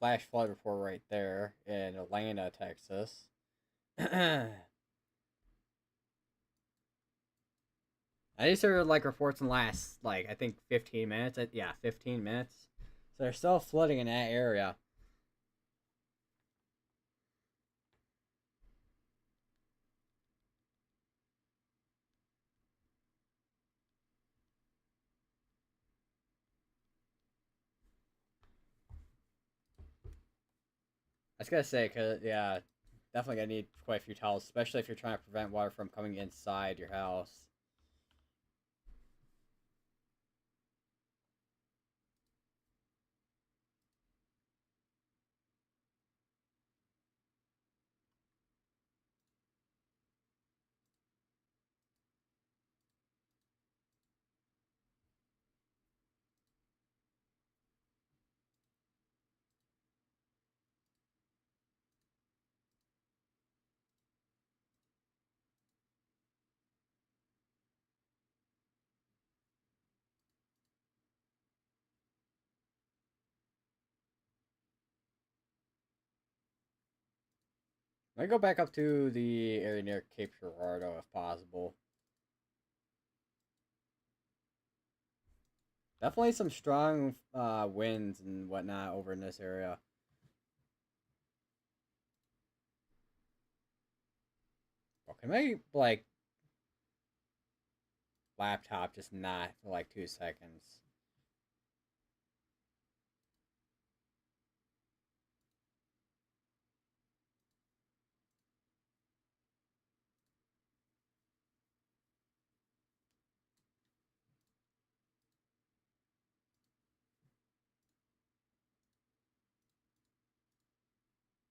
Flash flood report right there in Atlanta, Texas. These are like reports in the last, like, I think 15 minutes. Yeah, 15 minutes. So they're still flooding in that area. I was gonna say, cause yeah, definitely gonna need quite a few towels, especially if you're trying to prevent water from coming inside your house. Let me go back up to the area near Cape Girardeau if possible. Definitely some strong winds and whatnot over in this area. Okay, maybe like laptop just not for like 2 seconds.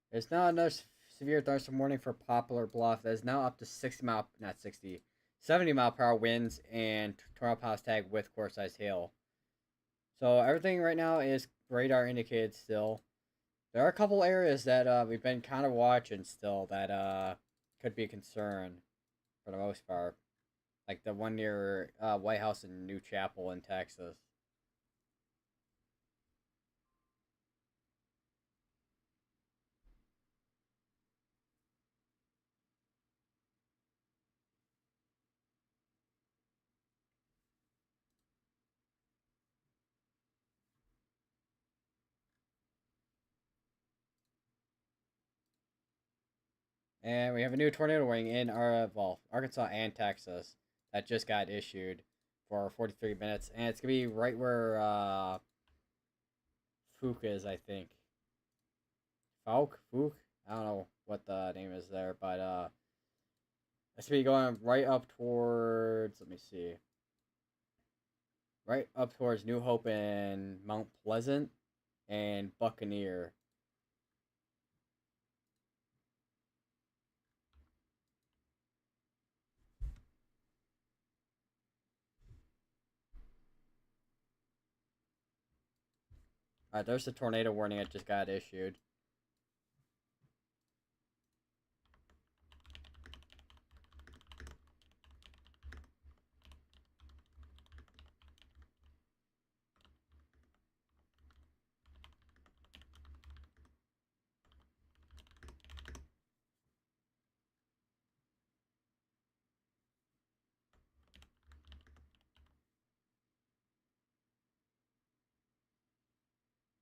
There's now another severe thunderstorm warning for Poplar Bluff that is now up to 60 mile, not 60, 70 mile per hour winds and tornado pass tag with core size hail. So everything right now is radar indicated still. There are a couple areas that we've been kind of watching still that could be a concern for the most part. Like the one near White House in New Chapel in Texas. And we have a new tornado warning in Arkansas and Texas that just got issued for 43 minutes, and it's gonna be right where Fook is, I think. Fook. I don't know what the name is there, but it's gonna be going right up towards. Let me see. Right up towards New Hope and Mount Pleasant and Buccaneer. Alright, there's the tornado warning that just got issued.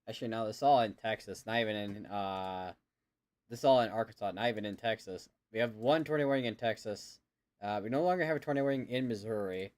Actually, no, this is all in Texas, not even in this is all in Arkansas, not even in Texas. We have one tornado warning in Texas. We no longer have a tornado warning in Missouri.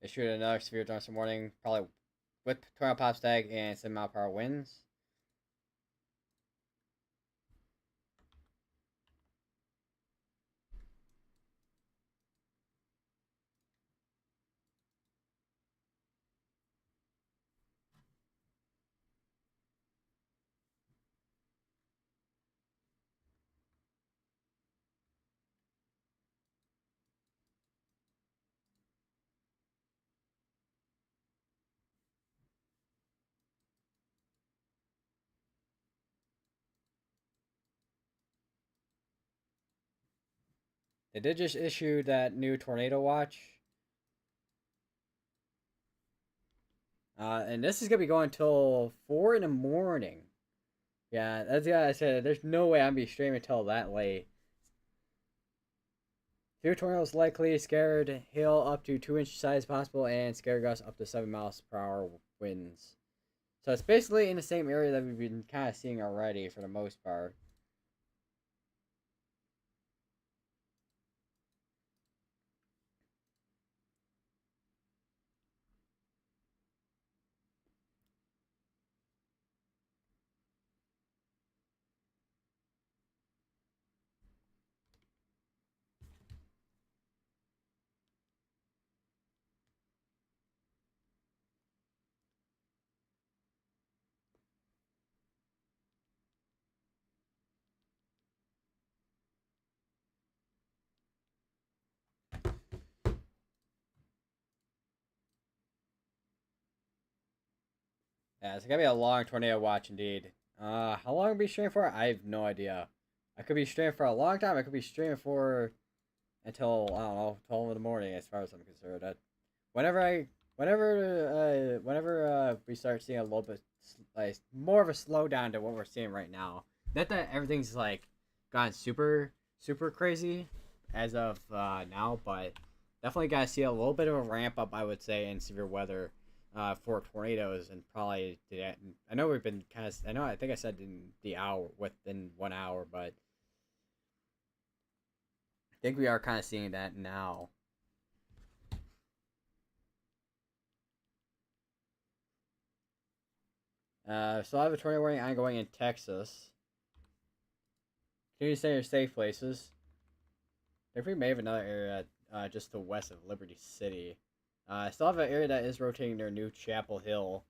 Issued another severe thunderstorm warning, probably with tornado pop stag and 7 mile per hour winds. They did just issue that new tornado watch. And this is gonna be going till 4 in the morning. Yeah, that's yeah. I said there's no way I'm be streaming until that late. Few tornadoes likely, scared hail up to 2 inch size possible, and scared gusts up to 7 miles per hour winds. So it's basically in the same area that we've been kind of seeing already for the most part. Yeah, it's gonna be a long tornado watch indeed. How long will be streaming for? I have no idea. I could be streaming for a long time. I could be streaming for until I don't know 12 in the morning, as far as I'm concerned. Whenever I, whenever we start seeing a little bit like more of a slowdown to what we're seeing right now. Not that everything's like gone super crazy as of now, but definitely gotta see a little bit of a ramp up, I would say, in severe weather for tornadoes, and probably today. I know we've been kind of. I think I said in the hour within 1 hour, but I think we are kind of seeing that now. So I have a tornado warning ongoing in Texas. Continue to stay in safe places. I think we may have another area just to the west of Liberty City. I still have an area that is rotating near New Chapel Hill.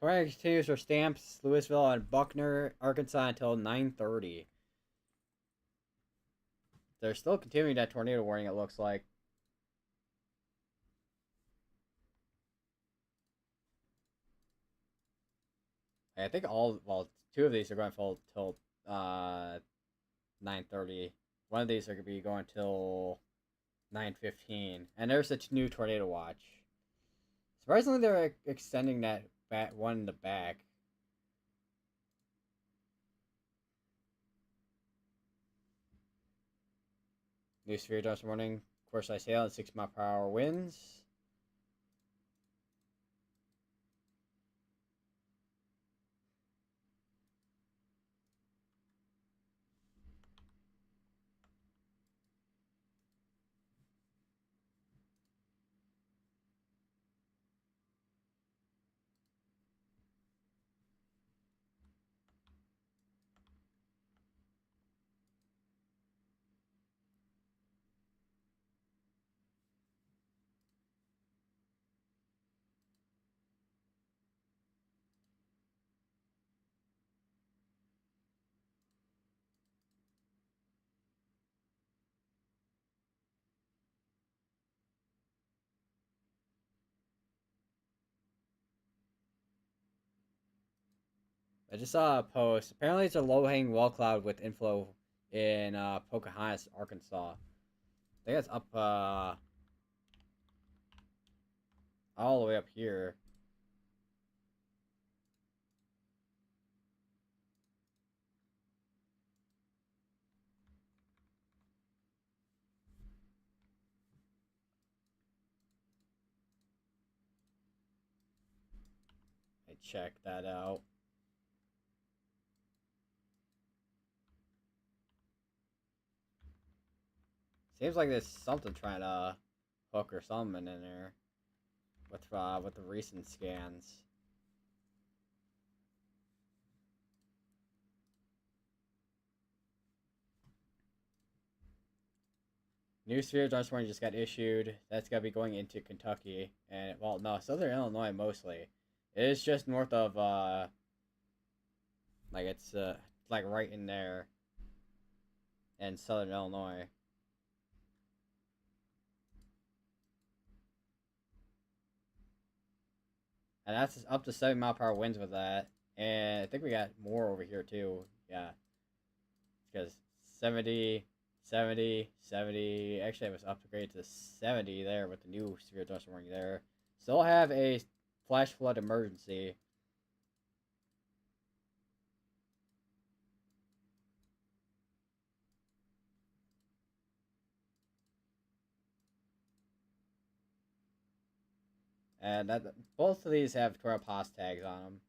Tornado continues for Stamps, Louisville, and Buckner, Arkansas until 9:30. They're still continuing that tornado warning, it looks like. I think two of these are going till 9:30. One of these are going to be going till 9:15. And there's a new tornado watch. Surprisingly, they're extending that one in the back. New severe dust warning. Course I sail at 6 mile per hour winds. I just saw a post. Apparently, it's a low-hanging wall cloud with inflow in Pocahontas, Arkansas. I think it's up all the way up here. I checked that out. Seems like there's something trying to hook or something in there with the recent scans. New severe dust warning just got issued. That's gonna be going into Kentucky and well, no, Southern Illinois mostly. It is just north of like it's like right in there in Southern Illinois. And that's up to 7 mile per hour winds with that. And I think we got more over here too. Yeah. Because 70, 70, 70. Actually, it was upgraded to 70 there with the new severe dust warning there. Still have a flash flood emergency. And that both of these have tornado pos tags on them.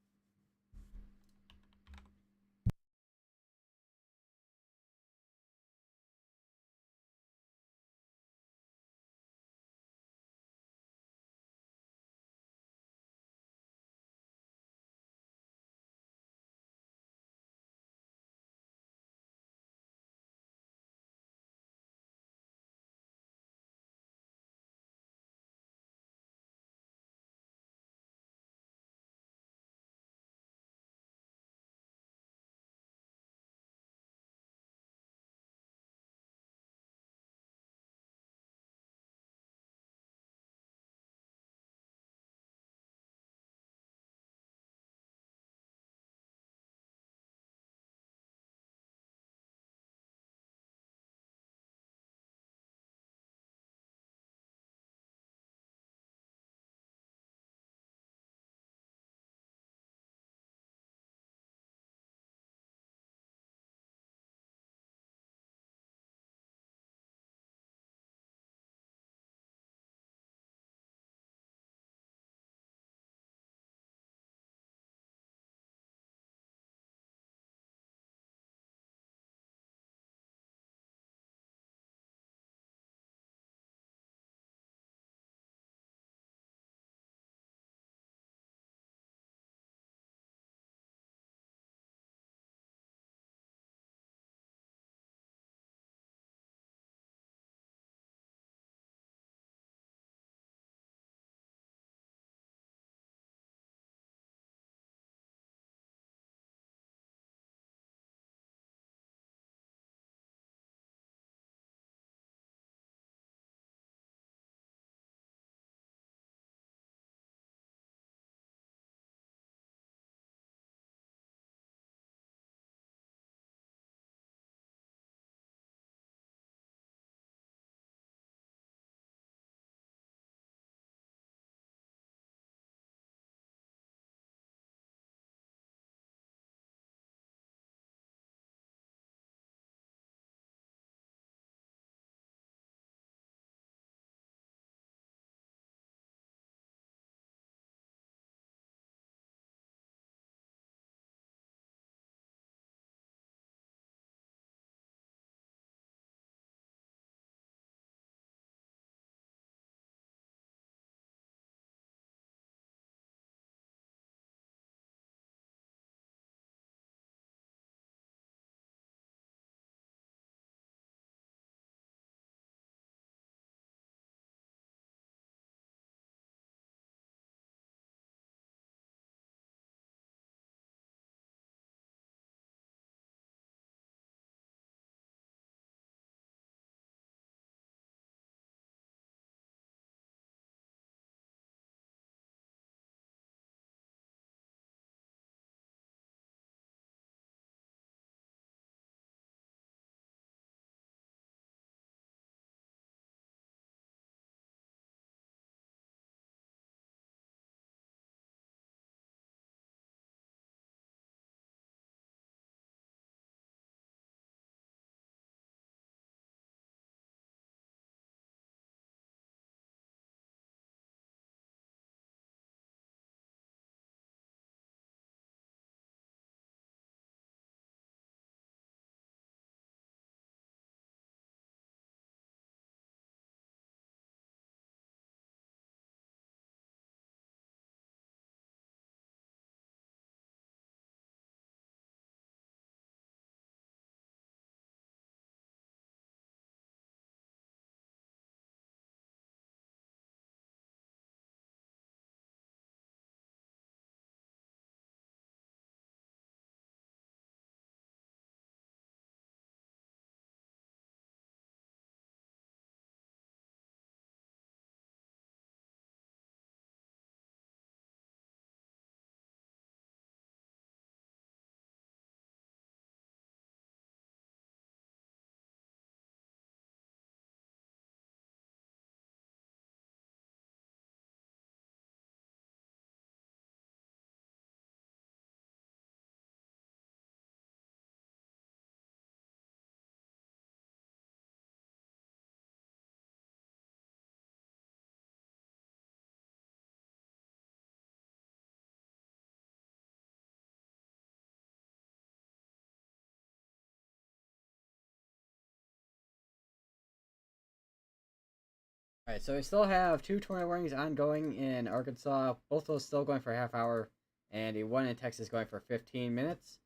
Alright, so we still have two tornado warnings ongoing in Arkansas. Both those still going for a half hour, and a one in Texas going for 15 minutes.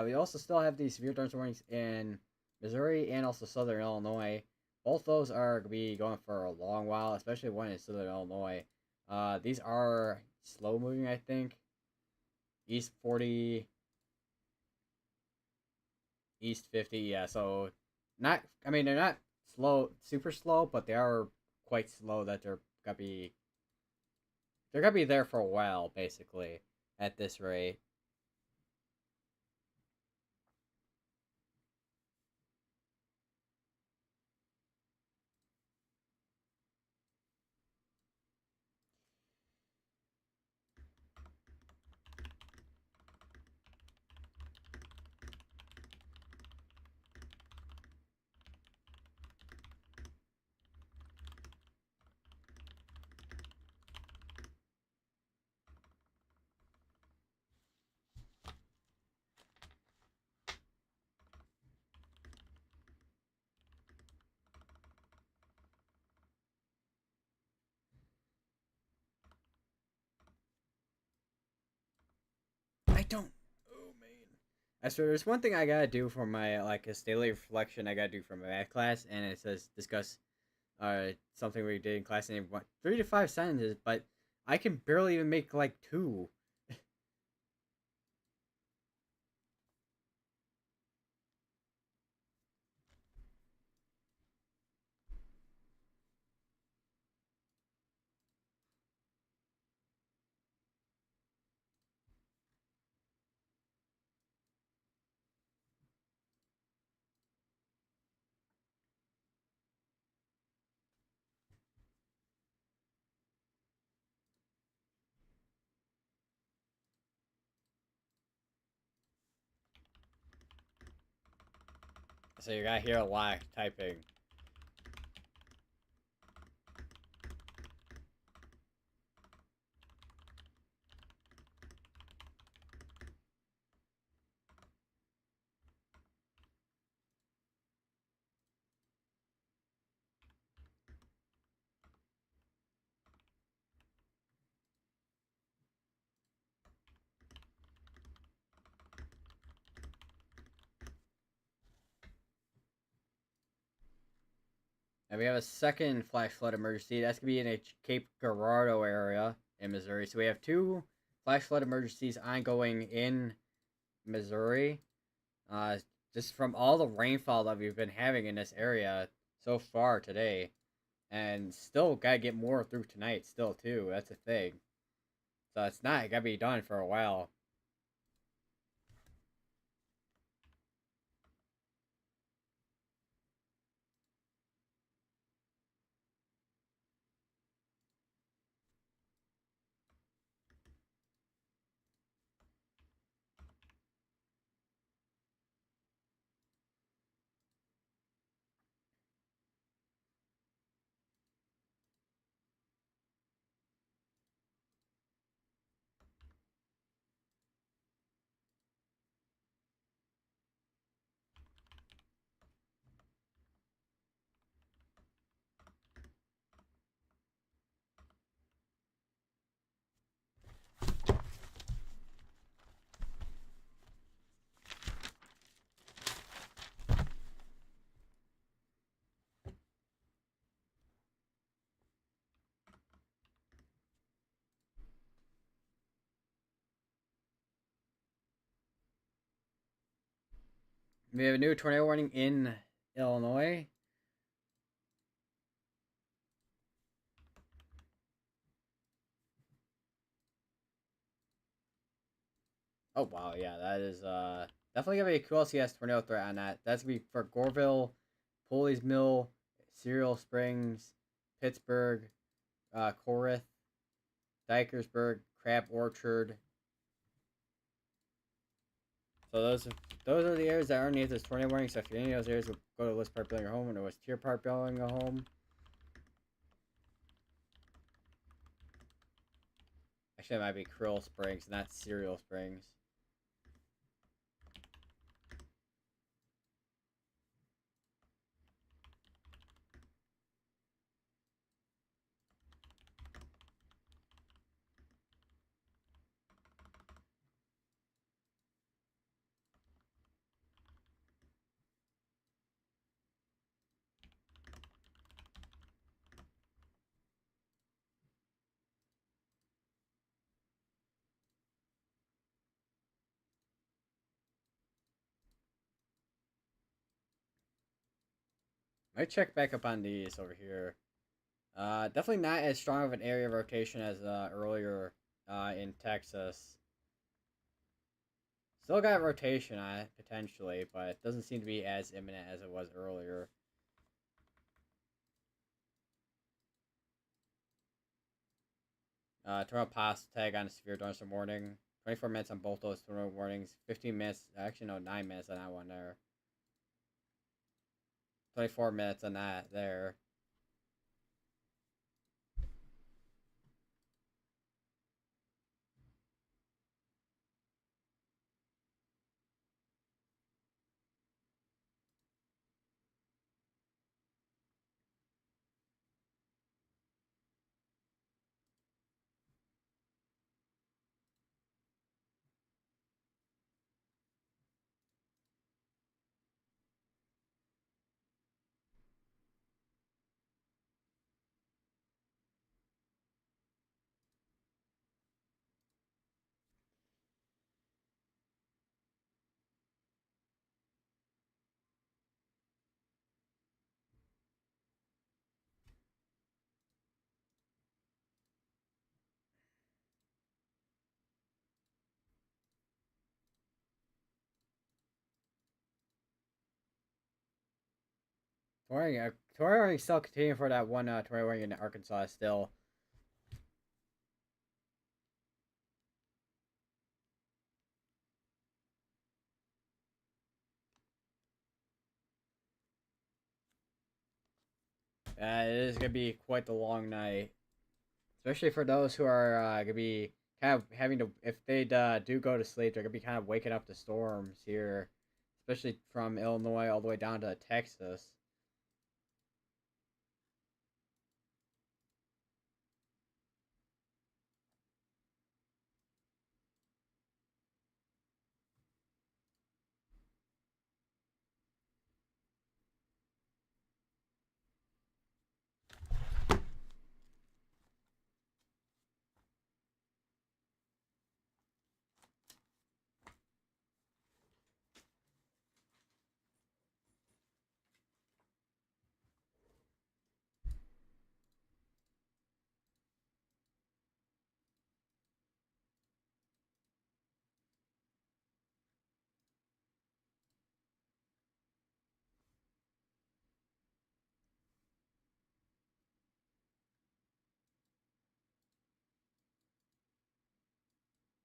We also still have these severe thunderstorm warnings in Missouri and also southern Illinois. Both those are going to be going for a long while, especially one in southern Illinois. These are slow moving, I think. East 40, East 50, yeah, so not, I mean, they're not slow, super slow, but they are quite slow that they're gonna be there for a while, basically, at this rate. I don't. Oh man. So there's one thing I gotta do for my like a daily reflection I gotta do for my math class, and it says discuss something we did in class, and it went 3 to 5 sentences, but I can barely even make like two. So you gotta hear a lot of typing. And we have a second flash flood emergency. That's gonna be in a Cape Girardeau area in Missouri. So we have two flash flood emergencies ongoing in Missouri. Uh, just from all the rainfall that we've been having in this area so far today, and still gotta get more through tonight. Still too. That's the thing. So it's not gonna be done for a while. We have a new tornado warning in Illinois. Oh wow, yeah, that is definitely gonna be a cool CS tornado threat on that. That's gonna be for Goreville, Pulleys Mill, Cereal Springs, Pittsburgh, Corinth, Dikersburg, Crab Orchard. So those are the areas that are underneath this tornado warning. So if you're in any of those areas, go to List Park building your home, or West Tier Park building a home. Actually, it might be Krill Springs, not Cereal Springs. Might check back up on these over here. Definitely not as strong of an area of rotation as earlier in Texas. Still got rotation on it, potentially, but it doesn't seem to be as imminent as it was earlier. Tornado pass tag on a severe thunderstorm warning. 24 minutes on both those tornado warnings. 15 minutes, actually, no, 9 minutes on that one there. 24 minutes on that there. Tornado warning still continuing for that one tornado warning in Arkansas still. It is going to be quite the long night. Especially for those who are going to be kind of having to, if they do go to sleep, they're going to be kind of waking up to storms here. Especially from Illinois all the way down to Texas.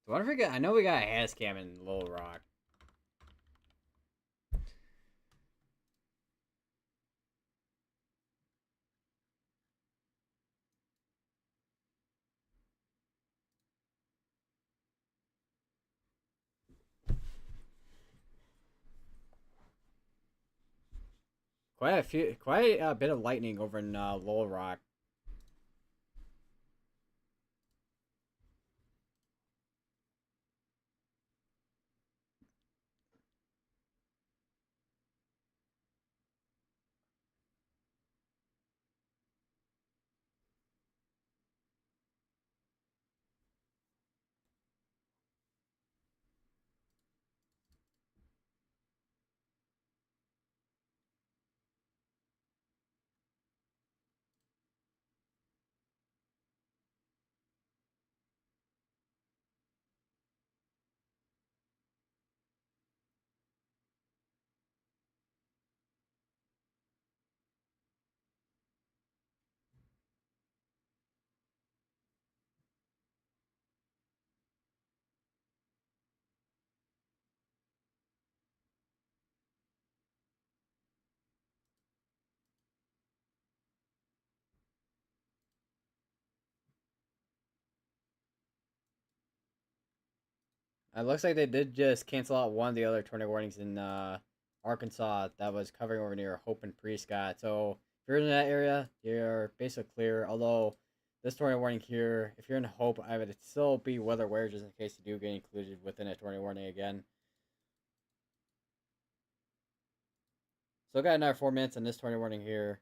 So what if we got, I know we got a has cam in Little Rock. Quite a bit of lightning over in Little Rock. It looks like they did just cancel out one of the other tornado warnings in Arkansas that was covering over near Hope and Prescott. So if you're in that area, you're basically clear. Although this tornado warning here, if you're in Hope, I would still be weather aware just in case you do get included within a tornado warning again. Still got another 4 minutes on this tornado warning here.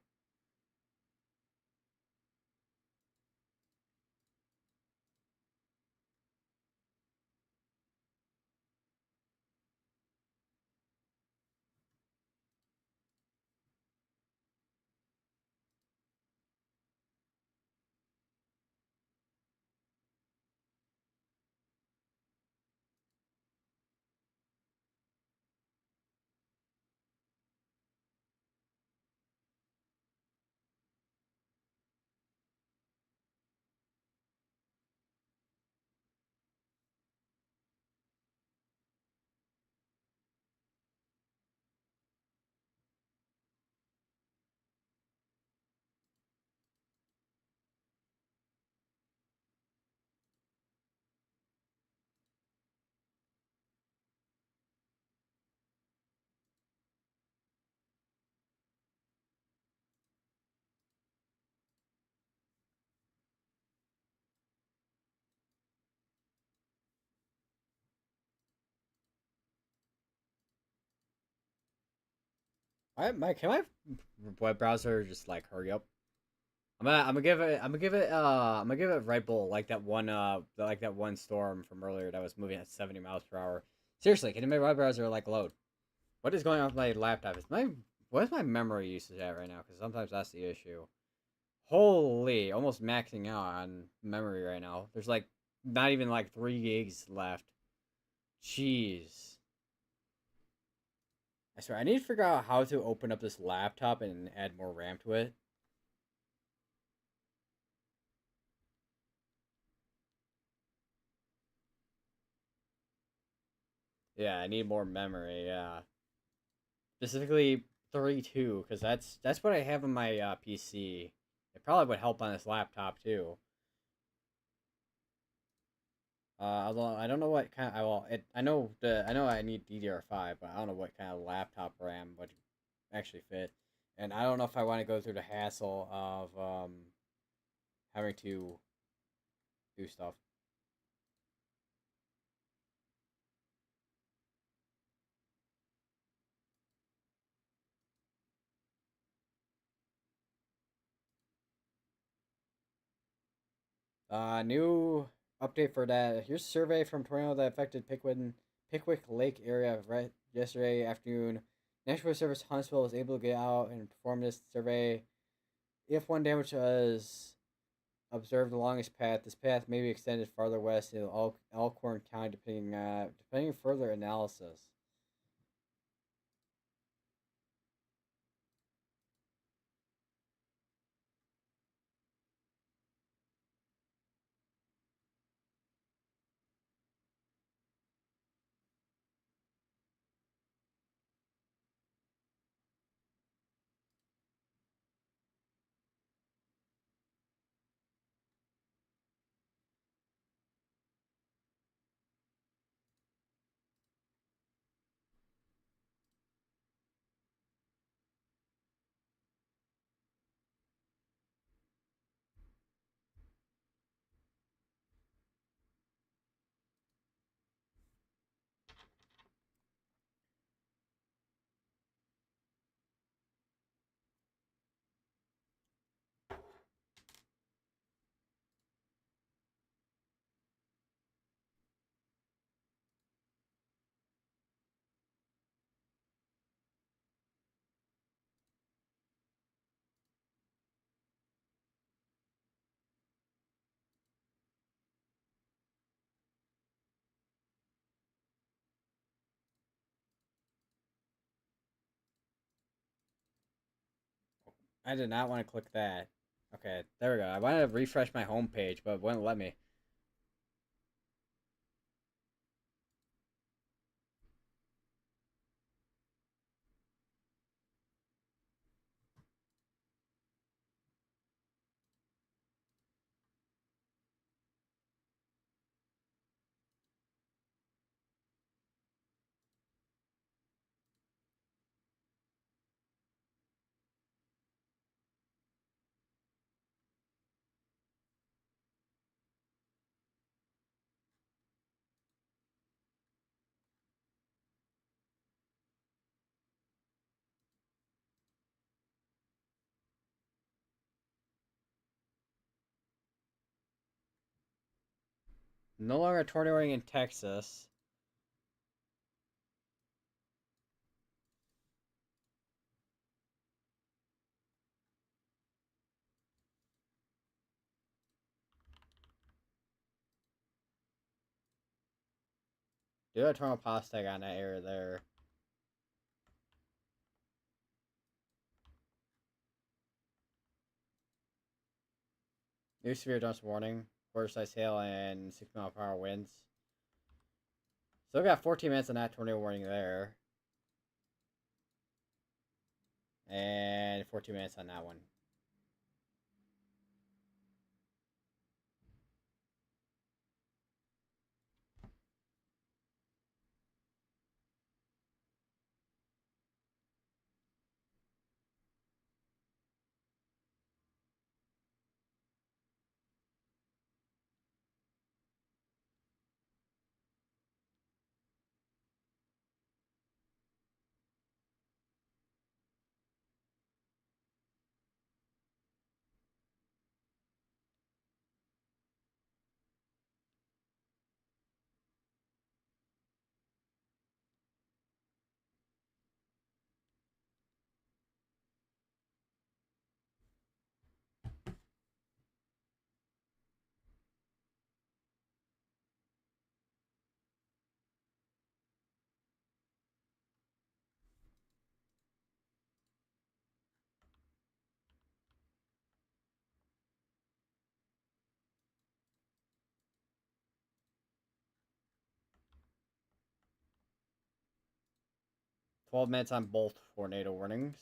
Can my web browser just like hurry up? I'm gonna give it Red Bull like that one like that one storm from earlier that was moving at 70 miles per hour. Seriously, can my web browser like load? What is going on with my laptop? What is my memory usage at right now? Because sometimes that's the issue. Holy, almost maxing out on memory right now. There's like not even like 3 gigs left. Jeez. I swear, I need to figure out how to open up this laptop and add more RAM to it. Yeah, I need more memory. Yeah, specifically 32, because that's what I have on my PC. It probably would help on this laptop too. Although I don't know what kind. I will. I know I need DDR5, but I don't know what kind of laptop RAM would actually fit. And I don't know if I want to go through the hassle of having to do stuff. New update for that. Here's a survey from tornado that affected Pickwick Lake area right yesterday afternoon. National Service Huntsville was able to get out and perform this survey. If one damage was observed along this path, this path may be extended farther west into Elkhorn County, depending further analysis. I did not want to click that. Okay, there we go. I wanted to refresh my home page, but it wouldn't let me. No longer tornadoing in Texas. Do a tornado pause tag on that area there. New severe dust warning. Quarter size hail and 6 mile per hour winds. Still got 14 minutes on that tornado warning there. And 14 minutes on that one. 12 minutes on both tornado warnings.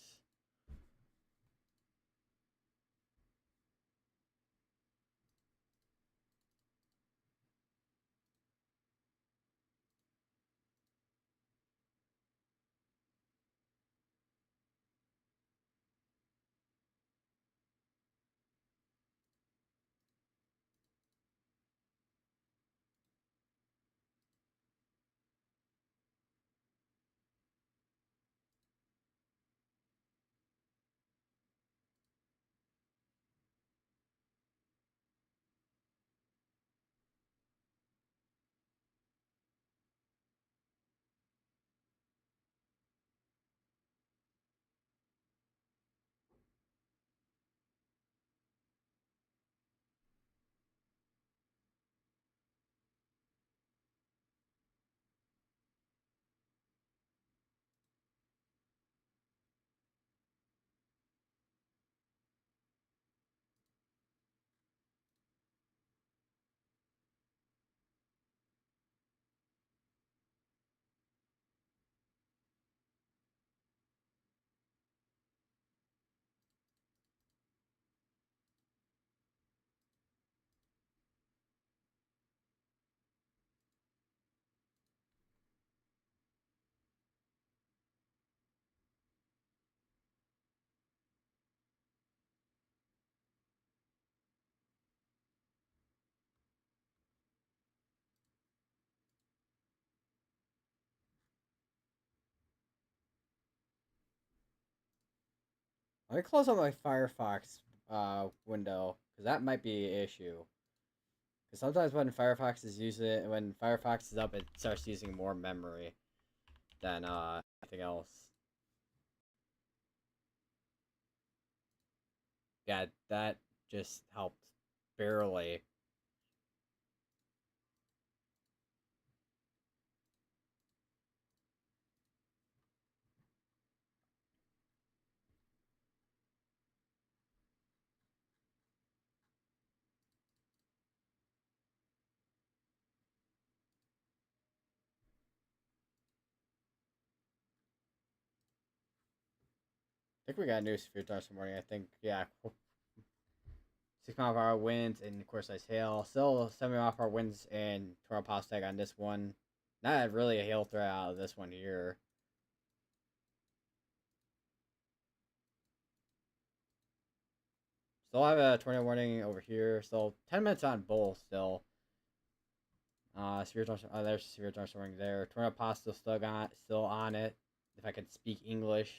Let me close up my Firefox window because that might be an issue. Because sometimes when Firefox is when Firefox is up, it starts using more memory than anything else. Yeah, that just helped barely. I think we got a new severe thunderstorm warning. I think, yeah, 6 mile per hour winds and of course ice hail. Still 7 mile per hour winds and tornado power tag on this one. Not really a hail threat out of this one here. Still have a tornado warning over here. Still 10 minutes on both. Still, severe thunderstorm. There's a severe thunderstorm warning there. Tornado pasta still on it. If I could speak English.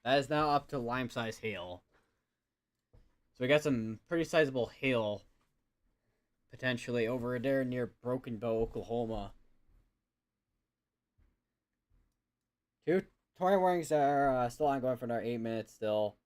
That is now up to lime size hail. So we got some pretty sizable hail potentially over there near Broken Bow, Oklahoma. Two tornado warnings are still ongoing for another 8 minutes still.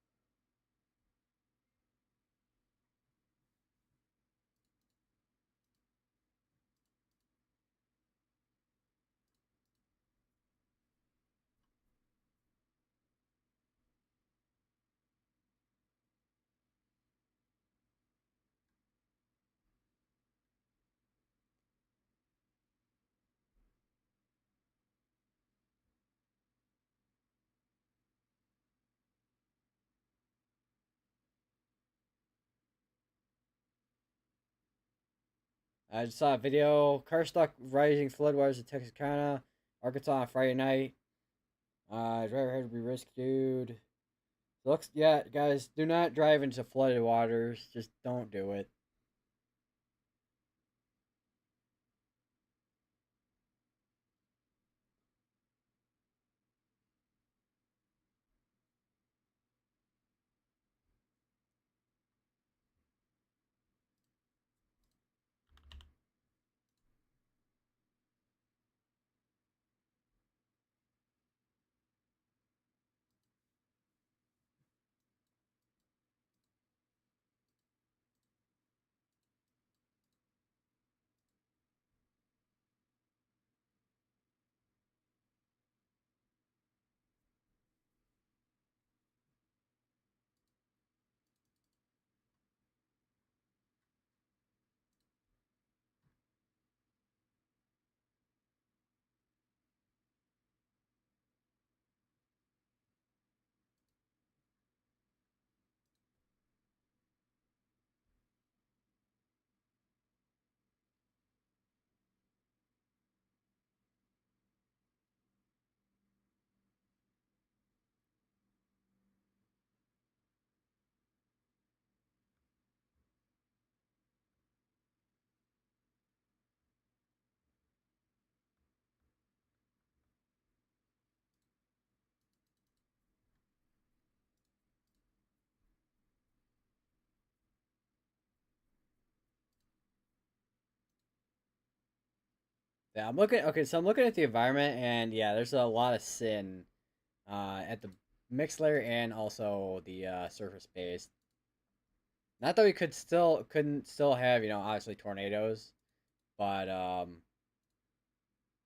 I just saw a video. Car stuck rising floodwaters in Texarkana, Arkansas on Friday night. Driver had to be rescued. Looks, yeah, guys, do not drive into flooded waters. Just don't do it. Yeah, I'm looking. Okay, so I'm looking at the environment, and yeah, there's a lot of sin at the mixed layer and also the surface base. Not that we couldn't still have obviously tornadoes, but I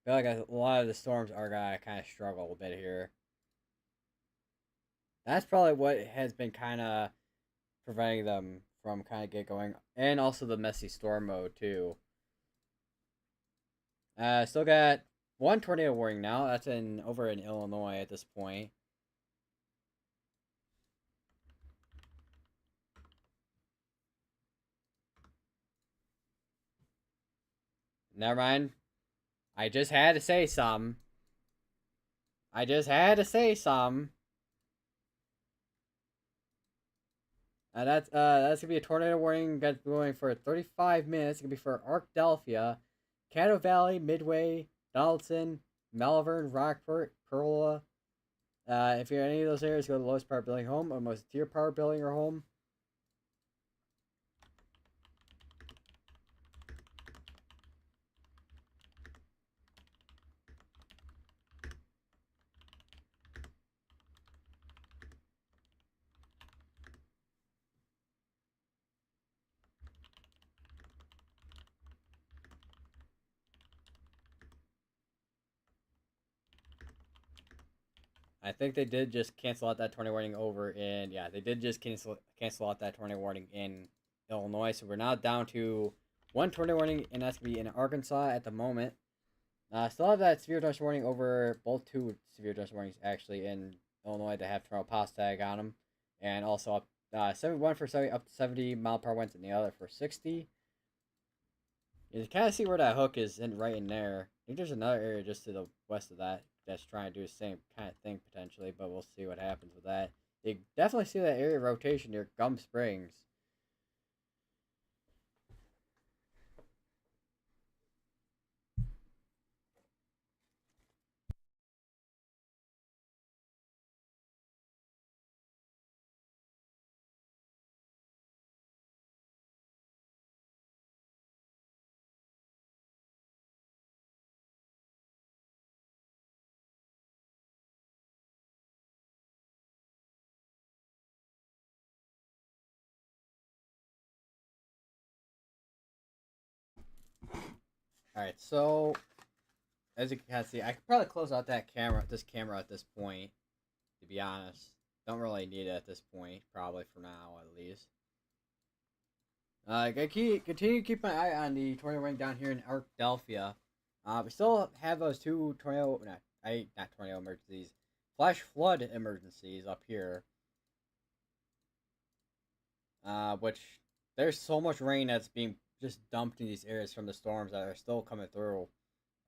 feel like a lot of the storms are gonna kind of struggle a bit here. That's probably what has been kind of preventing them from kind of get going, and also the messy storm mode too. Still got one tornado warning now. That's in over in Illinois at this point. Never mind. I just had to say some. I just had to say some. That's gonna be a tornado warning. That's going for 35 minutes. It's gonna be for Arkadelphia, Caddo Valley, Midway, Donaldson, Malvern, Rockport, Perla. If you're in any of those areas, go to the lowest power building home or most tier power building or home. I think they did just cancel out that tornado warning over in yeah, they did just cancel out that tornado warning in Illinois. So we're now down to one tornado warning, and that's gonna be in Arkansas at the moment. Still have that severe dust warning over both two severe dust warnings actually in Illinois that have tornado pass tag on them, and also up 71 for 70 up to 70 mile per hour winds, and the other for 60. You kind of see where that hook is in right in there. I think there's another area just to the west of that that's trying to do the same kind of thing potentially, but we'll see what happens with that. You definitely see that area rotation near Gum Springs. All right, so as you can see, I could probably close out this camera at this point. To be honest, don't really need it at this point, probably for now at least. I continue to keep my eye on the tornado ring down here in Arkadelphia. We still have those two not tornado emergencies, flash flood emergencies up here. Which there's so much rain that's being just dumped in these areas from the storms that are still coming through.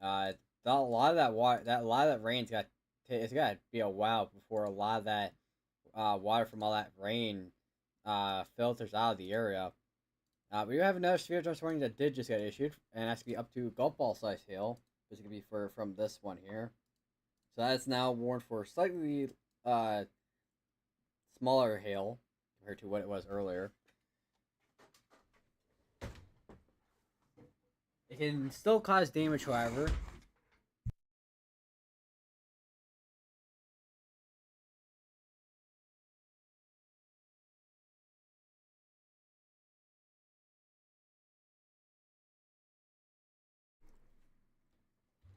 A lot of that water, a lot of that rain's it's got to be a while before a lot of that water from all that rain filters out of the area. We do have another severe dust warning that did just get issued, and that's gonna be up to golf ball size hail. This is gonna be from this one here. So that's now warned for slightly smaller hail compared to what it was earlier. It can still cause damage, however.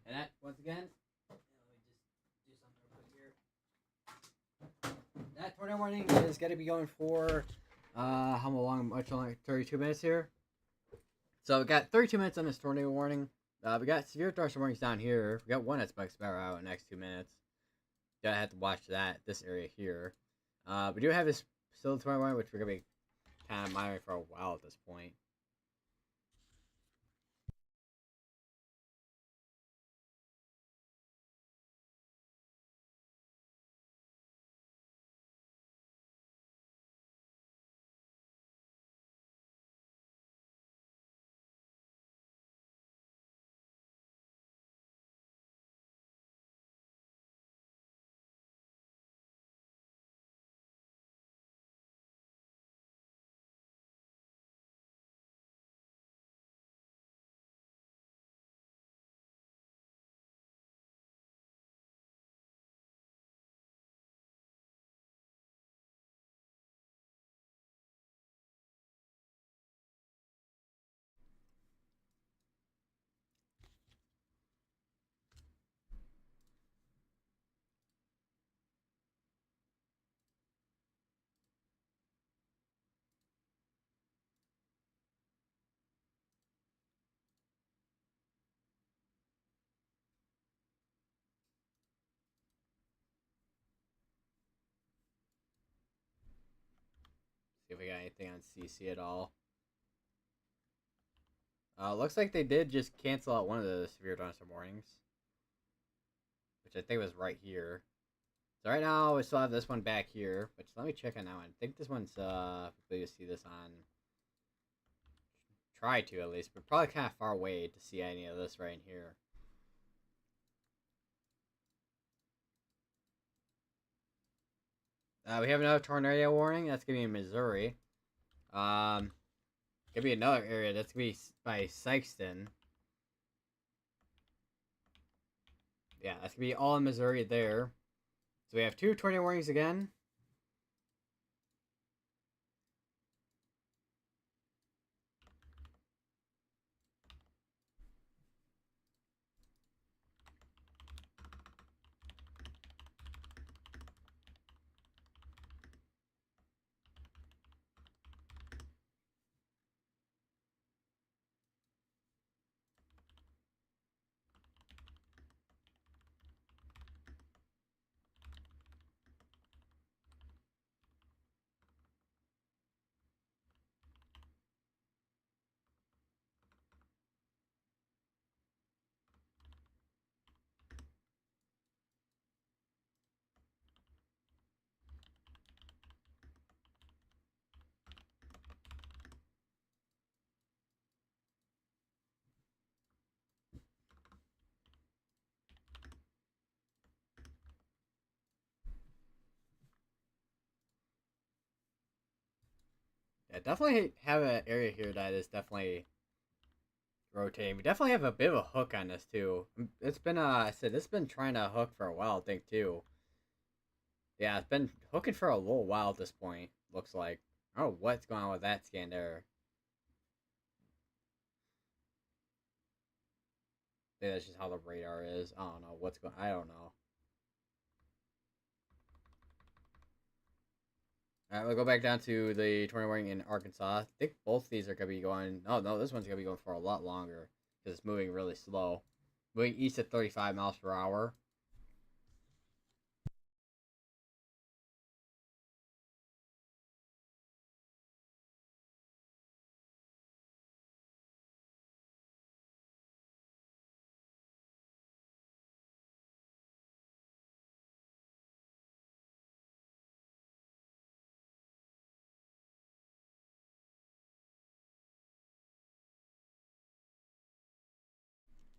And that, once again, let me just do something real quick here. That tornado warning is going to be going for how long? Much longer? 32 minutes here. So we got 32 minutes on this tornado warning. We got severe thunderstorm warnings down here. We got one that's about to expire out in the next 2 minutes. Gotta have to watch this area here. We do have this still tornado warning, which we're gonna be kind of monitoring for a while at this point. See if we got anything on CC at all. Looks like they did just cancel out one of the severe thunderstorm warnings, which I think was right here. So right now we still have this one back here, but let me check on that one. I think this one's we see this on. Try to at least, but probably kind of far away to see any of this right in here. We have another tornado warning. That's gonna be in Missouri. Gonna be another area. That's gonna be by Sykeston. Yeah, that's gonna be all in Missouri there. So we have 2 tornado warnings again. Yeah, definitely have an area here that is definitely rotating. We definitely have a bit of a hook on this too. It's been I said it's been trying to hook for a while, I think too. Yeah, it's been hooking for a little while at this point. Looks like I don't know what's going on with that scan there. Maybe that's just how the radar is. I don't know what's going. I don't know. All right, we'll go back down to the tornado warning in Arkansas. I think both these are gonna be going. Oh no, this one's gonna be going for a lot longer because it's moving really slow, moving east at 35 miles per hour.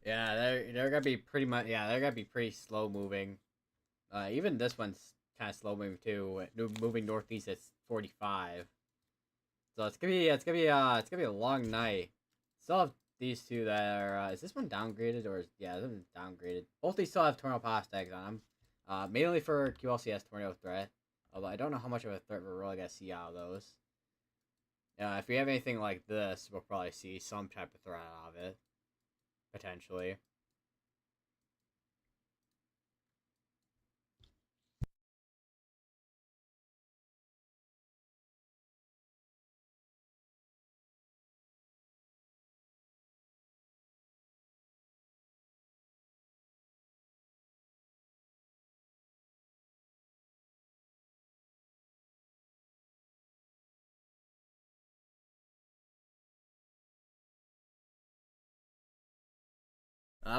Yeah, they're gonna be pretty much. Yeah, they're gonna be pretty slow moving. Even this one's kind of slow moving too. Moving northeast at 45. So it's gonna be a long night. Still have these two that are. Is this one downgraded or yeah, this one's downgraded. Both these still have tornado power tags on them. Mainly for QLCS tornado threat. Although I don't know how much of a threat we're really gonna see out of those. If we have anything like this, we'll probably see some type of threat out of it potentially.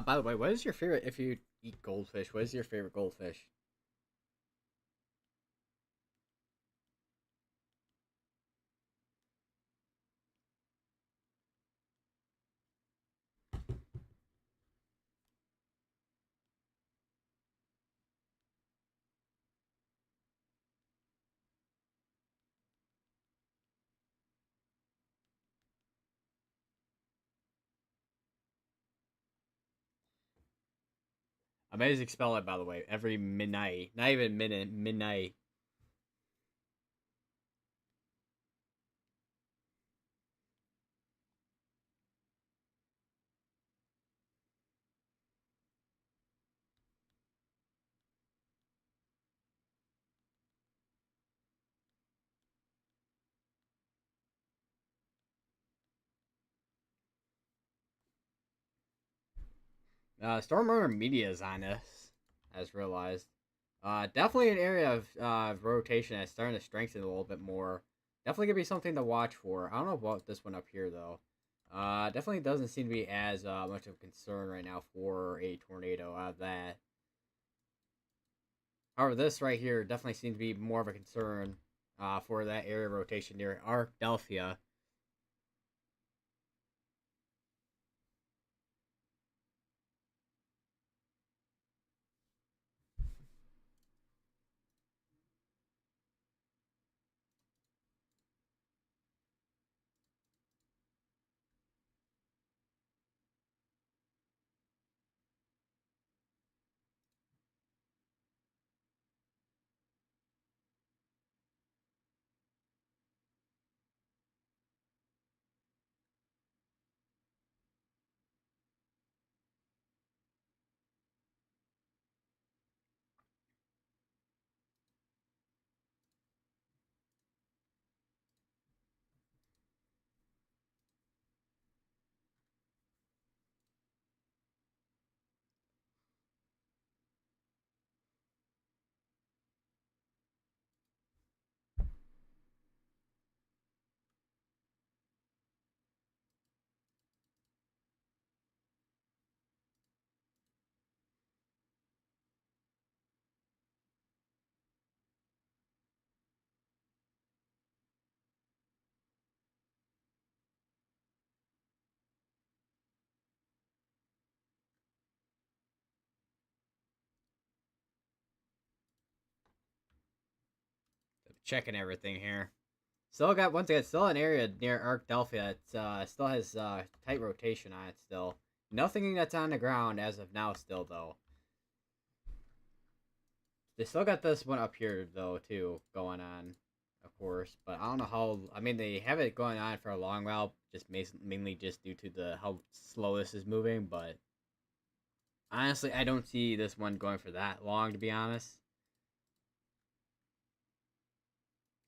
By the way, what is your favorite if you eat goldfish? What is your favorite goldfish? Amazing spell it by the way. Every midnight, not even minute, midnight. Storm Runner Media is on this, as realized. Definitely an area of rotation that's starting to strengthen a little bit more. Definitely gonna be something to watch for. I don't know about this one up here though. Definitely doesn't seem to be as much of a concern right now for a tornado out of that. However, this right here definitely seems to be more of a concern for that area rotation near Arkadelphia. Checking everything here. Still got once again, still an area near Arkadelphia. It still has tight rotation on it. Still, nothing that's on the ground as of now. Still though, they still got this one up here though too going on, of course. But I don't know how. I mean, they have it going on for a long while, just mainly just due to the how slow this is moving. But honestly, I don't see this one going for that long. To be honest,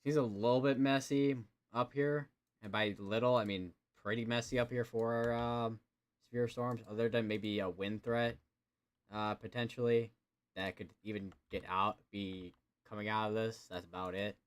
seems a little bit messy up here, and by little I mean pretty messy up here for severe storms. Other than maybe a wind threat, potentially that could even be coming out of this. That's about it.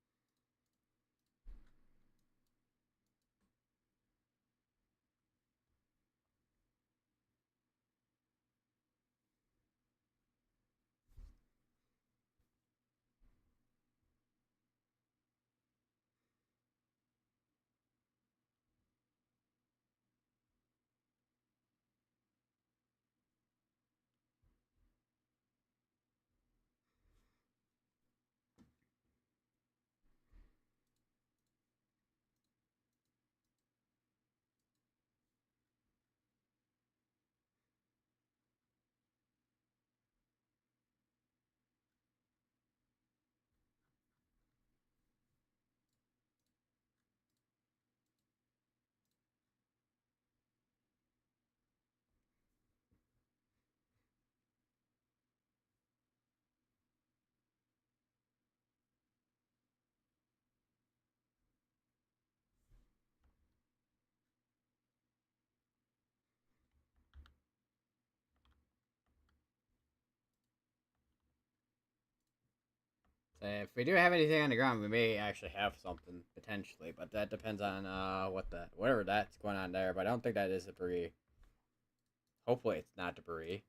So if we do have anything on the ground, we may actually have something potentially, but that depends on whatever that's going on there. But I don't think that is debris. Hopefully, it's not debris.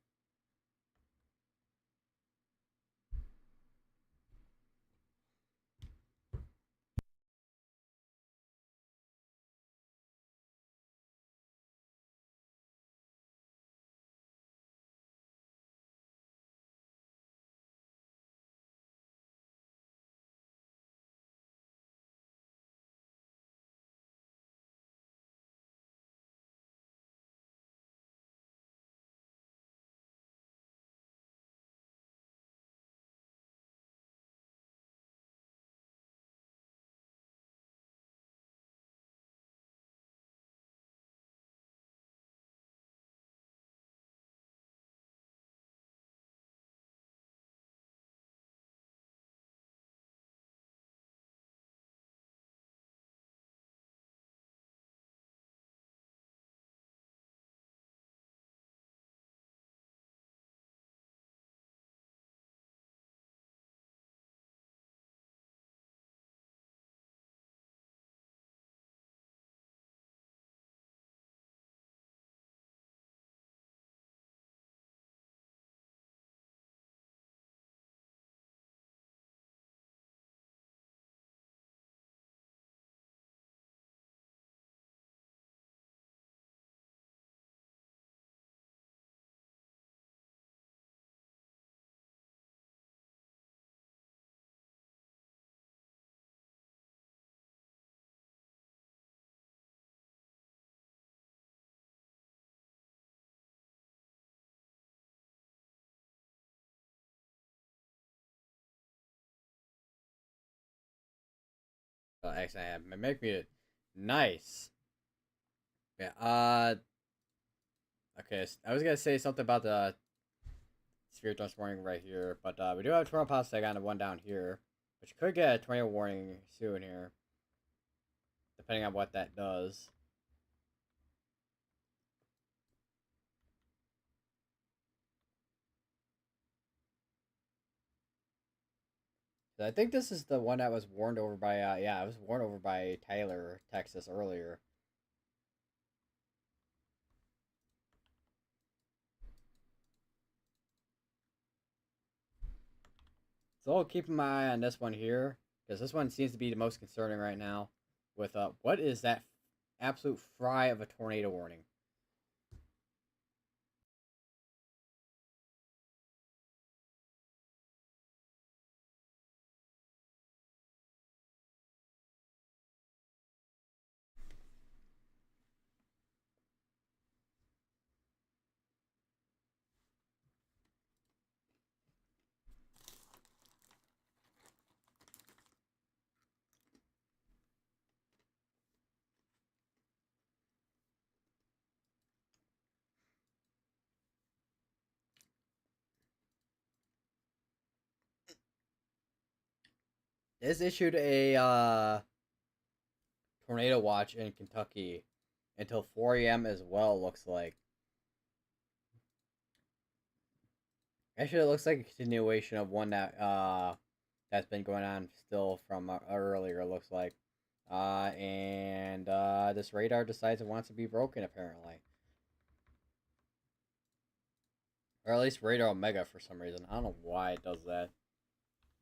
Actually, I have make me nice. Yeah. Okay. I was gonna say something about the sphere dust warning right here, but we do have a tornado pasta on the one down here, which could get a tornado warning soon here, depending on what that does. So I think this is the one that was warned over by yeah, it was warned over by Tyler, Texas earlier. So I'll keep my eye on this one here, because this one seems to be the most concerning right now. With what is that absolute fry of a tornado warning? It's issued a tornado watch in Kentucky until 4 a.m. as well. Looks like. Actually, it looks like a continuation of one that that's been going on still from earlier. Looks like, and this radar decides it wants to be broken apparently, or at least radar Omega for some reason. I don't know why it does that.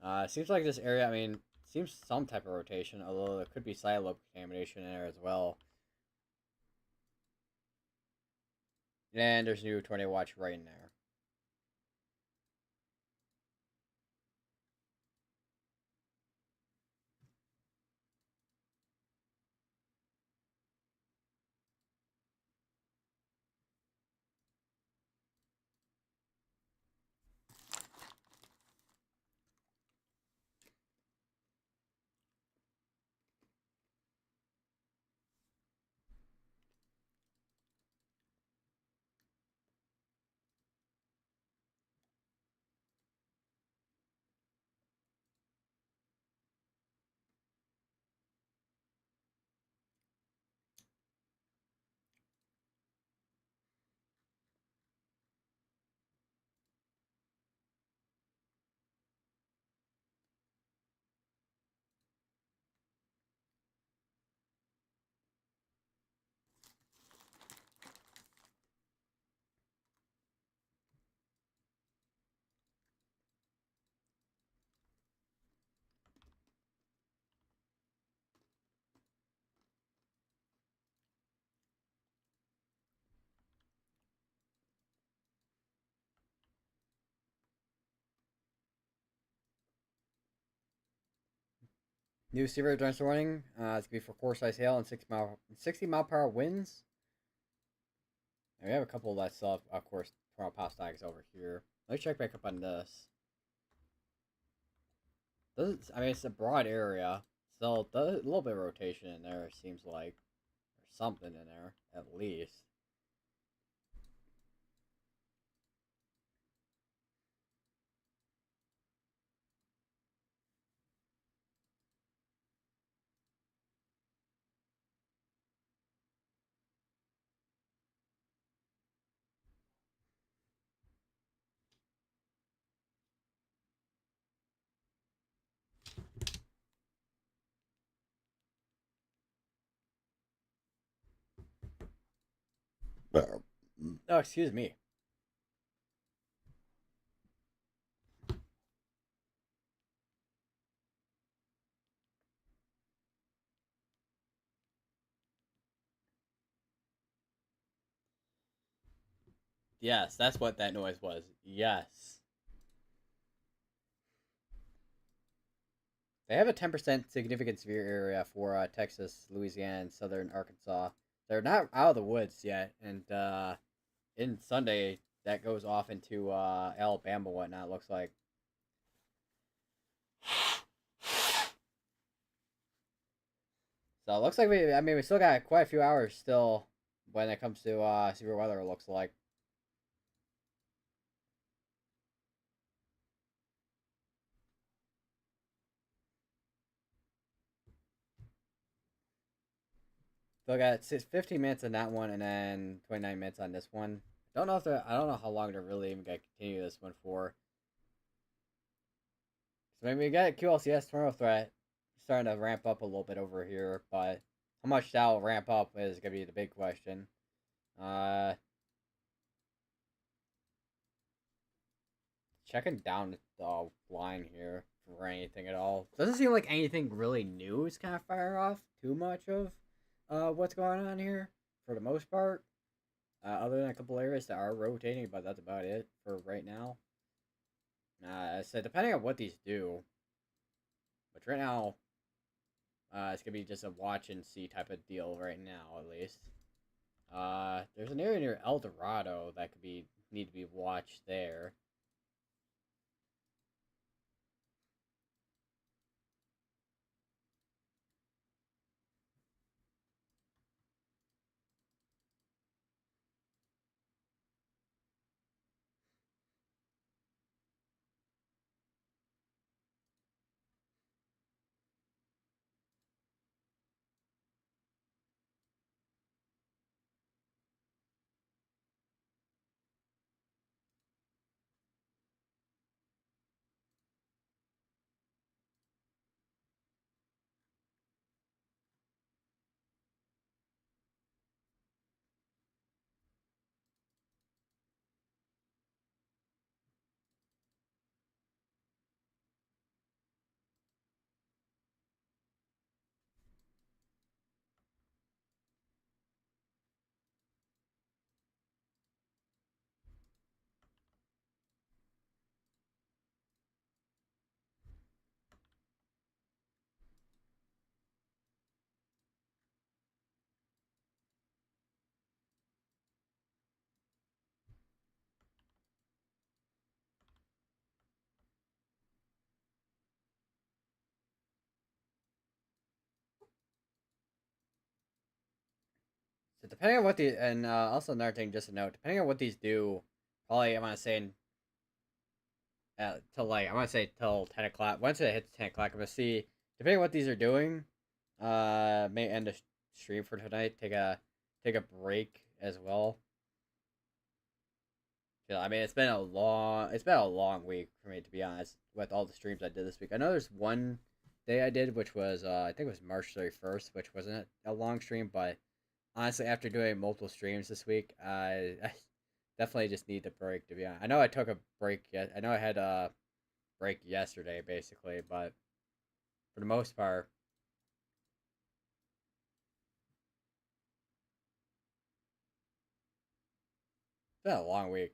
It seems like this area. I mean, seems some type of rotation, although there could be silo contamination in there as well. And there's new tornado watch right in there. New severe thunderstorm warning. It's gonna be for core size hail and 60 mile per hour winds. And we have a couple of that stuff, of course, tornado pop stacks over here. Let's check back up on this. Doesn't I mean it's a broad area, so a little bit of rotation in there. It seems like there's something in there at least. Oh, excuse me. Yes, that's what that noise was. Yes. They have a 10% significant severe area for Texas, Louisiana, and southern Arkansas. They're not out of the woods yet, and in Sunday that goes off into Alabama, whatnot. Looks like. So it looks like I mean, we still got quite a few hours still when it comes to severe weather. It looks like. Still got 15 minutes on that one, and then 29 minutes on this one. I don't know how long they're really even gonna continue this one for. So maybe we got QLCS Tornado Threat starting to ramp up a little bit over here, but how much that'll ramp up is gonna be the big question. Uh, Checking down the line here for anything at all. Doesn't seem like anything really new is kind of firing off too much of what's going on here for the most part. Other than a couple areas that are rotating, but that's about it for right now. So depending on what these do, which right now it's gonna be just a watch and see type of deal right now at least. There's an area near El Dorado that could be need to be watched there. So depending on what the and also another thing, just to note, depending on what these do, probably I'm gonna say till like I'm gonna say till 10 o'clock. Once it hits 10 o'clock, I'm gonna see depending on what these are doing. May end the stream for tonight. Take a break as well. Yeah, I mean it's been a long week for me to be honest with all the streams I did this week. I know there's one day I did which was I think it was March 31st, which wasn't a long stream, but honestly after doing multiple streams this week, I definitely just need the break to be honest. I know I took a break yet. I know I had a break yesterday basically, but for the most part, it's been a long week.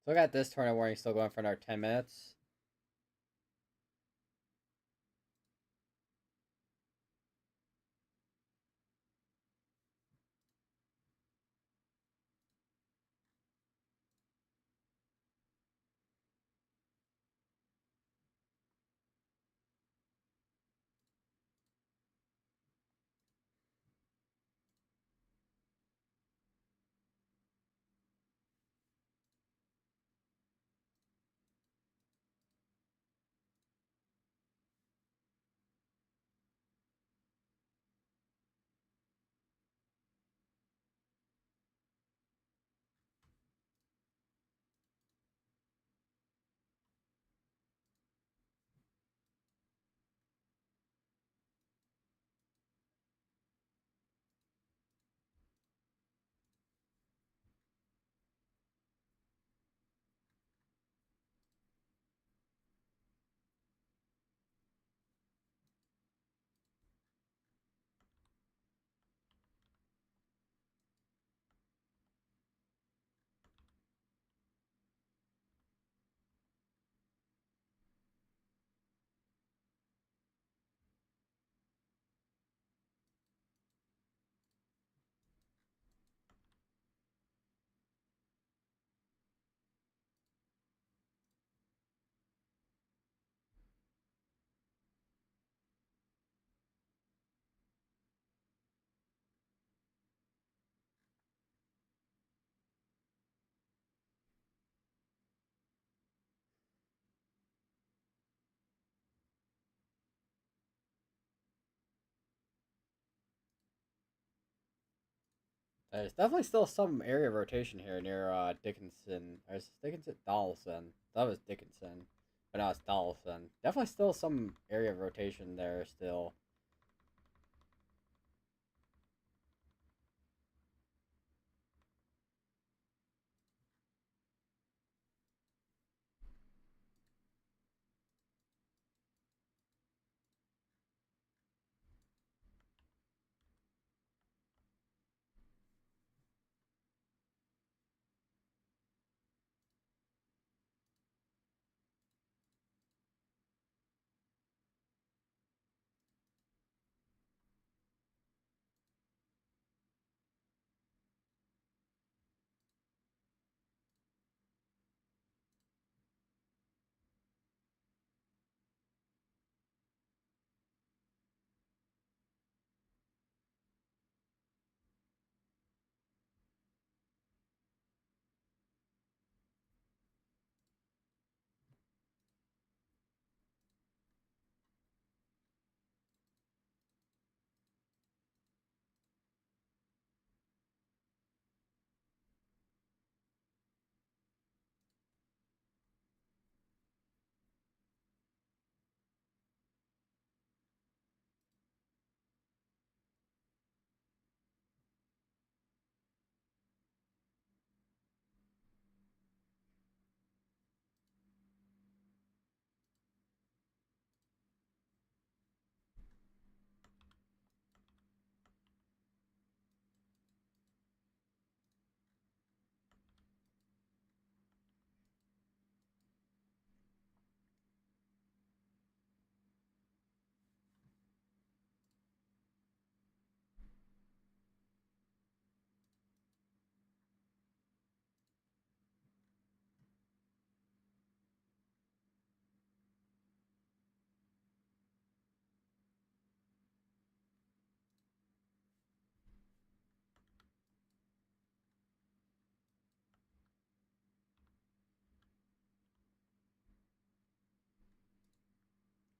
So I got this tornado warning still going for another 10 minutes. There's definitely still some area rotation here near Dickinson. Or is it Dickinson? Donaldson. That was Dickinson. But now it's Donaldson. Definitely still some area rotation there still.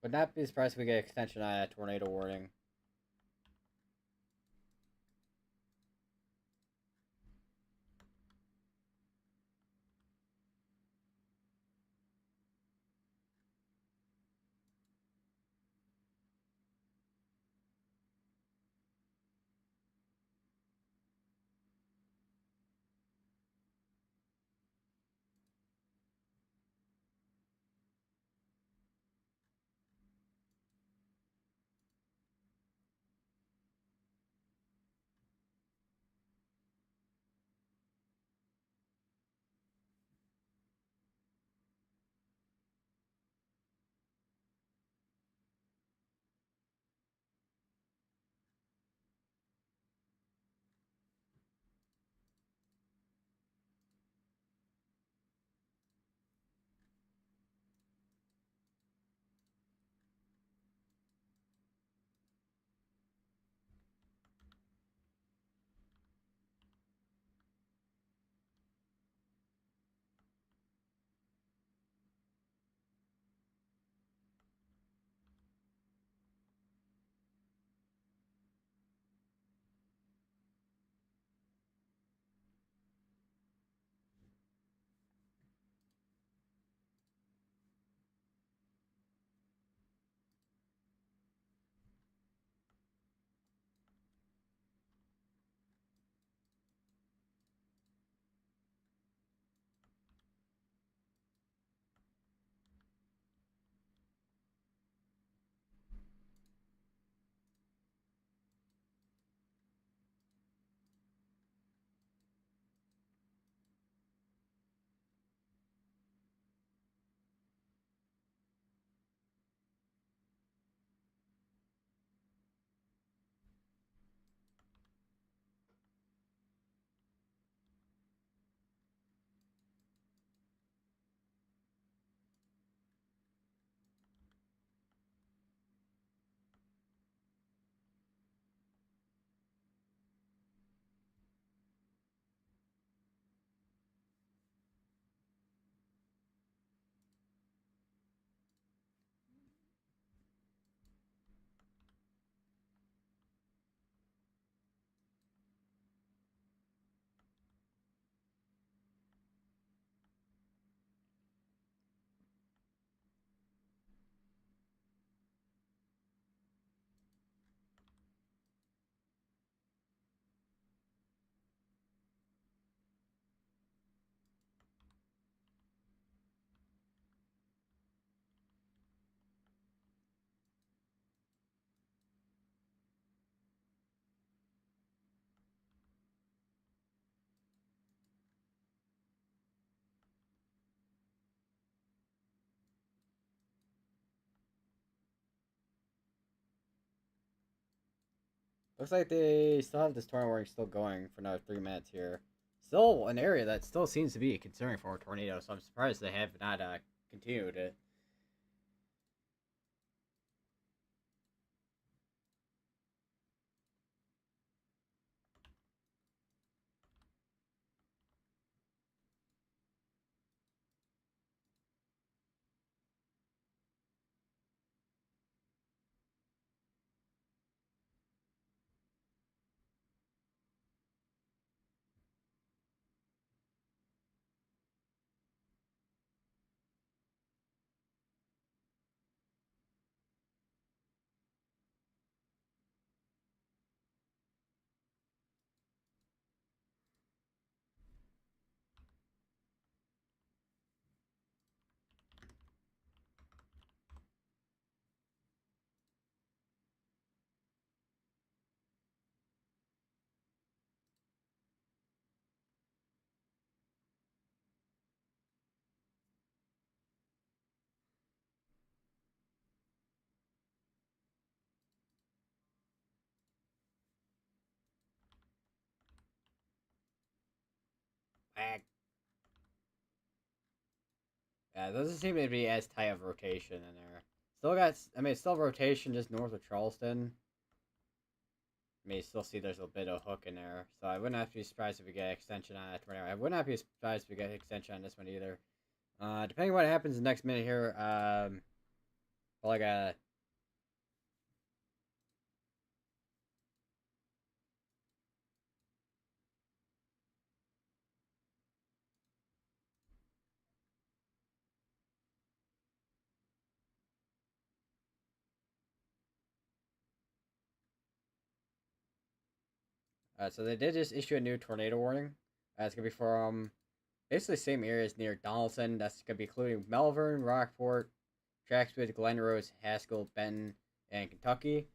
Would not be surprised if we get extension on a tornado warning. Looks like they still have this tornado warning still going for another 3 minutes here. Still an area that still seems to be considering for a tornado, so I'm surprised they have not continued it. Ag. Yeah, it doesn't seem to be as tight of rotation in there. Still got, I mean, it's still rotation just north of Charleston. I mean, you still see there's a bit of hook in there, so I wouldn't have to be surprised if we get extension on that tornado. I would not be surprised if we get extension on this one either. Depending on what happens in the next minute here, probably got so they did just issue a new tornado warning. It's gonna be from basically the same areas near Donaldson. That's gonna be including Malvern, Rockport, Traxwood, Glen Rose, Haskell, Benton, and Kentucky.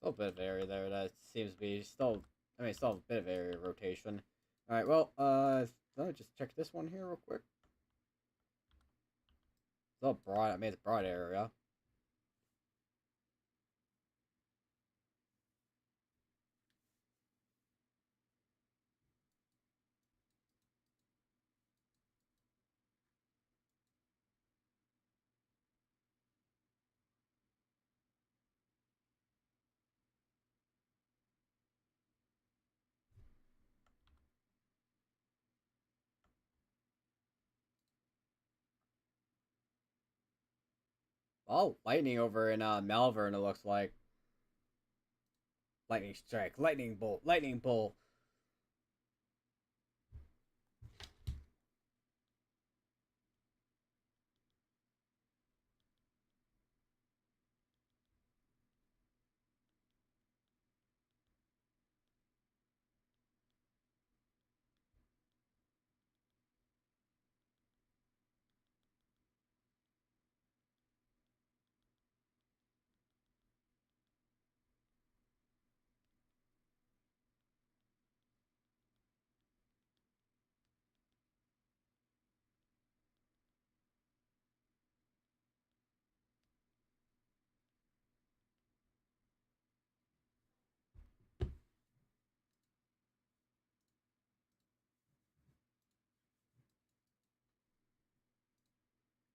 Still a bit of area there that seems to be still. I mean, still a bit of area rotation. All right, well, let me just check this one here real quick. Still broad. I mean, it's broad area. Oh, lightning over in Malvern. It looks like lightning strike, lightning bolt, lightning bolt.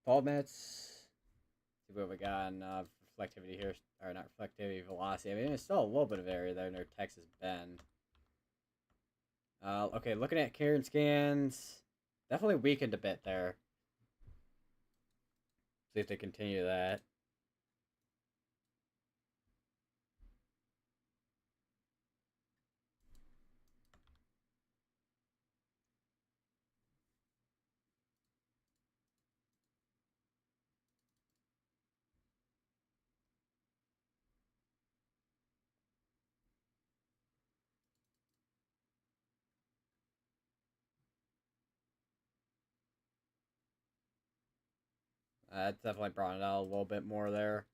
12 minutes. See what we got on reflectivity here. Or not reflectivity, velocity. I mean, it's still a little bit of area there near Texas Bend. Okay, looking at Karen scans. Definitely weakened a bit there. See if they continue that. That's definitely brought it out a little bit more there.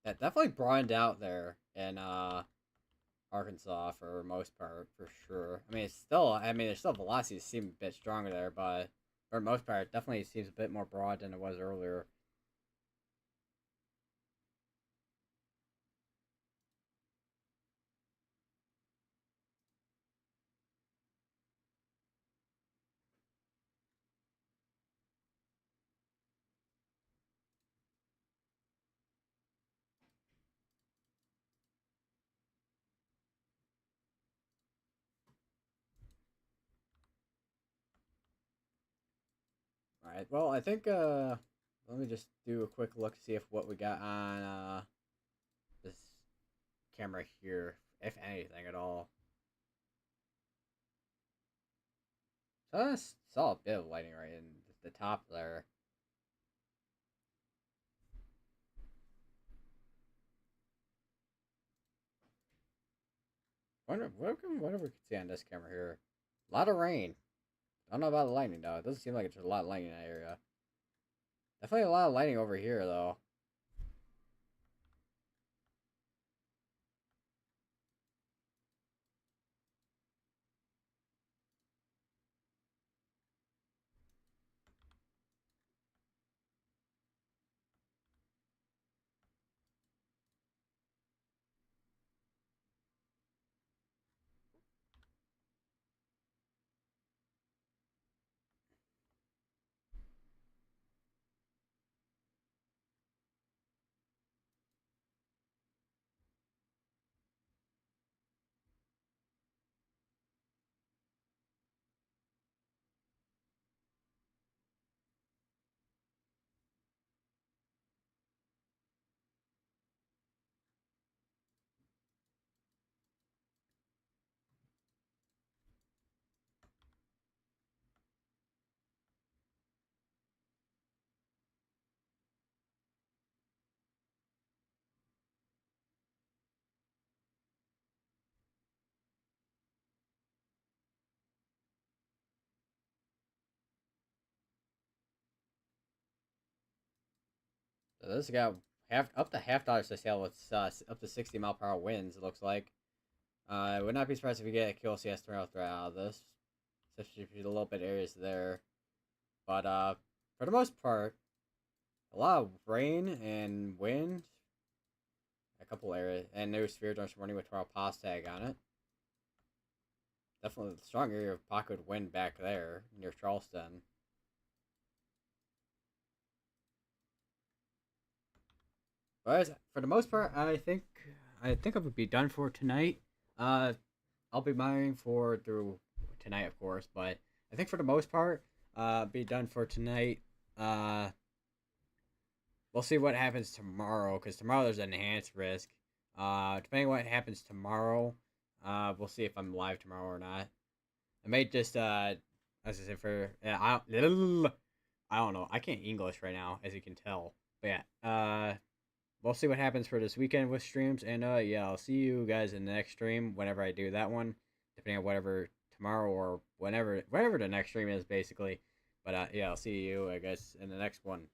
That definitely broadened out there in Arkansas for most part, for sure. I mean, it's still, I mean, there's still velocities seem a bit stronger there, but for the most part, it definitely seems a bit more broad than it was earlier. All right. Well, I think let me just do a quick look see if what we got on this camera here, if anything at all. So I saw a bit of lighting right in the top there. Wonder if we could see on this camera here. A lot of rain. I don't know about the lightning though. It doesn't seem like it's a lot of lightning in that area. Definitely a lot of lightning over here though. So this got up to $half to sail with up to 60 mile per hour winds. It looks like. I would not be surprised if we get a QLCS tornado threat out of this, especially if you a little bit areas there. But for the most part, a lot of rain and wind. A couple areas and no sphere this morning with 12 pos tag on it. Definitely a strong area of pocket wind back there near Charleston. But for the most part, I would be done for tonight. Uh, I'll be mining for through tonight, of course, but I think for the most part, be done for tonight. Uh, we'll see what happens tomorrow, because tomorrow there's an enhanced risk. Depending on what happens tomorrow, we'll see if I'm live tomorrow or not. I may just as I said for I don't know. I can't English right now, as you can tell. But yeah, we'll see what happens for this weekend with streams, and yeah, I'll see you guys in the next stream whenever I do that one, depending on whatever tomorrow or whenever the next stream is, basically. But yeah, I'll see you, I guess, in the next one.